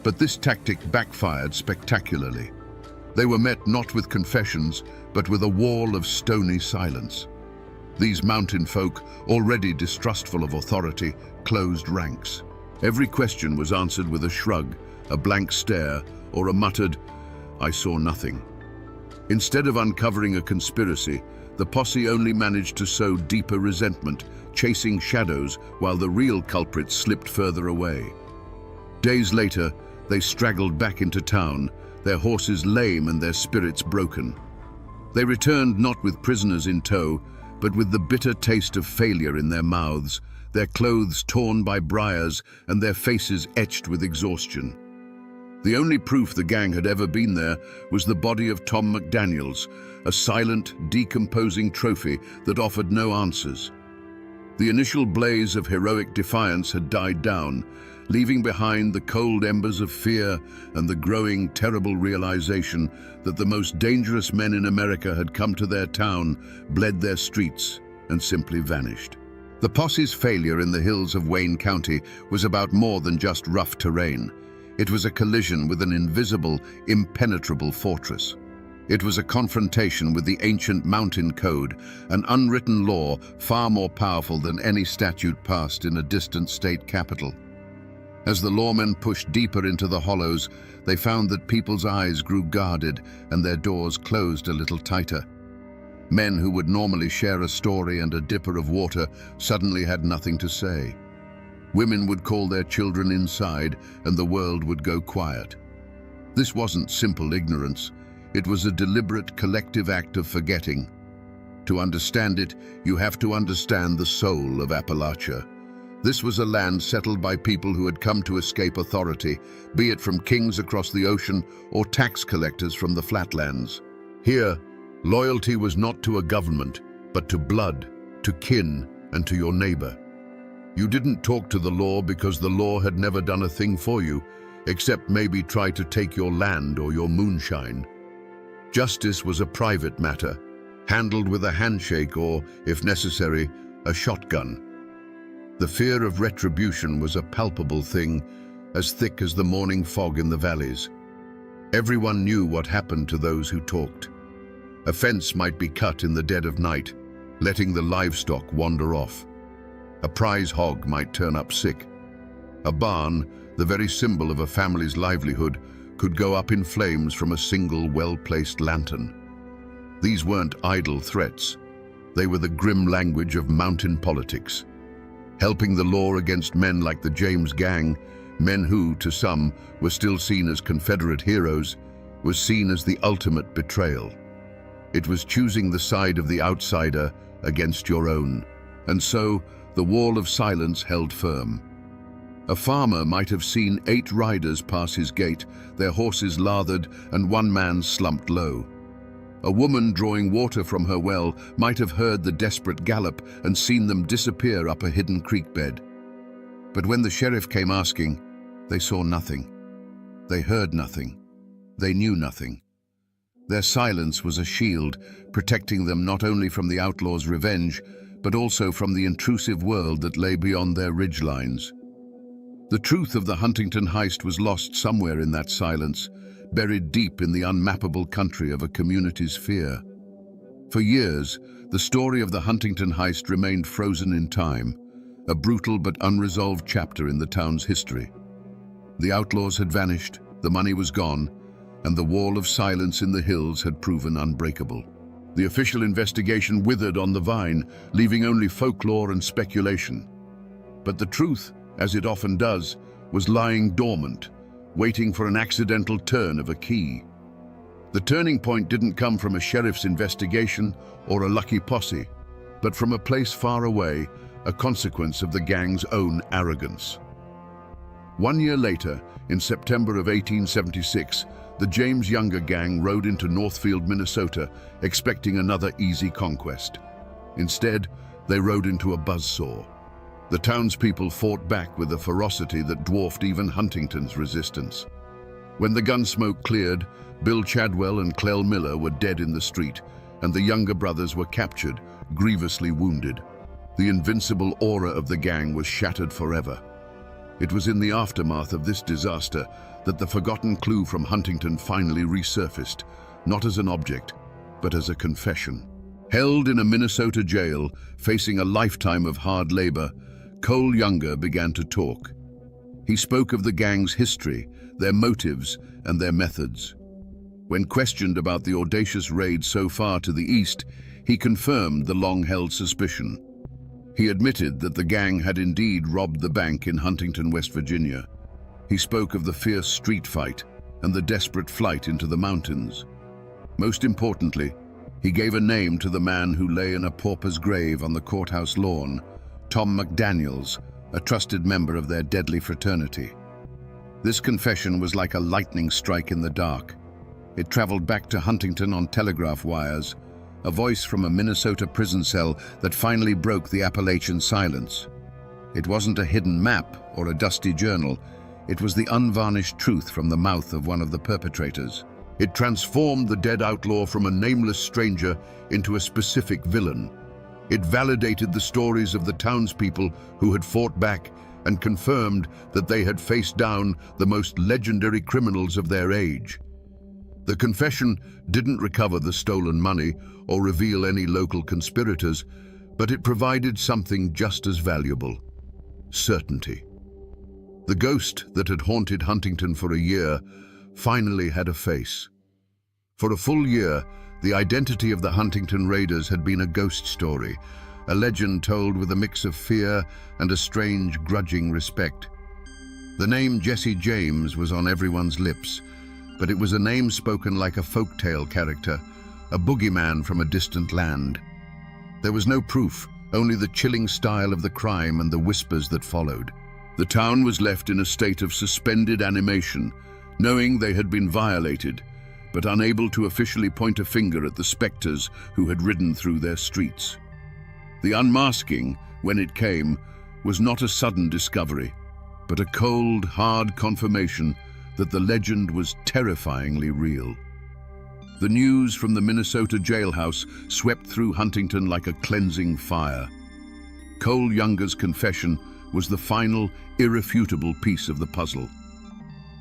But this tactic backfired spectacularly. They were met not with confessions, but with a wall of stony silence. These mountain folk, already distrustful of authority, closed ranks. Every question was answered with a shrug, a blank stare, or a muttered, "I saw nothing." Instead of uncovering a conspiracy, the posse only managed to sow deeper resentment, chasing shadows while the real culprits slipped further away. Days later, they straggled back into town, their horses lame and their spirits broken. They returned not with prisoners in tow, but with the bitter taste of failure in their mouths, their clothes torn by briars and their faces etched with exhaustion. The only proof the gang had ever been there was the body of Tom McDaniels, a silent, decomposing trophy that offered no answers. The initial blaze of heroic defiance had died down, leaving behind the cold embers of fear and the growing, terrible realization that the most dangerous men in America had come to their town, bled their streets, and simply vanished. The posse's failure in the hills of Wayne County was about more than just rough terrain. It was a collision with an invisible, impenetrable fortress. It was a confrontation with the ancient mountain code, an unwritten law far more powerful than any statute passed in a distant state capital. As the lawmen pushed deeper into the hollows, they found that people's eyes grew guarded and their doors closed a little tighter. Men who would normally share a story and a dipper of water suddenly had nothing to say. Women would call their children inside and the world would go quiet. This wasn't simple ignorance. It was a deliberate collective act of forgetting. To understand it, you have to understand the soul of Appalachia. This was a land settled by people who had come to escape authority, be it from kings across the ocean or tax collectors from the flatlands. Here, loyalty was not to a government, but to blood, to kin, and to your neighbor. You didn't talk to the law because the law had never done a thing for you, except maybe try to take your land or your moonshine. Justice was a private matter, handled with a handshake or, if necessary, a shotgun. The fear of retribution was a palpable thing, as thick as the morning fog in the valleys. Everyone knew what happened to those who talked. A fence might be cut in the dead of night, letting the livestock wander off. A prize hog might turn up sick. A barn, the very symbol of a family's livelihood, could go up in flames from a single well-placed lantern. These weren't idle threats. They were the grim language of mountain politics. Helping the law against men like the James Gang, men who, to some, were still seen as Confederate heroes, was seen as the ultimate betrayal. It was choosing the side of the outsider against your own, and so the wall of silence held firm. A farmer might have seen 8 riders pass his gate, their horses lathered and one man slumped low. A woman drawing water from her well might have heard the desperate gallop and seen them disappear up a hidden creek bed. But when the sheriff came asking, they saw nothing. They heard nothing. They knew nothing. Their silence was a shield, protecting them not only from the outlaws' revenge, but also from the intrusive world that lay beyond their ridgelines. The truth of the Huntington heist was lost somewhere in that silence, buried deep in the unmappable country of a community's fear. For years, the story of the Huntington heist remained frozen in time, a brutal but unresolved chapter in the town's history. The outlaws had vanished, the money was gone, and the wall of silence in the hills had proven unbreakable. The official investigation withered on the vine, leaving only folklore and speculation. But the truth, as it often does, was lying dormant, waiting for an accidental turn of a key. The turning point didn't come from a sheriff's investigation or a lucky posse, but from a place far away, a consequence of the gang's own arrogance. 1 year later, in September of 1876, the James Younger gang rode into Northfield, Minnesota, expecting another easy conquest. Instead, they rode into a buzzsaw. The townspeople fought back with a ferocity that dwarfed even Huntington's resistance. When the gun smoke cleared, Bill Chadwell and Clell Miller were dead in the street, and the Younger brothers were captured, grievously wounded. The invincible aura of the gang was shattered forever. It was in the aftermath of this disaster that the forgotten clue from Huntington finally resurfaced, not as an object, but as a confession. Held in a Minnesota jail, facing a lifetime of hard labor, Cole Younger began to talk. He spoke of the gang's history, their motives, and their methods. When questioned about the audacious raid so far to the east, he confirmed the long-held suspicion. He admitted that the gang had indeed robbed the bank in Huntington, West Virginia. He spoke of the fierce street fight and the desperate flight into the mountains. Most importantly, he gave a name to the man who lay in a pauper's grave on the courthouse lawn, Tom McDaniels, a trusted member of their deadly fraternity. This confession was like a lightning strike in the dark. It traveled back to Huntington on telegraph wires, a voice from a Minnesota prison cell that finally broke the Appalachian silence. It wasn't a hidden map or a dusty journal. It was the unvarnished truth from the mouth of one of the perpetrators. It transformed the dead outlaw from a nameless stranger into a specific villain. It validated the stories of the townspeople who had fought back and confirmed that they had faced down the most legendary criminals of their age. The confession didn't recover the stolen money or reveal any local conspirators, but it provided something just as valuable: certainty. The ghost that had haunted Huntington for a year finally had a face. For a full year, the identity of the Huntington Raiders had been a ghost story, a legend told with a mix of fear and a strange, grudging respect. The name Jesse James was on everyone's lips, but it was a name spoken like a folktale character, a boogeyman from a distant land. There was no proof, only the chilling style of the crime and the whispers that followed. The town was left in a state of suspended animation, knowing they had been violated, but unable to officially point a finger at the specters who had ridden through their streets. The unmasking, when it came, was not a sudden discovery, but a cold, hard confirmation that the legend was terrifyingly real. The news from the Minnesota jailhouse swept through Huntington like a cleansing fire. Cole Younger's confession was the final, irrefutable piece of the puzzle.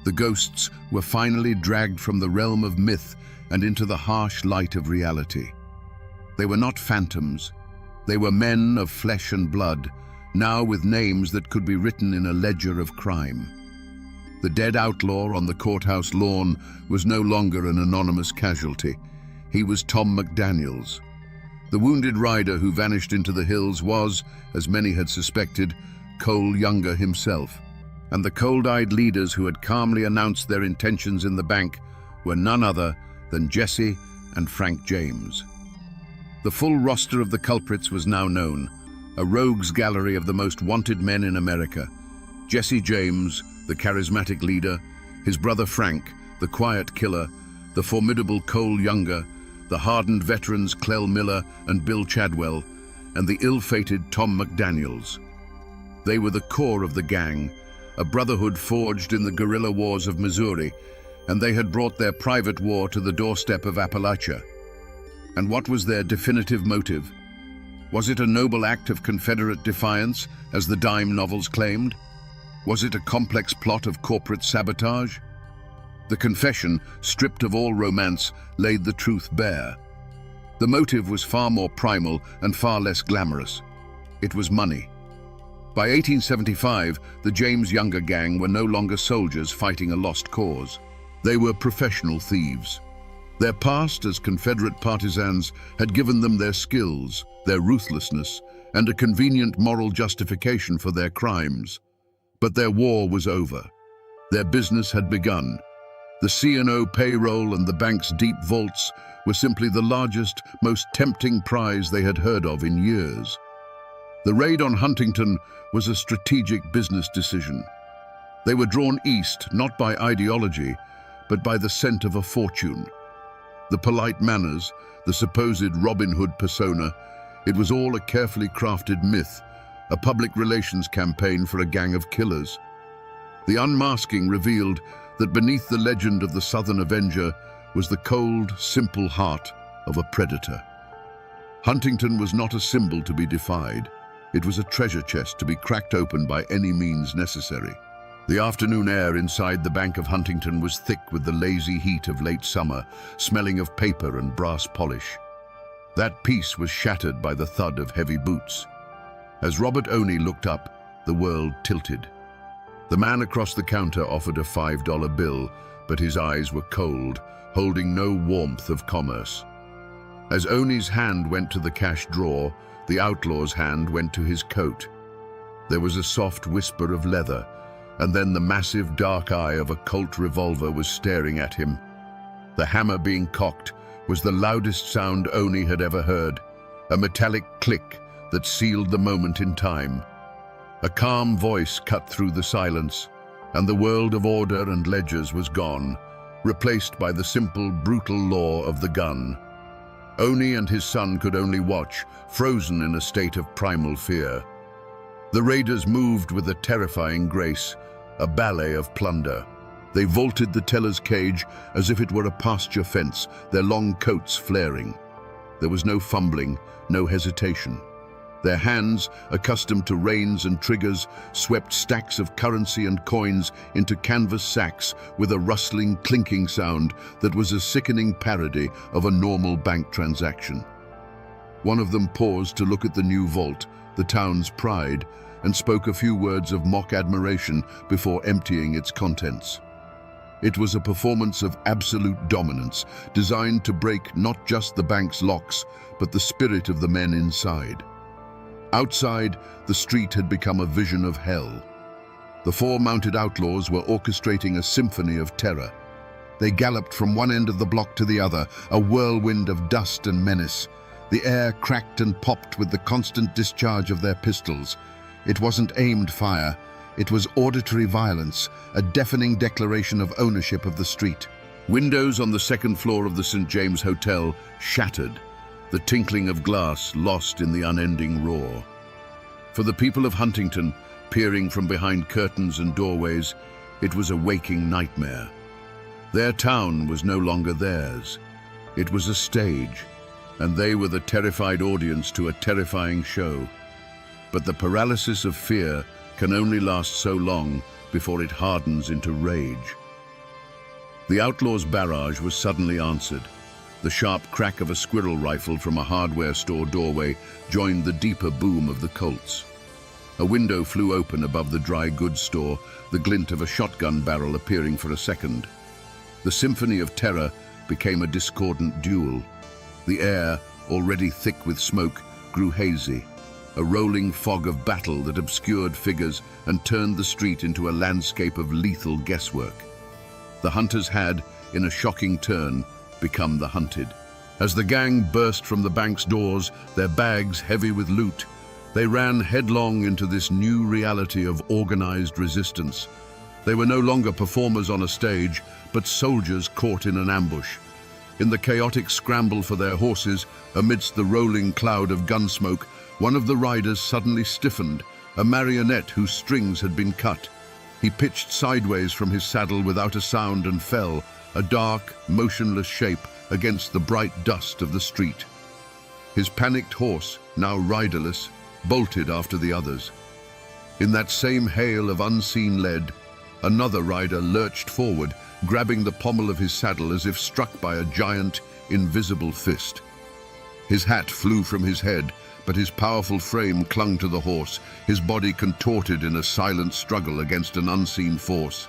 The ghosts were finally dragged from the realm of myth and into the harsh light of reality. They were not phantoms. They were men of flesh and blood, now with names that could be written in a ledger of crime. The dead outlaw on the courthouse lawn was no longer an anonymous casualty. He was Tom McDaniels. The wounded rider who vanished into the hills was, as many had suspected, Cole Younger himself. And the cold-eyed leaders who had calmly announced their intentions in the bank were none other than Jesse and Frank James. The full roster of the culprits was now known, a rogues gallery of the most wanted men in America. Jesse James, the charismatic leader, his brother Frank, the quiet killer, the formidable Cole Younger, the hardened veterans Clell Miller and Bill Chadwell, and the ill-fated Tom McDaniels. They were the core of the gang, a brotherhood forged in the guerrilla wars of Missouri, and they had brought their private war to the doorstep of Appalachia. And what was their definitive motive? Was it a noble act of Confederate defiance, as the dime novels claimed? Was it a complex plot of corporate sabotage? The confession, stripped of all romance, laid the truth bare. The motive was far more primal and far less glamorous. It was money. By 1875, the James Younger gang were no longer soldiers fighting a lost cause. They were professional thieves. Their past as Confederate partisans had given them their skills, their ruthlessness, and a convenient moral justification for their crimes. But their war was over. Their business had begun. The C&O payroll and the bank's deep vaults were simply the largest, most tempting prize they had heard of in years. The raid on Huntington was a strategic business decision. They were drawn east, not by ideology, but by the scent of a fortune. The polite manners, the supposed Robin Hood persona, it was all a carefully crafted myth, a public relations campaign for a gang of killers. The unmasking revealed that beneath the legend of the Southern Avenger was the cold, simple heart of a predator. Huntington was not a symbol to be defied. It was a treasure chest to be cracked open by any means necessary. The afternoon air inside the Bank of Huntington was thick with the lazy heat of late summer, smelling of paper and brass polish. That peace was shattered by the thud of heavy boots. As Robert Oney looked up, the world tilted. The man across the counter offered a $5 bill, but his eyes were cold, holding no warmth of commerce. As Oney's hand went to the cash drawer, the outlaw's hand went to his coat. There was a soft whisper of leather, and then the massive dark eye of a Colt revolver was staring at him. The hammer being cocked was the loudest sound Oney had ever heard, a metallic click that sealed the moment in time. A calm voice cut through the silence, and the world of order and ledgers was gone, replaced by the simple, brutal law of the gun. Oney and his son could only watch, frozen in a state of primal fear. The raiders moved with a terrifying grace, a ballet of plunder. They vaulted the teller's cage as if it were a pasture fence, their long coats flaring. There was no fumbling, no hesitation. Their hands, accustomed to reins and triggers, swept stacks of currency and coins into canvas sacks with a rustling, clinking sound that was a sickening parody of a normal bank transaction. One of them paused to look at the new vault, the town's pride, and spoke a few words of mock admiration before emptying its contents. It was a performance of absolute dominance, designed to break not just the bank's locks, but the spirit of the men inside. Outside, the street had become a vision of hell. The four mounted outlaws were orchestrating a symphony of terror. They galloped from one end of the block to the other, a whirlwind of dust and menace. The air cracked and popped with the constant discharge of their pistols. It wasn't aimed fire. It was auditory violence, a deafening declaration of ownership of the street. Windows on the second floor of the St. James Hotel shattered, the tinkling of glass lost in the unending roar. For the people of Huntington, peering from behind curtains and doorways, it was a waking nightmare. Their town was no longer theirs. It was a stage, and they were the terrified audience to a terrifying show. But the paralysis of fear can only last so long before it hardens into rage. The outlaws' barrage was suddenly answered. The sharp crack of a squirrel rifle from a hardware store doorway joined the deeper boom of the Colts. A window flew open above the dry goods store, the glint of a shotgun barrel appearing for a second. The symphony of terror became a discordant duel. The air, already thick with smoke, grew hazy, a rolling fog of battle that obscured figures and turned the street into a landscape of lethal guesswork. The hunters had, in a shocking turn, become the hunted. As the gang burst from the bank's doors, their bags heavy with loot, they ran headlong into this new reality of organized resistance. They were no longer performers on a stage, but soldiers caught in an ambush. In the chaotic scramble for their horses, amidst the rolling cloud of gunsmoke, one of the riders suddenly stiffened, a marionette whose strings had been cut. He pitched sideways from his saddle without a sound and fell, a dark, motionless shape against the bright dust of the street. His panicked horse, now riderless, bolted after the others. In that same hail of unseen lead, another rider lurched forward, grabbing the pommel of his saddle as if struck by a giant, invisible fist. His hat flew from his head, but his powerful frame clung to the horse, his body contorted in a silent struggle against an unseen force.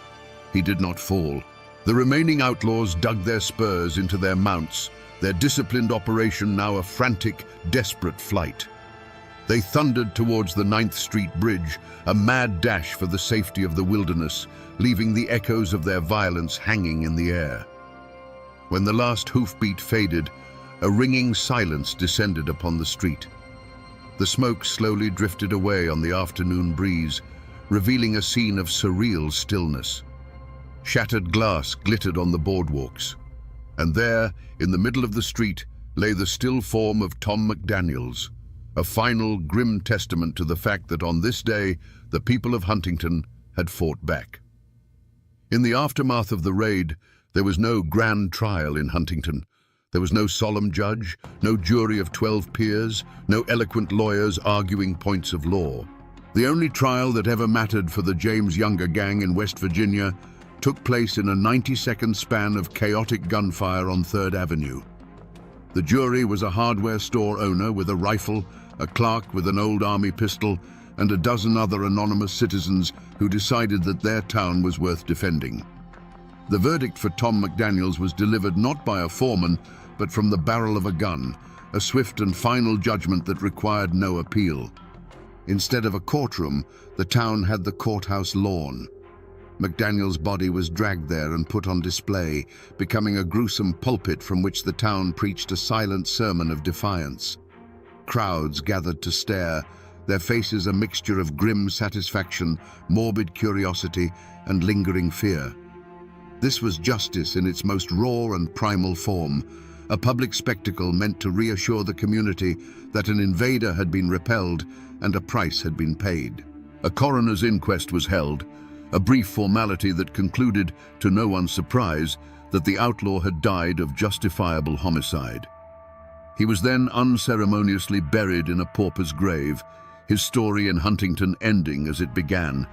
He did not fall. The remaining outlaws dug their spurs into their mounts, their disciplined operation now a frantic, desperate flight. They thundered towards the 9th Street Bridge, a mad dash for the safety of the wilderness, leaving the echoes of their violence hanging in the air. When the last hoofbeat faded, a ringing silence descended upon the street. The smoke slowly drifted away on the afternoon breeze, revealing a scene of surreal stillness. Shattered glass glittered on the boardwalks, and there, in the middle of the street, lay the still form of Tom McDaniels, a final grim testament to the fact that on this day, the people of Huntington had fought back. In the aftermath of the raid, there was no grand trial in Huntington. There was no solemn judge, no jury of 12 peers, no eloquent lawyers arguing points of law. The only trial that ever mattered for the James Younger gang in West Virginia took place in a 90-second span of chaotic gunfire on 3rd Avenue. The jury was a hardware store owner with a rifle, a clerk with an old army pistol, and a dozen other anonymous citizens who decided that their town was worth defending. The verdict for Tom McDaniels was delivered not by a foreman, but from the barrel of a gun, a swift and final judgment that required no appeal. Instead of a courtroom, the town had the courthouse lawn. McDaniel's body was dragged there and put on display, becoming a gruesome pulpit from which the town preached a silent sermon of defiance. Crowds gathered to stare, their faces a mixture of grim satisfaction, morbid curiosity, and lingering fear. This was justice in its most raw and primal form, a public spectacle meant to reassure the community that an invader had been repelled and a price had been paid. A coroner's inquest was held, a brief formality that concluded, to no one's surprise, that the outlaw had died of justifiable homicide. He was then unceremoniously buried in a pauper's grave, his story in Huntington ending as it began,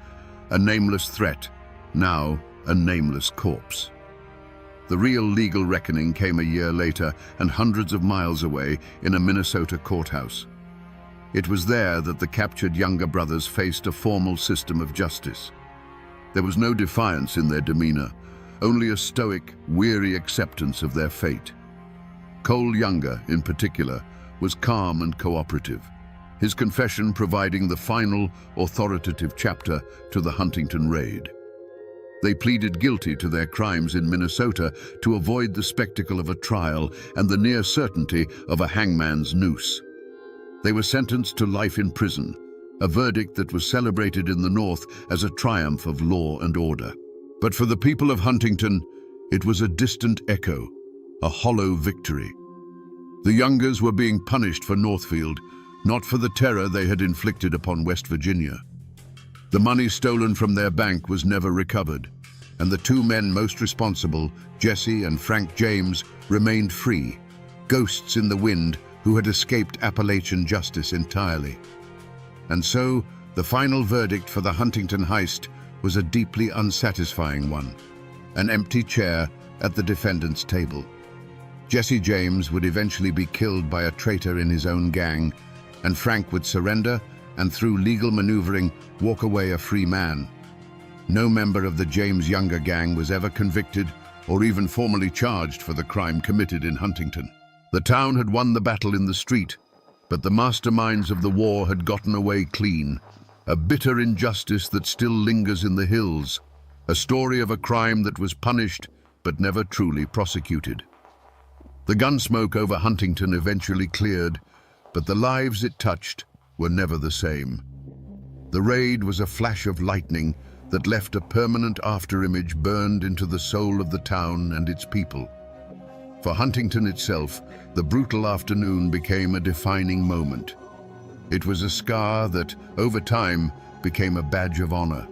a nameless threat, now a nameless corpse. The real legal reckoning came a year later and hundreds of miles away in a Minnesota courthouse. It was there that the captured younger brothers faced a formal system of justice. There was no defiance in their demeanor, only a stoic, weary acceptance of their fate. Cole Younger, in particular, was calm and cooperative, his confession providing the final, authoritative chapter to the Huntington raid. They pleaded guilty to their crimes in Minnesota to avoid the spectacle of a trial and the near certainty of a hangman's noose. They were sentenced to life in prison, a verdict that was celebrated in the North as a triumph of law and order. But for the people of Huntington, it was a distant echo, a hollow victory. The Youngers were being punished for Northfield, not for the terror they had inflicted upon West Virginia. The money stolen from their bank was never recovered, and the two men most responsible, Jesse and Frank James, remained free, ghosts in the wind who had escaped Appalachian justice entirely. And so, the final verdict for the Huntington heist was a deeply unsatisfying one, an empty chair at the defendant's table. Jesse James would eventually be killed by a traitor in his own gang, and Frank would surrender and through legal maneuvering walk away a free man. No member of the James Younger gang was ever convicted or even formally charged for the crime committed in Huntington. The town had won the battle in the street, but the masterminds of the war had gotten away clean, a bitter injustice that still lingers in the hills, a story of a crime that was punished but never truly prosecuted. The gunsmoke over Huntington eventually cleared, but the lives it touched were never the same. The raid was a flash of lightning that left a permanent afterimage burned into the soul of the town and its people. For Huntington itself, the brutal afternoon became a defining moment. It was a scar that, over time, became a badge of honor.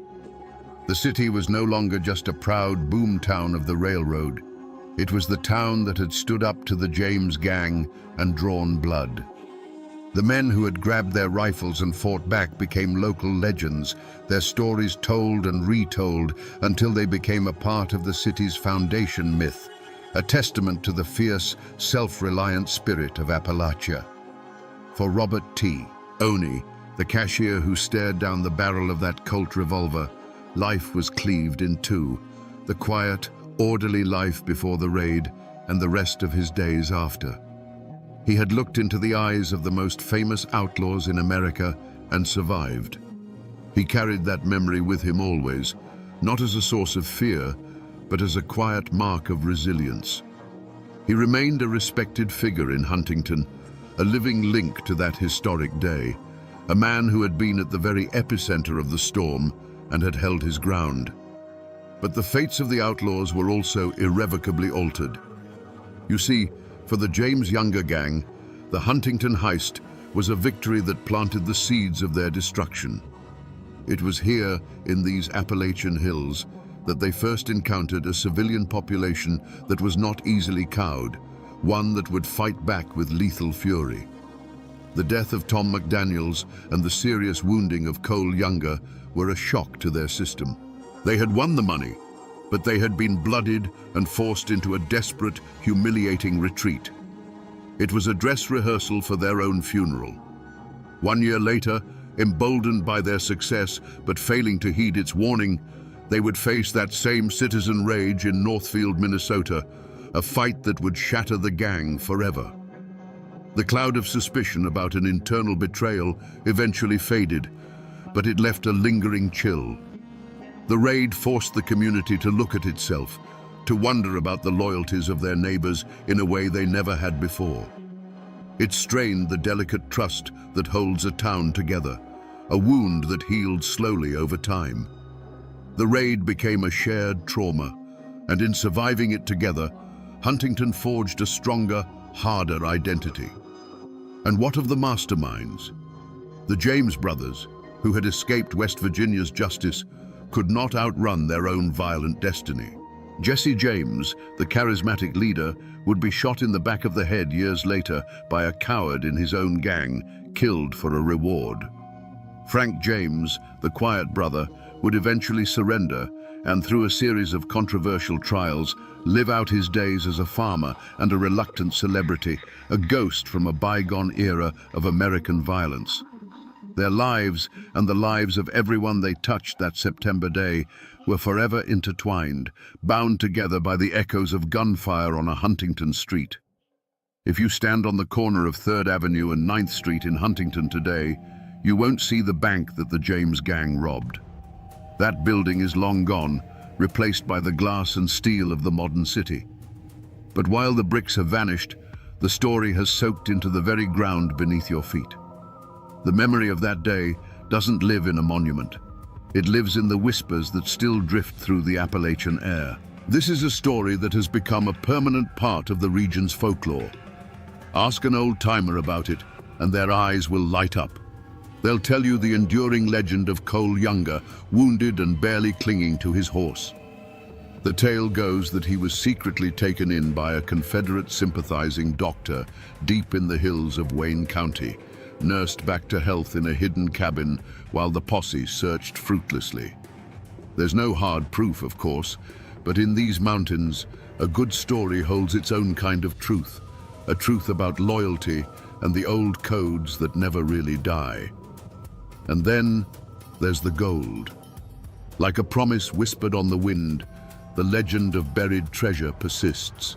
The city was no longer just a proud boom town of the railroad. It was the town that had stood up to the James gang and drawn blood. The men who had grabbed their rifles and fought back became local legends, their stories told and retold until they became a part of the city's foundation myth, a testament to the fierce, self-reliant spirit of Appalachia. For Robert T. Oney, the cashier who stared down the barrel of that Colt revolver, life was cleaved in two, the quiet, orderly life before the raid and the rest of his days after. He had looked into the eyes of the most famous outlaws in America and survived. He carried that memory with him always, not as a source of fear, but as a quiet mark of resilience. He remained a respected figure in Huntington, a living link to that historic day, a man who had been at the very epicenter of the storm and had held his ground. But the fates of the outlaws were also irrevocably altered. You see, for the James Younger gang, the Huntington heist was a victory that planted the seeds of their destruction. It was here, in these Appalachian hills, that they first encountered a civilian population that was not easily cowed, one that would fight back with lethal fury. The death of Tom McDaniels and the serious wounding of Cole Younger were a shock to their system. They had won the money, but they had been bloodied and forced into a desperate, humiliating retreat. It was a dress rehearsal for their own funeral. 1 year later, emboldened by their success but failing to heed its warning, they would face that same citizen rage in Northfield, Minnesota, a fight that would shatter the gang forever. The cloud of suspicion about an internal betrayal eventually faded, but it left a lingering chill. The raid forced the community to look at itself, to wonder about the loyalties of their neighbors in a way they never had before. It strained the delicate trust that holds a town together, a wound that healed slowly over time. The raid became a shared trauma, and in surviving it together, Huntington forged a stronger, harder identity. And what of the masterminds? The James brothers, who had escaped West Virginia's justice, could not outrun their own violent destiny. Jesse James, the charismatic leader, would be shot in the back of the head years later by a coward in his own gang, killed for a reward. Frank James, the quiet brother, would eventually surrender and, through a series of controversial trials, live out his days as a farmer and a reluctant celebrity, a ghost from a bygone era of American violence. Their lives, and the lives of everyone they touched that September day, were forever intertwined, bound together by the echoes of gunfire on a Huntington street. If you stand on the corner of 3rd Avenue and 9th Street in Huntington today, you won't see the bank that the James gang robbed. That building is long gone, replaced by the glass and steel of the modern city. But while the bricks have vanished, the story has soaked into the very ground beneath your feet. The memory of that day doesn't live in a monument. It lives in the whispers that still drift through the Appalachian air. This is a story that has become a permanent part of the region's folklore. Ask an old-timer about it, and their eyes will light up. They'll tell you the enduring legend of Cole Younger, wounded and barely clinging to his horse. The tale goes that he was secretly taken in by a Confederate sympathizing doctor deep in the hills of Wayne County, nursed back to health in a hidden cabin while the posse searched fruitlessly. There's no hard proof, of course, but in these mountains, a good story holds its own kind of truth, a truth about loyalty and the old codes that never really die. And then there's the gold. Like a promise whispered on the wind, the legend of buried treasure persists.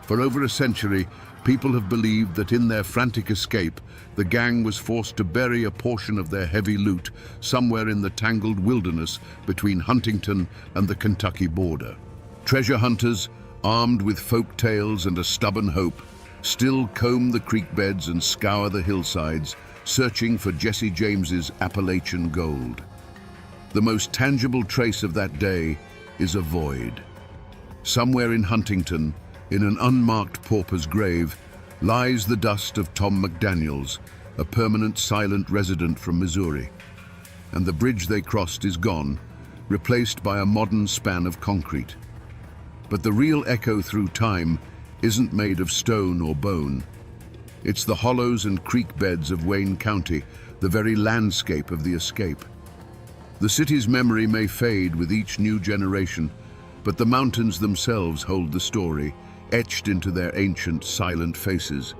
For over a century, people have believed that in their frantic escape, the gang was forced to bury a portion of their heavy loot somewhere in the tangled wilderness between Huntington and the Kentucky border. Treasure hunters, armed with folk tales and a stubborn hope, still comb the creek beds and scour the hillsides, searching for Jesse James's Appalachian gold. The most tangible trace of that day is a void. Somewhere in Huntington, in an unmarked pauper's grave, lies the dust of Tom McDaniels, a permanent silent resident from Missouri. And the bridge they crossed is gone, replaced by a modern span of concrete. But the real echo through time isn't made of stone or bone. It's the hollows and creek beds of Wayne County, the very landscape of the escape. The city's memory may fade with each new generation, but the mountains themselves hold the story, etched into their ancient, silent faces.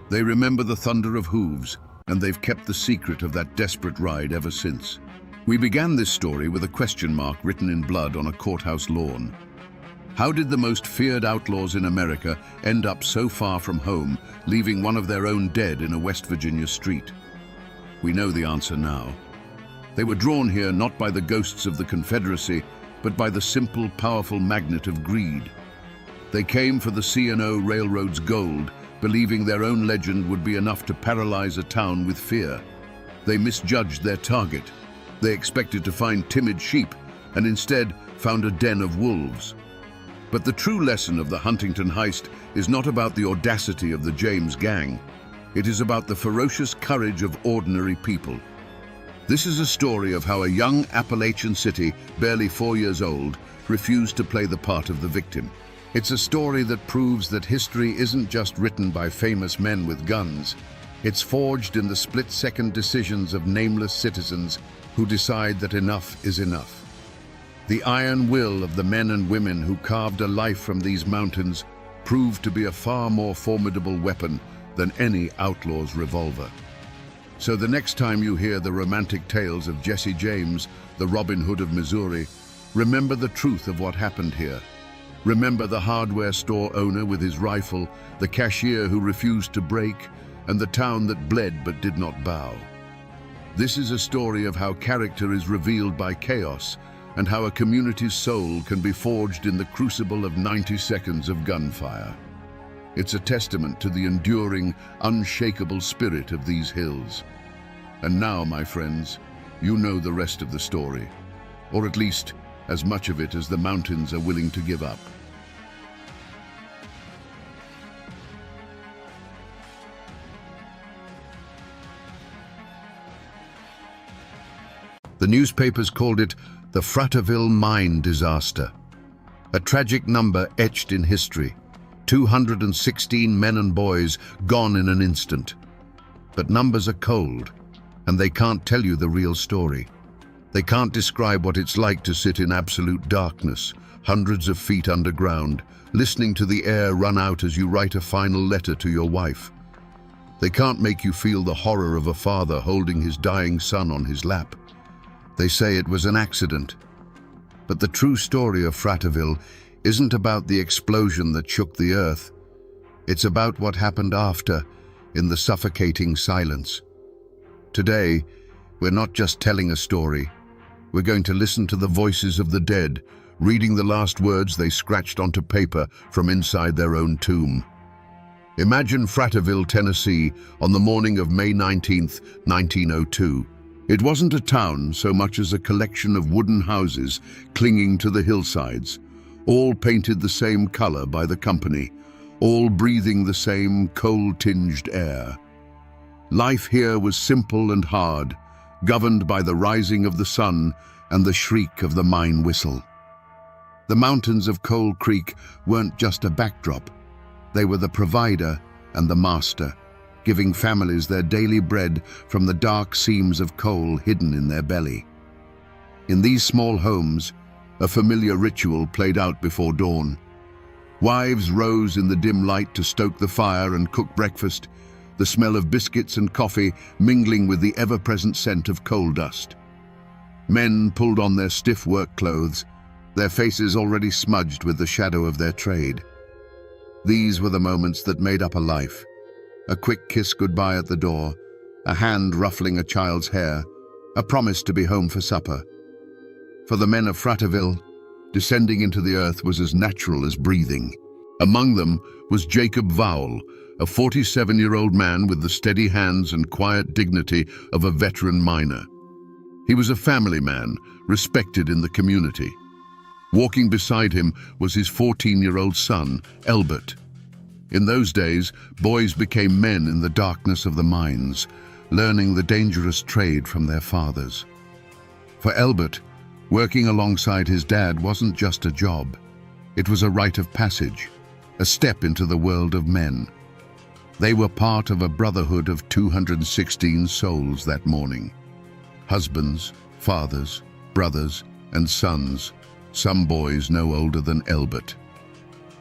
They remember the thunder of hooves, and they've kept the secret of that desperate ride ever since. We began this story with a question mark written in blood on a courthouse lawn. How did the most feared outlaws in America end up so far from home, leaving one of their own dead in a West Virginia street? We know the answer now. They were drawn here not by the ghosts of the Confederacy, but by the simple, powerful magnet of greed. They came for the C&O Railroad's gold, believing their own legend would be enough to paralyze a town with fear. They misjudged their target. They expected to find timid sheep, and instead found a den of wolves. But the true lesson of the Huntington heist is not about the audacity of the James gang. It is about the ferocious courage of ordinary people. This is a story of how a young Appalachian city, barely 4 years old, refused to play the part of the victim. It's a story that proves that history isn't just written by famous men with guns. It's forged in the split-second decisions of nameless citizens who decide that enough is enough. The iron will of the men and women who carved a life from these mountains proved to be a far more formidable weapon than any outlaw's revolver. So the next time you hear the romantic tales of Jesse James, the Robin Hood of Missouri, remember the truth of what happened here. Remember the hardware store owner with his rifle, the cashier who refused to break, and the town that bled but did not bow. This is a story of how character is revealed by chaos, and how a community's soul can be forged in the crucible of 90 seconds of gunfire. It's a testament to the enduring, unshakable spirit of these hills. And now, my friends, you know the rest of the story, or at least as much of it as the mountains are willing to give up. The newspapers called it the Fratterville mine disaster. A tragic number etched in history. 216 men and boys gone in an instant. But numbers are cold, and they can't tell you the real story. They can't describe what it's like to sit in absolute darkness, hundreds of feet underground, listening to the air run out as you write a final letter to your wife. They can't make you feel the horror of a father holding his dying son on his lap. They say it was an accident. But the true story of Frateville isn't about the explosion that shook the earth. It's about what happened after, in the suffocating silence. Today, we're not just telling a story. We're going to listen to the voices of the dead, reading the last words they scratched onto paper from inside their own tomb. Imagine Frateville, Tennessee, on the morning of May 19th, 1902. It wasn't a town so much as a collection of wooden houses clinging to the hillsides, all painted the same color by the company, all breathing the same coal-tinged air. Life here was simple and hard, governed by the rising of the sun and the shriek of the mine whistle. The mountains of Coal Creek weren't just a backdrop. They were the provider and the master, giving families their daily bread from the dark seams of coal hidden in their belly. In these small homes, a familiar ritual played out before dawn. Wives rose in the dim light to stoke the fire and cook breakfast, the smell of biscuits and coffee mingling with the ever-present scent of coal dust. Men pulled on their stiff work clothes, their faces already smudged with the shadow of their trade. These were the moments that made up a life. A quick kiss goodbye at the door, a hand ruffling a child's hair, a promise to be home for supper. For the men of Frateville, descending into the earth was as natural as breathing. Among them was Jacob Vowell, a 47-year-old man with the steady hands and quiet dignity of a veteran miner. He was a family man, respected in the community. Walking beside him was his 14-year-old son, Elbert. In those days, boys became men in the darkness of the mines, learning the dangerous trade from their fathers. For Elbert, working alongside his dad wasn't just a job. It was a rite of passage, a step into the world of men. They were part of a brotherhood of 216 souls that morning. Husbands, fathers, brothers, and sons, some boys no older than Elbert.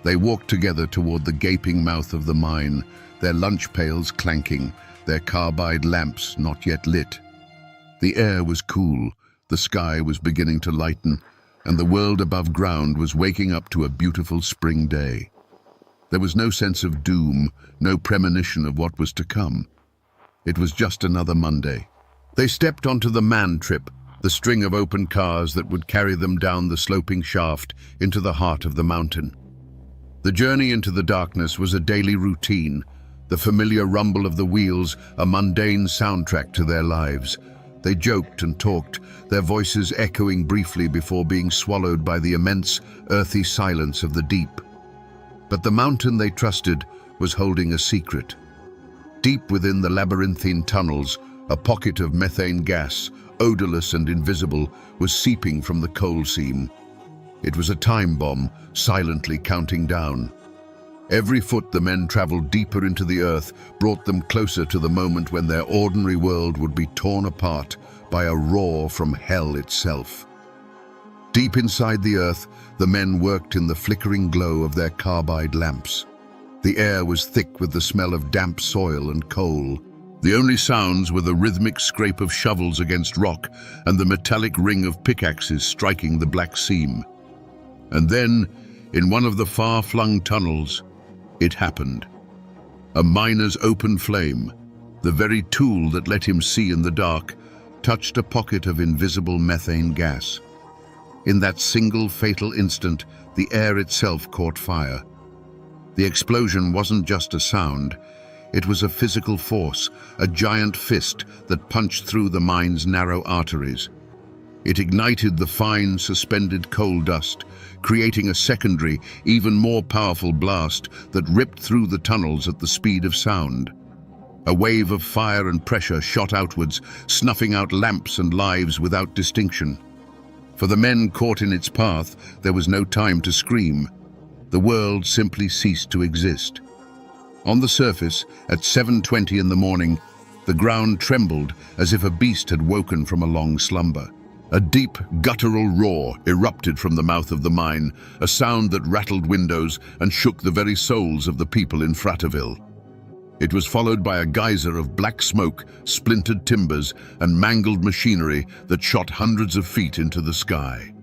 They walked together toward the gaping mouth of the mine, their lunch pails clanking, their carbide lamps not yet lit. The air was cool, the sky was beginning to lighten, and the world above ground was waking up to a beautiful spring day. There was no sense of doom, no premonition of what was to come. It was just another Monday. They stepped onto the man trip, the string of open cars that would carry them down the sloping shaft into the heart of the mountain. The journey into the darkness was a daily routine, the familiar rumble of the wheels a mundane soundtrack to their lives. They joked and talked, their voices echoing briefly before being swallowed by the immense, earthy silence of the deep. But the mountain they trusted was holding a secret. Deep within the labyrinthine tunnels, a pocket of methane gas, odorless and invisible, was seeping from the coal seam. It was a time bomb, silently counting down. Every foot the men traveled deeper into the earth brought them closer to the moment when their ordinary world would be torn apart by a roar from hell itself. Deep inside the earth, the men worked in the flickering glow of their carbide lamps. The air was thick with the smell of damp soil and coal. The only sounds were the rhythmic scrape of shovels against rock and the metallic ring of pickaxes striking the black seam. And then, in one of the far-flung tunnels, it happened. A miner's open flame, the very tool that let him see in the dark, touched a pocket of invisible methane gas. In that single fatal instant, the air itself caught fire. The explosion wasn't just a sound. It was a physical force, a giant fist that punched through the mine's narrow arteries. It ignited the fine, suspended coal dust, creating a secondary, even more powerful blast that ripped through the tunnels at the speed of sound. A wave of fire and pressure shot outwards, snuffing out lamps and lives without distinction. For the men caught in its path, there was no time to scream. The world simply ceased to exist. On the surface, at 7:20 in the morning, the ground trembled as if a beast had woken from a long slumber. A deep, guttural roar erupted from the mouth of the mine, a sound that rattled windows and shook the very souls of the people in Frateville. It was followed by a geyser of black smoke, splintered timbers, and mangled machinery that shot hundreds of feet into the sky.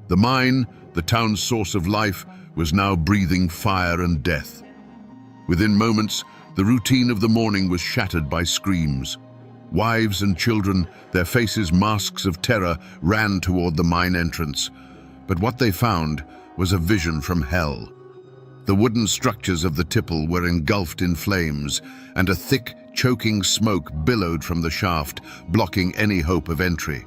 The mine, the town's source of life, was now breathing fire and death. Within moments, the routine of the morning was shattered by screams. Wives and children, their faces masks of terror, ran toward the mine entrance. But what they found was a vision from hell. The wooden structures of the tipple were engulfed in flames, and a thick, choking smoke billowed from the shaft, blocking any hope of entry.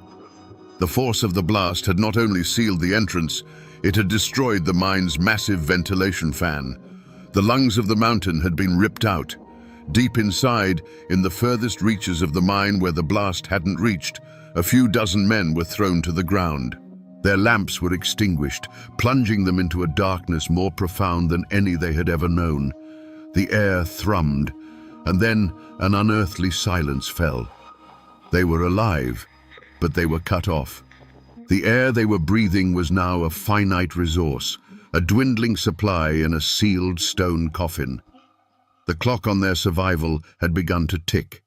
The force of the blast had not only sealed the entrance, it had destroyed the mine's massive ventilation fan. The lungs of the mountain had been ripped out. Deep inside, in the furthest reaches of the mine where the blast hadn't reached, a few dozen men were thrown to the ground. Their lamps were extinguished, plunging them into a darkness more profound than any they had ever known. The air thrummed, and then an unearthly silence fell. They were alive, but they were cut off. The air they were breathing was now a finite resource, a dwindling supply in a sealed stone coffin. The clock on their survival had begun to tick.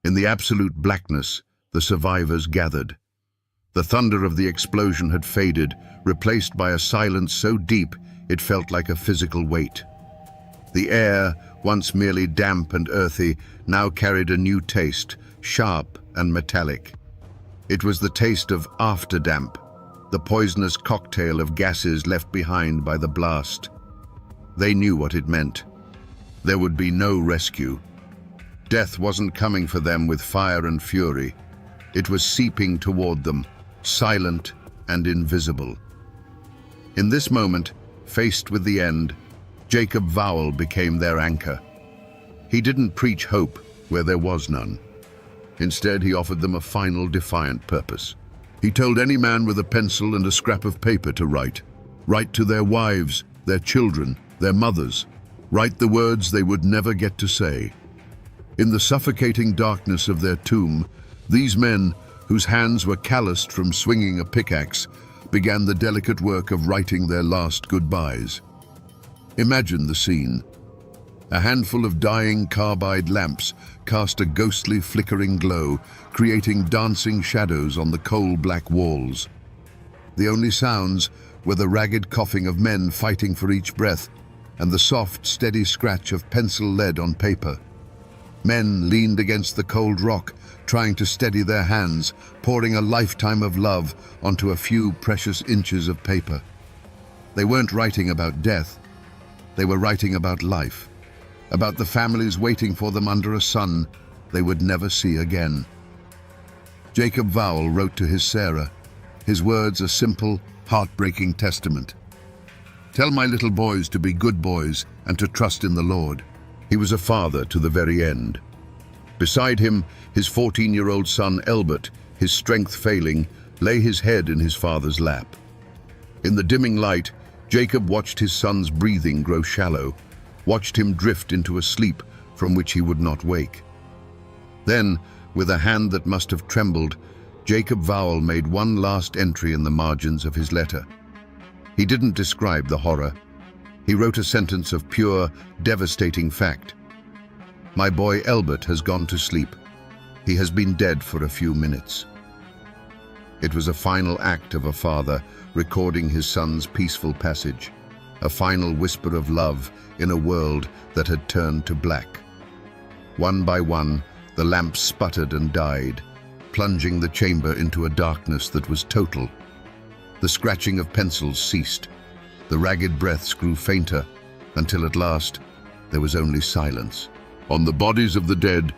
In the absolute blackness, the survivors gathered. The thunder of the explosion had faded, replaced by a silence so deep it felt like a physical weight. The air, once merely damp and earthy, now carried a new taste, sharp and metallic. It was the taste of afterdamp, the poisonous cocktail of gases left behind by the blast. They knew what it meant. There would be no rescue. Death wasn't coming for them with fire and fury. It was seeping toward them, silent and invisible. In this moment, faced with the end, Jacob Vowell became their anchor. He didn't preach hope where there was none. Instead, he offered them a final defiant purpose. He told any man with a pencil and a scrap of paper to write. Write to their wives, their children, their mothers. Write the words they would never get to say. In the suffocating darkness of their tomb, these men, whose hands were calloused from swinging a pickaxe, began the delicate work of writing their last goodbyes. Imagine the scene. A handful of dying carbide lamps cast a ghostly flickering glow, creating dancing shadows on the coal-black walls. The only sounds were the ragged coughing of men fighting for each breath and the soft, steady scratch of pencil lead on paper. Men leaned against the cold rock, trying to steady their hands, pouring a lifetime of love onto a few precious inches of paper. They weren't writing about death. They were writing about life, about the families waiting for them under a sun they would never see again. Jacob Vowell wrote to his Sarah, his words a simple, heartbreaking testament. Tell my little boys to be good boys and to trust in the Lord. He was a father to the very end. Beside him, his 14-year-old son Elbert, his strength failing, lay his head in his father's lap. In the dimming light, Jacob watched his son's breathing grow shallow, watched him drift into a sleep from which he would not wake. Then, with a hand that must have trembled, Jacob Vowell made one last entry in the margins of his letter. He didn't describe the horror. He wrote a sentence of pure, devastating fact. My boy Elbert has gone to sleep. He has been dead for a few minutes. It was a final act of a father recording his son's peaceful passage, a final whisper of love in a world that had turned to black. One by one, the lamps sputtered and died, plunging the chamber into a darkness that was total. The scratching of pencils ceased. The ragged breaths grew fainter, until at last there was only silence. On the bodies of the dead,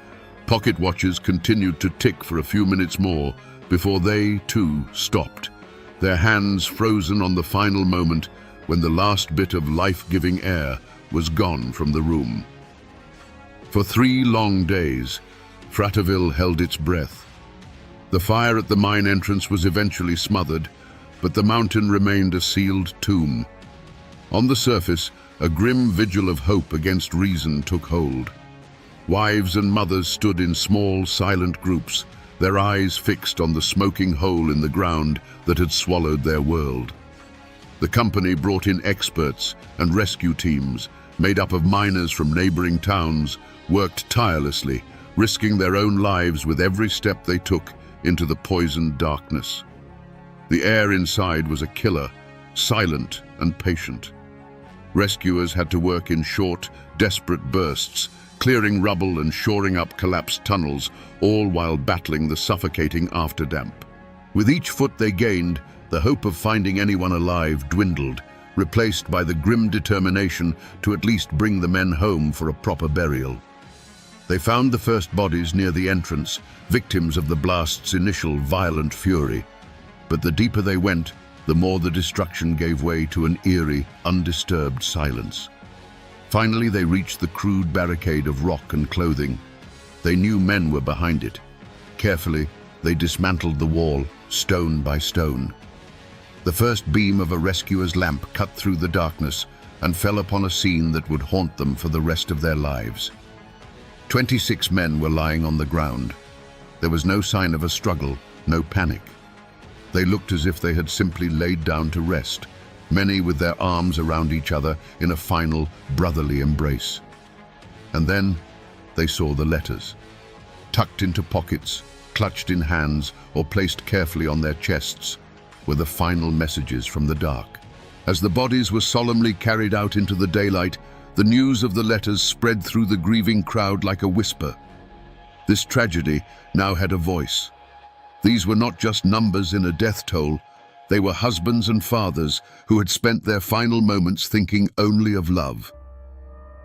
pocket watches continued to tick for a few minutes more before they, too, stopped, their hands frozen on the final moment when the last bit of life-giving air was gone from the room. For 3 long days, Frateville held its breath. The fire at the mine entrance was eventually smothered, but the mountain remained a sealed tomb. On the surface, a grim vigil of hope against reason took hold. Wives and mothers stood in small, silent groups, their eyes fixed on the smoking hole in the ground that had swallowed their world. The company brought in experts and rescue teams, made up of miners from neighboring towns, worked tirelessly, risking their own lives with every step they took into the poisoned darkness. The air inside was a killer, silent and patient. Rescuers had to work in short, desperate bursts, clearing rubble and shoring up collapsed tunnels, all while battling the suffocating afterdamp. With each foot they gained, the hope of finding anyone alive dwindled, replaced by the grim determination to at least bring the men home for a proper burial. They found the first bodies near the entrance, victims of the blast's initial violent fury. But the deeper they went, the more the destruction gave way to an eerie, undisturbed silence. Finally, they reached the crude barricade of rock and clothing. They knew men were behind it. Carefully, they dismantled the wall, stone by stone. The first beam of a rescuer's lamp cut through the darkness and fell upon a scene that would haunt them for the rest of their lives. 26 men were lying on the ground. There was no sign of a struggle, no panic. They looked as if they had simply laid down to rest, many with their arms around each other in a final, brotherly embrace. And then they saw the letters. Tucked into pockets, clutched in hands, or placed carefully on their chests, were the final messages from the dark. As the bodies were solemnly carried out into the daylight, the news of the letters spread through the grieving crowd like a whisper. This tragedy now had a voice. These were not just numbers in a death toll. They were husbands and fathers who had spent their final moments thinking only of love.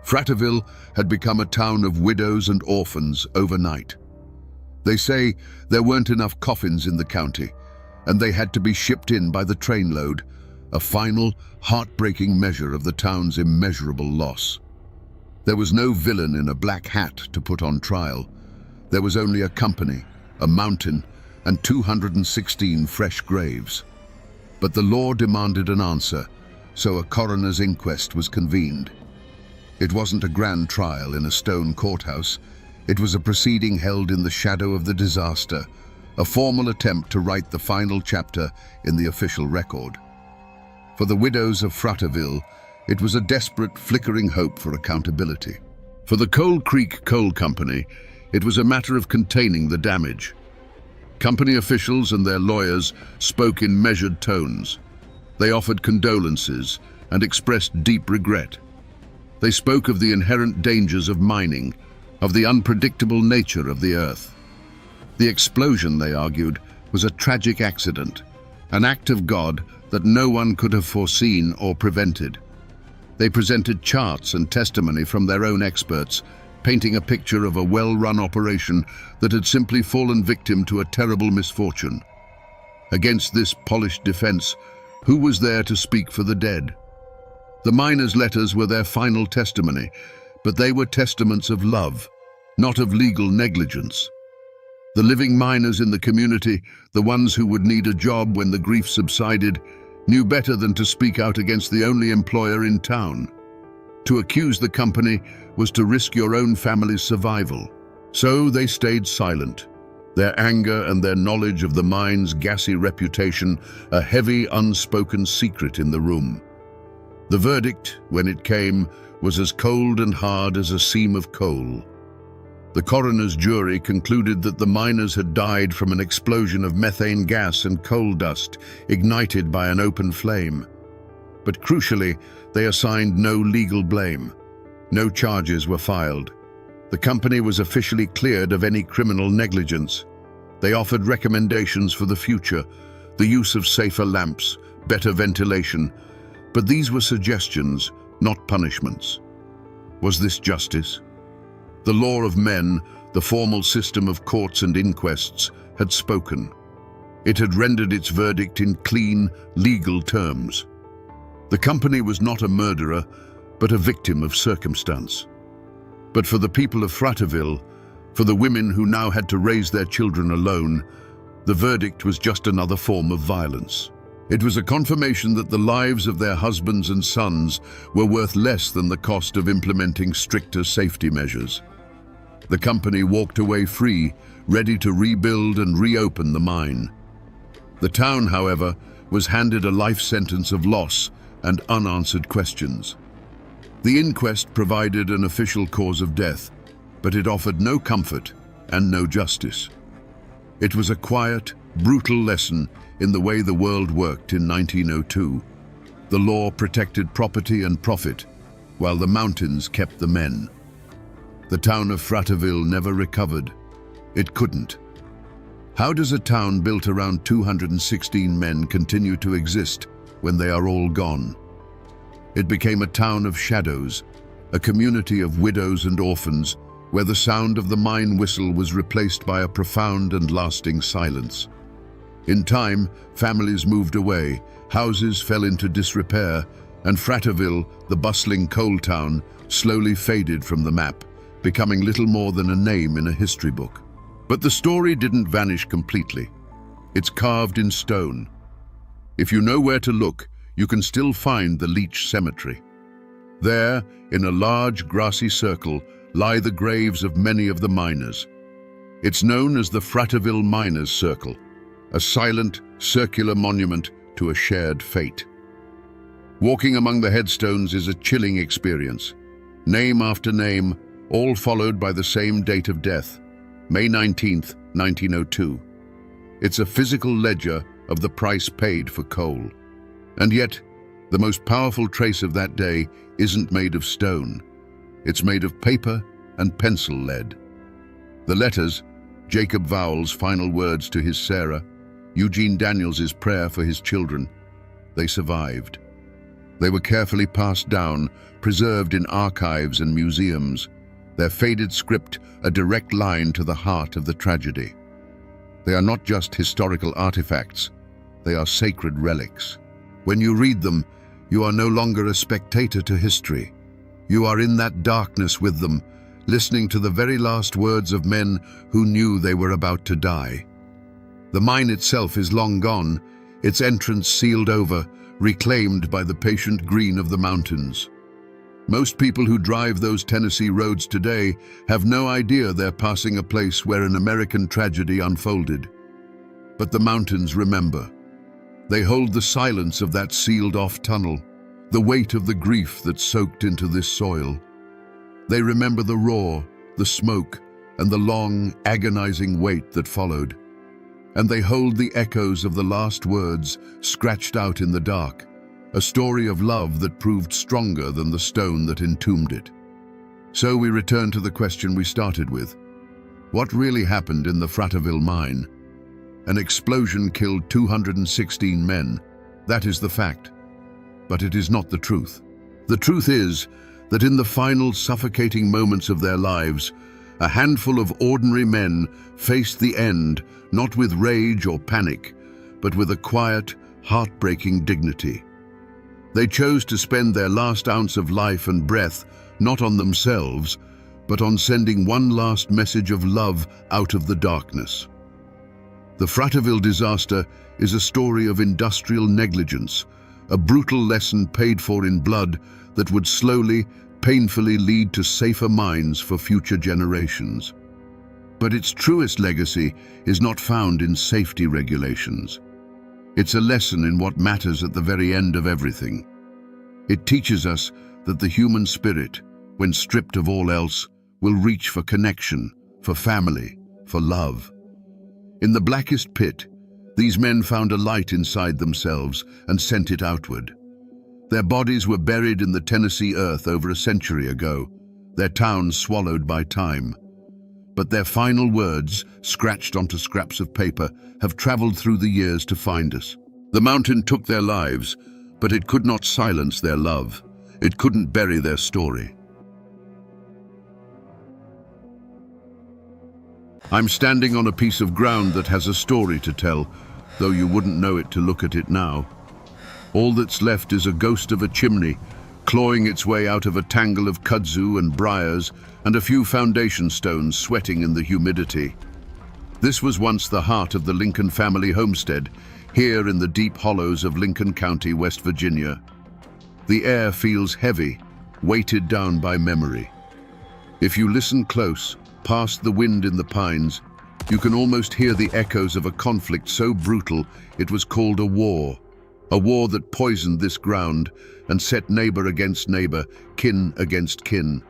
Fratterville had become a town of widows and orphans overnight. They say there weren't enough coffins in the county, and they had to be shipped in by the trainload, a final, heartbreaking measure of the town's immeasurable loss. There was no villain in a black hat to put on trial. There was only a company, a mountain, and 216 fresh graves. But the law demanded an answer, so a coroner's inquest was convened. It wasn't a grand trial in a stone courthouse. It was a proceeding held in the shadow of the disaster, a formal attempt to write the final chapter in the official record. For the widows of Fratterville, it was a desperate, flickering hope for accountability. For the Coal Creek Coal Company, it was a matter of containing the damage. Company officials and their lawyers spoke in measured tones. They offered condolences and expressed deep regret. They spoke of the inherent dangers of mining, of the unpredictable nature of the earth. The explosion, they argued, was a tragic accident, an act of God that no one could have foreseen or prevented. They presented charts and testimony from their own experts, painting a picture of a well-run operation that had simply fallen victim to a terrible misfortune. Against this polished defense, who was there to speak for the dead? The miners' letters were their final testimony, but they were testaments of love, not of legal negligence. The living miners in the community, the ones who would need a job when the grief subsided, knew better than to speak out against the only employer in town. To accuse the company was to risk your own family's survival. So they stayed silent, their anger and their knowledge of the mine's gassy reputation a heavy, unspoken secret in the room. The verdict, when it came, was as cold and hard as a seam of coal. The coroner's jury concluded that the miners had died from an explosion of methane gas and coal dust ignited by an open flame. But crucially, they assigned no legal blame. No charges were filed. The company was officially cleared of any criminal negligence. They offered recommendations for the future, the use of safer lamps, better ventilation, but these were suggestions, not punishments. Was this justice? The law of men, the formal system of courts and inquests, had spoken. It had rendered its verdict in clean, legal terms. The company was not a murderer, but a victim of circumstance. But for the people of Fratterville, for the women who now had to raise their children alone, the verdict was just another form of violence. It was a confirmation that the lives of their husbands and sons were worth less than the cost of implementing stricter safety measures. The company walked away free, ready to rebuild and reopen the mine. The town, however, was handed a life sentence of loss and unanswered questions. The inquest provided an official cause of death, but it offered no comfort and no justice. It was a quiet, brutal lesson in the way the world worked in 1902. The law protected property and profit, while the mountains kept the men. The town of Fraterville never recovered. It couldn't. How does a town built around 216 men continue to exist when they are all gone? It became a town of shadows, a community of widows and orphans, where the sound of the mine whistle was replaced by a profound and lasting silence. In time, families moved away, houses fell into disrepair, and Fraterville, the bustling coal town, slowly faded from the map, becoming little more than a name in a history book. But the story didn't vanish completely. It's carved in stone. If you know where to look, you can still find the Leech Cemetery. There, in a large grassy circle, lie the graves of many of the miners. It's known as the Fraterville Miners' Circle, a silent, circular monument to a shared fate. Walking among the headstones is a chilling experience. Name after name, all followed by the same date of death, May 19th, 1902. It's a physical ledger of the price paid for coal. And yet, the most powerful trace of that day isn't made of stone. It's made of paper and pencil lead. The letters, Jacob Vowell's final words to his Sarah, Eugene Daniels's prayer for his children, they survived. They were carefully passed down, preserved in archives and museums, their faded script a direct line to the heart of the tragedy. They are not just historical artifacts, they are sacred relics. When you read them, you are no longer a spectator to history. You are in that darkness with them, listening to the very last words of men who knew they were about to die. The mine itself is long gone, its entrance sealed over, reclaimed by the patient green of the mountains. Most people who drive those Tennessee roads today have no idea they're passing a place where an American tragedy unfolded. But the mountains remember. They hold the silence of that sealed-off tunnel, the weight of the grief that soaked into this soil. They remember the roar, the smoke, and the long, agonizing wait that followed. And they hold the echoes of the last words scratched out in the dark, a story of love that proved stronger than the stone that entombed it. So we return to the question we started with. What really happened in the Fraterville mine? An explosion killed 216 men. That is the fact. But it is not the truth. The truth is that in the final suffocating moments of their lives, a handful of ordinary men faced the end not with rage or panic, but with a quiet, heartbreaking dignity. They chose to spend their last ounce of life and breath not on themselves, but on sending one last message of love out of the darkness. The Fraterville disaster is a story of industrial negligence, a brutal lesson paid for in blood that would slowly, painfully lead to safer mines for future generations. But its truest legacy is not found in safety regulations. It's a lesson in what matters at the very end of everything. It teaches us that the human spirit, when stripped of all else, will reach for connection, for family, for love. In the blackest pit, these men found a light inside themselves and sent it outward. Their bodies were buried in the Tennessee earth over a century ago, their town swallowed by time. But their final words, scratched onto scraps of paper, have traveled through the years to find us. The mountain took their lives, but it could not silence their love. It couldn't bury their story. I'm standing on a piece of ground that has a story to tell, though you wouldn't know it to look at it now. All that's left is a ghost of a chimney, clawing its way out of a tangle of kudzu and briars, and a few foundation stones sweating in the humidity. This was once the heart of the Lincoln family homestead, Here in the deep hollows of Lincoln County, West Virginia, the air feels heavy, weighted down by memory. If you listen close, past the wind in the pines, you can almost hear the echoes of a conflict so brutal it was called a war that poisoned this ground and set neighbor against neighbor, kin against kin.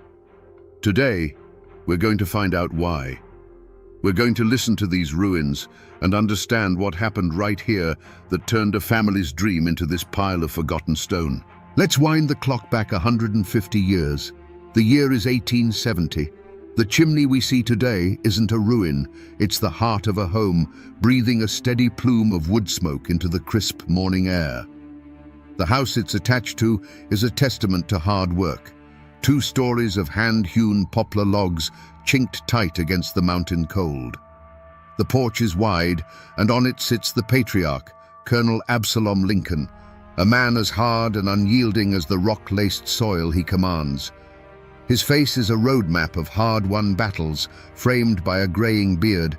Today, we're going to find out why. We're going to listen to these ruins and understand what happened right here that turned a family's dream into this pile of forgotten stone. Let's wind the clock back 150 years. The year is 1870. The chimney we see today isn't a ruin, it's the heart of a home, breathing a steady plume of wood smoke into the crisp morning air. The house it's attached to is a testament to hard work. 2 stories of hand-hewn poplar logs chinked tight against the mountain cold. The porch is wide, and on it sits the patriarch, Colonel Absalom Lincoln, a man as hard and unyielding as the rock-laced soil he commands. His face is a roadmap of hard-won battles, framed by a graying beard,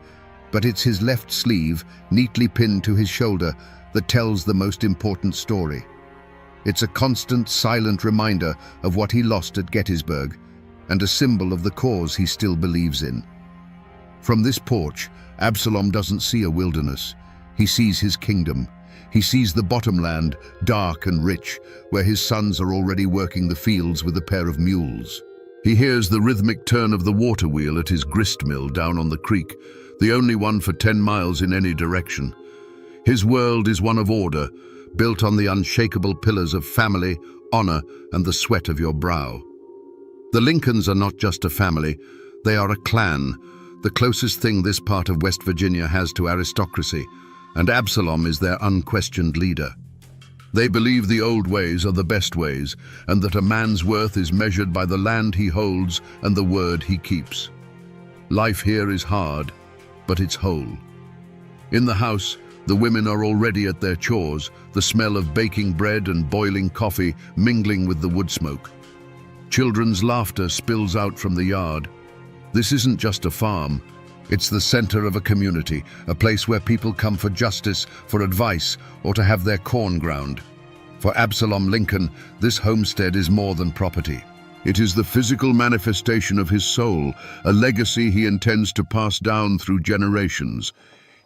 but it's his left sleeve, neatly pinned to his shoulder, that tells the most important story. It's a constant, silent reminder of what he lost at Gettysburg, and a symbol of the cause he still believes in. From this porch, Absalom doesn't see a wilderness. He sees his kingdom. He sees the bottomland, dark and rich, where his sons are already working the fields with a pair of mules. He hears the rhythmic turn of the water wheel at his grist mill down on the creek, the only one for 10 miles in any direction. His world is one of order, built on the unshakable pillars of family, honor, and the sweat of your brow. The Lincolns are not just a family, they are a clan, the closest thing this part of West Virginia has to aristocracy, and Absalom is their unquestioned leader. They believe the old ways are the best ways, and that a man's worth is measured by the land he holds and the word he keeps. Life here is hard, but it's whole. In the house, the women are already at their chores, the smell of baking bread and boiling coffee mingling with the wood smoke. Children's laughter spills out from the yard. This isn't just a farm. It's the center of a community, a place where people come for justice, for advice, or to have their corn ground. For Absalom Lincoln, this homestead is more than property. It is the physical manifestation of his soul, a legacy he intends to pass down through generations.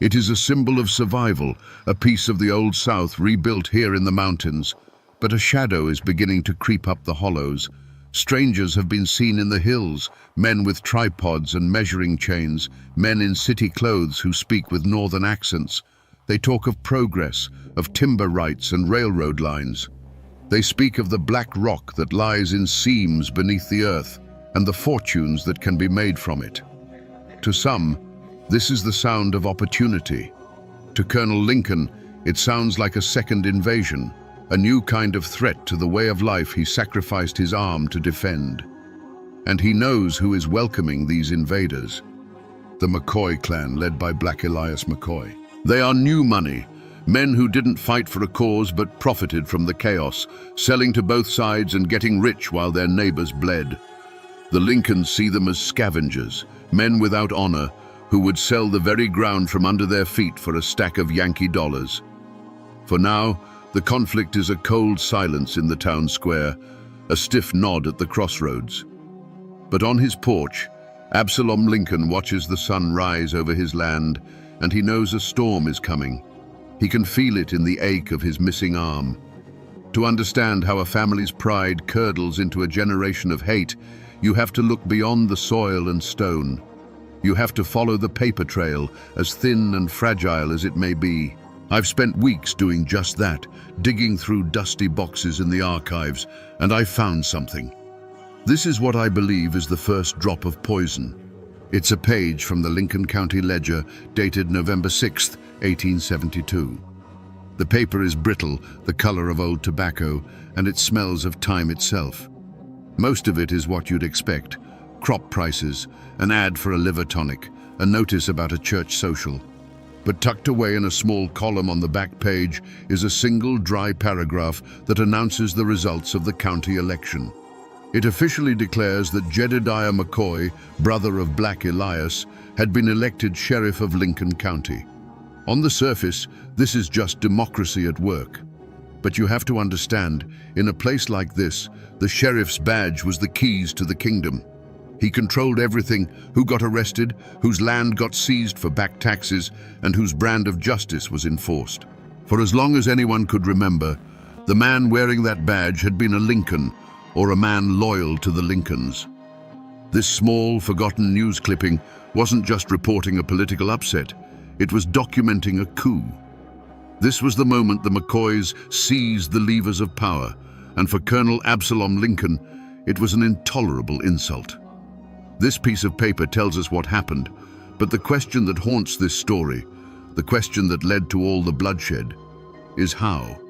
It is a symbol of survival, a piece of the old South rebuilt here in the mountains. But a shadow is beginning to creep up the hollows. Strangers have been seen in the hills, men with tripods and measuring chains, men in city clothes who speak with northern accents. They talk of progress, of timber rights and railroad lines. They speak of the black rock that lies in seams beneath the earth and the fortunes that can be made from it. To some, this is the sound of opportunity. To Colonel Lincoln, it sounds like a second invasion, a new kind of threat to the way of life he sacrificed his arm to defend. And he knows who is welcoming these invaders. The McCoy clan, led by Black Elias McCoy. They are new money, men who didn't fight for a cause but profited from the chaos, selling to both sides and getting rich while their neighbors bled. The Lincolns see them as scavengers, men without honor, who would sell the very ground from under their feet for a stack of Yankee dollars. For now, the conflict is a cold silence in the town square, a stiff nod at the crossroads. But on his porch, Absalom Lincoln watches the sun rise over his land, and he knows a storm is coming. He can feel it in the ache of his missing arm. To understand how a family's pride curdles into a generation of hate, you have to look beyond the soil and stone. You have to follow the paper trail, as thin and fragile as it may be. I've spent weeks doing just that, digging through dusty boxes in the archives, and I found something. This is what I believe is the first drop of poison. It's a page from the Lincoln County Ledger, dated November 6, 1872. The paper is brittle, the color of old tobacco, and it smells of time itself. Most of it is what you'd expect: crop prices, an ad for a liver tonic, a notice about a church social. But tucked away in a small column on the back page is a single dry paragraph that announces the results of the county election. It officially declares that Jedediah McCoy, brother of Black Elias, had been elected sheriff of Lincoln County. On the surface, this is just democracy at work. But you have to understand, in a place like this, the sheriff's badge was the keys to the kingdom. He controlled everything: who got arrested, whose land got seized for back taxes, and whose brand of justice was enforced. For as long as anyone could remember, the man wearing that badge had been a Lincoln, or a man loyal to the Lincolns. This small, forgotten news clipping wasn't just reporting a political upset, it was documenting a coup. This was the moment the McCoys seized the levers of power, and for Colonel Absalom Lincoln, it was an intolerable insult. This piece of paper tells us what happened, but the question that haunts this story, the question that led to all the bloodshed, is how.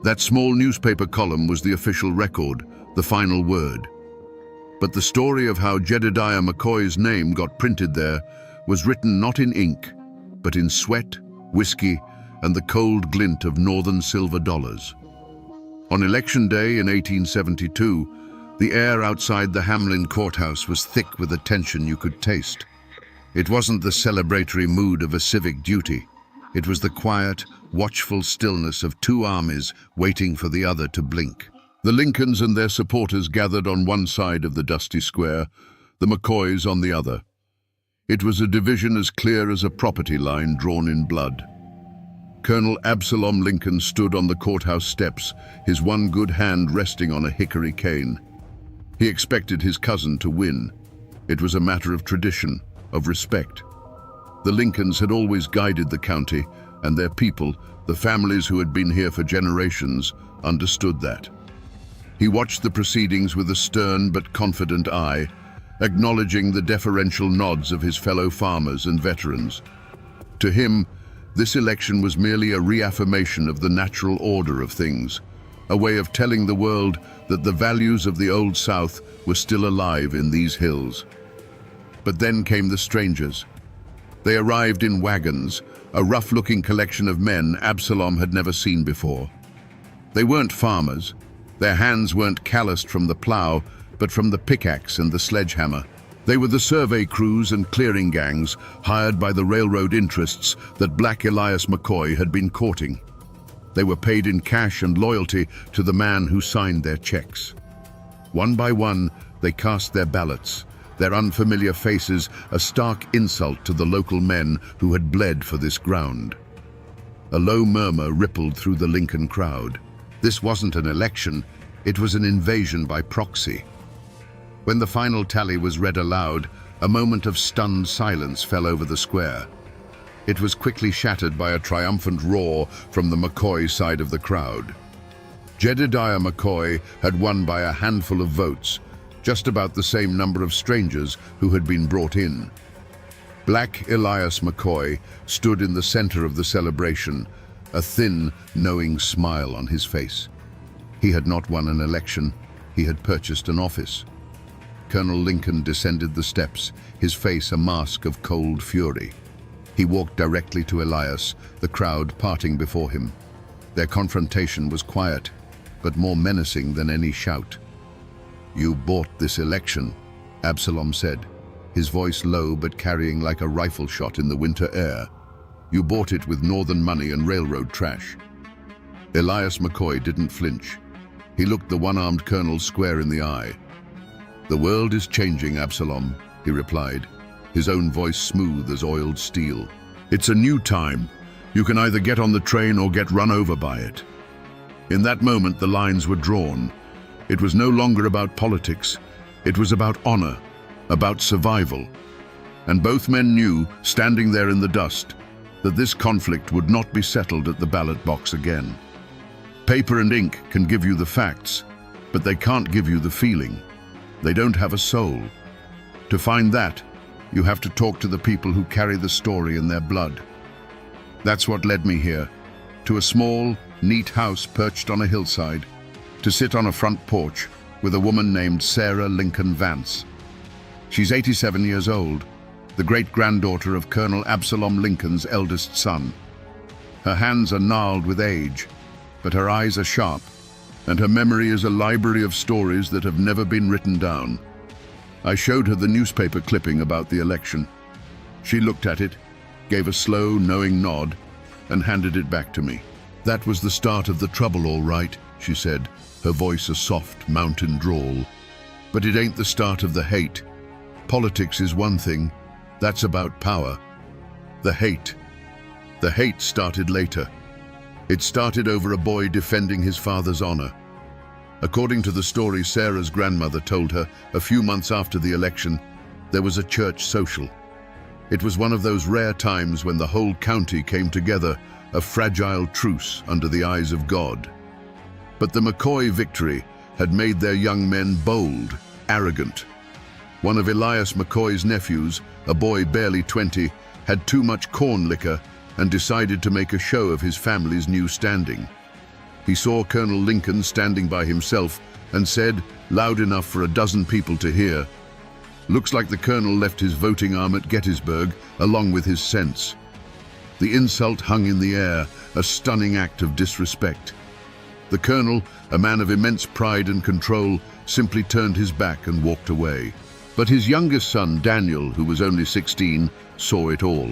That small newspaper column was the official record, the final word. But the story of how Jedediah McCoy's name got printed there was written not in ink, but in sweat, whiskey, and the cold glint of northern silver dollars. On Election Day in 1872, the air outside the Hamlin courthouse was thick with a tension you could taste. It wasn't the celebratory mood of a civic duty. It was the quiet, watchful stillness of two armies waiting for the other to blink. The Lincolns and their supporters gathered on one side of the dusty square, the McCoys on the other. It was a division as clear as a property line drawn in blood. Colonel Absalom Lincoln stood on the courthouse steps, his one good hand resting on a hickory cane. He expected his cousin to win. It was a matter of tradition, of respect. The Lincolns had always guided the county, and their people, the families who had been here for generations, understood that. He watched the proceedings with a stern but confident eye, acknowledging the deferential nods of his fellow farmers and veterans. To him, this election was merely a reaffirmation of the natural order of things, a way of telling the world that the values of the Old South were still alive in these hills. But then came the strangers. They arrived in wagons, a rough-looking collection of men Absalom had never seen before. They weren't farmers. Their hands weren't calloused from the plow, but from the pickaxe and the sledgehammer. They were the survey crews and clearing gangs hired by the railroad interests that Black Elias McCoy had been courting. They were paid in cash and loyalty to the man who signed their checks. One by one, they cast their ballots, their unfamiliar faces a stark insult to the local men who had bled for this ground. A low murmur rippled through the Lincoln crowd. This wasn't an election, it was an invasion by proxy. When the final tally was read aloud, a moment of stunned silence fell over the square. It was quickly shattered by a triumphant roar from the McCoy side of the crowd. Jedediah McCoy had won by a handful of votes, just about the same number of strangers who had been brought in. Black Elias McCoy stood in the center of the celebration, a thin, knowing smile on his face. He had not won an election, he had purchased an office. Colonel Lincoln descended the steps, his face a mask of cold fury. He walked directly to Elias, the crowd parting before him. Their confrontation was quiet, but more menacing than any shout. "You bought this election," Absalom said, his voice low but carrying like a rifle shot in the winter air. "You bought it with northern money and railroad trash." Elias McCoy didn't flinch. He looked the one-armed colonel square in the eye. "The world is changing, Absalom," he replied, his own voice smooth as oiled steel. "It's a new time. You can either get on the train or get run over by it." In that moment, the lines were drawn. It was no longer about politics. It was about honor, about survival. And both men knew, standing there in the dust, that this conflict would not be settled at the ballot box again. Paper and ink can give you the facts, but they can't give you the feeling. They don't have a soul. To find that, you have to talk to the people who carry the story in their blood. That's what led me here, to a small, neat house perched on a hillside, to sit on a front porch with a woman named Sarah Lincoln Vance. She's 87 years old, the great-granddaughter of Colonel Absalom Lincoln's eldest son. Her hands are gnarled with age, but her eyes are sharp, and her memory is a library of stories that have never been written down. I showed her the newspaper clipping about the election. She looked at it, gave a slow, knowing nod, and handed it back to me. "That was the start of the trouble, all right," she said, her voice a soft mountain drawl. "But it ain't the start of the hate. Politics is one thing, that's about power. The hate started later. It started over a boy defending his father's honor. According to the story Sarah's grandmother told her, a few months after the election, there was a church social. It was one of those rare times when the whole county came together, a fragile truce under the eyes of God. But the McCoy victory had made their young men bold, arrogant. One of Elias McCoy's nephews, a boy barely 20, had too much corn liquor and decided to make a show of his family's new standing. He saw Colonel Lincoln standing by himself and said, loud enough for a dozen people to hear, "Looks like the colonel left his voting arm at Gettysburg along with his sense." The insult hung in the air, a stunning act of disrespect. The colonel, a man of immense pride and control, simply turned his back and walked away. But his youngest son, Daniel, who was only 16, saw it all.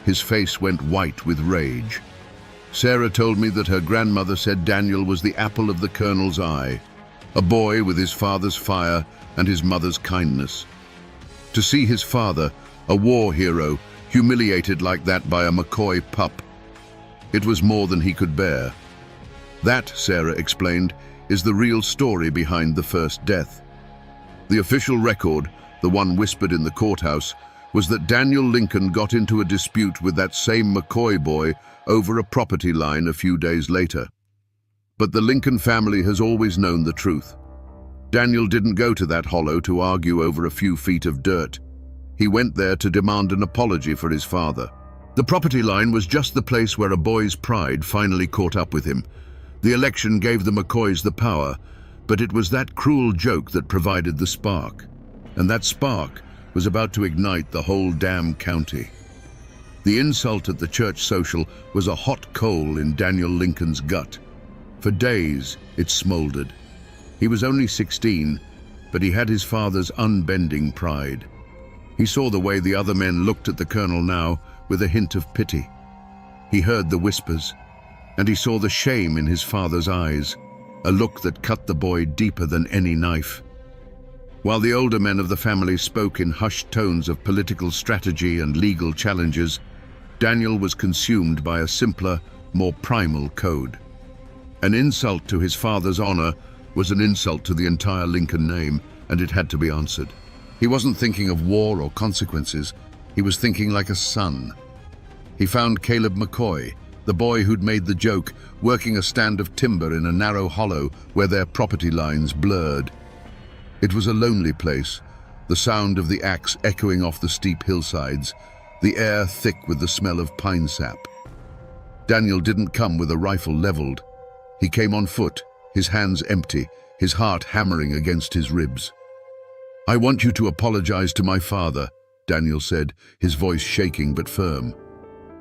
His face went white with rage. Sarah told me that her grandmother said Daniel was the apple of the colonel's eye, a boy with his father's fire and his mother's kindness. To see his father, a war hero, humiliated like that by a McCoy pup, it was more than he could bear. That, Sarah explained, is the real story behind the first death. The official record, the one whispered in the courthouse, was that Daniel Lincoln got into a dispute with that same McCoy boy over a property line a few days later. But the Lincoln family has always known the truth. Daniel didn't go to that hollow to argue over a few feet of dirt. He went there to demand an apology for his father. The property line was just the place where a boy's pride finally caught up with him. The election gave the McCoys the power, but it was that cruel joke that provided the spark. And that spark was about to ignite the whole damn county. The insult at the church social was a hot coal in Daniel Lincoln's gut. For days, it smoldered. He was only 16, but he had his father's unbending pride. He saw the way the other men looked at the colonel now with a hint of pity. He heard the whispers, and he saw the shame in his father's eyes, a look that cut the boy deeper than any knife. While the older men of the family spoke in hushed tones of political strategy and legal challenges, Daniel was consumed by a simpler, more primal code. An insult to his father's honor was an insult to the entire Lincoln name, and it had to be answered. He wasn't thinking of war or consequences. He was thinking like a son. He found Caleb McCoy, the boy who'd made the joke, working a stand of timber in a narrow hollow where their property lines blurred. It was a lonely place, the sound of the axe echoing off the steep hillsides, the air thick with the smell of pine sap. Daniel didn't come with a rifle leveled. He came on foot, his hands empty, his heart hammering against his ribs. "I want you to apologize to my father," Daniel said, his voice shaking but firm.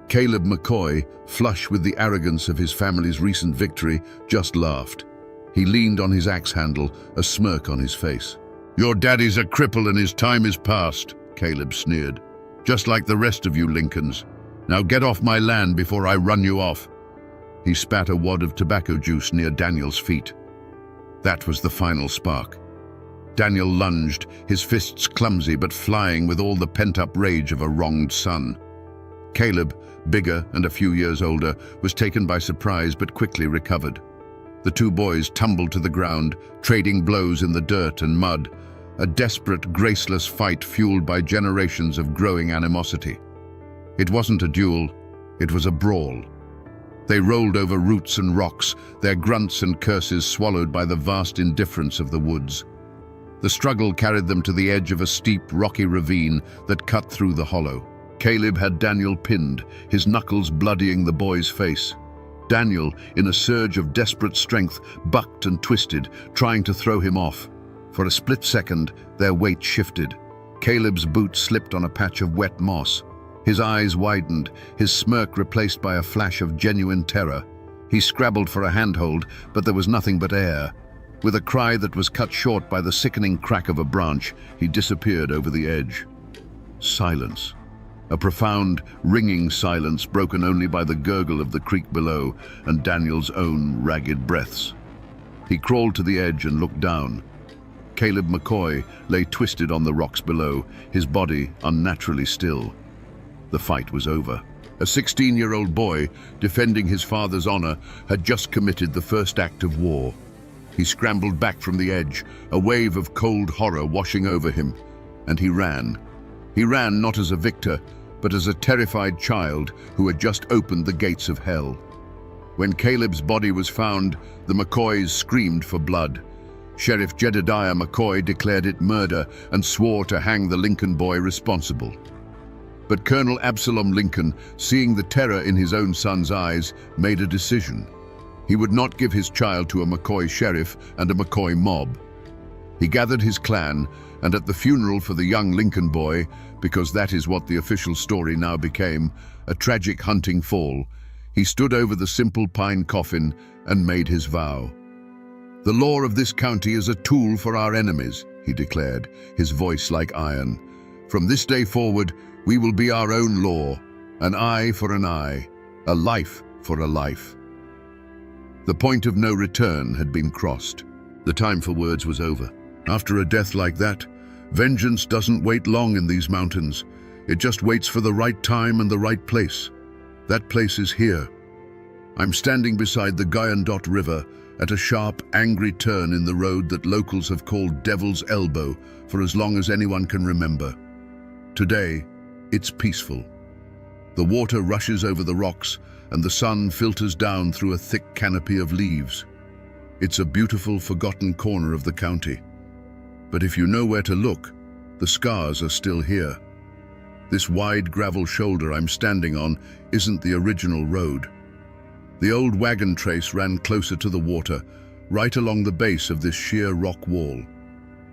Caleb McCoy, flush with the arrogance of his family's recent victory, just laughed. He leaned on his axe handle, a smirk on his face. "Your daddy's a cripple and his time is past," Caleb sneered. "Just like the rest of you Lincolns. Now get off my land before I run you off." He spat a wad of tobacco juice near Daniel's feet. That was the final spark. Daniel lunged, his fists clumsy but flying with all the pent-up rage of a wronged son. Caleb, bigger and a few years older, was taken by surprise but quickly recovered. The two boys tumbled to the ground, trading blows in the dirt and mud, a desperate, graceless fight fueled by generations of growing animosity. It wasn't a duel, it was a brawl. They rolled over roots and rocks, their grunts and curses swallowed by the vast indifference of the woods. The struggle carried them to the edge of a steep, rocky ravine that cut through the hollow. Caleb had Daniel pinned, his knuckles bloodying the boy's face. Daniel, in a surge of desperate strength, bucked and twisted, trying to throw him off. For a split second, their weight shifted. Caleb's boot slipped on a patch of wet moss. His eyes widened, his smirk replaced by a flash of genuine terror. He scrabbled for a handhold, but there was nothing but air. With a cry that was cut short by the sickening crack of a branch, he disappeared over the edge. Silence. A profound, ringing silence broken only by the gurgle of the creek below and Daniel's own ragged breaths. He crawled to the edge and looked down. Caleb McCoy lay twisted on the rocks below, his body unnaturally still. The fight was over. A 16-year-old boy, defending his father's honor, had just committed the first act of war. He scrambled back from the edge, a wave of cold horror washing over him, and he ran. He ran not as a victor, but as a terrified child who had just opened the gates of hell. When Caleb's body was found, the McCoys screamed for blood. Sheriff Jedediah McCoy declared it murder and swore to hang the Lincoln boy responsible. But Colonel Absalom Lincoln, seeing the terror in his own son's eyes, made a decision. He would not give his child to a McCoy sheriff and a McCoy mob. He gathered his clan, and at the funeral for the young Lincoln boy, because that is what the official story now became, a tragic hunting fall, he stood over the simple pine coffin and made his vow. "The law of this county is a tool for our enemies," he declared, his voice like iron. "From this day forward, we will be our own law, an eye for an eye, a life for a life." The point of no return had been crossed. The time for words was over. After a death like that, vengeance doesn't wait long in these mountains. It just waits for the right time and the right place. That place is here. I'm standing beside the Guyandotte River at a sharp, angry turn in the road that locals have called Devil's Elbow for as long as anyone can remember. Today, it's peaceful. The water rushes over the rocks and the sun filters down through a thick canopy of leaves. It's a beautiful, forgotten corner of the county. But if you know where to look, the scars are still here. This wide gravel shoulder I'm standing on isn't the original road. The old wagon trace ran closer to the water, right along the base of this sheer rock wall.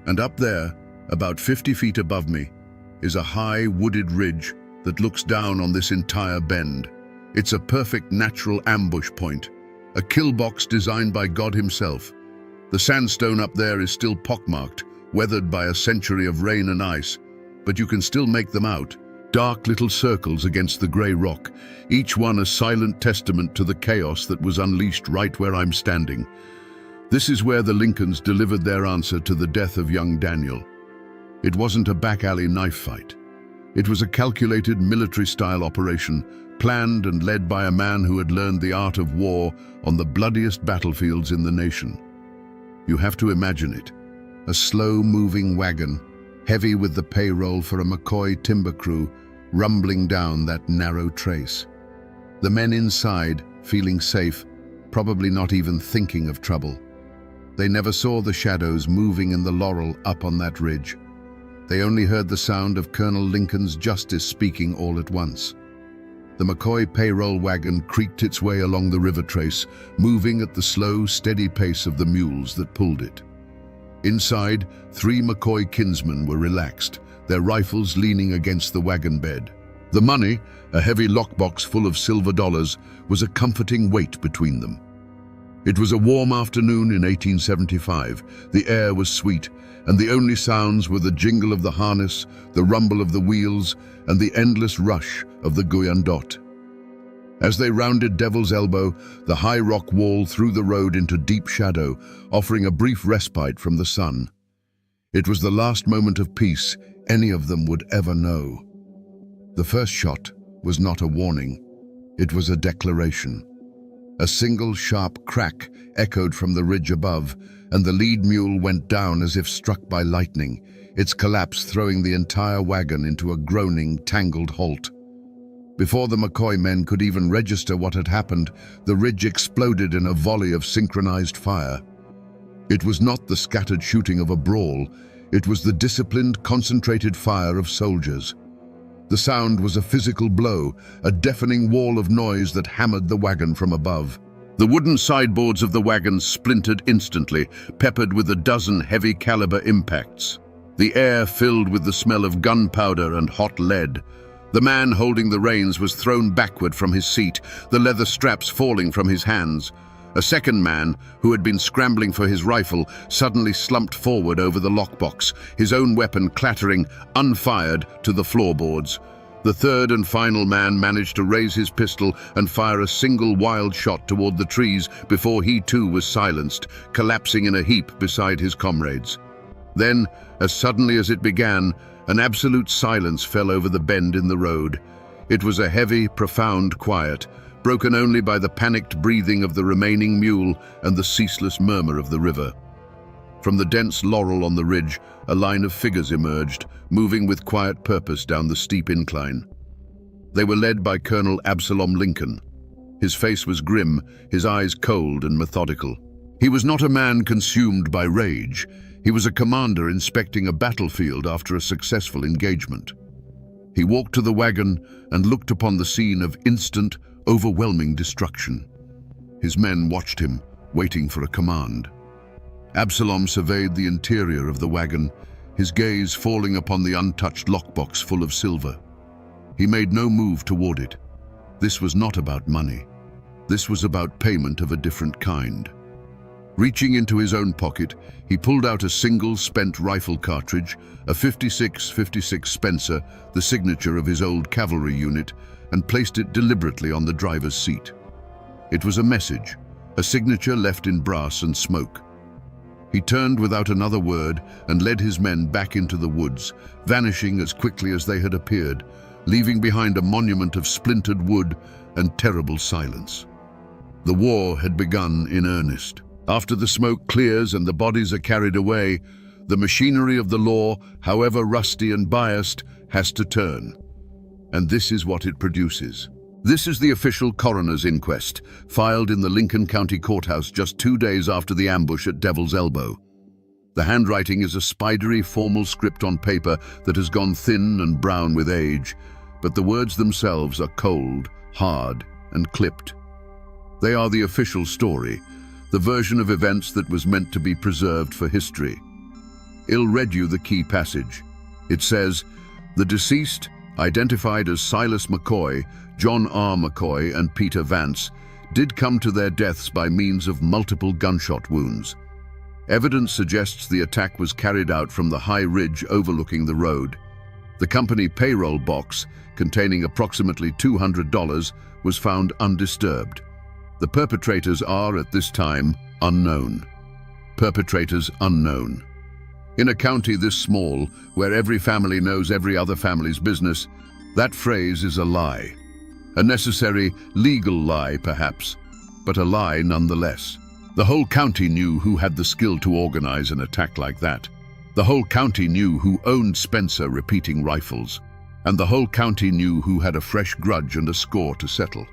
And up there, about 50 feet above me, is a high wooded ridge that looks down on this entire bend. It's a perfect natural ambush point, a kill box designed by God himself. The sandstone up there is still pockmarked, weathered by a century of rain and ice, but you can still make them out. Dark little circles against the grey rock, each one a silent testament to the chaos that was unleashed right where I'm standing. This is where the Lincolns delivered their answer to the death of young Daniel. It wasn't a back-alley knife fight. It was a calculated military-style operation, planned and led by a man who had learned the art of war on the bloodiest battlefields in the nation. You have to imagine it. A slow-moving wagon, heavy with the payroll for a McCoy timber crew, rumbling down that narrow trace. The men inside, feeling safe, probably not even thinking of trouble. They never saw the shadows moving in the laurel up on that ridge. They only heard the sound of Colonel Lincoln's justice speaking all at once. The McCoy payroll wagon creaked its way along the river trace, moving at the slow, steady pace of the mules that pulled it. Inside, 3 McCoy kinsmen were relaxed, their rifles leaning against the wagon bed. The money, a heavy lockbox full of silver dollars, was a comforting weight between them. It was a warm afternoon in 1875. The air was sweet, and the only sounds were the jingle of the harness, the rumble of the wheels, and the endless rush of the Guyandotte. As they rounded Devil's Elbow, the high rock wall threw the road into deep shadow, offering a brief respite from the sun. It was the last moment of peace any of them would ever know. The first shot was not a warning. It was a declaration. A single sharp crack echoed from the ridge above, and the lead mule went down as if struck by lightning, its collapse throwing the entire wagon into a groaning, tangled halt. Before the McCoy men could even register what had happened, the ridge exploded in a volley of synchronized fire. It was not the scattered shooting of a brawl, it was the disciplined, concentrated fire of soldiers. The sound was a physical blow, a deafening wall of noise that hammered the wagon from above. The wooden sideboards of the wagon splintered instantly, peppered with a dozen heavy-caliber impacts. The air filled with the smell of gunpowder and hot lead. The man holding the reins was thrown backward from his seat, the leather straps falling from his hands. A second man, who had been scrambling for his rifle, suddenly slumped forward over the lockbox, his own weapon clattering, unfired, to the floorboards. The third and final man managed to raise his pistol and fire a single wild shot toward the trees before he too was silenced, collapsing in a heap beside his comrades. Then, as suddenly as it began, an absolute silence fell over the bend in the road. It was a heavy, profound quiet, broken only by the panicked breathing of the remaining mule and the ceaseless murmur of the river. From the dense laurel on the ridge, a line of figures emerged, moving with quiet purpose down the steep incline. They were led by Colonel Absalom Lincoln. His face was grim, his eyes cold and methodical. He was not a man consumed by rage. He was a commander inspecting a battlefield after a successful engagement. He walked to the wagon and looked upon the scene of instant, overwhelming destruction. His men watched him, waiting for a command. Absalom surveyed the interior of the wagon, his gaze falling upon the untouched lockbox full of silver. He made no move toward it. This was not about money. This was about payment of a different kind. Reaching into his own pocket, he pulled out a single spent rifle cartridge, a 56 Spencer, the signature of his old cavalry unit, and placed it deliberately on the driver's seat. It was a message, a signature left in brass and smoke. He turned without another word and led his men back into the woods, vanishing as quickly as they had appeared, leaving behind a monument of splintered wood and terrible silence. The war had begun in earnest. After the smoke clears and the bodies are carried away, the machinery of the law, however rusty and biased, has to turn. And this is what it produces. This is the official coroner's inquest, filed in the Lincoln County Courthouse just 2 days after the ambush at Devil's Elbow. The handwriting is a spidery, formal script on paper that has gone thin and brown with age, but the words themselves are cold, hard, and clipped. They are the official story, the version of events that was meant to be preserved for history. I'll read you the key passage. It says, "The deceased, identified as Silas McCoy, John R. McCoy, and Peter Vance, did come to their deaths by means of multiple gunshot wounds. Evidence suggests the attack was carried out from the high ridge overlooking the road. The company payroll box, containing approximately $200, was found undisturbed. The perpetrators are, at this time, unknown. Perpetrators unknown. In a county this small, where every family knows every other family's business, that phrase is a lie. A necessary, legal lie, perhaps, but a lie nonetheless. The whole county knew who had the skill to organize an attack like that. The whole county knew who owned Spencer repeating rifles, and the whole county knew who had a fresh grudge and a score to settle.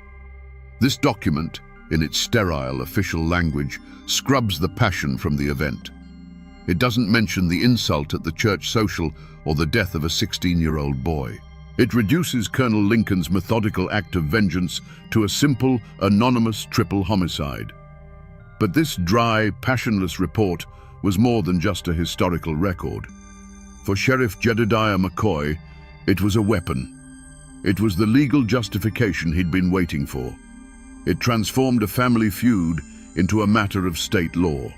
This document, in its sterile official language, scrubs the passion from the event. It doesn't mention the insult at the church social or the death of a 16-year-old boy. It reduces Colonel Lincoln's methodical act of vengeance to a simple, anonymous triple homicide. But this dry, passionless report was more than just a historical record. For Sheriff Jedediah McCoy, it was a weapon. It was the legal justification he'd been waiting for. It transformed a family feud into a matter of state law.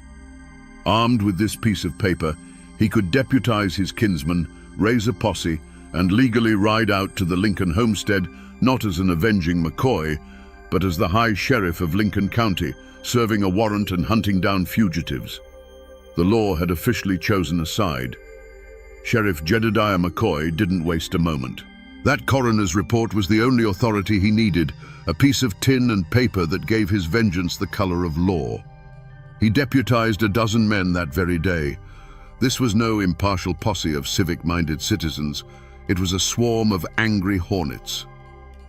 Armed with this piece of paper, he could deputize his kinsmen, raise a posse, and legally ride out to the Lincoln homestead, not as an avenging McCoy, but as the High Sheriff of Lincoln County, serving a warrant and hunting down fugitives. The law had officially chosen a side. Sheriff Jedediah McCoy didn't waste a moment. That coroner's report was the only authority he needed, a piece of tin and paper that gave his vengeance the color of law. He deputized a dozen men that very day. This was no impartial posse of civic-minded citizens. It was a swarm of angry hornets.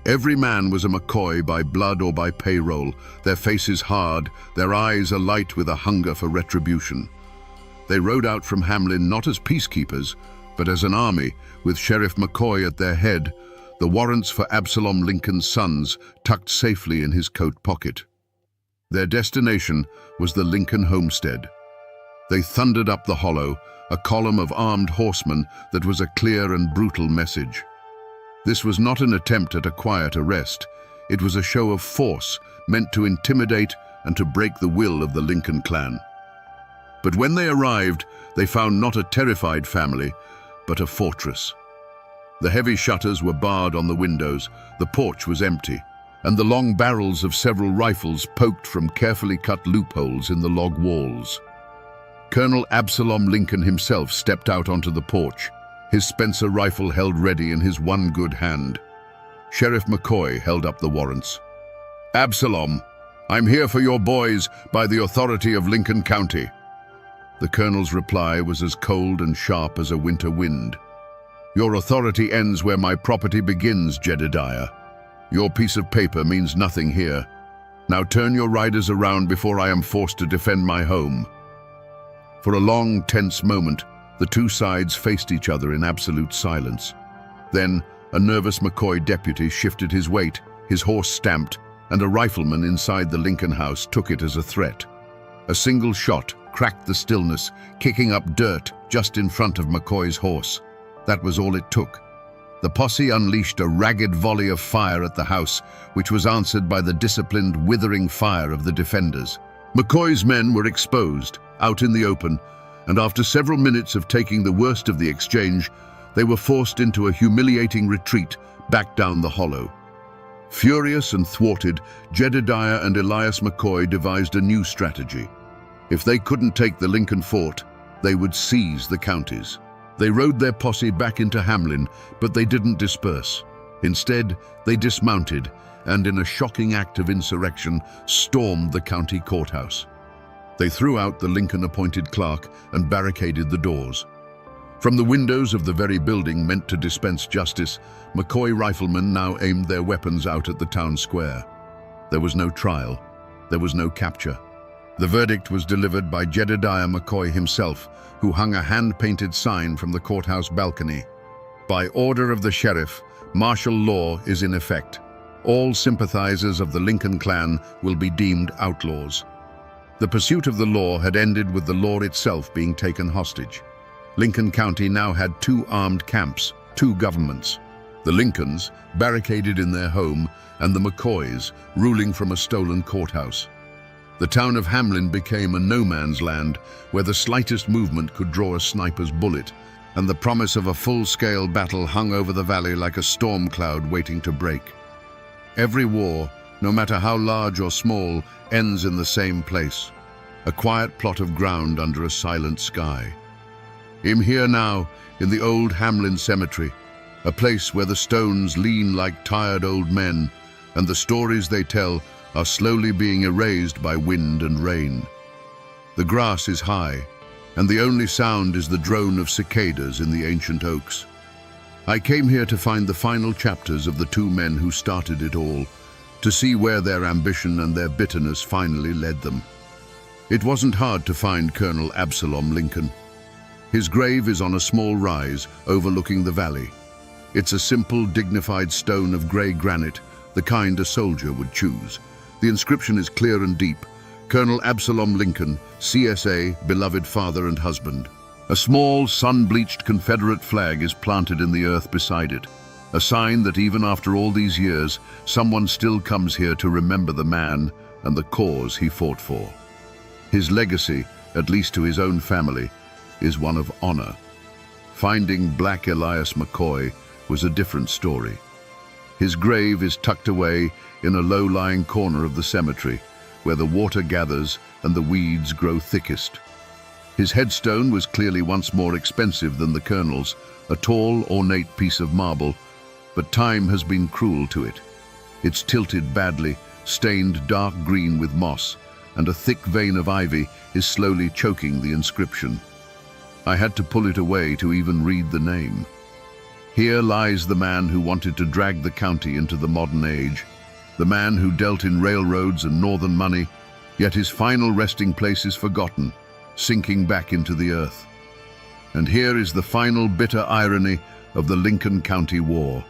Every man was a McCoy by blood or by payroll, their faces hard, their eyes alight with a hunger for retribution. They rode out from Hamlin not as peacekeepers, but as an army, with Sheriff McCoy at their head, the warrants for Absalom Lincoln's sons tucked safely in his coat pocket. Their destination was the Lincoln homestead. They thundered up the hollow, a column of armed horsemen that was a clear and brutal message. This was not an attempt at a quiet arrest. It was a show of force meant to intimidate and to break the will of the Lincoln clan. But when they arrived, they found not a terrified family, but a fortress. The heavy shutters were barred on the windows, the porch was empty, and the long barrels of several rifles poked from carefully cut loopholes in the log walls. Colonel Absalom Lincoln himself stepped out onto the porch, his Spencer rifle held ready in his one good hand. Sheriff McCoy held up the warrants. "Absalom, I'm here for your boys by the authority of Lincoln County." The colonel's reply was as cold and sharp as a winter wind. "Your authority ends where my property begins, Jedediah. Your piece of paper means nothing here. Now turn your riders around before I am forced to defend my home." For a long, tense moment, the two sides faced each other in absolute silence. Then, a nervous McCoy deputy shifted his weight, his horse stamped, and a rifleman inside the Lincoln house took it as a threat. A single shot cracked the stillness, kicking up dirt just in front of McCoy's horse. That was all it took. The posse unleashed a ragged volley of fire at the house, which was answered by the disciplined, withering fire of the defenders. McCoy's men were exposed, out in the open, and after several minutes of taking the worst of the exchange, they were forced into a humiliating retreat back down the hollow. Furious and thwarted, Jedediah and Elias McCoy devised a new strategy. If they couldn't take the Lincoln fort, they would seize the counties. They rode their posse back into Hamlin, but they didn't disperse. Instead, they dismounted and, in a shocking act of insurrection, stormed the county courthouse. They threw out the Lincoln-appointed clerk and barricaded the doors. From the windows of the very building meant to dispense justice, McCoy riflemen now aimed their weapons out at the town square. There was no trial. There was no capture. The verdict was delivered by Jedediah McCoy himself, who hung a hand-painted sign from the courthouse balcony. "By order of the sheriff, martial law is in effect. All sympathizers of the Lincoln clan will be deemed outlaws." The pursuit of the law had ended with the law itself being taken hostage. Lincoln County now had two armed camps, two governments. The Lincolns, barricaded in their home, and the McCoys, ruling from a stolen courthouse. The town of Hamlin became a no-man's land where the slightest movement could draw a sniper's bullet, and the promise of a full-scale battle hung over the valley like a storm cloud waiting to break. Every war, no matter how large or small, ends in the same place, a quiet plot of ground under a silent sky. I'm here now, in the old Hamlin Cemetery, a place where the stones lean like tired old men, and the stories they tell are slowly being erased by wind and rain. The grass is high, and the only sound is the drone of cicadas in the ancient oaks. I came here to find the final chapters of the two men who started it all, to see where their ambition and their bitterness finally led them. It wasn't hard to find Colonel Absalom Lincoln. His grave is on a small rise overlooking the valley. It's a simple, dignified stone of grey granite, the kind a soldier would choose. The inscription is clear and deep: Colonel Absalom Lincoln, CSA, beloved father and husband. A small, sun-bleached Confederate flag is planted in the earth beside it, a sign that even after all these years, someone still comes here to remember the man and the cause he fought for. His legacy, at least to his own family, is one of honor. Finding Black Elias McCoy was a different story. His grave is tucked away in a low-lying corner of the cemetery, where the water gathers and the weeds grow thickest. His headstone was clearly once more expensive than the colonel's, a tall, ornate piece of marble, but time has been cruel to it. It's tilted badly, stained dark green with moss, and a thick vein of ivy is slowly choking the inscription. I had to pull it away to even read the name. Here lies the man who wanted to drag the county into the modern age, the man who dealt in railroads and northern money, yet his final resting place is forgotten, sinking back into the earth. And here is the final bitter irony of the Lincoln County War.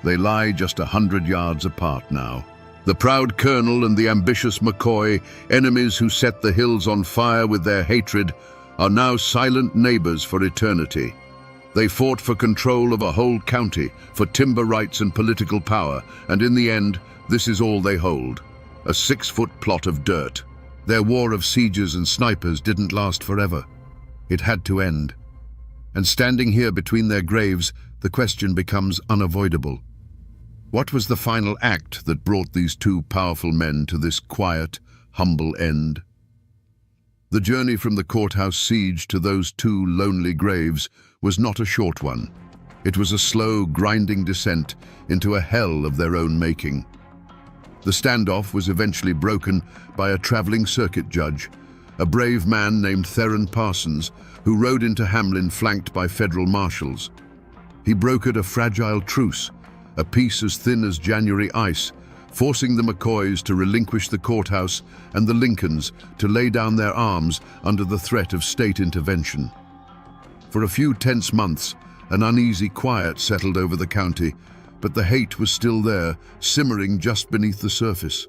They lie just 100 yards apart now. The proud colonel and the ambitious McCoy, enemies who set the hills on fire with their hatred, are now silent neighbors for eternity. They fought for control of a whole county, for timber rights and political power, and in the end, this is all they hold: a 6-foot plot of dirt. Their war of sieges and snipers didn't last forever. It had to end. And standing here between their graves, the question becomes unavoidable. What was the final act that brought these two powerful men to this quiet, humble end? The journey from the courthouse siege to those two lonely graves was not a short one. It was a slow, grinding descent into a hell of their own making. The standoff was eventually broken by a traveling circuit judge, a brave man named Theron Parsons, who rode into Hamlin flanked by federal marshals. He brokered a fragile truce, a peace as thin as January ice, forcing the McCoys to relinquish the courthouse and the Lincolns to lay down their arms under the threat of state intervention. For a few tense months, an uneasy quiet settled over the county, but the hate was still there, simmering just beneath the surface.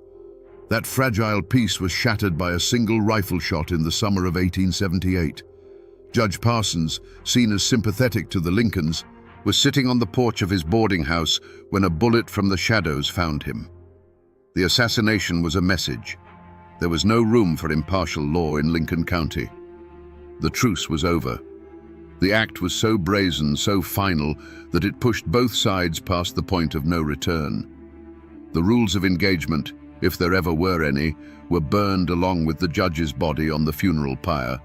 That fragile peace was shattered by a single rifle shot in the summer of 1878. Judge Parsons, seen as sympathetic to the Lincolns, was sitting on the porch of his boarding house when a bullet from the shadows found him. The assassination was a message. There was no room for impartial law in Lincoln County. The truce was over. The act was so brazen, so final, that it pushed both sides past the point of no return. The rules of engagement, if there ever were any, were burned along with the judge's body on the funeral pyre.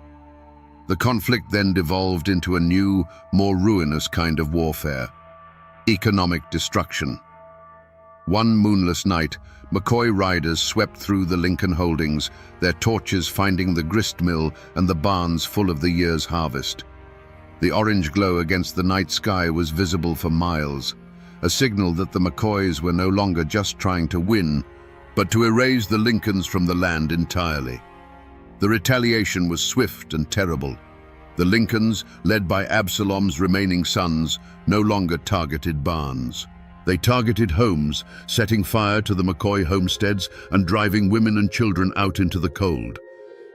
The conflict then devolved into a new, more ruinous kind of warfare: economic destruction. One moonless night, McCoy riders swept through the Lincoln holdings, their torches finding the grist mill and the barns full of the year's harvest. The orange glow against the night sky was visible for miles, a signal that the McCoys were no longer just trying to win, but to erase the Lincolns from the land entirely. The retaliation was swift and terrible. The Lincolns, led by Absalom's remaining sons, no longer targeted barns. They targeted homes, setting fire to the McCoy homesteads and driving women and children out into the cold.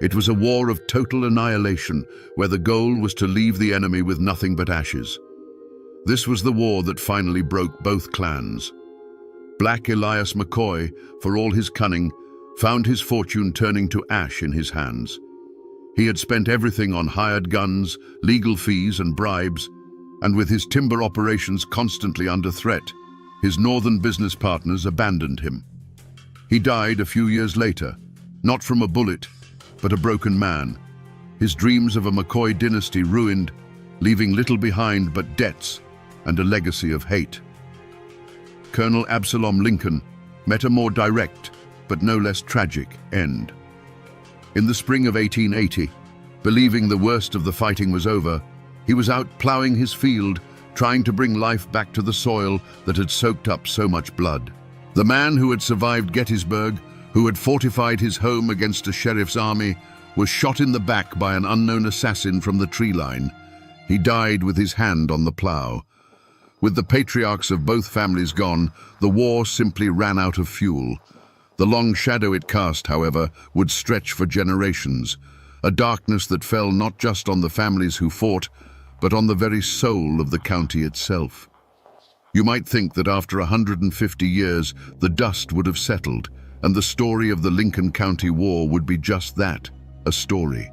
It was a war of total annihilation, where the goal was to leave the enemy with nothing but ashes. This was the war that finally broke both clans. Black Elias McCoy, for all his cunning, found his fortune turning to ash in his hands. He had spent everything on hired guns, legal fees and bribes, and with his timber operations constantly under threat, his northern business partners abandoned him. He died a few years later, not from a bullet, but a broken man, his dreams of a McCoy dynasty ruined, leaving little behind but debts and a legacy of hate. Colonel Absalom Lincoln met a more direct, but no less tragic, end. In the spring of 1880, believing the worst of the fighting was over, he was out plowing his field, trying to bring life back to the soil that had soaked up so much blood. The man who had survived Gettysburg, who had fortified his home against a sheriff's army, was shot in the back by an unknown assassin from the tree line. He died with his hand on the plow. With the patriarchs of both families gone, the war simply ran out of fuel. The long shadow it cast, however, would stretch for generations, a darkness that fell not just on the families who fought, but on the very soul of the county itself. You might think that after 150 years, the dust would have settled, and the story of the Lincoln County War would be just that, a story.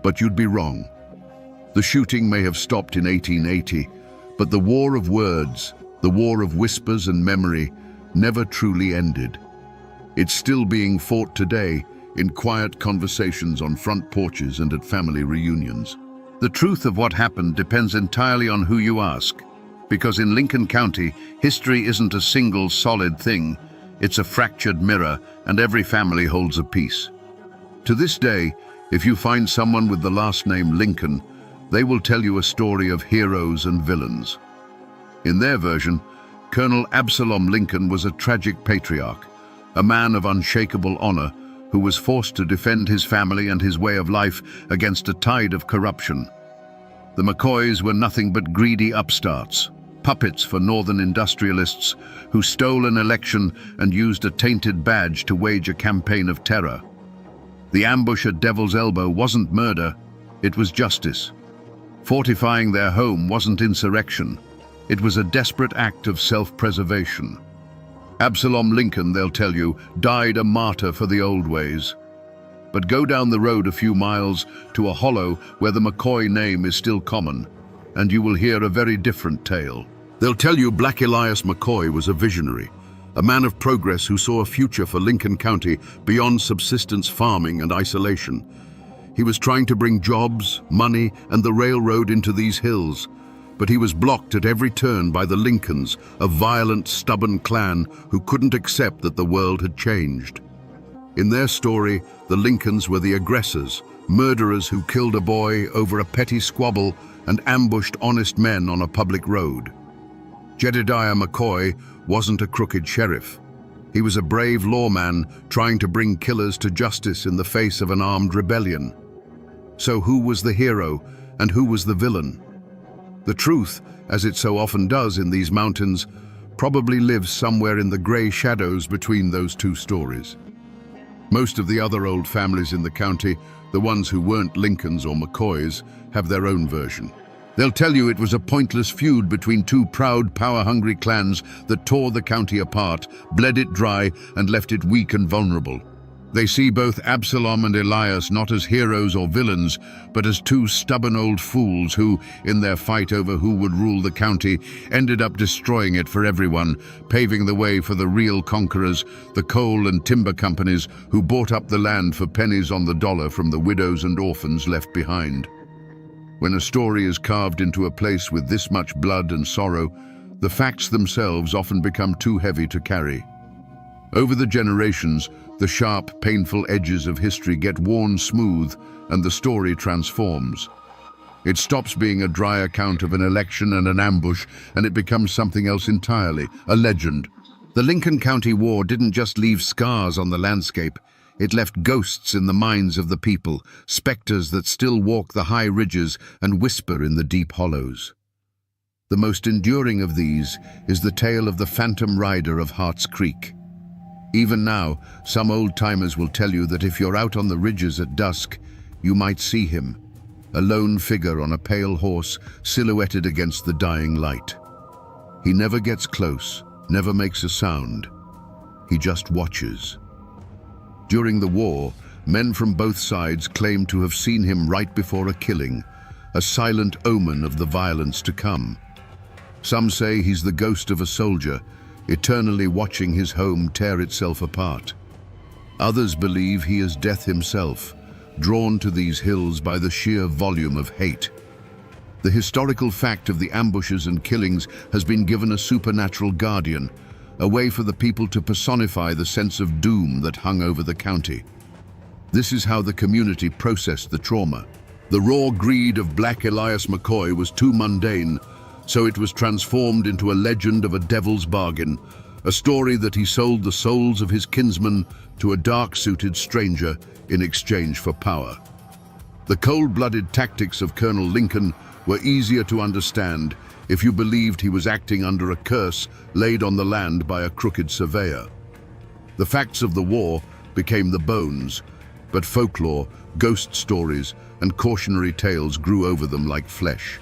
But you'd be wrong. The shooting may have stopped in 1880, but the war of words, the war of whispers and memory, never truly ended. It's still being fought today in quiet conversations on front porches and at family reunions. The truth of what happened depends entirely on who you ask, because in Lincoln County, history isn't a single solid thing. It's a fractured mirror, and every family holds a piece. To this day, if you find someone with the last name Lincoln, they will tell you a story of heroes and villains. In their version, Colonel Absalom Lincoln was a tragic patriarch, a man of unshakable honor who was forced to defend his family and his way of life against a tide of corruption. The McCoys were nothing but greedy upstarts, puppets for northern industrialists who stole an election and used a tainted badge to wage a campaign of terror. The ambush at Devil's Elbow wasn't murder, it was justice. Fortifying their home wasn't insurrection, it was a desperate act of self-preservation. Absalom Lincoln, they'll tell you, died a martyr for the old ways. But go down the road a few miles to a hollow where the McCoy name is still common, and you will hear a very different tale. They'll tell you Black Elias McCoy was a visionary, a man of progress who saw a future for Lincoln County beyond subsistence farming and isolation. He was trying to bring jobs, money, and the railroad into these hills, but he was blocked at every turn by the Lincolns, a violent, stubborn clan who couldn't accept that the world had changed. In their story, the Lincolns were the aggressors, murderers who killed a boy over a petty squabble and ambushed honest men on a public road. Jedediah McCoy wasn't a crooked sheriff. He was a brave lawman trying to bring killers to justice in the face of an armed rebellion. So who was the hero and who was the villain? The truth, as it so often does in these mountains, probably lives somewhere in the grey shadows between those two stories. Most of the other old families in the county, the ones who weren't Lincolns or McCoys, have their own version. They'll tell you it was a pointless feud between two proud, power-hungry clans that tore the county apart, bled it dry, and left it weak and vulnerable. They see both Absalom and Elias not as heroes or villains, but as two stubborn old fools who, in their fight over who would rule the county, ended up destroying it for everyone, paving the way for the real conquerors, the coal and timber companies who bought up the land for pennies on the dollar from the widows and orphans left behind. When a story is carved into a place with this much blood and sorrow, the facts themselves often become too heavy to carry. Over the generations, the sharp, painful edges of history get worn smooth and the story transforms. It stops being a dry account of an election and an ambush, and it becomes something else entirely, a legend. The Lincoln County War didn't just leave scars on the landscape. It left ghosts in the minds of the people, specters that still walk the high ridges and whisper in the deep hollows. The most enduring of these is the tale of the phantom rider of Hart's Creek. Even now, some old-timers will tell you that if you're out on the ridges at dusk, you might see him, a lone figure on a pale horse silhouetted against the dying light. He never gets close, never makes a sound. He just watches. During the war, men from both sides claimed to have seen him right before a killing, a silent omen of the violence to come. Some say he's the ghost of a soldier, eternally watching his home tear itself apart. Others believe he is death himself, drawn to these hills by the sheer volume of hate. The historical fact of the ambushes and killings has been given a supernatural guardian, a way for the people to personify the sense of doom that hung over the county. This is how the community processed the trauma. The raw greed of Black Elias McCoy was too mundane, so it was transformed into a legend of a devil's bargain, a story that he sold the souls of his kinsmen to a dark-suited stranger in exchange for power. The cold-blooded tactics of Colonel Lincoln were easier to understand if you believed he was acting under a curse laid on the land by a crooked surveyor. The facts of the war became the bones, but folklore, ghost stories, and cautionary tales grew over them like flesh.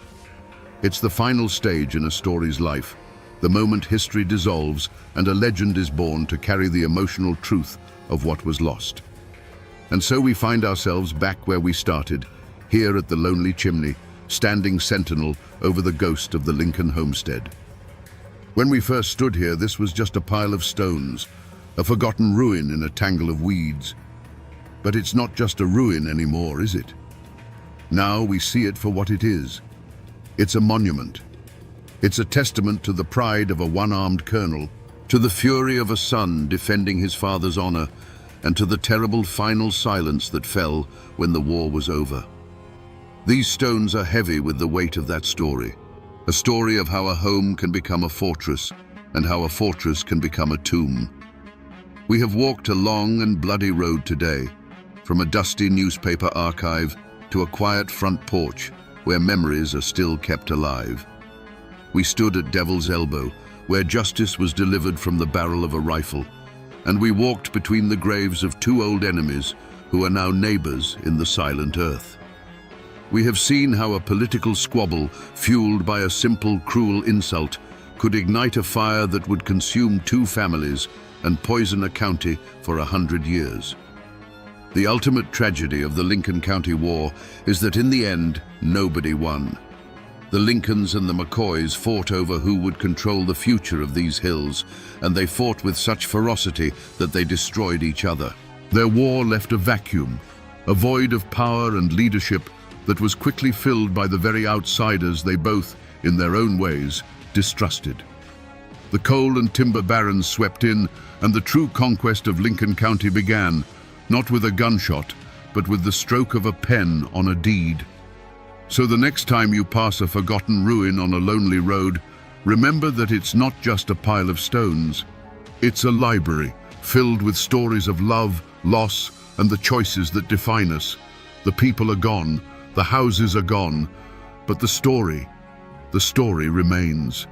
It's the final stage in a story's life, the moment history dissolves and a legend is born to carry the emotional truth of what was lost. And so we find ourselves back where we started, here at the lonely chimney, standing sentinel over the ghost of the Lincoln homestead. When we first stood here, this was just a pile of stones, a forgotten ruin in a tangle of weeds. But it's not just a ruin anymore, is it? Now we see it for what it is. It's a monument. It's a testament to the pride of a one-armed colonel, to the fury of a son defending his father's honor, and to the terrible final silence that fell when the war was over. These stones are heavy with the weight of that story, a story of how a home can become a fortress, and how a fortress can become a tomb. We have walked a long and bloody road today, from a dusty newspaper archive to a quiet front porch where memories are still kept alive. We stood at Devil's Elbow, where justice was delivered from the barrel of a rifle, and we walked between the graves of two old enemies who are now neighbors in the silent earth. We have seen how a political squabble, fueled by a simple, cruel insult, could ignite a fire that would consume two families and poison a county for 100 years. The ultimate tragedy of the Lincoln County War is that in the end, nobody won. The Lincolns and the McCoys fought over who would control the future of these hills, and they fought with such ferocity that they destroyed each other. Their war left a vacuum, a void of power and leadership that was quickly filled by the very outsiders they both, in their own ways, distrusted. The coal and timber barons swept in, and the true conquest of Lincoln County began, not with a gunshot, but with the stroke of a pen on a deed. So the next time you pass a forgotten ruin on a lonely road, remember that it's not just a pile of stones. It's a library filled with stories of love, loss, and the choices that define us. The people are gone, the houses are gone, but the story remains.